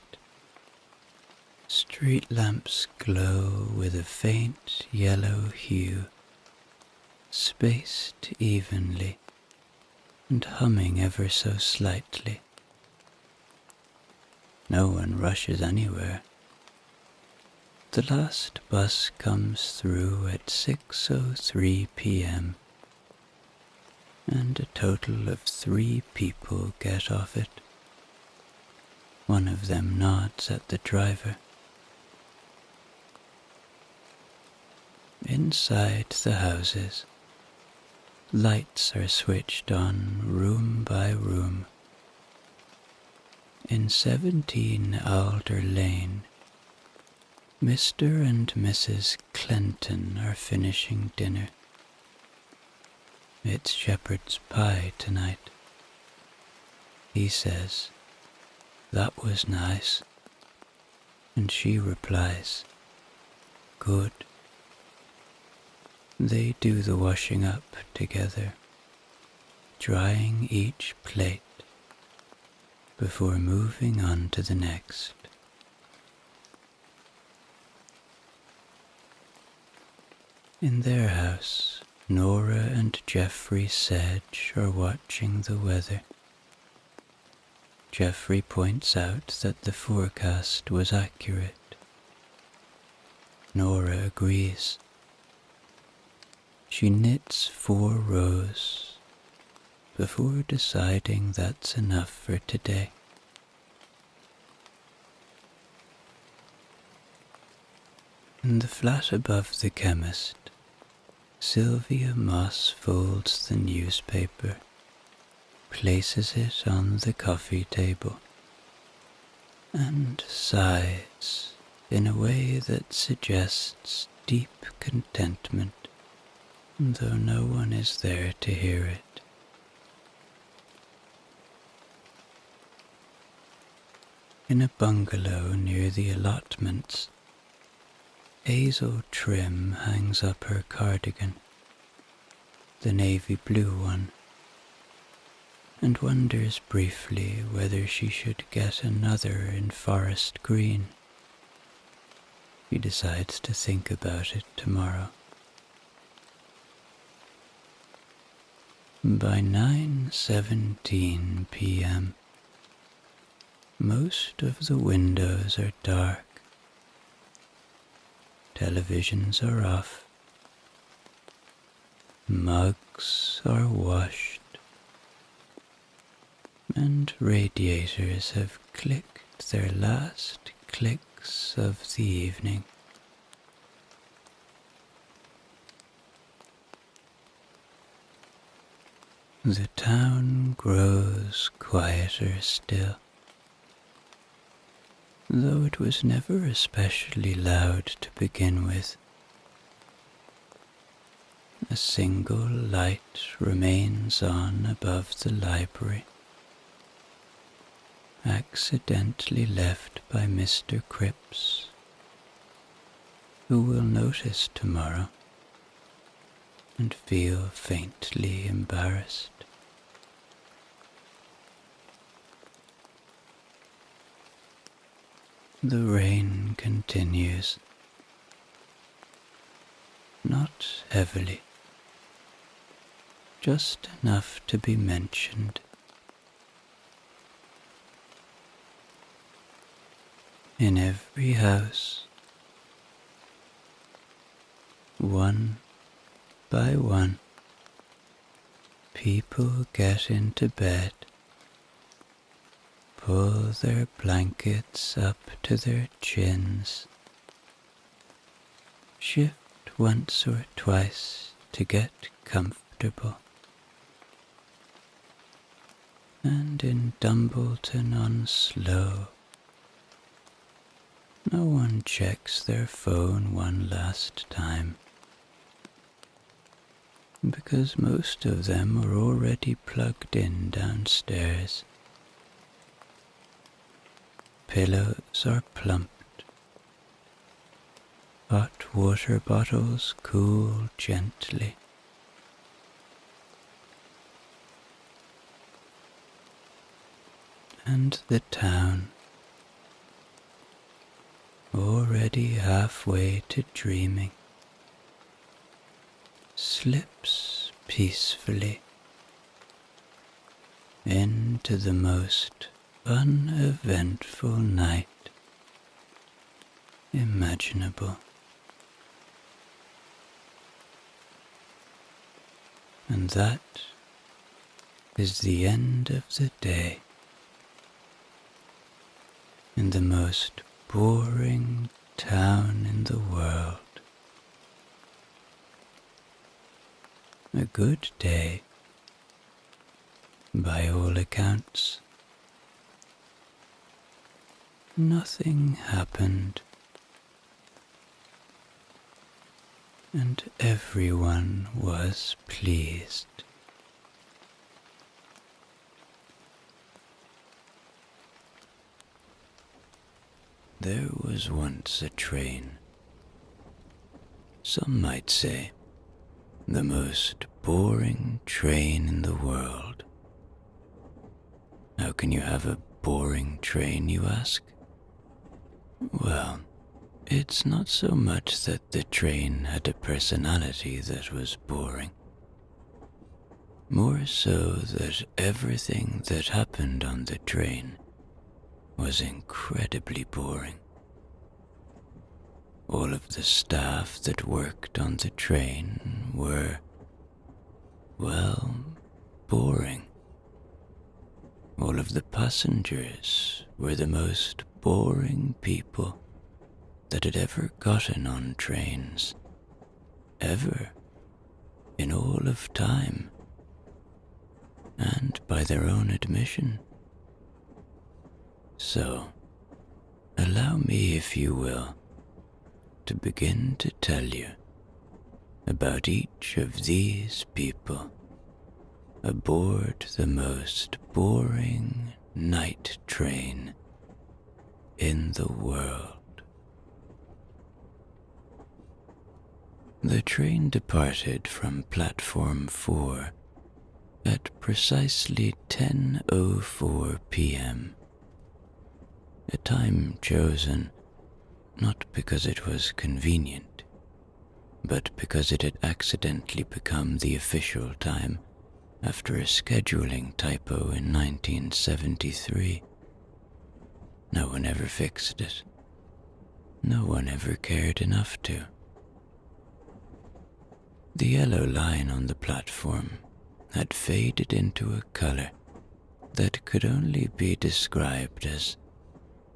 Street lamps glow with a faint yellow hue, spaced evenly and humming ever so slightly. No one rushes anywhere. The last bus comes through at 6:03 p.m. and a total of 3 people get off it. One of them nods at the driver. Inside the houses, lights are switched on room by room. In 17 Alder Lane, Mr. and Mrs. Clinton are finishing dinner. It's shepherd's pie tonight. He says, "That was nice." And she replies, "Good." They do the washing up together, drying each plate before moving on to the next. In their house, Nora and Geoffrey Sedge are watching the weather. Geoffrey points out that the forecast was accurate. Nora agrees. She knits 4 rows before deciding that's enough for today. In the flat above the chemist, Sylvia Moss folds the newspaper, places it on the coffee table, and sighs in a way that suggests deep contentment, though no one is there to hear it. In a bungalow near the allotments, Hazel Trim hangs up her cardigan, the navy blue one, and wonders briefly whether she should get another in forest green. She decides to think about it tomorrow. By 9:17 p.m., most of the windows are dark. Televisions are off. Mugs are washed. And radiators have clicked their last clicks of the evening. The town grows quieter still, though it was never especially loud to begin with. A single light remains on above the library, accidentally left by Mr. Cripps, who will notice tomorrow and feel faintly embarrassed. The rain continues, not heavily, just enough to be mentioned. In every house, one by one, people get into bed, pull their blankets up to their chins, shift once or twice to get comfortable. And in Dumbleton-on-Sloe, no one checks their phone one last time, because most of them are already plugged in downstairs. Pillows are plumped, hot water bottles cool gently. And the town, already halfway to dreaming, slips peacefully into the most uneventful night imaginable. And that is the end of the day in the most boring town in the world. A good day, by all accounts. Nothing happened, and everyone was pleased. There was once a train. Some might say the most boring train in the world. How can you have a boring train, you ask? Well, it's not so much that the train had a personality that was boring. More so that everything that happened on the train was incredibly boring. All of the staff that worked on the train were, well, boring. All of the passengers were the most boring people that had ever gotten on trains, ever, in all of time, and by their own admission. So, allow me, if you will, to begin to tell you about each of these people aboard the most boring night train in the world. The train departed from Platform 4 at precisely 10:04 p.m., a time chosen not because it was convenient, but because it had accidentally become the official time after a scheduling typo in 1973. No one ever fixed it. No one ever cared enough to. The yellow line on the platform had faded into a color that could only be described as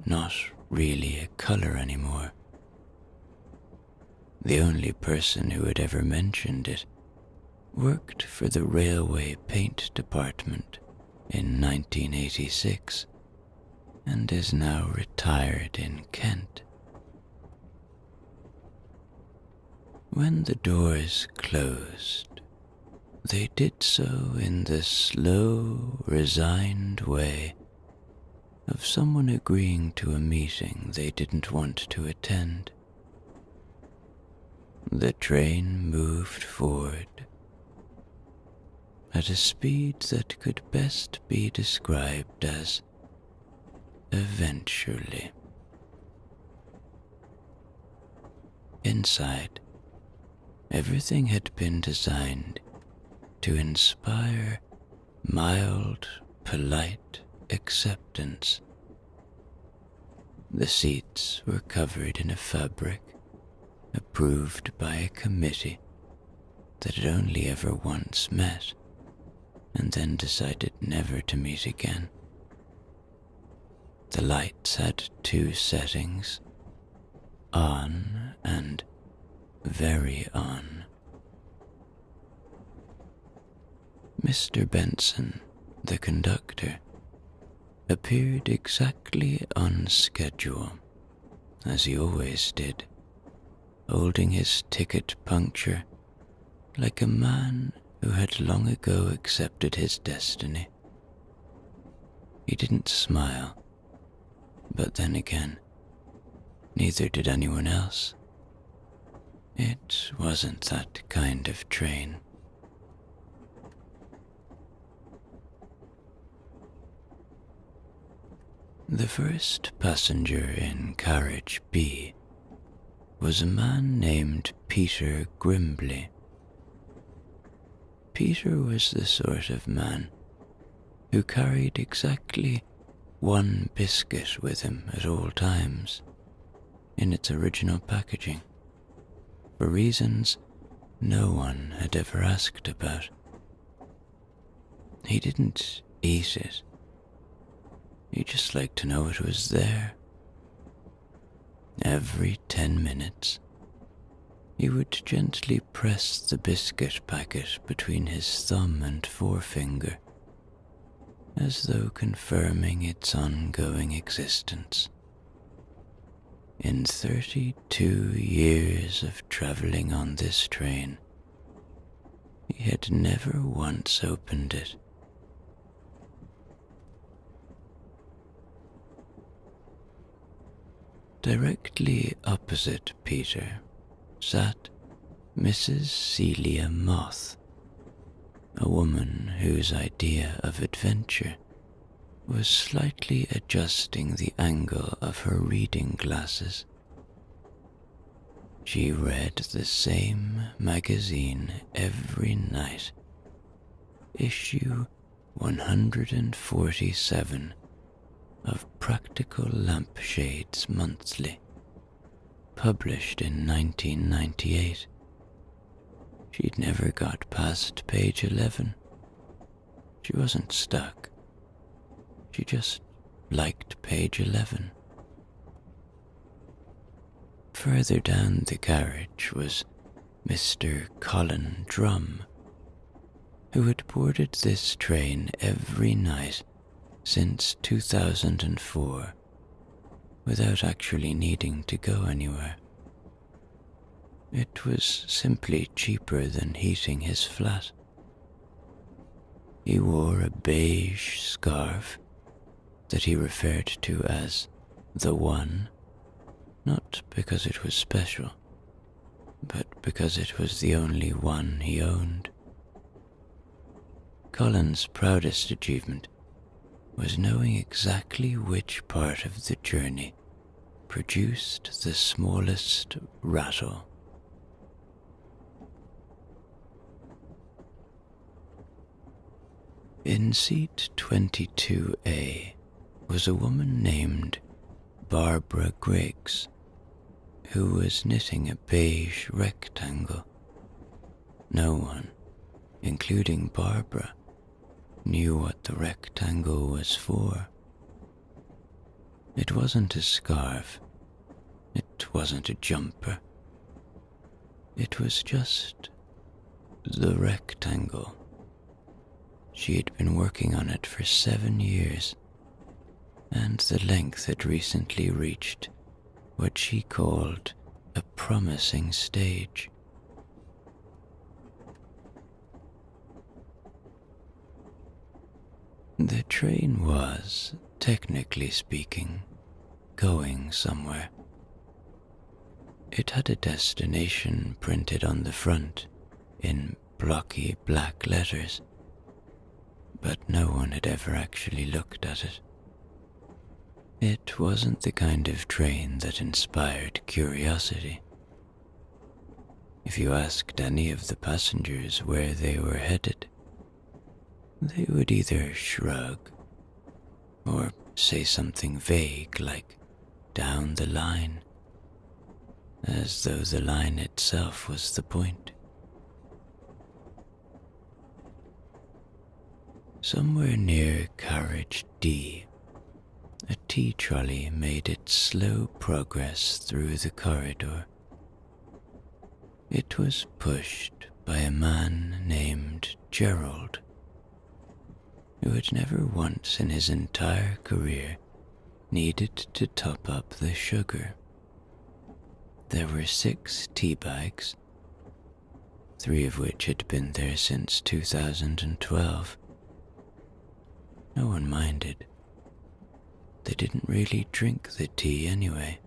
not really a color anymore. The only person who had ever mentioned it worked for the railway paint department in 1986 and is now retired in Kent. When the doors closed, they did so in the slow, resigned way of someone agreeing to a meeting they didn't want to attend. The train moved forward at a speed that could best be described as eventually. Inside, everything had been designed to inspire mild, polite acceptance. The seats were covered in a fabric approved by a committee that had only ever once met and then decided never to meet again. The lights had two settings, on and very on. Mr. Benson, the conductor, appeared exactly on schedule, as he always did, holding his ticket puncture like a man who had long ago accepted his destiny. He didn't smile, but then again, neither did anyone else. It wasn't that kind of train. The first passenger in carriage B was a man named Peter Grimbley. Peter was the sort of man who carried exactly one biscuit with him at all times, in its original packaging, for reasons no one had ever asked about. He didn't eat it. He just liked to know it was there. Every 10 minutes, he would gently press the biscuit packet between his thumb and forefinger, as though confirming its ongoing existence. In 32 years of traveling on this train, he had never once opened it. Directly opposite Peter sat Mrs. Celia Moth, a woman whose idea of adventure was slightly adjusting the angle of her reading glasses. She read the same magazine every night, issue 147 of Practical Lampshades Monthly, published in 1998. She'd never got past page 11. She wasn't stuck. She just liked page 11. Further down the carriage was Mr. Colin Drum, who had boarded this train every night since 2004, without actually needing to go anywhere. It was simply cheaper than heating his flat. He wore a beige scarf that he referred to as the One, not because it was special, but because it was the only one he owned. Colin's proudest achievement was knowing exactly which part of the journey produced the smallest rattle. In seat 22A was a woman named Barbara Griggs, who was knitting a beige rectangle. No one, including Barbara, knew what the rectangle was for. It wasn't a scarf. It wasn't a jumper. It was just the rectangle. She had been working on it for 7 years, and the length had recently reached what she called a promising stage. The train was, technically speaking, going somewhere. It had a destination printed on the front in blocky black letters, but no one had ever actually looked at it. It wasn't the kind of train that inspired curiosity. If you asked any of the passengers where they were headed, they would either shrug or say something vague like down the line, as though the line itself was the point. Somewhere near carriage D, a tea trolley made its slow progress through the corridor. It was pushed by a man named Gerald, who had never once in his entire career needed to top up the sugar. There were 6 tea bags, 3 of which had been there since 2012. No one minded. They didn't really drink the tea anyway.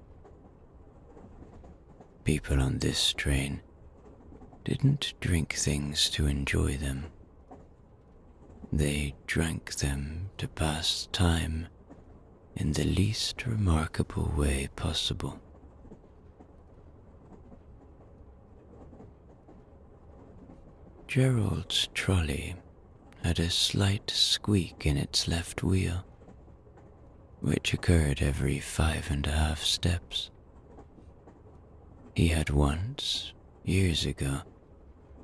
People on this train didn't drink things to enjoy them. They drank them to pass time in the least remarkable way possible. Gerald's trolley had a slight squeak in its left wheel, which occurred every 5.5 steps. He had once, years ago,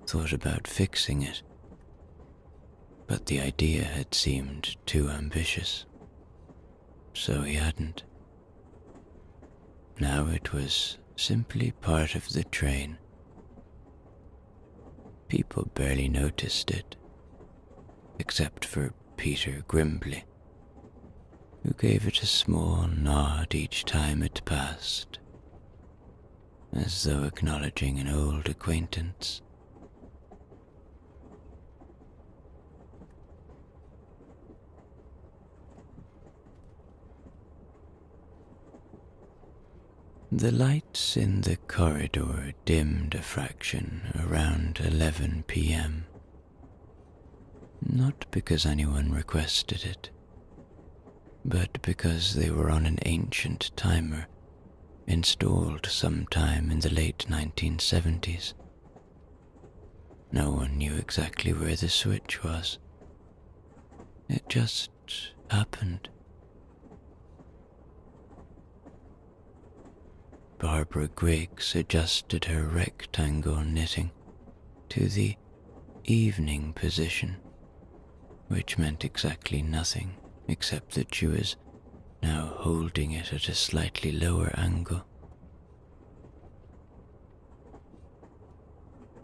thought about fixing it, but the idea had seemed too ambitious, so he hadn't. Now it was simply part of the train. People barely noticed it, except for Peter Grimbley, who gave it a small nod each time it passed, as though acknowledging an old acquaintance. The lights in the corridor dimmed a fraction around 11 p.m. Not because anyone requested it, but because they were on an ancient timer installed sometime in the late 1970s. No one knew exactly where the switch was. It just happened. Barbara Griggs adjusted her rectangle knitting to the evening position, which meant exactly nothing except that she was now holding it at a slightly lower angle.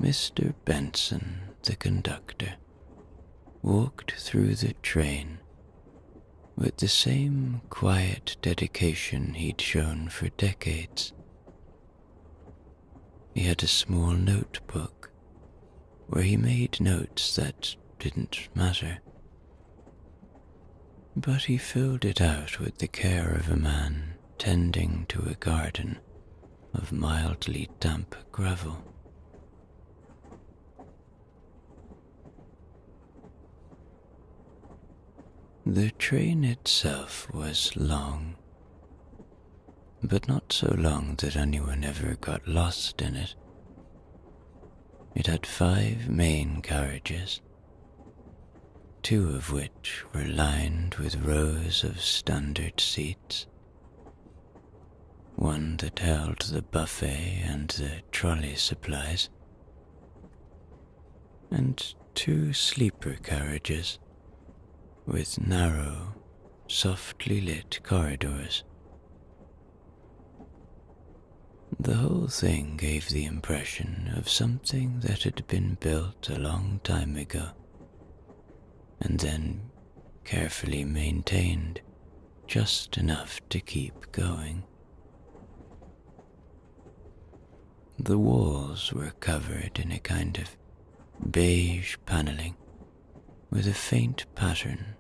Mr. Benson, the conductor, walked through the train with the same quiet dedication he'd shown for decades. He had a small notebook where he made notes that didn't matter, but he filled it out with the care of a man tending to a garden of mildly damp gravel. The train itself was long, but not so long that anyone ever got lost in it. It had 5 main carriages, 2 of which were lined with rows of standard seats, one that held the buffet and the trolley supplies, and 2 sleeper carriages with narrow, softly lit corridors. The whole thing gave the impression of something that had been built a long time ago, and then carefully maintained just enough to keep going. The walls were covered in a kind of beige paneling with a faint pattern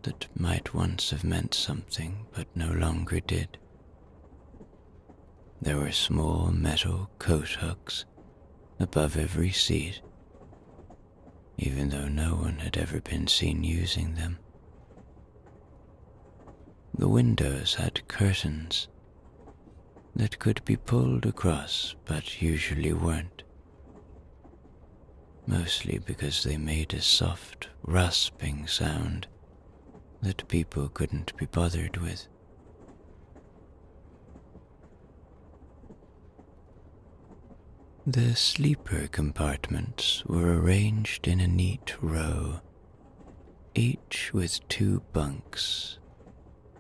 that might once have meant something but no longer did. There were small metal coat hooks above every seat, even though no one had ever been seen using them. The windows had curtains that could be pulled across but usually weren't, mostly because they made a soft, rasping sound that people couldn't be bothered with. The sleeper compartments were arranged in a neat row, each with 2 bunks,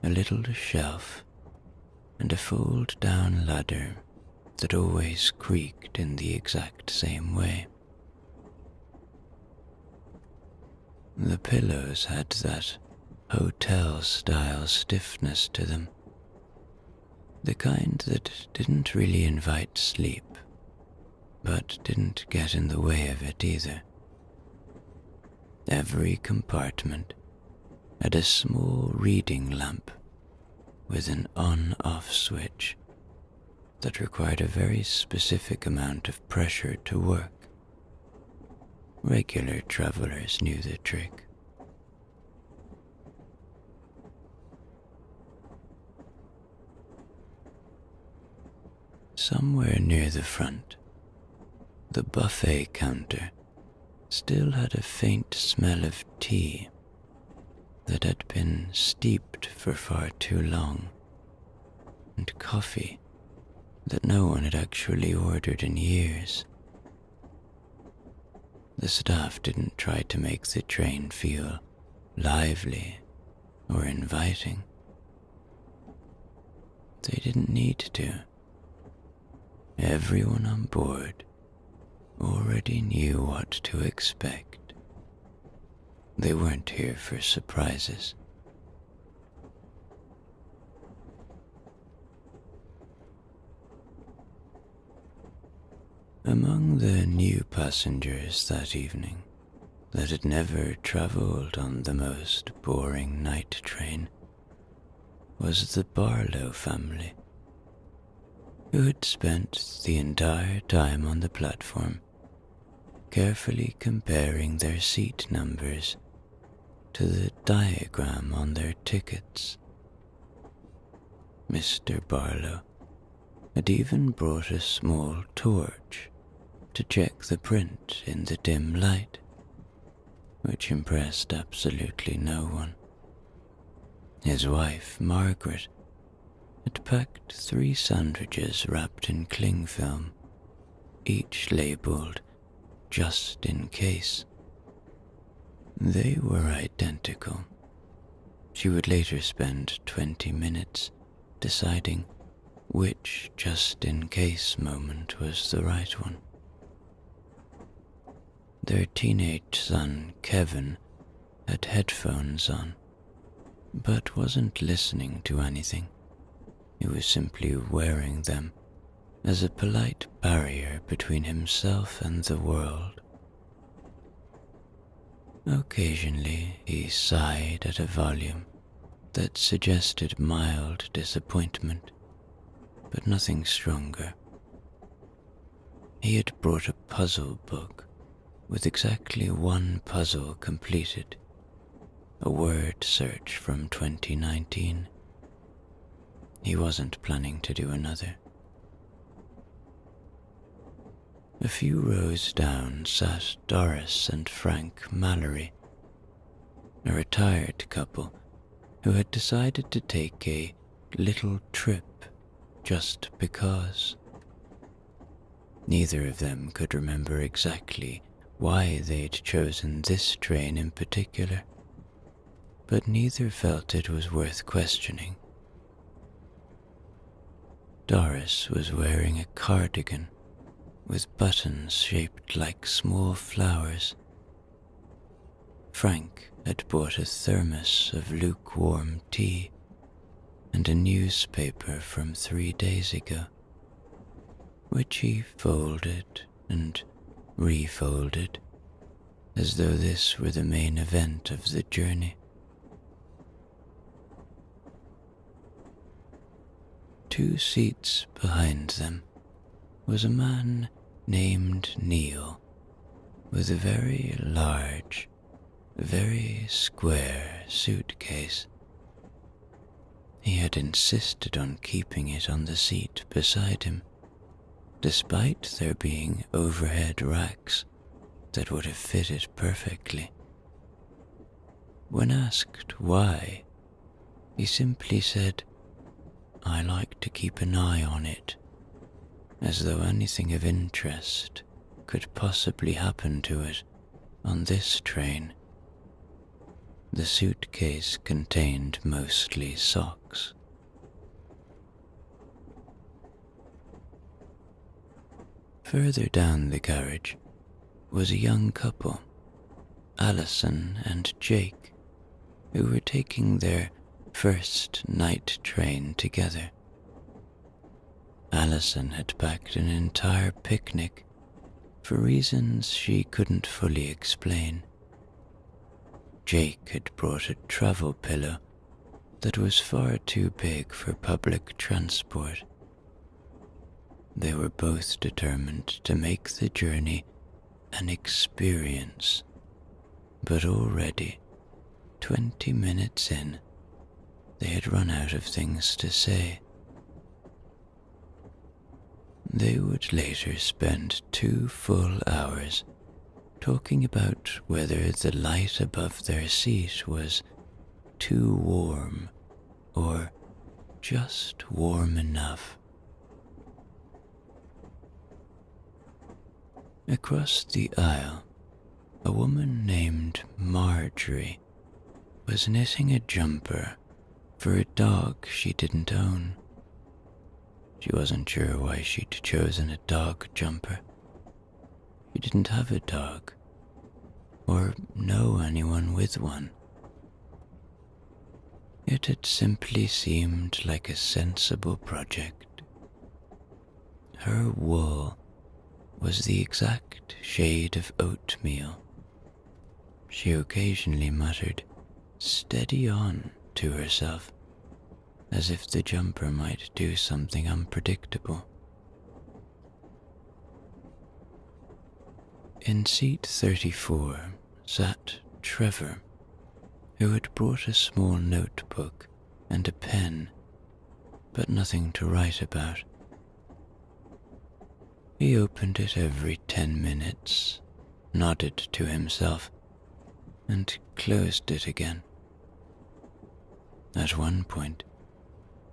a little shelf, and a fold-down ladder that always creaked in the exact same way. The pillows had that hotel-style stiffness to them, the kind that didn't really invite sleep, but didn't get in the way of it either. Every compartment had a small reading lamp with an on-off switch that required a very specific amount of pressure to work. Regular travelers knew the trick. Somewhere near the front, the buffet counter still had a faint smell of tea that had been steeped for far too long, and coffee that no one had actually ordered in years. The staff didn't try to make the train feel lively or inviting. They didn't need to. Everyone on board already knew what to expect. They weren't here for surprises. Among the new passengers that evening that had never travelled on the most boring night train was the Barlow family, who had spent the entire time on the platform carefully comparing their seat numbers to the diagram on their tickets. Mr. Barlow had even brought a small torch to check the print in the dim light, which impressed absolutely no one. His wife, Margaret, had packed 3 sandwiches wrapped in cling film, each labelled just in case. They were identical. She would later spend 20 minutes deciding which just in case moment was the right one. Their teenage son, Kevin, had headphones on, but wasn't listening to anything. He was simply wearing them as a polite barrier between himself and the world. Occasionally he sighed at a volume that suggested mild disappointment, but nothing stronger. He had brought a puzzle book with exactly 1 puzzle completed, a word search from 2019. He wasn't planning to do another. A few rows down sat Doris and Frank Mallory, a retired couple who had decided to take a little trip just because. Neither of them could remember exactly why they'd chosen this train in particular, but neither felt it was worth questioning. Doris was wearing a cardigan with buttons shaped like small flowers. Frank had bought a thermos of lukewarm tea and a newspaper from 3 days ago, which he folded and refolded as though this were the main event of the journey. 2 seats behind them was a man named Neil with a very large, very square suitcase. He had insisted on keeping it on the seat beside him, despite there being overhead racks that would have fitted perfectly. When asked why, he simply said, "I like to keep an eye on it," as though anything of interest could possibly happen to it on this train. The suitcase contained mostly socks. Further down the carriage was a young couple, Allison and Jake, who were taking their first night train together. Allison had packed an entire picnic for reasons she couldn't fully explain. Jake had brought a travel pillow that was far too big for public transport. They were both determined to make the journey an experience, but already, 20 minutes in, they had run out of things to say. They would later spend 2 full hours talking about whether the light above their seat was too warm or just warm enough. Across the aisle, a woman named Marjorie was knitting a jumper for a dog she didn't own. She wasn't sure why she'd chosen a dog jumper. She didn't have a dog, or know anyone with one. It had simply seemed like a sensible project. Her wool was the exact shade of oatmeal. She occasionally muttered, "Steady on," to herself, as if the jumper might do something unpredictable. In seat 34 sat Trevor, who had brought a small notebook and a pen, but nothing to write about. He opened it every 10 minutes, nodded to himself, and closed it again. At one point,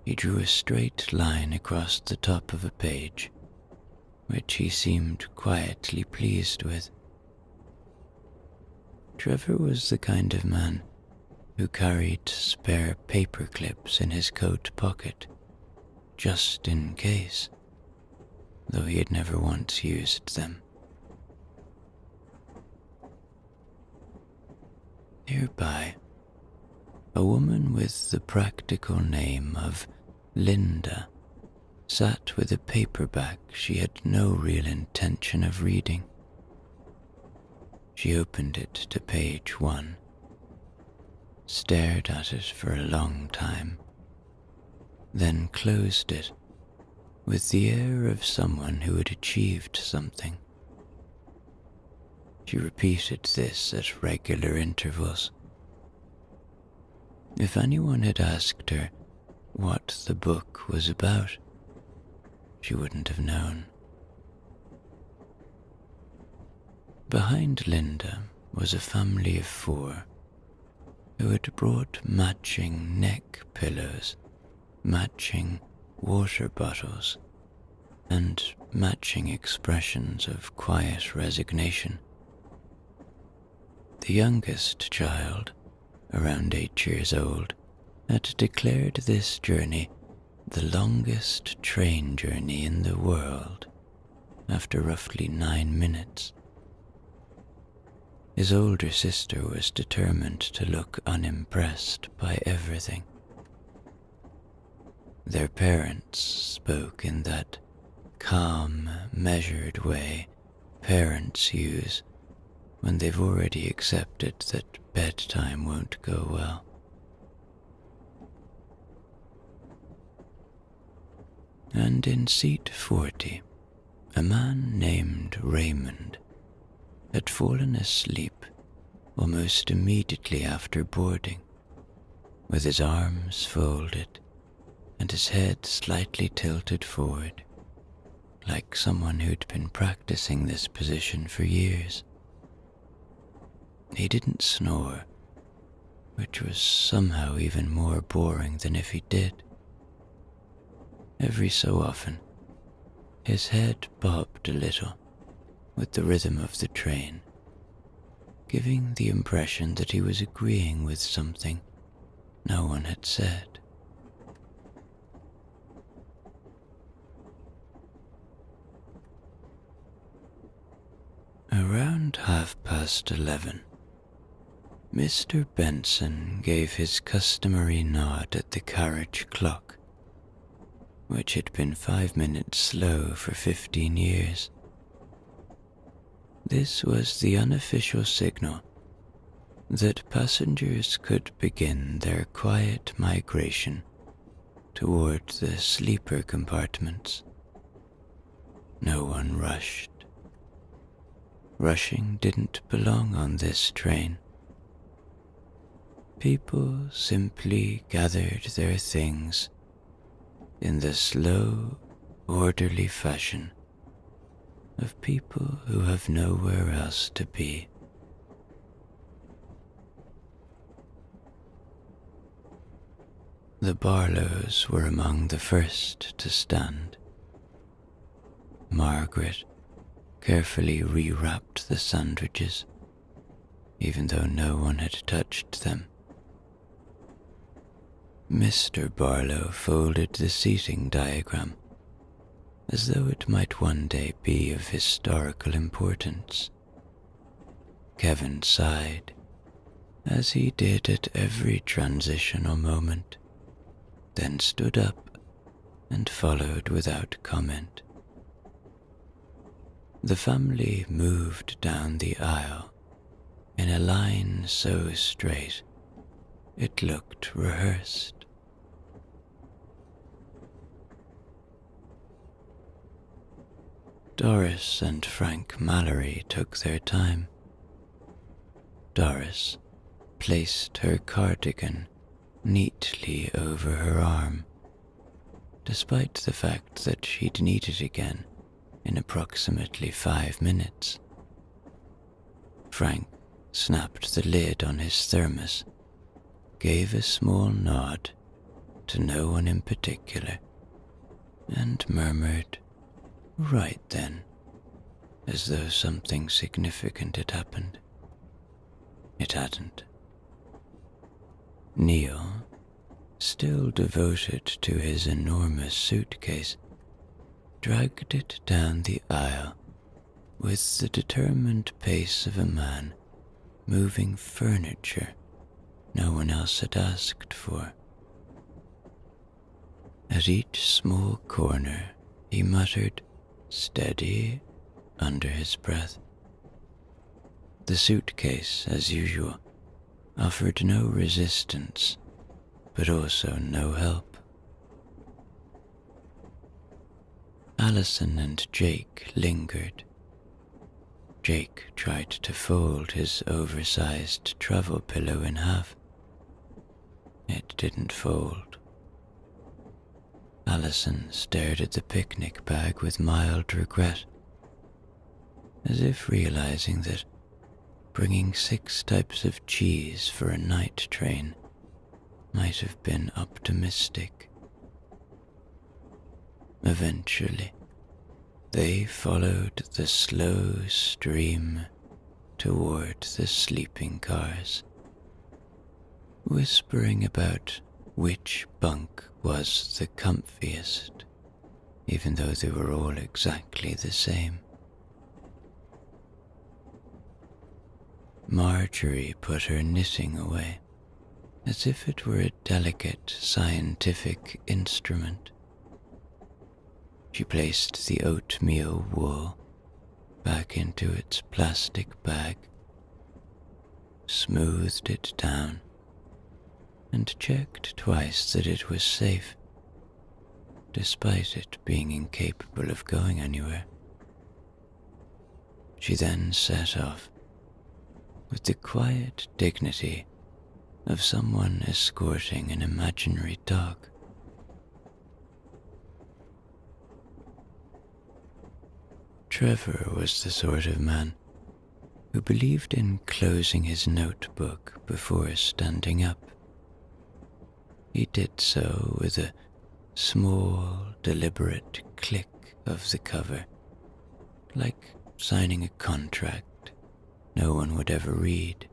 he drew a straight line across the top of a page, which he seemed quietly pleased with. Trevor was the kind of man who carried spare paper clips in his coat pocket, just in case, though he had never once used them. Nearby, a woman with the practical name of Linda sat with a paperback she had no real intention of reading. She opened it to page 1, stared at it for a long time, then closed it with the air of someone who had achieved something. She repeated this at regular intervals. If anyone had asked her what the book was about, she wouldn't have known. Behind Linda was a family of 4 who had brought matching neck pillows, matching water bottles, and matching expressions of quiet resignation. The youngest child, around 8 years old, had declared this journey the longest train journey in the world after roughly 9 minutes. His older sister was determined to look unimpressed by everything. Their parents spoke in that calm, measured way parents use when they've already accepted that bedtime won't go well. And in seat 40, a man named Raymond had fallen asleep almost immediately after boarding, with his arms folded and his head slightly tilted forward, like someone who'd been practicing this position for years. He didn't snore, which was somehow even more boring than if he did. Every so often, his head bobbed a little with the rhythm of the train, giving the impression that he was agreeing with something no one had said. Around 11:30, Mr. Benson gave his customary nod at the carriage clock, which had been 5 minutes slow for 15 years. This was the unofficial signal that passengers could begin their quiet migration toward the sleeper compartments. No one rushed. Rushing didn't belong on this train. People simply gathered their things in the slow, orderly fashion of people who have nowhere else to be. The Barlows were among the first to stand. Margaret carefully rewrapped the sandwiches, even though no one had touched them. Mr. Barlow folded the seating diagram, as though it might one day be of historical importance. Kevin sighed, as he did at every transitional moment, then stood up and followed without comment. The family moved down the aisle in a line so straight it looked rehearsed. Doris and Frank Mallory took their time. Doris placed her cardigan neatly over her arm, despite the fact that she'd need it again in approximately 5 minutes. Frank snapped the lid on his thermos, gave a small nod to no one in particular, and murmured, "Right then," as though something significant had happened. It hadn't. Neil, still devoted to his enormous suitcase, dragged it down the aisle with the determined pace of a man moving furniture no one else had asked for. At each small corner, he muttered, "Steady," under his breath. The suitcase, as usual, offered no resistance, but also no help. Allison and Jake lingered. Jake tried to fold his oversized travel pillow in half. It didn't fold. Allison stared at the picnic bag with mild regret, as if realizing that bringing 6 types of cheese for a night train might have been optimistic. Eventually, they followed the slow stream toward the sleeping cars, whispering about which bunk was the comfiest, even though they were all exactly the same. Marjorie put her knitting away, as if it were a delicate scientific instrument. She placed the oatmeal wool back into its plastic bag, smoothed it down, and checked twice that it was safe, despite it being incapable of going anywhere. She then set off, with the quiet dignity of someone escorting an imaginary dog. Trevor was the sort of man who believed in closing his notebook before standing up. He did so with a small, deliberate click of the cover, like signing a contract no one would ever read.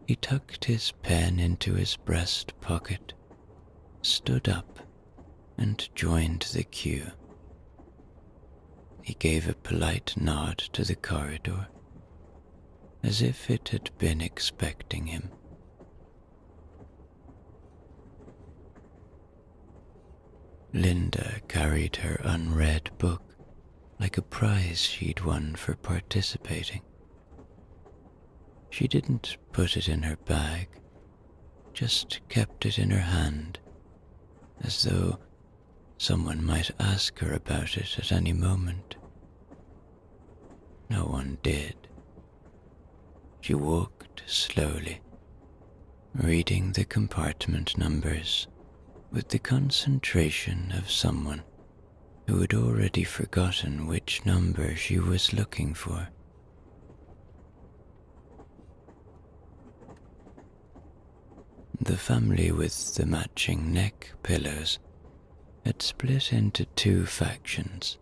He tucked his pen into his breast pocket, stood up, and joined the queue. He gave a polite nod to the corridor, as if it had been expecting him. Linda carried her unread book like a prize she'd won for participating. She didn't put it in her bag, just kept it in her hand, as though someone might ask her about it at any moment. No one did. She walked slowly, reading the compartment numbers with the concentration of someone who had already forgotten which number she was looking for. The family with the matching neck pillows had split into two factions.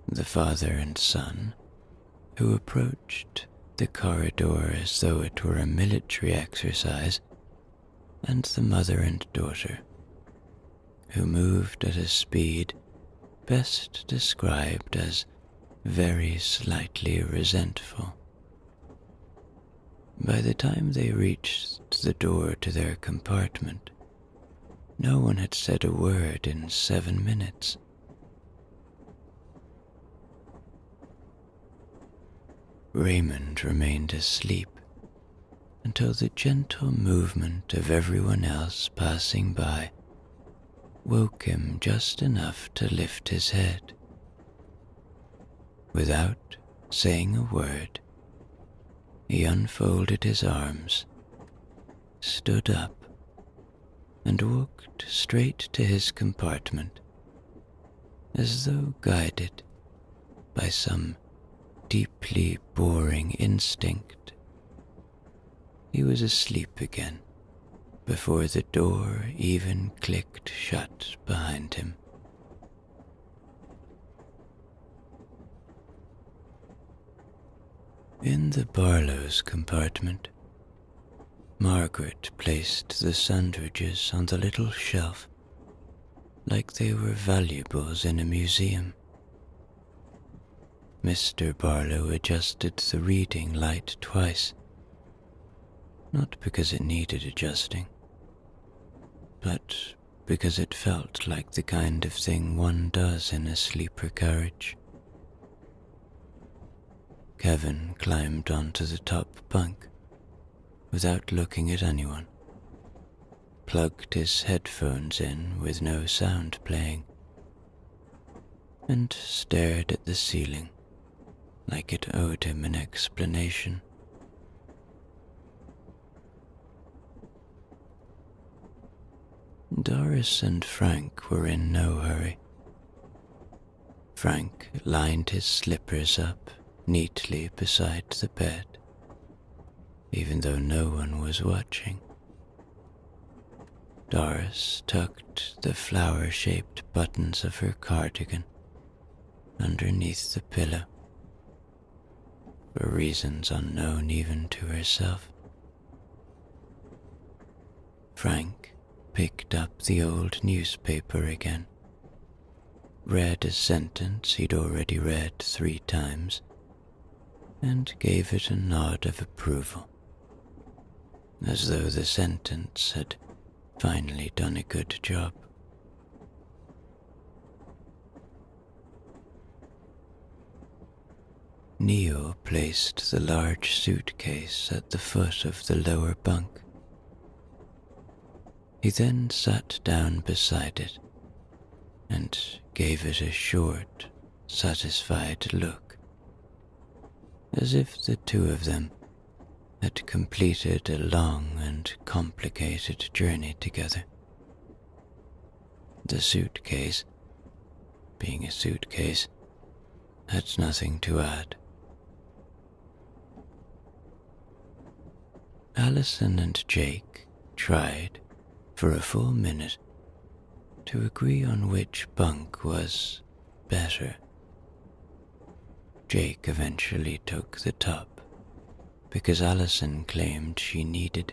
The father and son, who approached the corridor as though it were a military exercise, and the mother and daughter, who moved at a speed best described as very slightly resentful. By the time they reached the door to their compartment, no one had said a word in 7 minutes. Raymond remained asleep until the gentle movement of everyone else passing by woke him just enough to lift his head. Without saying a word, he unfolded his arms, stood up, and walked straight to his compartment, as though guided by some deeply boring instinct. He was asleep again before the door even clicked shut behind him. In the Barlow's compartment, Margaret placed the sandwiches on the little shelf like they were valuables in a museum. Mr. Barlow adjusted the reading light twice, not because it needed adjusting, but because it felt like the kind of thing one does in a sleeper carriage. Kevin climbed onto the top bunk without looking at anyone, plugged his headphones in with no sound playing, and stared at the ceiling like it owed him an explanation. Doris and Frank were in no hurry. Frank lined his slippers up neatly beside the bed, even though no one was watching. Doris tucked the flower-shaped buttons of her cardigan underneath the pillow, for reasons unknown even to herself. Frank picked up the old newspaper again, read a sentence he'd already read 3 times, and gave it a nod of approval, as though the sentence had finally done a good job. Neil placed the large suitcase at the foot of the lower bunk. He then sat down beside it and gave it a short, satisfied look, as if the two of them had completed a long and complicated journey together. The suitcase, being a suitcase, had nothing to add. Alison and Jake tried, for a full minute, to agree on which bunk was better. Jake eventually took the top, because Alison claimed she needed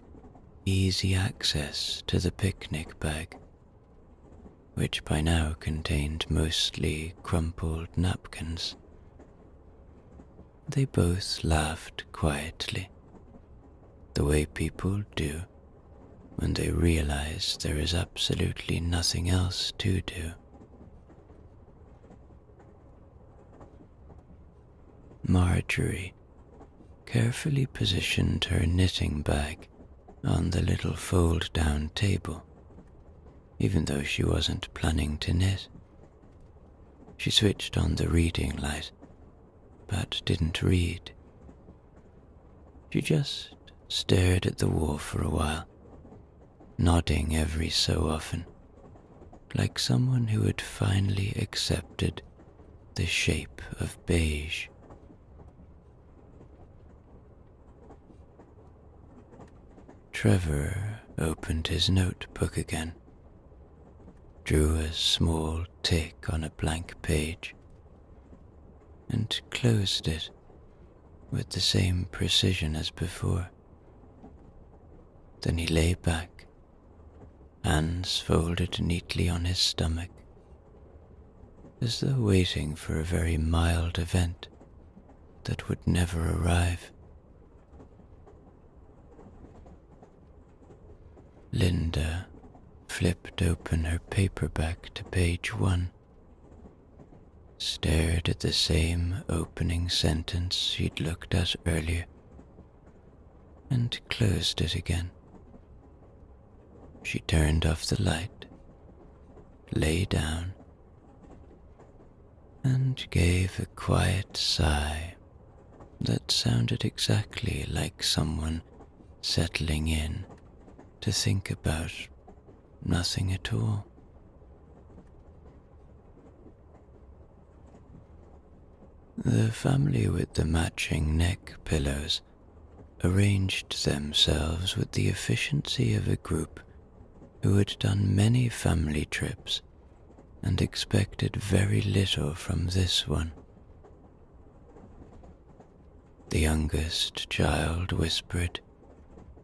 easy access to the picnic bag, which by now contained mostly crumpled napkins. They both laughed quietly, the way people do when they realize there is absolutely nothing else to do. Marjorie carefully positioned her knitting bag on the little fold-down table, even though she wasn't planning to knit. She switched on the reading light, but didn't read. She just stared at the wall for a while, nodding every so often, like someone who had finally accepted the shape of beige. Trevor opened his notebook again, drew a small tick on a blank page, and closed it with the same precision as before. Then he lay back, hands folded neatly on his stomach, as though waiting for a very mild event that would never arrive. Linda flipped open her paperback to page 1, stared at the same opening sentence she'd looked at earlier, and closed it again. She turned off the light, lay down, and gave a quiet sigh that sounded exactly like someone settling in to think about nothing at all. The family with the matching neck pillows arranged themselves with the efficiency of a group who had done many family trips and expected very little from this one. The youngest child whispered,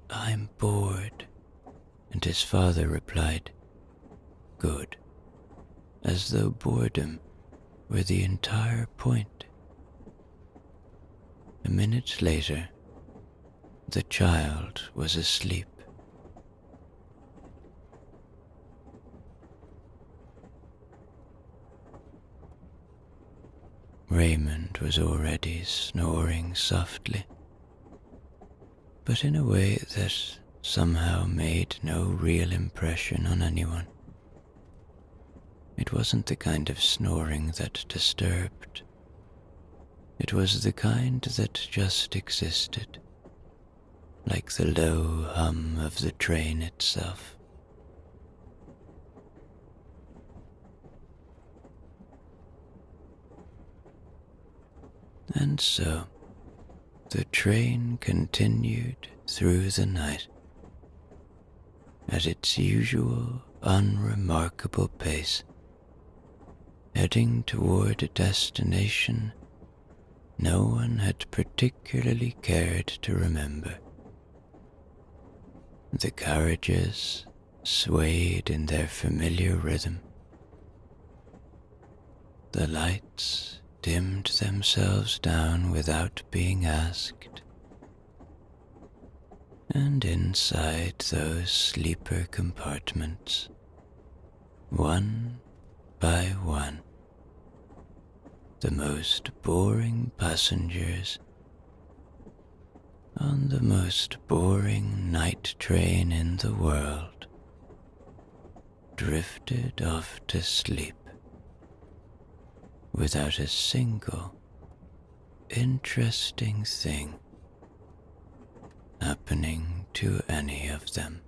"I'm bored," and his father replied, "Good," as though boredom were the entire point. A minute later, the child was asleep. Raymond was already snoring softly, but in a way that somehow made no real impression on anyone. It wasn't the kind of snoring that disturbed. It was the kind that just existed, like the low hum of the train itself. And so, the train continued through the night, at its usual unremarkable pace, heading toward a destination no one had particularly cared to remember. The carriages swayed in their familiar rhythm. The lights dimmed themselves down without being asked, and inside those sleeper compartments, one by one, the most boring passengers on the most boring night train in the world drifted off to sleep without a single interesting thing happening to any of them.